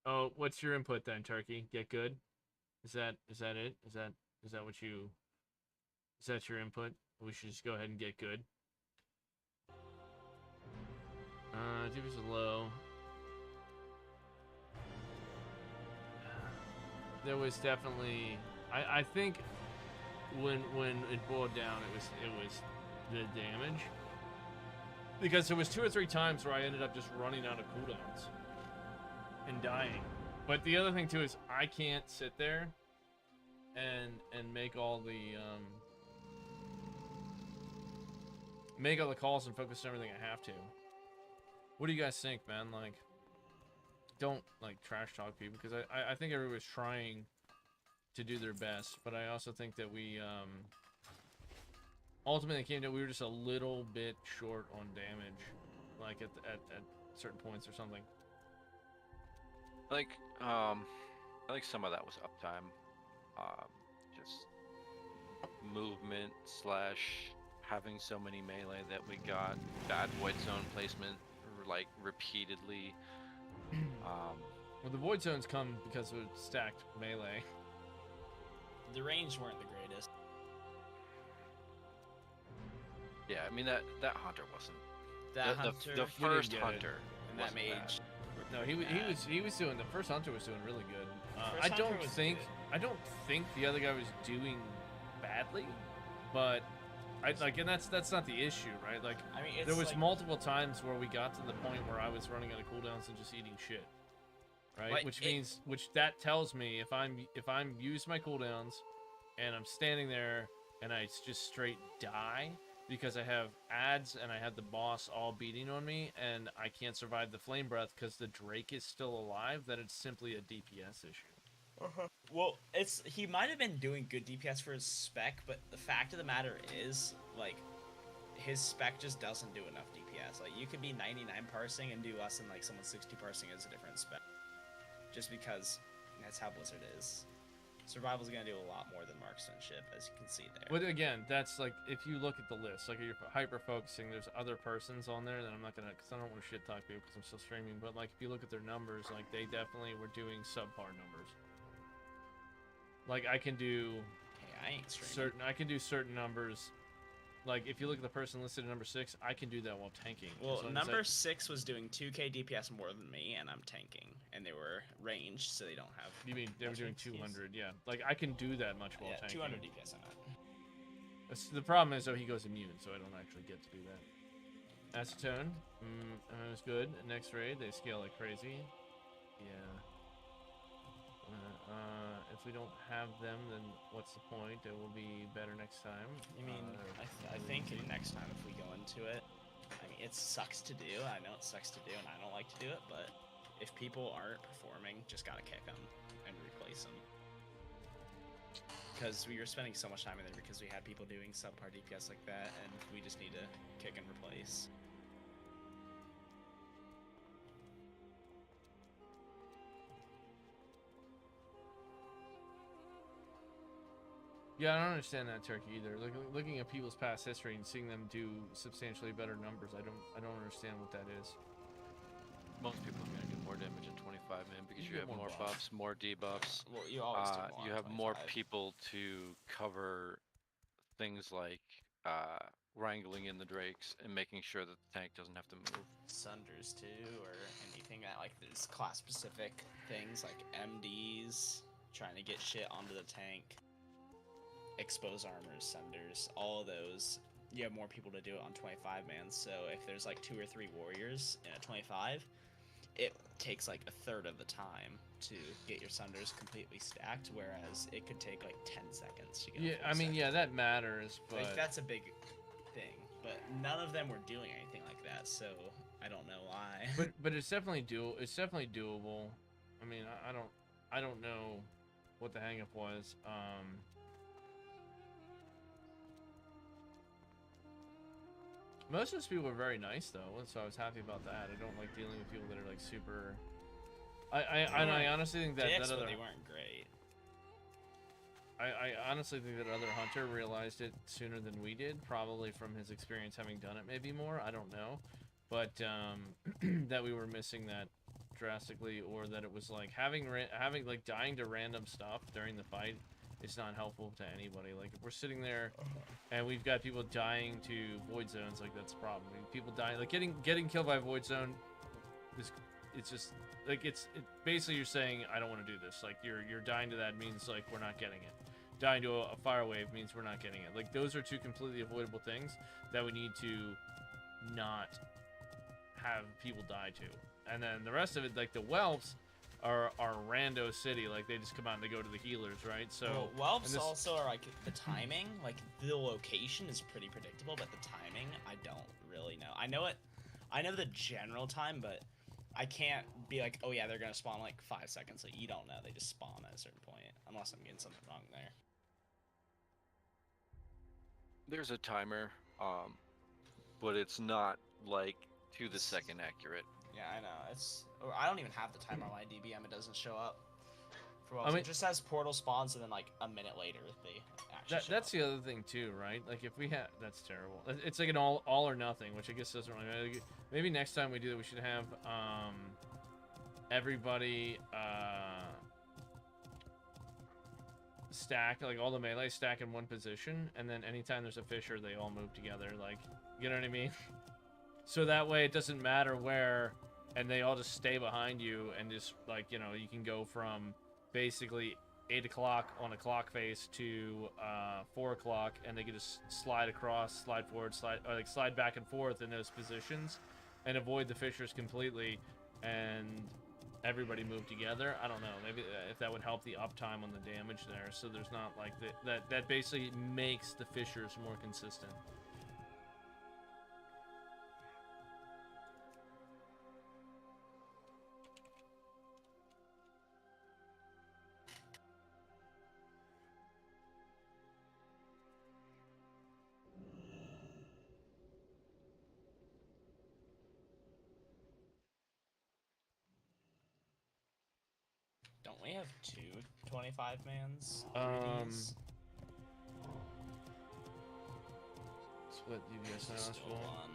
Oh, what's your input then, Turkey? Get good? Is that it? Is that what you? Is that your input? We should just go ahead and get good. DPS is low. There was definitely, I think, when it boiled down, it was the damage, because there was 2 or 3 times where I ended up just running out of cooldowns and dying. But the other thing too is I can't sit there and make all the calls and focus on everything I have to. What do you guys think, man? Like, don't like trash talk people, because I think everybody's trying to do their best, but I also think that we ultimately came to, we were just a little bit short on damage, like at certain points or something. Like, I think some of that was uptime, just movement / having so many melee that we got bad void zone placement, like repeatedly. Well, the void zones come because of stacked melee. The range weren't the greatest. Yeah, I mean that hunter wasn't. The We first didn't get it. hunter. And that wasn't mage. No, he was doing, the first hunter was doing really good. First I hunter was good. don't think the other guy was doing badly, but and that's not the issue, right? Like, I mean, it's there was like, multiple times where we got to the point where I was running out of cooldowns and just eating shit, right? Like, which that tells me if I'm used my cooldowns and I'm standing there and I just straight die because I have ads and I have the boss all beating on me and I can't survive the flame breath because the Drake is still alive, that it's simply a DPS issue. Well, he might have been doing good DPS for his spec, but the fact of the matter is, like, his spec just doesn't do enough DPS. Like, you could be 99 parsing and do less than, like, someone 60 parsing is a different spec. Just because that's how Blizzard is. Survival's gonna do a lot more than marksmanship, as you can see there. But again, that's like, if you look at the list, like, you're hyper focusing, there's other persons on there that I'm not gonna, because I don't want to shit talk people because I'm still streaming, but like, if you look at their numbers, like, they definitely were doing subpar numbers. Like, I can do Hey, I ain't streaming. I can do certain numbers. Like, if you look at the person listed at number 6, I can do that while tanking. Well, as long as number 6 was doing 2k DPS more than me, and I'm tanking. And they were ranged, so they don't have... You mean they were doing 200, yeah. Like, I can do that much while tanking. 200 DPS, I'm not. The problem is, though, he goes immune, so I don't actually get to do that. Acetone, it was good. Next raid, they scale like crazy. Yeah. If we don't have them, then what's the point? It will be better next time. I mean, I think next time if we go into it, I mean, it sucks to do. I know it sucks to do, and I don't like to do it, but if people aren't performing, just gotta kick them and replace them. Because we were spending so much time in there because we had people doing subpar DPS like that, and we just need to kick and replace. Yeah, I don't understand that, Turkey, either. Looking at people's past history and seeing them do substantially better numbers, I don't understand what that is. Most people are gonna do more damage at 25 man because you have more buff. buffs, more debuffs. Well, you always do more you on have more 25. people to cover things like wrangling in the drakes and making sure that the tank doesn't have to move. Sunders too, or anything that, like, there's class specific things like MDs, trying to get shit onto the tank. Expose armors, sunders, all of those. You have more people to do it on 25 man, so if there's like 2 or 3 warriors in a 25, it takes like a third of the time to get your sunders completely stacked, whereas it could take like 10 seconds to get. Yeah, I mean, yeah, that matters, but like, that's a big thing. But none of them were doing anything like that, so I don't know why. but it's definitely It's definitely doable. I mean, I don't know what the hang-up was. Most of those people were very nice though, so I was happy about that. I don't like dealing with people that are like super. I honestly think that Dicks, that but other. they weren't great. I honestly think that other hunter realized it sooner than we did, probably from his experience having done it maybe more, I don't know. But that we were missing that drastically, or that it was like having like dying to random stuff during the fight is not helpful to anybody. Like if we're sitting there and we've got people dying to void zones, like that's a problem. I mean, people dying, like getting killed by a void zone is, it's just like basically you're saying I don't want to do this. Like you're dying to that means like we're not getting it. Dying to a fire wave means we're not getting it. Like those are two completely avoidable things that we need to not have people die to. And then the rest of it, like the whelps are rando city, like they just come out and they go to the healers, right? So well, whelps also are like the timing, like the location is pretty predictable, but the timing I don't really know. I know the general time, but I can't be like, oh yeah, they're gonna spawn like 5 seconds. Like you don't know, they just spawn at a certain point, unless I'm getting something wrong there. There's a timer, but it's not like to the second accurate. Yeah, I know. I don't even have the timer on my DBM. It doesn't show up. For I mean, it just says portal spawns, and then like a minute later they actually. That's the other thing too, right? Like if we have, that's terrible. It's like an all or nothing, which I guess doesn't really matter. Maybe next time we do that, we should have everybody stack, like all the melee stack in one position, and then anytime there's a fisher, they all move together. Like, you know what I mean? So that way it doesn't matter where, and they all just stay behind you, and just like, you know, you can go from basically 8 o'clock on a clock face to 4 o'clock, and they can just slide across, slide forward, slide back and forth in those positions, and avoid the fishers completely, and everybody move together. I don't know, maybe if that would help the uptime on the damage there, so there's not like that basically makes the fishers more consistent. Don't we have 2 25-mans? Split DBS now as well.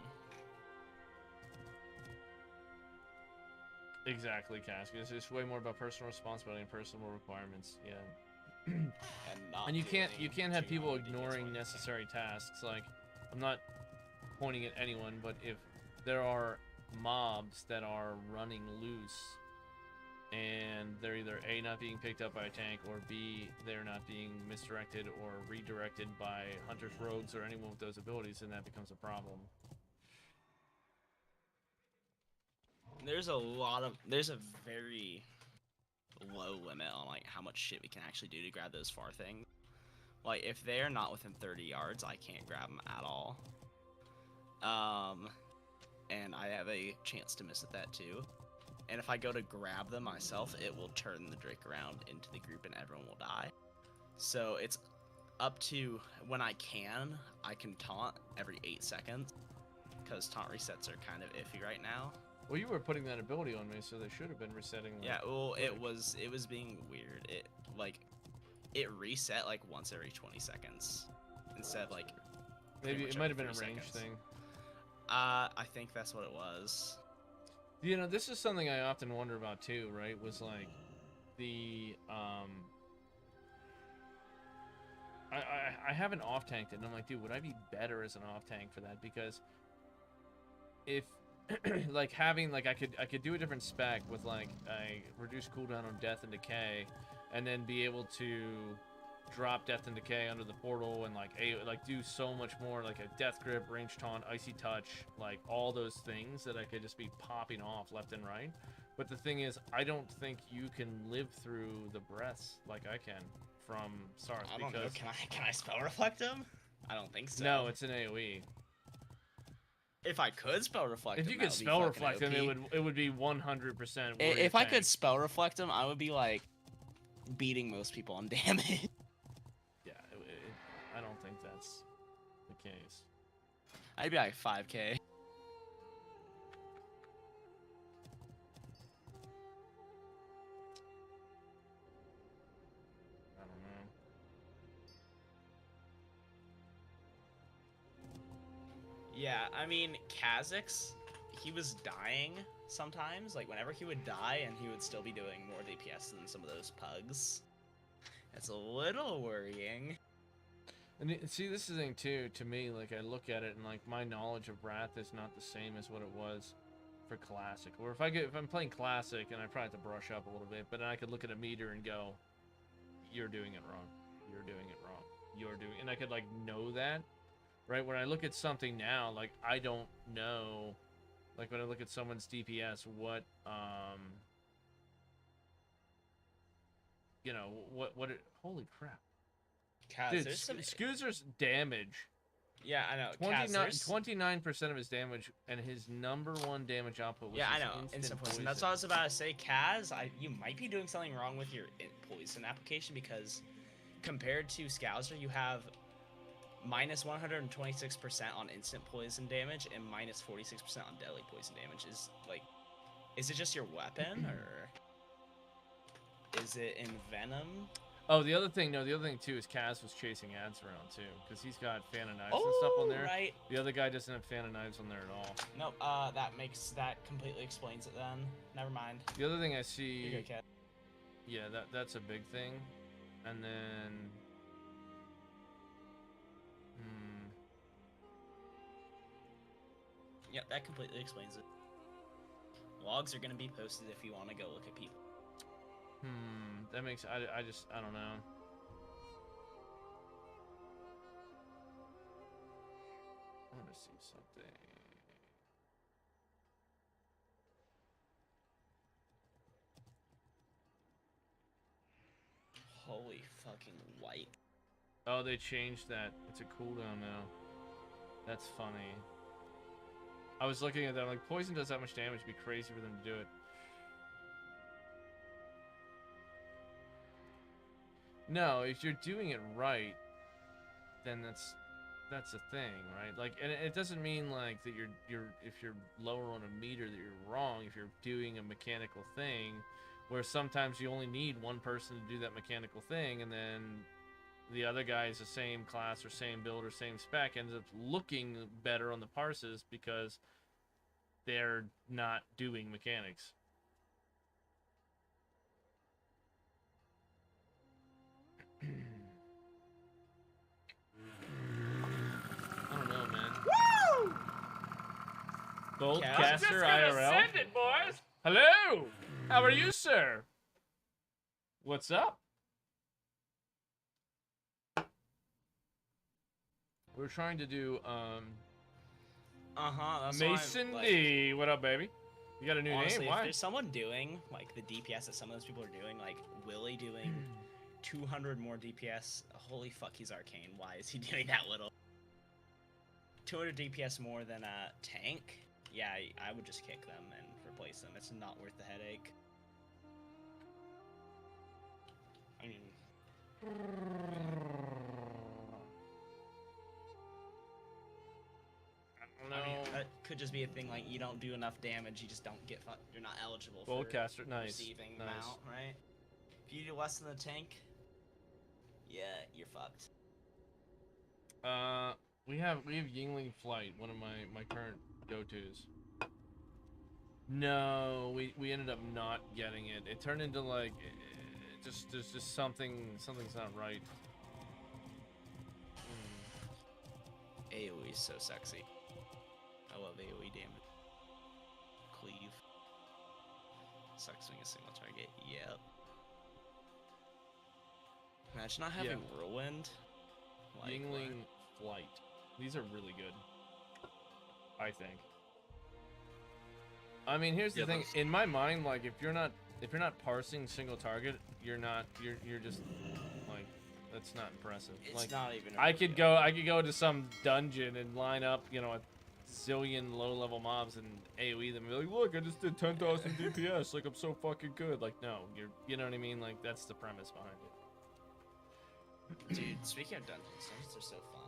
Exactly, Cassius. It's way more about personal responsibility and personal requirements. Yeah. And you can't have people ignoring necessary tasks. Like, I'm not pointing at anyone, but if there are mobs that are running loose and they're either A, not being picked up by a tank, or B, they're not being misdirected or redirected by hunters, rogues, or anyone with those abilities, then that becomes a problem. There's a very low limit on like how much shit we can actually do to grab those far things. Like if they're not within 30 yards, I can't grab them at all. And I have a chance to miss at that too. And if I go to grab them myself, it will turn the Drake around into the group and everyone will die. So it's up to when I can taunt every 8 seconds, because taunt resets are kind of iffy right now. Well, you were putting that ability on me, so they should have been resetting. Like, yeah, well, it was being weird. It reset like once every 20 seconds instead of like. Maybe it might have been a range thing. I think that's what it was. You know, this is something I often wonder about too, right? Was like the I haven't off tanked it, and I'm like, dude, would I be better as an off tank for that? Because if like having like I could do a different spec with like a reduced cooldown on death and decay, and then be able to drop death and decay under the portal, and like do so much more, like a death grip, range taunt, icy touch, like all those things that I could just be popping off left and right. But the thing is, I don't think you can live through the breaths like I can from Sarth. I don't know. Can I spell reflect him? I don't think so. No, it's an AoE. If I could spell reflect If him, you that could would be spell fucking reflect him, OP. it would be 100%. If I could spell reflect him, I would be like beating most people on damage. Yeah, I don't think that's the case. I'd be like 5k. I don't know. Yeah, I mean, Kha'Zix, he was dying sometimes. Like, whenever he would die, and he would still be doing more DPS than some of those pugs. That's a little worrying. And see, this is the thing too. To me, like I look at it, and like my knowledge of Wrath is not the same as what it was for Classic. Or if I'm playing Classic, and I probably have to brush up a little bit, but then I could look at a meter and go, "You're doing it wrong. You're doing it wrong. You're doing," and I could like know that. Right, when I look at something now, like I don't know, like when I look at someone's DPS, what you know, what it, holy crap. Dude, Scoozer's damage. Yeah, I know. 29% of his damage, and his #1 damage output was Yeah, I his know. instant poison. That's what I was about to say. Kaz, you might be doing something wrong with your poison application, because compared to Scouser, you have minus 126% on instant poison damage and minus 46% on deadly poison damage. Is it just your weapon, or is it in Venom? Oh, the other thing too is Kaz was chasing ads around too, because he's got fan of knives and stuff on there. Right. The other guy doesn't have fan of knives on there at all. Nope. That completely explains it then. Never mind. The other thing I see. You're good, Kaz. Yeah, that's a big thing, and then. Yep, that completely explains it. Logs are gonna be posted if you want to go look at people. That makes I don't know. I want to see something. Holy fucking white. Oh, they changed that. It's a cooldown now. That's funny. I was looking at that, like, poison does that much damage, it'd be crazy for them to do it. No, if you're doing it right, then that's a thing, right? Like, and it doesn't mean like that if you're lower on a meter that you're wrong. If you're doing a mechanical thing, where sometimes you only need one person to do that mechanical thing, and then the other guy is the same class or same build or same spec, ends up looking better on the parses because they're not doing mechanics. I don't know, man. Woo! Goldcaster IRL. Send it, boys. Hello. How are you, sir? What's up? We're trying to do that's Mason D. What up, baby? You got a new honestly, name? Why? If there's someone doing like the DPS that some of those people are doing, like Willie doing 200 more DPS, holy fuck, he's arcane. Why is he doing that little? 200 DPS more than a tank? Yeah, I would just kick them and replace them. It's not worth the headache. I mean, that could just be a thing, like you don't do enough damage, you just don't get you're not eligible for Goldcaster, nice. receiving Nice. mount, right? If you do less than the tank, yeah, you're fucked. We have Yingling Flight, one of my current go-tos. No, we ended up not getting it. It turned into like there's just something's not right. AoE is so sexy. I love AoE damage. Cleave. Sucks being a single target. Yep. Imagine not having Whirlwind. Like, Yingling Flight. These are really good, I think. I mean, here's the thing. In my mind, like if you're not parsing single target, you're just like, that's not impressive. It's like, not even. I could go to some dungeon and line up, you know, a zillion low-level mobs and AoE them. And be like, look, I just did 10,000 DPS. Like, I'm so fucking good. Like, no, you know what I mean? Like, that's the premise behind it. Dude, speaking of dungeons are so fun.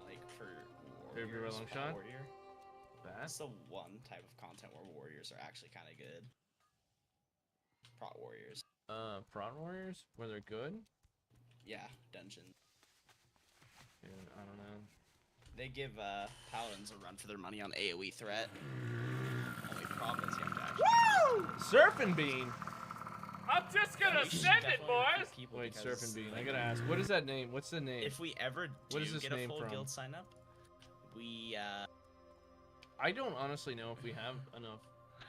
Like for warriors, long shot? warrior. That's That? the one type of content where warriors are actually kind of good. Prot warriors. Prot warriors? Where they're good? Yeah, dungeon. Dude, I don't know. They give paladins a run for their money on AoE threat. Only problem is you have to actually. Woo! Surfing Bean! I'm just gonna send it, boys! Wait, because, Surfing Bean. I like, gotta ask, what is that name? What's the name? If we ever do What is this get a name full from? guild sign up, we I don't honestly know if we have enough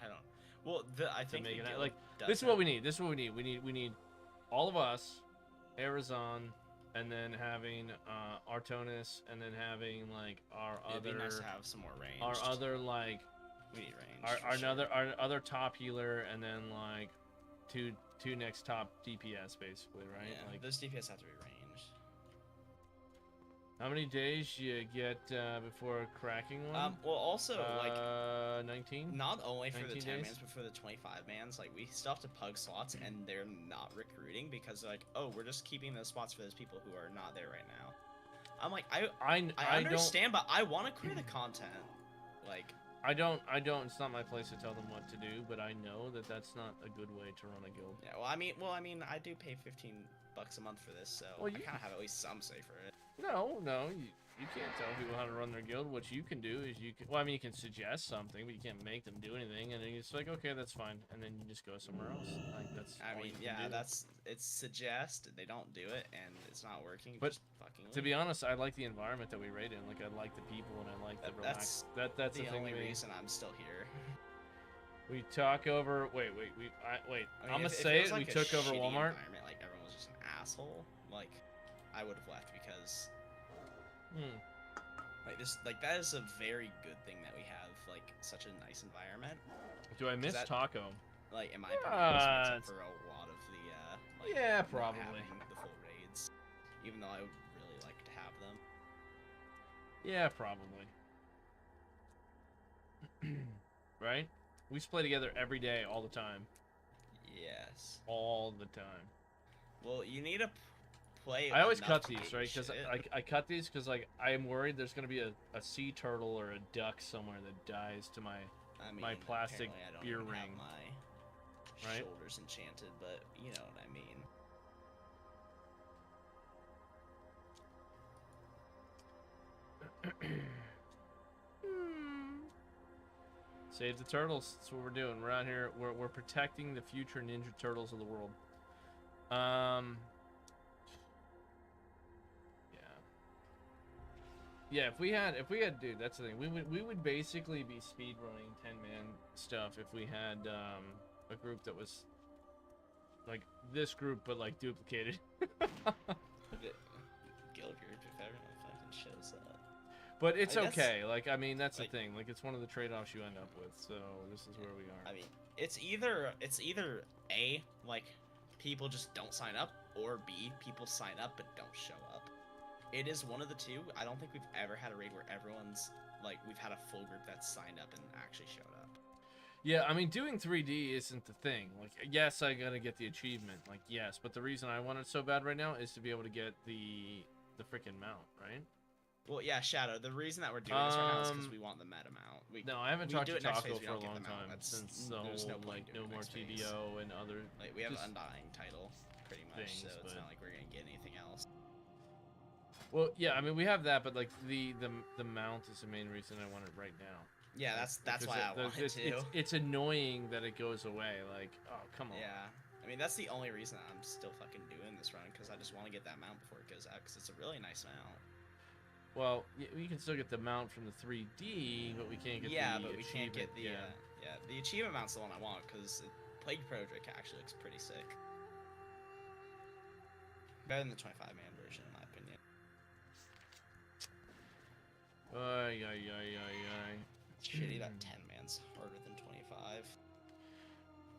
I don't. Well, I to think make the it. guild Like, does this is have- what we need. This is what we need. We need all of us, Arizon, and then having Artonis, and then having like our It'd be other nice to have some more range. our other like We need range. our other top healer, and then like two next top DPS basically, right? Yeah, Like, those DPS have to be ranged. how many days you get before cracking one? Well, also like 19. not only for the 19 10 days? mans, but for the 25 mans, like we still have to pug slots, and they're not recruiting because they're like, oh, we're just keeping those spots for those people who are not there right now. I'm like, I understand, but I want to clear the content. Like, I don't. It's not my place to tell them what to do, but I know that that's not a good way to run a guild. yeah, well, I mean, I do pay $15 a month for this, so Well, I you- kind of have at least some say for it. No, you can't tell people how to run their guild. What you can do is well, I mean, you can suggest something, but you can't make them do anything. And then it's like, okay, that's fine, and then you just go somewhere else. Like, that's. I all mean, you can yeah, do. it's suggest, they don't do it, and it's not working. But just fucking to leave. be honest, I like the environment that we raid in. Like, I like the people, and I like the relax. That's the the thing. only we, reason I'm still here. We talk over. Wait. I mean, I'm gonna if say was it. We like a took over shitty Walmart. environment, like everyone was just an asshole. Like, I would have left because, like that is a very good thing that we have like such a nice environment. Do I miss that- Taco? Like in my opinion, this makes up it's- for a lot of the like Yeah, not probably. having the full raids, even though I would really like to have them. Yeah, probably. Right? We used to play together every day, all the time. Yes. All the time. Well, you need to play. I always enough cut to these, get right? Because shit. I cut these because like I'm worried there's gonna be a sea turtle or a duck somewhere that dies to my I mean, my plastic apparently I don't beer even have ring. my right? shoulders enchanted, but you know what I mean. Save the turtles. That's what we're doing. We're out here. We're protecting the future Ninja Turtles of the world. Yeah, if we had, dude, that's the thing. We would basically be speed running 10-man stuff if we had a group that was like this group, but like duplicated. Guild group if everyone fucking shows up. But it's Like, that's- okay. Like, I mean, that's like- the thing. Like, it's one of the trade-offs you end up with. So this is where we are. I mean, it's either A, like people just don't sign up, or B, people sign up but don't show up. It is one of the two. I don't think we've ever had a raid where everyone's like we've had a full group that signed up and actually showed up. Yeah, I mean, doing 3D isn't the thing. Like, yes, I gotta get the achievement. Like, yes, but the reason I want it so bad right now is to be able to get the freaking mount, right? Well, yeah, Shadow. The reason that we're doing this right now is because we want the meta mount. No, I haven't we talked do to it next Taco phase, we for a don't get long the mount. time That's- since the there's whole no point like doing no it more next phase. TBO and other. Like we have just an undying title, pretty much, things, so it's but- not like we're gonna get anything else. Well, yeah, I mean, we have that, but like the mount is the main reason I want it right now. Yeah, that's Because why I want it too. It's annoying that it goes away. Like, oh, come on. Yeah, I mean that's the only reason I'm still fucking doing this run because I just want to get that mount before it goes out because it's a really nice mount. Well, we can still get the mount from the 3D, but we can't get Yeah, the but we can't get the achievement, the achievement mount's the one I want because Plague Project actually looks pretty sick. Better than the 25-man version, in my opinion. Ay, ay, ay, ay, ay. It's shitty that 10-man's harder than 25.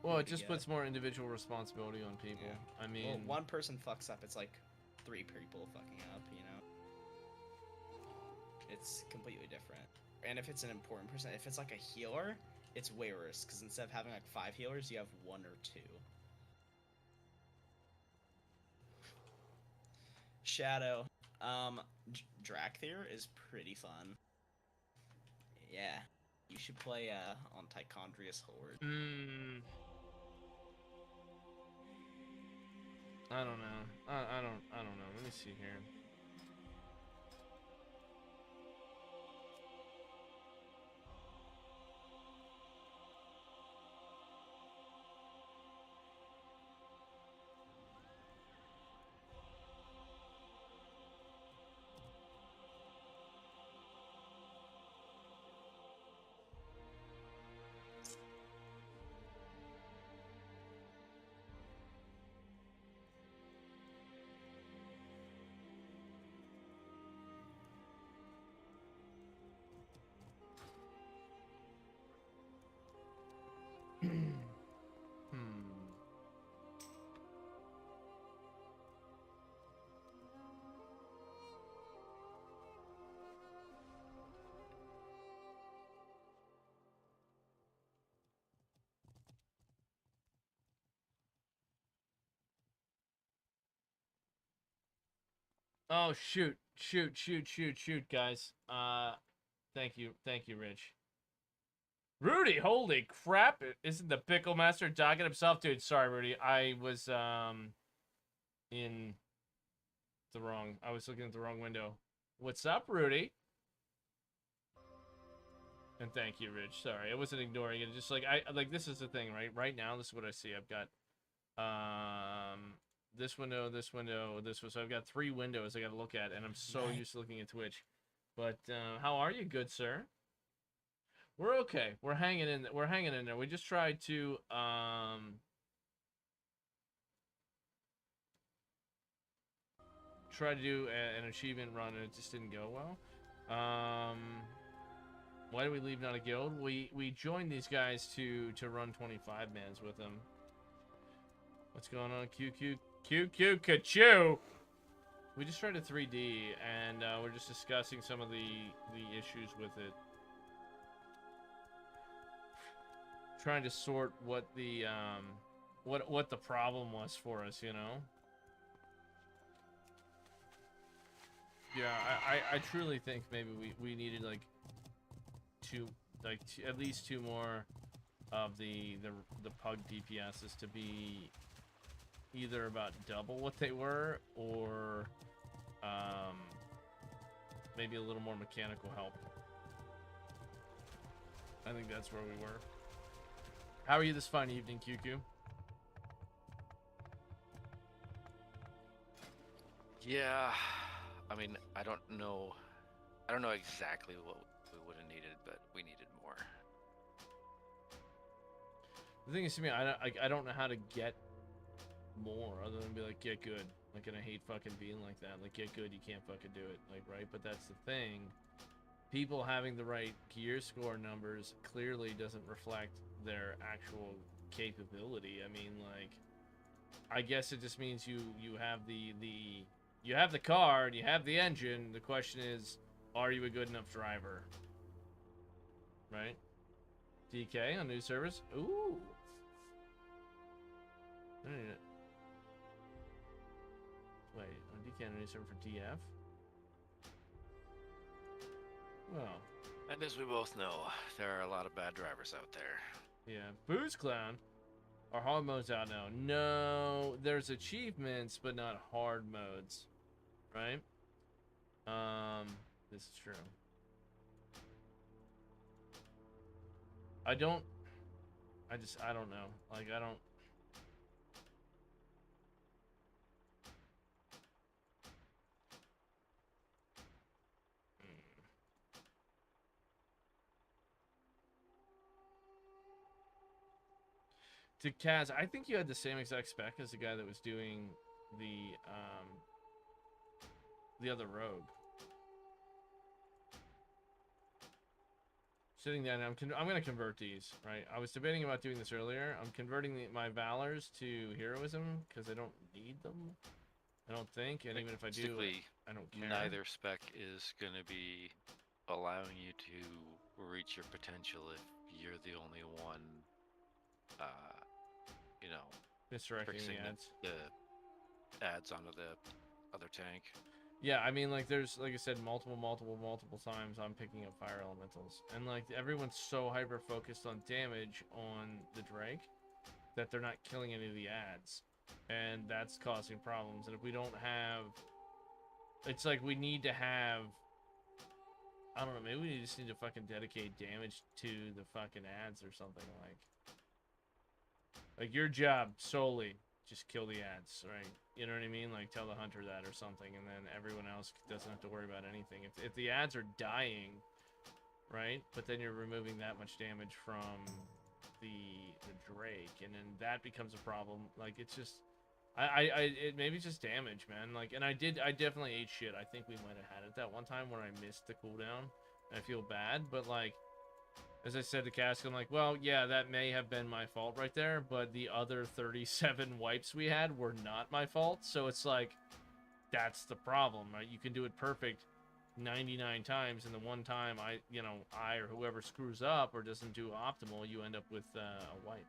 Well, it to just get. puts more individual responsibility on people. Yeah. I mean, Well, one person fucks up, it's like 3 people fucking up, you know? It's completely different. and if it's an important person, if it's like a healer, it's way worse because instead of having like 5 healers, you have 1 or 2. Shadow. Drakthir is pretty fun. Yeah. You should play on Tichondrius Horde. I don't know. I don't know. Let me see here. Oh shoot, guys. Thank you, Rich. Rudy, holy crap! Isn't the Pickle Master dogging himself, dude? Sorry, Rudy. I was in the wrong. I was looking at the wrong window. What's up, Rudy? And thank you, Rich. Sorry, I wasn't ignoring it. Just like this is the thing, right? Right now, this is what I see. I've got this window, this window, this one. So I've got 3 windows I got to look at, and I'm so used to looking at Twitch. But how are you, good sir? We're okay. We're hanging in. We're hanging in there. We just tried to do an achievement run, and it just didn't go well. Why did we leave not a guild? We joined these guys to run 25 mans with them. What's going on? QQ Kachu. We just tried a 3D, and we're just discussing some of the issues with it. Trying to sort what the what the problem was for us, you know. Yeah, I truly think maybe we needed like at least 2 more of the pug DPSs to be either about double what they were, or maybe a little more mechanical help. I think that's where we were. How are you this fine evening, QQ? Yeah, I mean, I don't know exactly what we would have needed, but we needed more. The thing is, to me, I don't know how to get more other than be like, get good. Like, and I hate fucking being like that. Like, get good, you can't fucking do it. Like, right? But that's the thing. People having the right gear score numbers clearly doesn't reflect their actual capability. I mean, like, I guess it just means you have you have the car and you have the engine. The question is, are you a good enough driver? Right? DK on new servers. Ooh. I don't need it. Wait, on DK on a new server for DF? Well. And as we both know, there are a lot of bad drivers out there. Yeah. Booze Clown. Are hard modes out now? No, there's achievements, but not hard modes. Right? This is true. I don't know. Like, I don't. To Kaz, I think you had the same exact spec as the guy that was doing the other rogue. Sitting down, I'm gonna convert these, right? I was debating about doing this earlier. I'm converting my Valors to heroism because I don't need them. I don't think, and even if I do, I don't care. Neither spec is gonna be allowing you to reach your potential if you're the only one, you know, Misdirecting fixing the ads. the ads onto the other tank. Yeah, I mean, like, there's, like I said, multiple times I'm picking up fire elementals. And, like, everyone's so hyper-focused on damage on the Drake that they're not killing any of the ads. And that's causing problems. And if we don't have... It's like we need to have... I don't know, maybe we just need to fucking dedicate damage to the fucking ads or something, like your job solely, just kill the ads, right? You know what I mean? Like, tell the hunter that or something, and then everyone else doesn't have to worry about anything. If the ads are dying, right? But then you're removing that much damage from the Drake, and then that becomes a problem. Like, it's just... it maybe just damage, man. Like, and I definitely ate shit. I think we might have had it that one time where I missed the cooldown, and I feel bad. But like, as I said to Cask, I'm like, well, yeah, that may have been my fault right there, but the other 37 wipes we had were not my fault. So it's like, that's the problem, right? You can do it perfect 99 times, and the one time I or whoever screws up or doesn't do optimal, you end up with a wipe.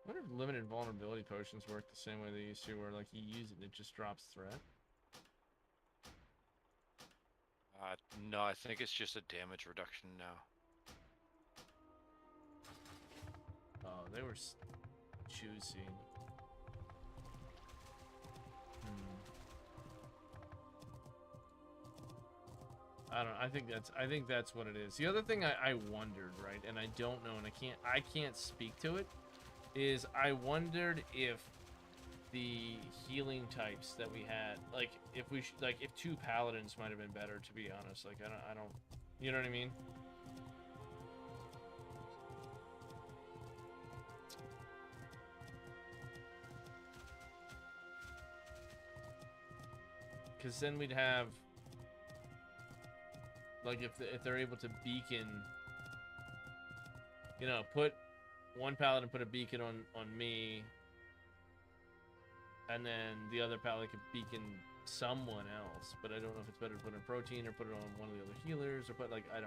I wonder if limited vulnerability potions work the same way they used to, where like you use it and it just drops threat. No, I think it's just a damage reduction now. Oh, they were juicy. I don't. I think that's what it is. The other thing I wondered, right, and I don't know, and I can't speak to it, is I wondered if the healing types that we had, like if if two paladins might have been better, to be honest. Like I don't, you know what I mean? Because then we'd have, like, if they're able to beacon, you know, put one paladin, put a beacon on me, and then the other paladin could beacon someone else. But I don't know if it's better to put in protein or put it on one of the other healers, or put, like, I don't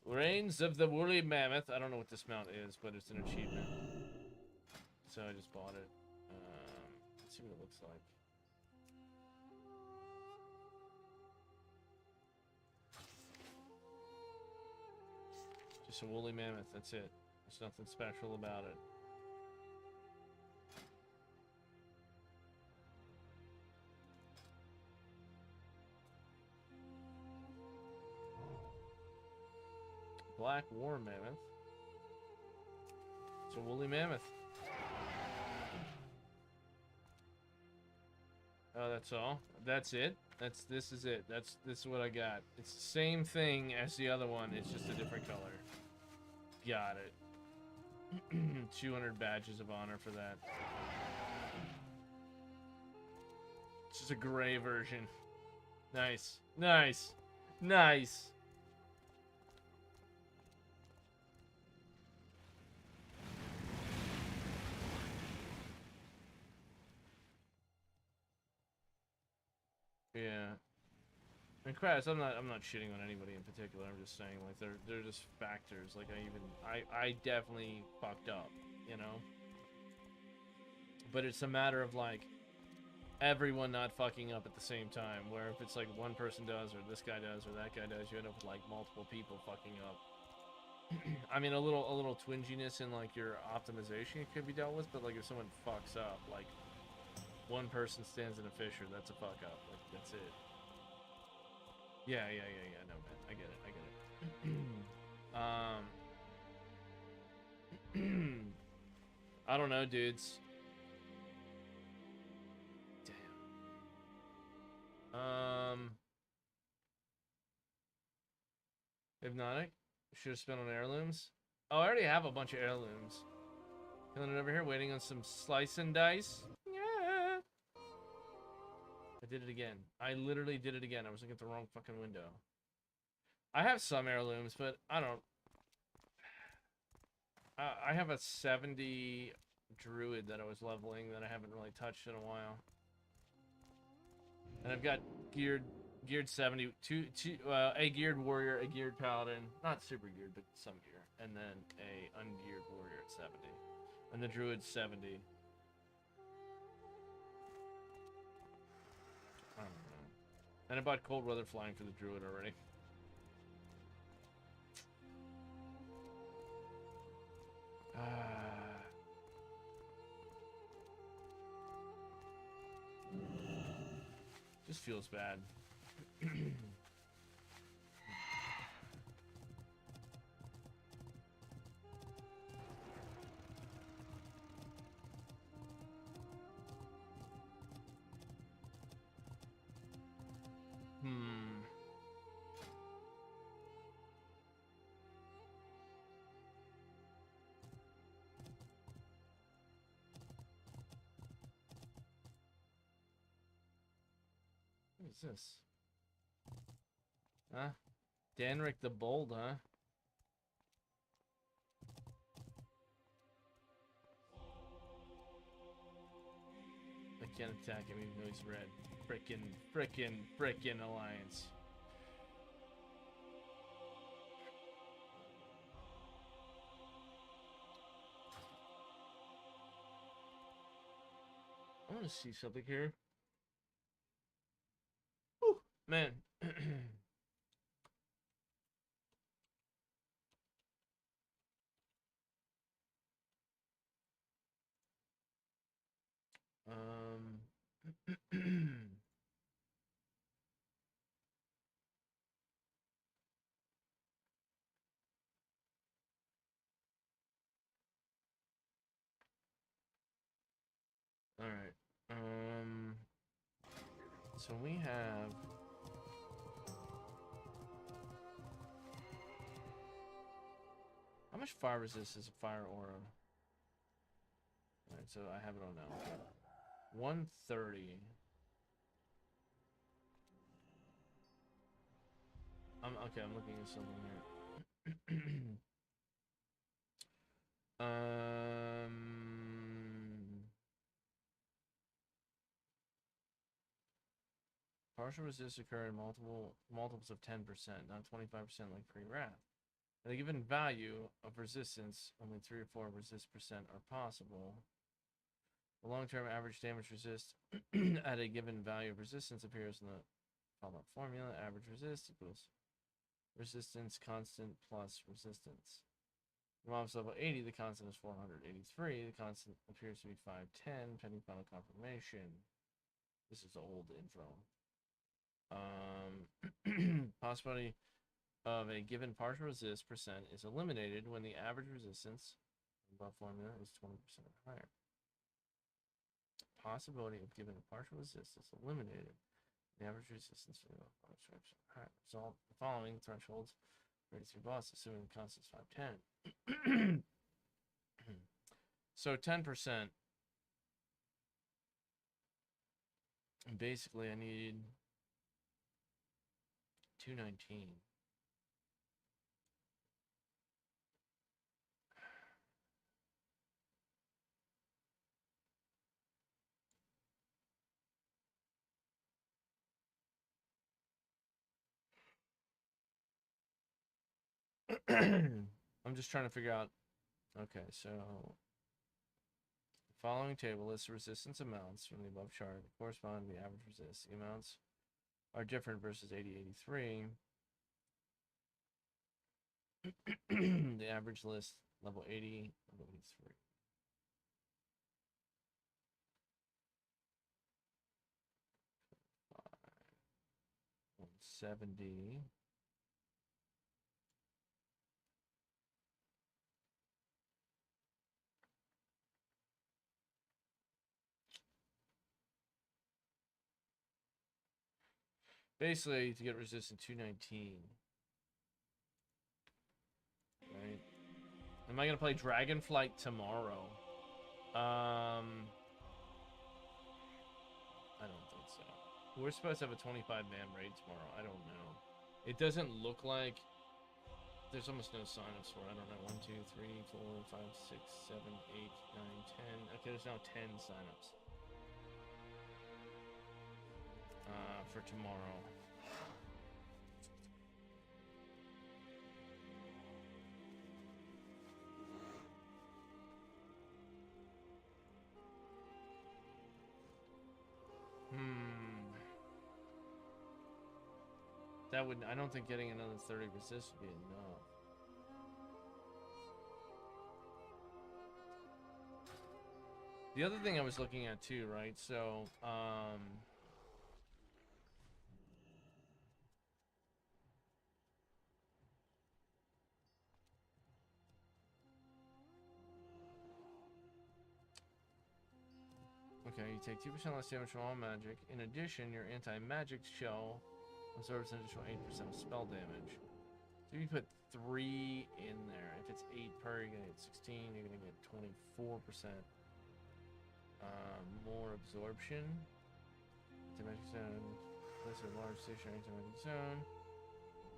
know. Reigns of the Woolly Mammoth. I don't know what this mount is, but it's an achievement. So I just bought it. Let's see what it looks like. Just a woolly mammoth, that's it. There's nothing special about it. Black war mammoth. It's a woolly mammoth. Oh, that's all. That's it. This is it. This is what I got. It's the same thing as the other one. It's just a different color. Got it. 200 badges of honor for that. It's just a gray version. Nice. Nice. Nice. Yeah. And Kraz, I'm not shitting on anybody in particular. I'm just saying, like, they're just factors. Like, I definitely fucked up, you know? But it's a matter of, like, everyone not fucking up at the same time, where if it's like one person does, or this guy does, or that guy does, you end up with like multiple people fucking up. I mean, a little twinginess in like your optimization could be dealt with, but like if someone fucks up, like one person stands in a fissure, that's a fuck up. Like, that's it. Yeah, no, man, I get it. I don't know, dudes. Hypnotic. Should have spent on heirlooms. Oh, I already have a bunch of heirlooms. Killing it over here, waiting on some slice and dice. Yeah. I did it again. I literally did it again. I was looking at the wrong fucking window. I have some heirlooms, but I don't. I have a 70 druid that I was leveling that I haven't really touched in a while. And I've got geared 70, a geared warrior, a geared paladin, not super geared, but some gear, and then a ungeared warrior at 70, and the druid's 70. I don't know. And I bought cold weather flying for the druid already. Just feels bad. What is this? Huh? Danric the Bold, huh? I can't attack him even though he's red. Frickin' alliance. I want to see something here. Whew, man. All right. So we have how much fire resist is a fire aura? All right, so I have it on now. 130. Okay. I'm looking at something here. Partial resist occur in multiples of 10%, not 25% like pre-wrath. At a given value of resistance, only 3 or 4 resist percent are possible. The long-term average damage resist at a given value of resistance appears in the following formula. Average resist equals resistance constant plus resistance. The mob's level 80, the constant is 483. The constant appears to be 510, pending final confirmation. This is old info. Possibility of a given partial resist percent is eliminated when the average resistance above formula is 20% or higher. Possibility of given a partial resist is eliminated. The average resistance for the 20% or higher. Result the following thresholds for 83 boss, assuming the constant is 510. So 10%. Basically, I need 219. I'm just trying to figure out. Okay, so the following table lists resistance amounts from the above chart that correspond to the average resist. The amounts are different versus 8083. The average list level 80, level 83. 170. Basically, to get resistant 219. Right? Am I gonna play Dragonflight tomorrow? I don't think so. We're supposed to have a 25-man raid tomorrow. I don't know. It doesn't look like there's almost no signups for it. I don't know. 1, 2, 3, 4, 5, 6, 7, 8, 9, 10. Okay, there's now 10 signups for tomorrow. That would, I don't think getting another 30 resist would be enough. The other thing I was looking at too, right? So, okay, you take 2% less damage from all magic. In addition, your anti-magic shell absorbs an additional 8% of spell damage. So you put 3 in there. If it's 8 per, you're gonna get 16. You're gonna get 24% more absorption. Anti-magic zone. Place a large stationary anti-magic zone.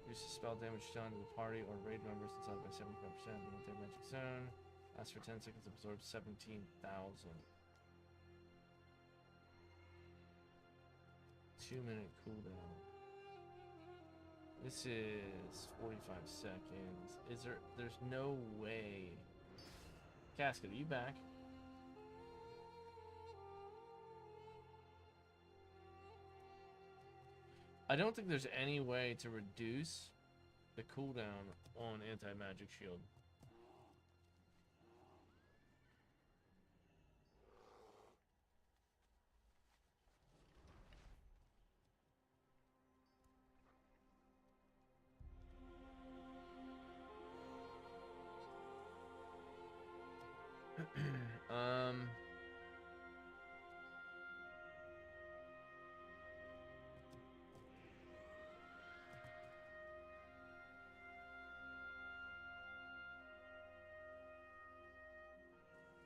Reduces spell damage done to the party or raid members inside by 75%. The anti-magic zone lasts for 10 seconds. Absorbs 17,000. 2-minute cooldown. This is 45 seconds. There's no way. Casket, are you back? I don't think there's any way to reduce the cooldown on anti-magic shield.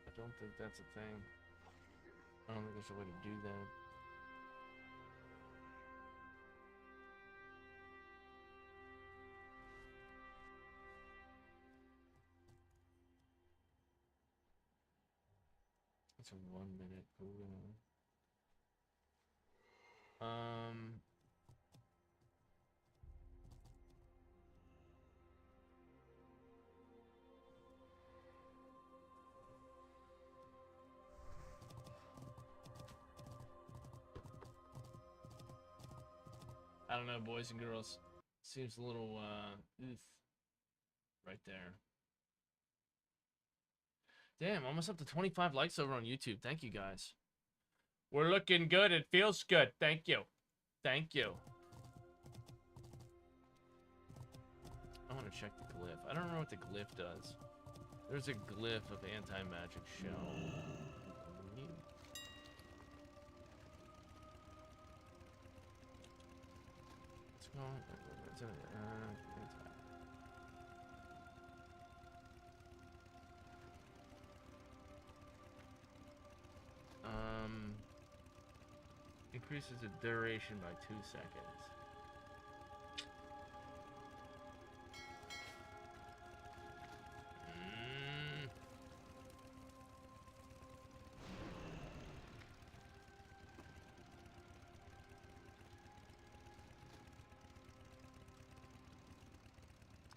I don't think that's a thing. I don't think there's a way to do that. It's a 1-minute cooldown. I don't know, boys and girls. Seems a little, oof. Right there. Damn, almost up to 25 likes over on YouTube. Thank you, guys. We're looking good. It feels good. Thank you. Thank you. I want to check the glyph. I don't know what the glyph does. There's a glyph of anti-magic shell. Let's go. Increases the duration by 2 seconds.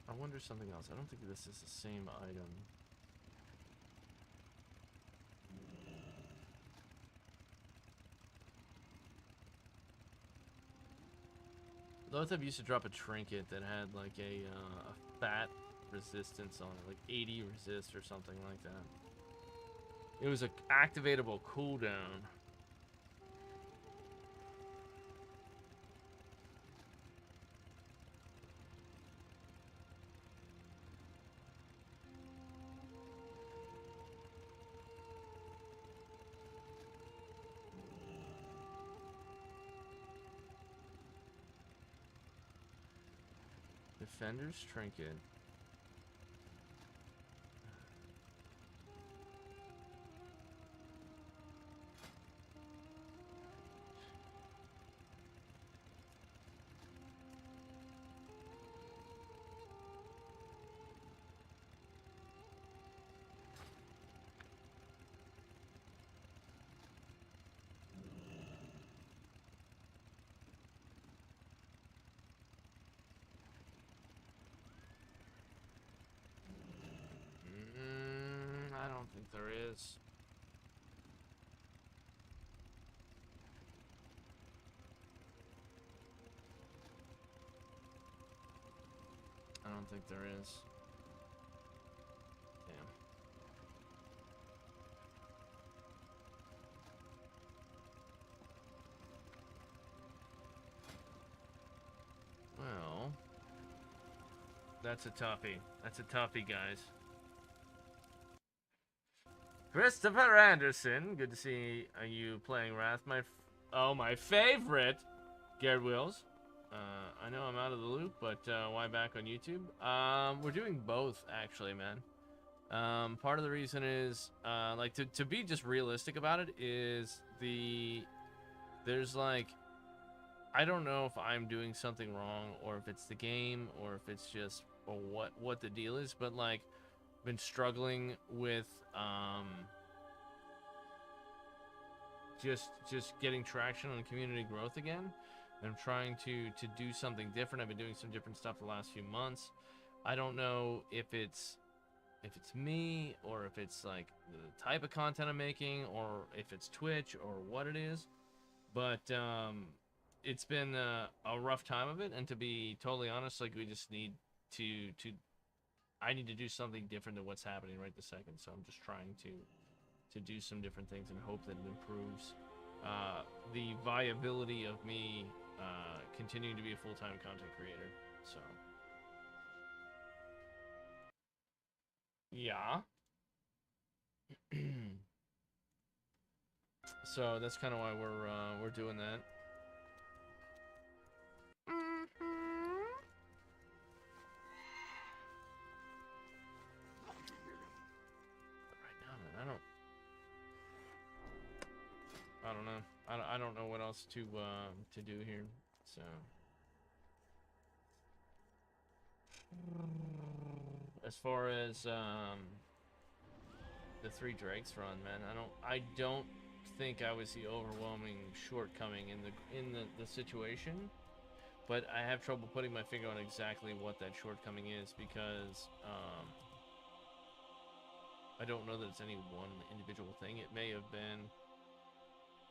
I wonder something else. I don't think this is the same item. Lothab used to drop a trinket that had like a fat resistance on it, like 80 resist or something like that. It was an activatable cooldown. Defender's Trinket. think there is. I don't think there is. Damn. Well, that's a toughie. That's a toughie, guys. Christopher Anderson, good to see you playing Wrath. My favorite, Garrett Wills. I know I'm out of the loop, but why back on YouTube? We're doing both, actually, man. Part of the reason is, like, to be just realistic about it is there's like, I don't know if I'm doing something wrong or if it's the game or if it's just or what the deal is, but like, been struggling with just getting traction on community growth again. I'm trying to do something different. I've been doing some different stuff the last few months. I don't know if it's me or if it's like the type of content I'm making or if it's Twitch or what it is, but it's been a rough time of it. And to be totally honest, like, we just need I need to do something different than what's happening right this second. So I'm just trying to do some different things and hope that it improves the viability of me continuing to be a full-time content creator. So yeah. So that's kind of why we're doing that. I don't know. I don't know what else to do here. So as far as the 3 Drakes run, man, I don't think I was the overwhelming shortcoming in the situation, but I have trouble putting my finger on exactly what that shortcoming is because I don't know that it's any one individual thing. It may have been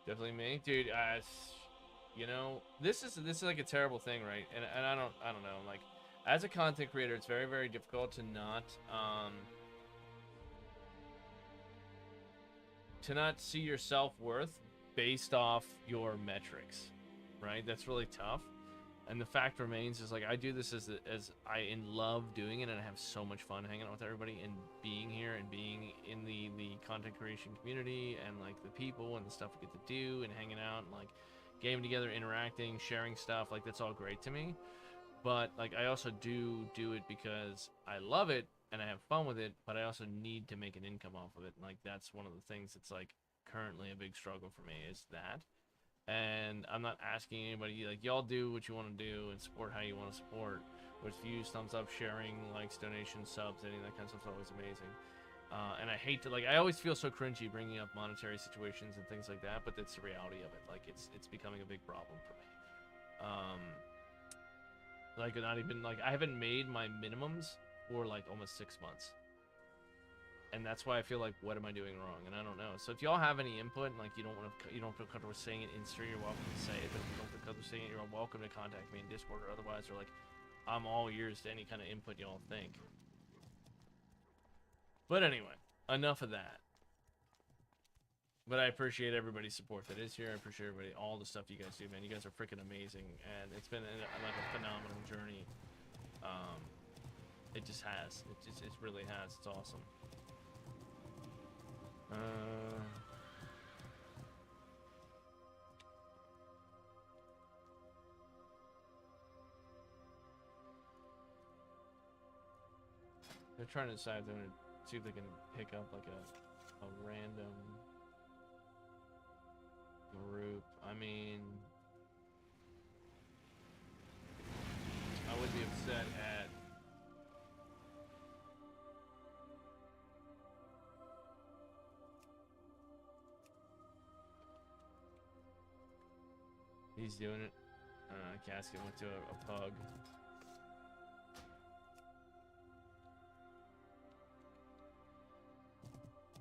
definitely me, dude. You know, this is like a terrible thing, right? And I don't know. Like, as a content creator, it's very, very difficult to not see your self-worth based off your metrics, right? That's really tough. And the fact remains is, like, I do this as I love doing it, and I have so much fun hanging out with everybody and being here and being in the content creation community and, like, the people and the stuff we get to do and hanging out and, like, gaming together, interacting, sharing stuff. Like, that's all great to me. But, like, I also do it because I love it and I have fun with it, but I also need to make an income off of it. And, like, that's one of the things that's, like, currently a big struggle for me is that. And I'm not asking anybody, like, y'all do what you want to do and support how you want to support. With views, thumbs up, sharing, likes, donations, subs, any of that kind of stuff's always amazing. And I hate to, like, I always feel so cringy bringing up monetary situations and things like that, but that's the reality of it. Like, it's becoming a big problem for me. Like, not even, like, I haven't made my minimums for, like, almost 6 months. And that's why I feel like, what am I doing wrong? And I don't know. So if y'all have any input, and, like, you don't feel comfortable saying it in stream, you're welcome to say it. But if you don't feel comfortable saying it, you're welcome to contact me in Discord or otherwise. Or, like, I'm all ears to any kind of input y'all think. But anyway, enough of that. But I appreciate everybody's support that is here. I appreciate everybody, all the stuff you guys do, man. You guys are freaking amazing, and it's been like a phenomenal journey. It just has. It really has. It's awesome. They're trying to decide. They're gonna see if they can pick up like a random group. I mean, I would be upset at. He's doing it. Casket went to a pug.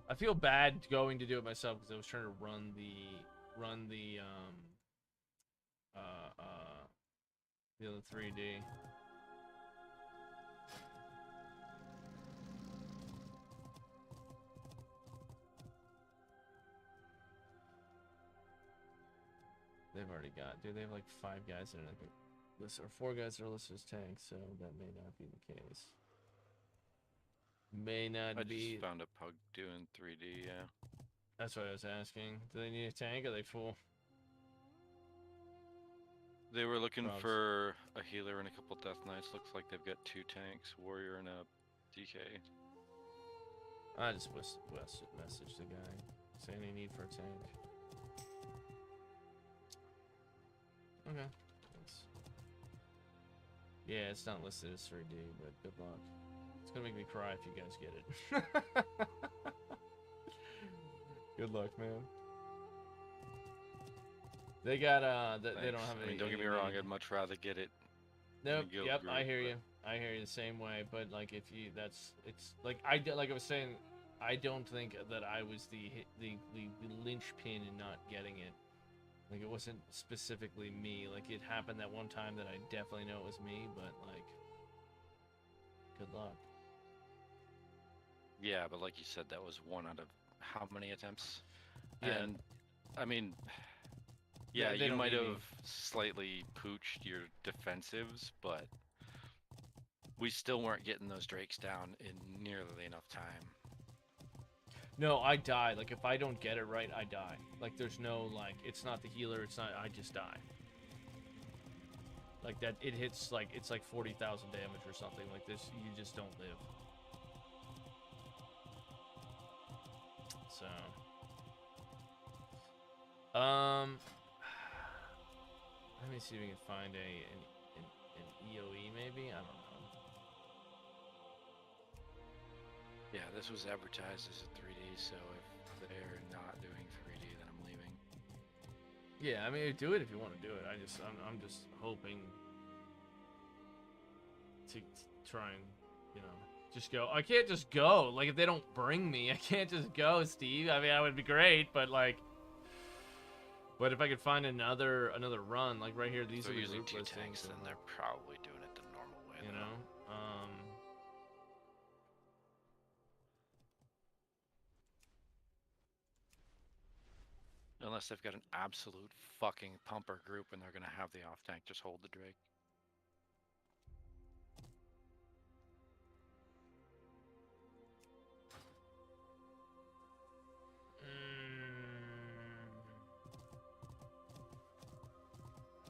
I feel bad going to do it myself because I was trying to run the other 3D. They've already got, dude, they have like 5 guys that are like list, or 4 guys that are listed as tanks, so that may not be the case. May not I be. just found a pug doing 3D, yeah. That's what I was asking. Do they need a tank or are they full? They were looking Probs. for a healer and a couple death knights. Looks like they've got 2 tanks, warrior and a DK. I just messaged the guy saying they need for a tank. Okay. Yeah, it's not listed as 3D, but good luck. It's gonna make me cry if you guys get it. Good luck, man. They got they don't have any. I mean, don't get me wrong. I'd much rather get it. Nope. in a guild Yep. group, I hear but- you. I hear you the same way. But like, if you, it's like like I was saying, I don't think that I was the linchpin in not getting it. Like, it wasn't specifically me. Like, it happened that one time that I definitely know it was me, but, like, good luck. Yeah, but like you said, that was 1 out of how many attempts? Yeah. And, I mean, yeah, They you don't might need me. have slightly pooched your defensives, but we still weren't getting those drakes down in nearly enough time. No, I die. Like, if I don't get it right, I die. Like, there's no, like, it's not the healer, it's not, I just die. Like, that, it hits, like, it's like 40,000 damage or something. Like, this, you just don't live. So. Let me see if we can find an EOE, maybe? I don't know. Yeah, this was advertised as a 3D, so if they're not doing 3D, then I'm leaving. Yeah, I mean, do it if you want to do it. I'm just hoping to try and, you know, just go. I can't just go. Like, if they don't bring me, I can't just go, Steve. I mean, that would be great, but like, but if I could find another run, like right here, these If are they're the using group 2 listings, tanks, then they're probably doing it the normal way. you though. know. Unless they've got an absolute fucking pumper group and they're gonna have the off tank just hold the Drake.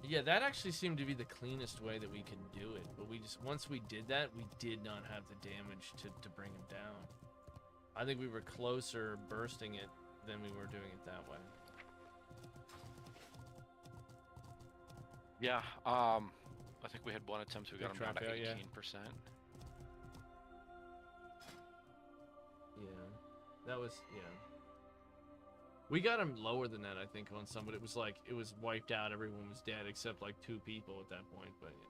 Yeah, that actually seemed to be the cleanest way that we could do it. But we just, once we did that, we did not have the damage to bring him down. I think we were closer bursting it than we were doing it that way. Yeah, I think we had 1 attempt, we got Big him down to trap out, 18%. yeah. Yeah, that was, yeah. We got him lower than that, I think, on some, but it was like, it was wiped out, everyone was dead except like 2 people at that point, but you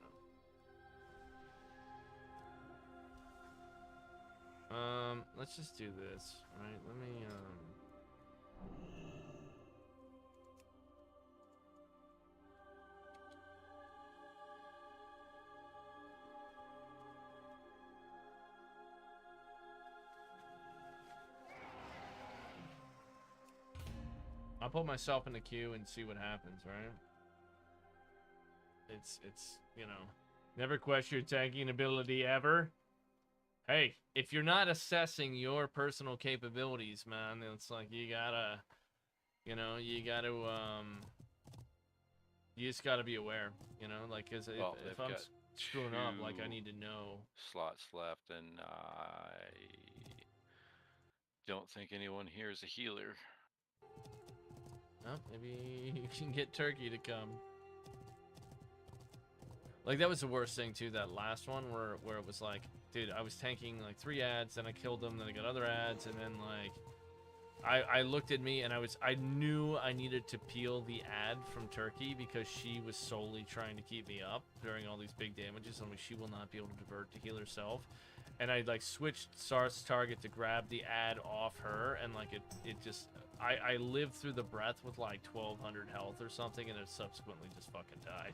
know. Let's just do this, right? Let me, I'll put myself in the queue and see what happens, right? It's, you know, never question your tanking ability ever. Hey, if you're not assessing your personal capabilities, man, it's like you gotta, you know, you just gotta be aware, you know, like, cause Well, if I'm got screwing up, like, I 2 need to know. slots left, and I don't think anyone here is a healer. Oh, maybe you can get Turkey to come. Like, that was the worst thing too, that last one where it was like, dude, I was tanking like 3 ads, then I killed them, then I got other ads, and then like I looked at me and I knew I needed to peel the ad from Turkey because she was solely trying to keep me up during all these big damages, and she will not be able to divert to heal herself. and I like switched Sarth's target to grab the ad off her, and like it just I lived through the breath with like 1200 health or something, and it subsequently just fucking died.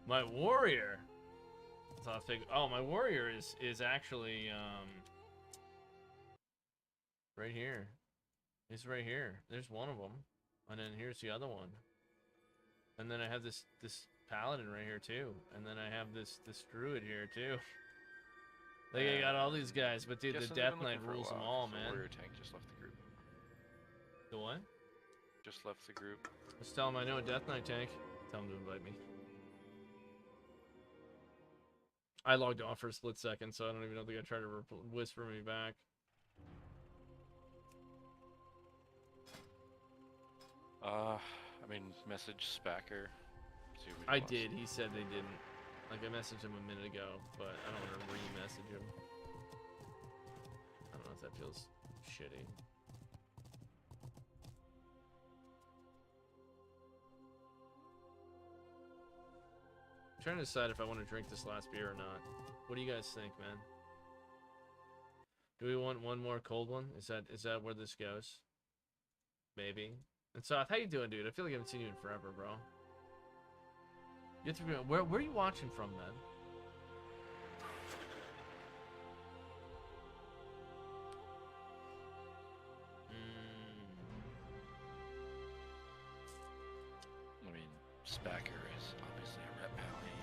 My warrior. So I figured, oh, my warrior is actually right here. He's right here. There's one of them, and then here's the other one. And then I have this paladin right here too, and then I have this druid here too. Like I got all these guys, but dude, the Death Knight rules them all, man. Warrior tank just left the group. The what? Just left the group. Just tell him I know a Death Knight tank. Tell him to invite me. I logged off for a split second, so I don't even know if they're gonna try to whisper me back. I mean, message Spacker. See if I did. He said they didn't. Like, I messaged him a minute ago, but I don't want to re-message him. I don't know if that feels shitty. I'm trying to decide if I want to drink this last beer or not. What do you guys think, man? Do we want one more cold one? Is that where this goes? Maybe. And so, how you doing, dude? I feel like I haven't seen you in forever, bro. You have to be, where are you watching from, man? I mean, Spacker is obviously a rep pally.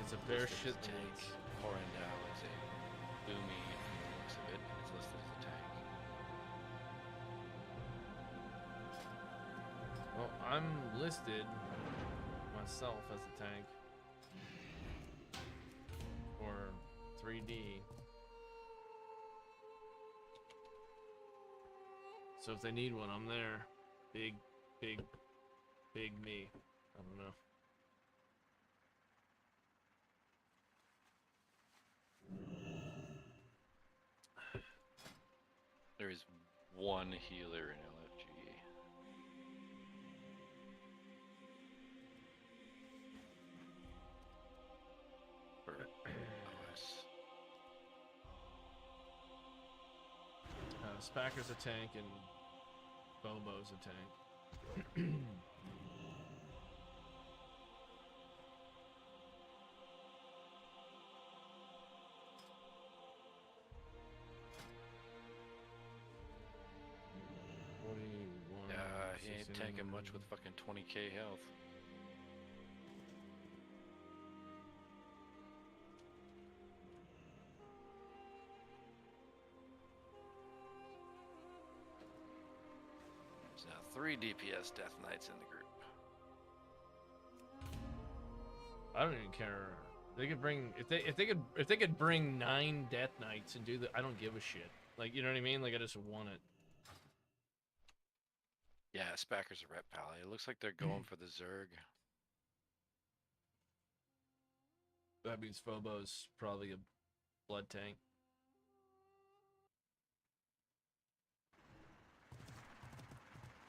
It's a bear shit tank. Corendal is a boomy from the looks of it, and it's listed as a tank. Well, I'm listed myself as a tank for 3D. So if they need one, I'm there. Big me. I don't know. There is one healer in LFG. For OS. Spacker's a tank and Bobo's a tank. What do you want? He ain't tanking much with fucking 20k health. There's now 3 DPS Death Knights in the group. I don't even care. They could bring if they could bring 9 Death Knights and do the. I don't give a shit. Like, you know what I mean? Like, I just want it. Yeah, Spacker's a rep pally. It looks like they're going for the Zerg. That means Phobo's probably a blood tank.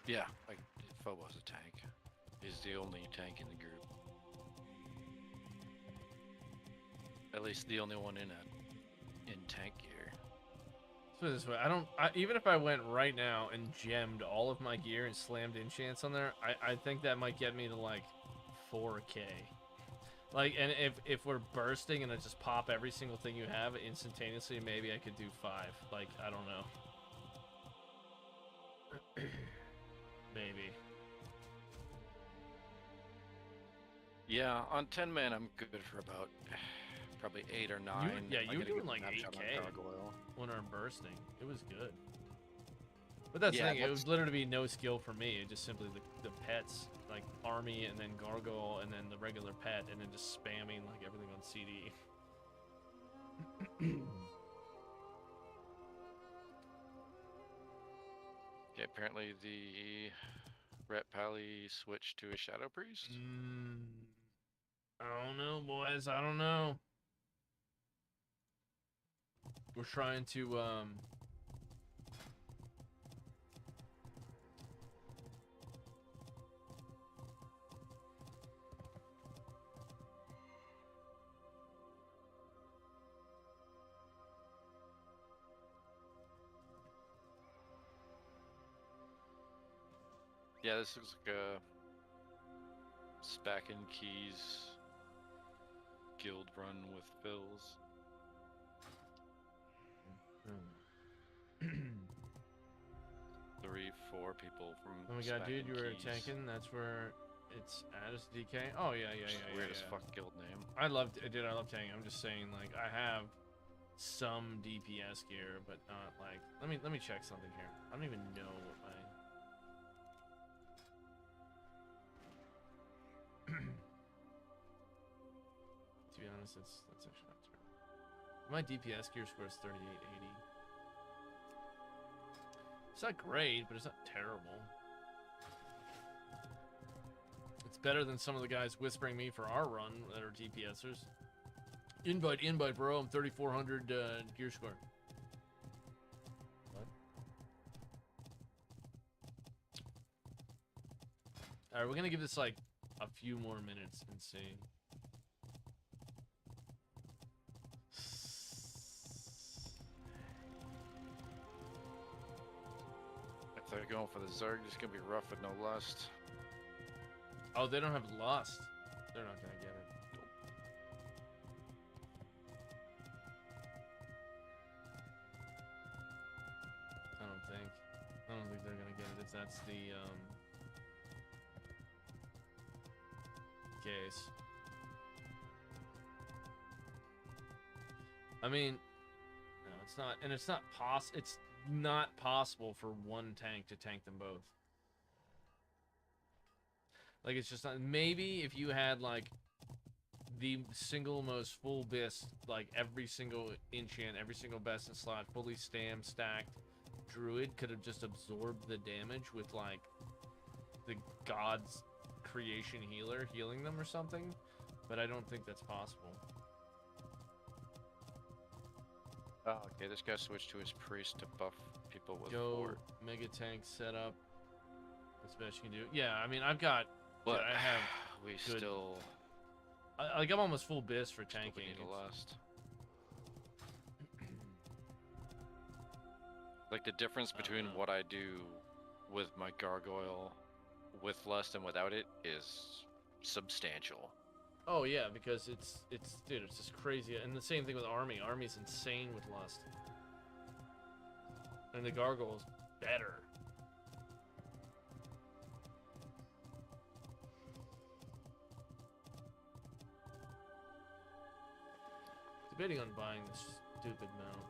Yeah, like Phobo's a tank. He's the only tank in the group. At least the only one in tank gear. So this way, even if I went right now and gemmed all of my gear and slammed enchants on there, I think that might get me to like 4K. Like, and if we're bursting and I just pop every single thing you have instantaneously, maybe I could do 5. Like, I don't know. Maybe. Yeah, on 10 man I'm good for about probably 8 or 9. You were doing like 8K when I'm bursting. It was good. But that's the thing, it would literally be no skill for me. It just simply the pets, like army and then gargoyle and then the regular pet and then just spamming like everything on CD. Okay, apparently the Ret Pally switched to a Shadow Priest. I don't know, boys. I don't know. We're trying to Yeah, this looks like a Spack and Keys guild run with fills. 3, 4 people from. Oh my god, Spack dude, and you were Keys. tanking. That's where it's at as DK. Oh yeah, yeah, Which is yeah, weird yeah, as yeah. fuck guild name. I love, dude. I love tanking. I'm just saying, like, I have some DPS gear, but not like. Let me check something here. I don't even know what my. To be honest, that's actually not true. My DPS gear score is 3880. It's not great, but it's not terrible. It's better than some of the guys whispering me for our run that are DPSers. Invite, bro. I'm 3400 gear score. What? Alright, we're gonna give this like a few more minutes and see. If they're going for the Zerg, it's gonna be rough with no lust. Oh, they don't have lust. They're not gonna get it. I don't think they're gonna get it if that's the case. I mean, no, it's not, and it's not possible for one tank to tank them both. Like, it's just not. Maybe if you had like the single most full BIS, like every single enchant, every single best in slot, fully stacked druid could have just absorbed the damage with like the god's creation healer healing them or something, but I don't think that's possible. Oh, okay, this guy switched to his priest to buff people with Go fort. mega tank setup. That's the best you can do. Yeah, I mean, I've got. But dude, I have. we good, still. Like, I'm almost full BIS for tanking. Need a lust. Like, the difference between what I do with my gargoyle with lust and without it is substantial. Oh yeah, because it's dude, it's just crazy. And the same thing with army. Army's insane with lust. And the gargoyle's better. Debating on buying this stupid mount.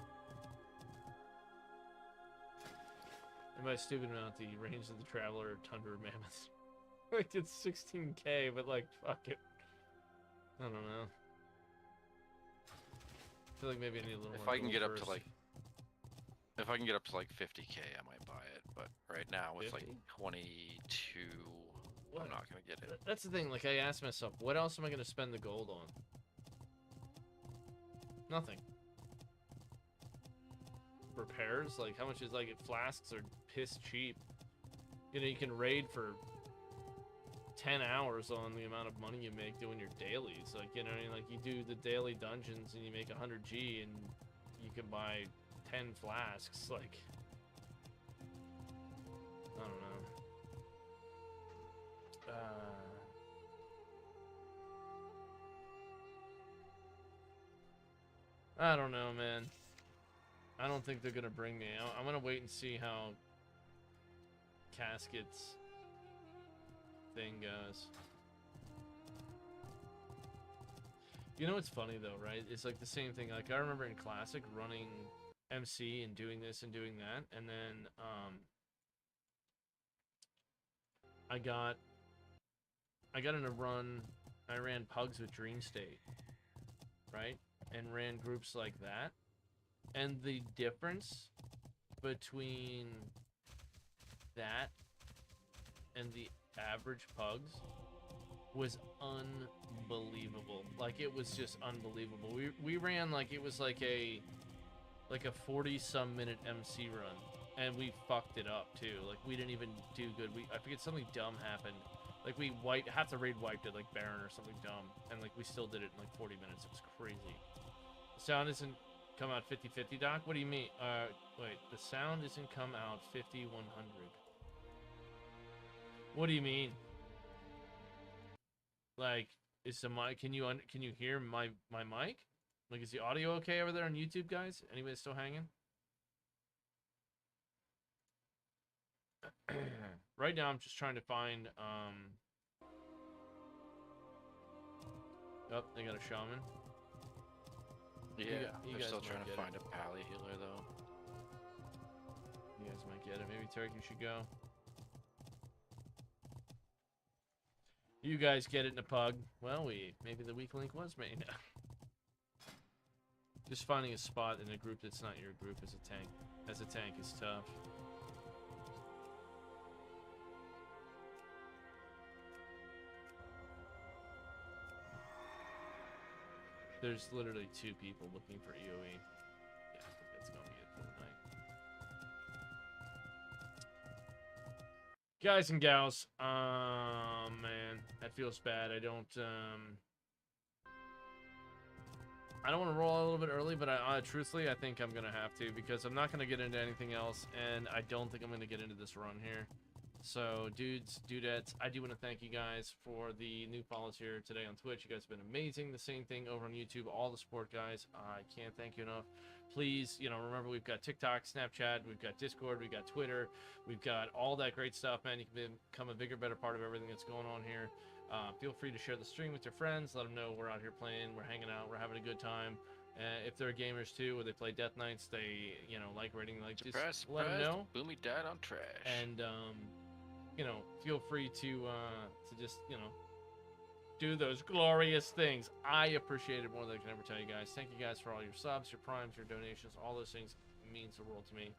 And by stupid mount, the range of the traveler Tundra Mammoth. Like, it's 16k, but like, fuck it. I don't know. I feel like maybe I need a little more. If I can gold get up first. to like, if I can get up to like 50k, I might buy it. But right now with 50? like 22, I'm not gonna get it. That's the thing. Like, I asked myself, what else am I gonna spend the gold on? Nothing. Repairs? Like, how much is like flasks are piss cheap. You know, you can raid for 10 hours on the amount of money you make doing your dailies. Like, you know, like you do the daily dungeons and you make 100G and you can buy 10 flasks. Like, I don't know. I don't know, man. I don't think they're gonna bring me. I'm gonna wait and see how Casket's thing goes. You know what's funny though, right? It's like the same thing. Like, I remember in Classic running MC and doing this and doing that, and then I got in a run. I ran Pugs with Dream State, right? And ran groups like that. And the difference between that and the average Pugs was unbelievable. Like, it was just unbelievable. We ran like it was like a 40-some minute MC run, and we fucked it up too. Like, we didn't even do good. I forget, something dumb happened. Like, we half the raid wiped it, like Baron or something dumb, and like we still did it in like 40 minutes. It was crazy. The sound isn't come out 50-50, Doc? What do you mean? Wait, the sound isn't come out 50-100. What do you mean? Like, is the mic? Can you hear my mic? Like, is the audio okay over there on YouTube, guys? Anybody still hanging? Right now, I'm just trying to find. Oh, they got a shaman. Yeah, you they're guys still might trying to get find it. a pally healer though. You guys might get it. Maybe Turkey should go. You guys get it in a pug. Well, maybe the weak link was made. Just finding a spot in a group that's not your group as a tank is tough. There's literally 2 people looking for EOE. Yeah, I think that's gonna be it for the night. Guys and gals, man, that feels bad. I don't want to roll a little bit early, but truthfully, I think I'm gonna have to, because I'm not gonna get into anything else, and I don't think I'm gonna get into this run here. So, dudes, dudettes, I do want to thank you guys for the new follows here today on Twitch. You guys have been amazing. The same thing over on YouTube. All the support, guys. I can't thank you enough. Please, remember, we've got TikTok, Snapchat, we've got Discord, we've got Twitter, we've got all that great stuff, man. You can become a bigger, better part of everything that's going on here. Feel free to share the stream with your friends. Let them know we're out here playing, we're hanging out, we're having a good time. If they're gamers too, or they play Death Knights, they, like rating, like, just let them know. Boomy died on trash. And, feel free to just, do those glorious things. I appreciate it more than I can ever tell you guys. Thank you guys for all your subs, your primes, your donations. All those things means the world to me,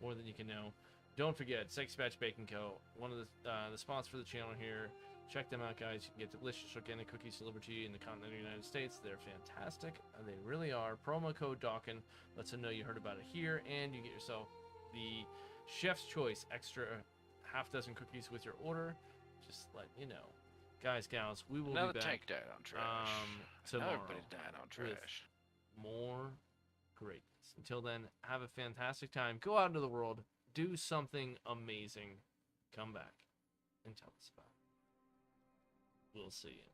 more than you can know. Don't forget, Sex Batch Bacon Co., one of the sponsors for the channel here. Check them out, guys. You can get delicious organic cookies delivered to you in the continental United States. They're fantastic. They really are. Promo code Dawkin lets them know you heard about it here, and you get yourself the Chef's Choice extra half dozen cookies with your order. Just let you know. Guys, gals, we will Another be back tank died on trash. tomorrow. Everybody died on trash. With more greatness. Until then, have a fantastic time. Go out into the world. Do something amazing. Come back and tell us about it. We'll see you.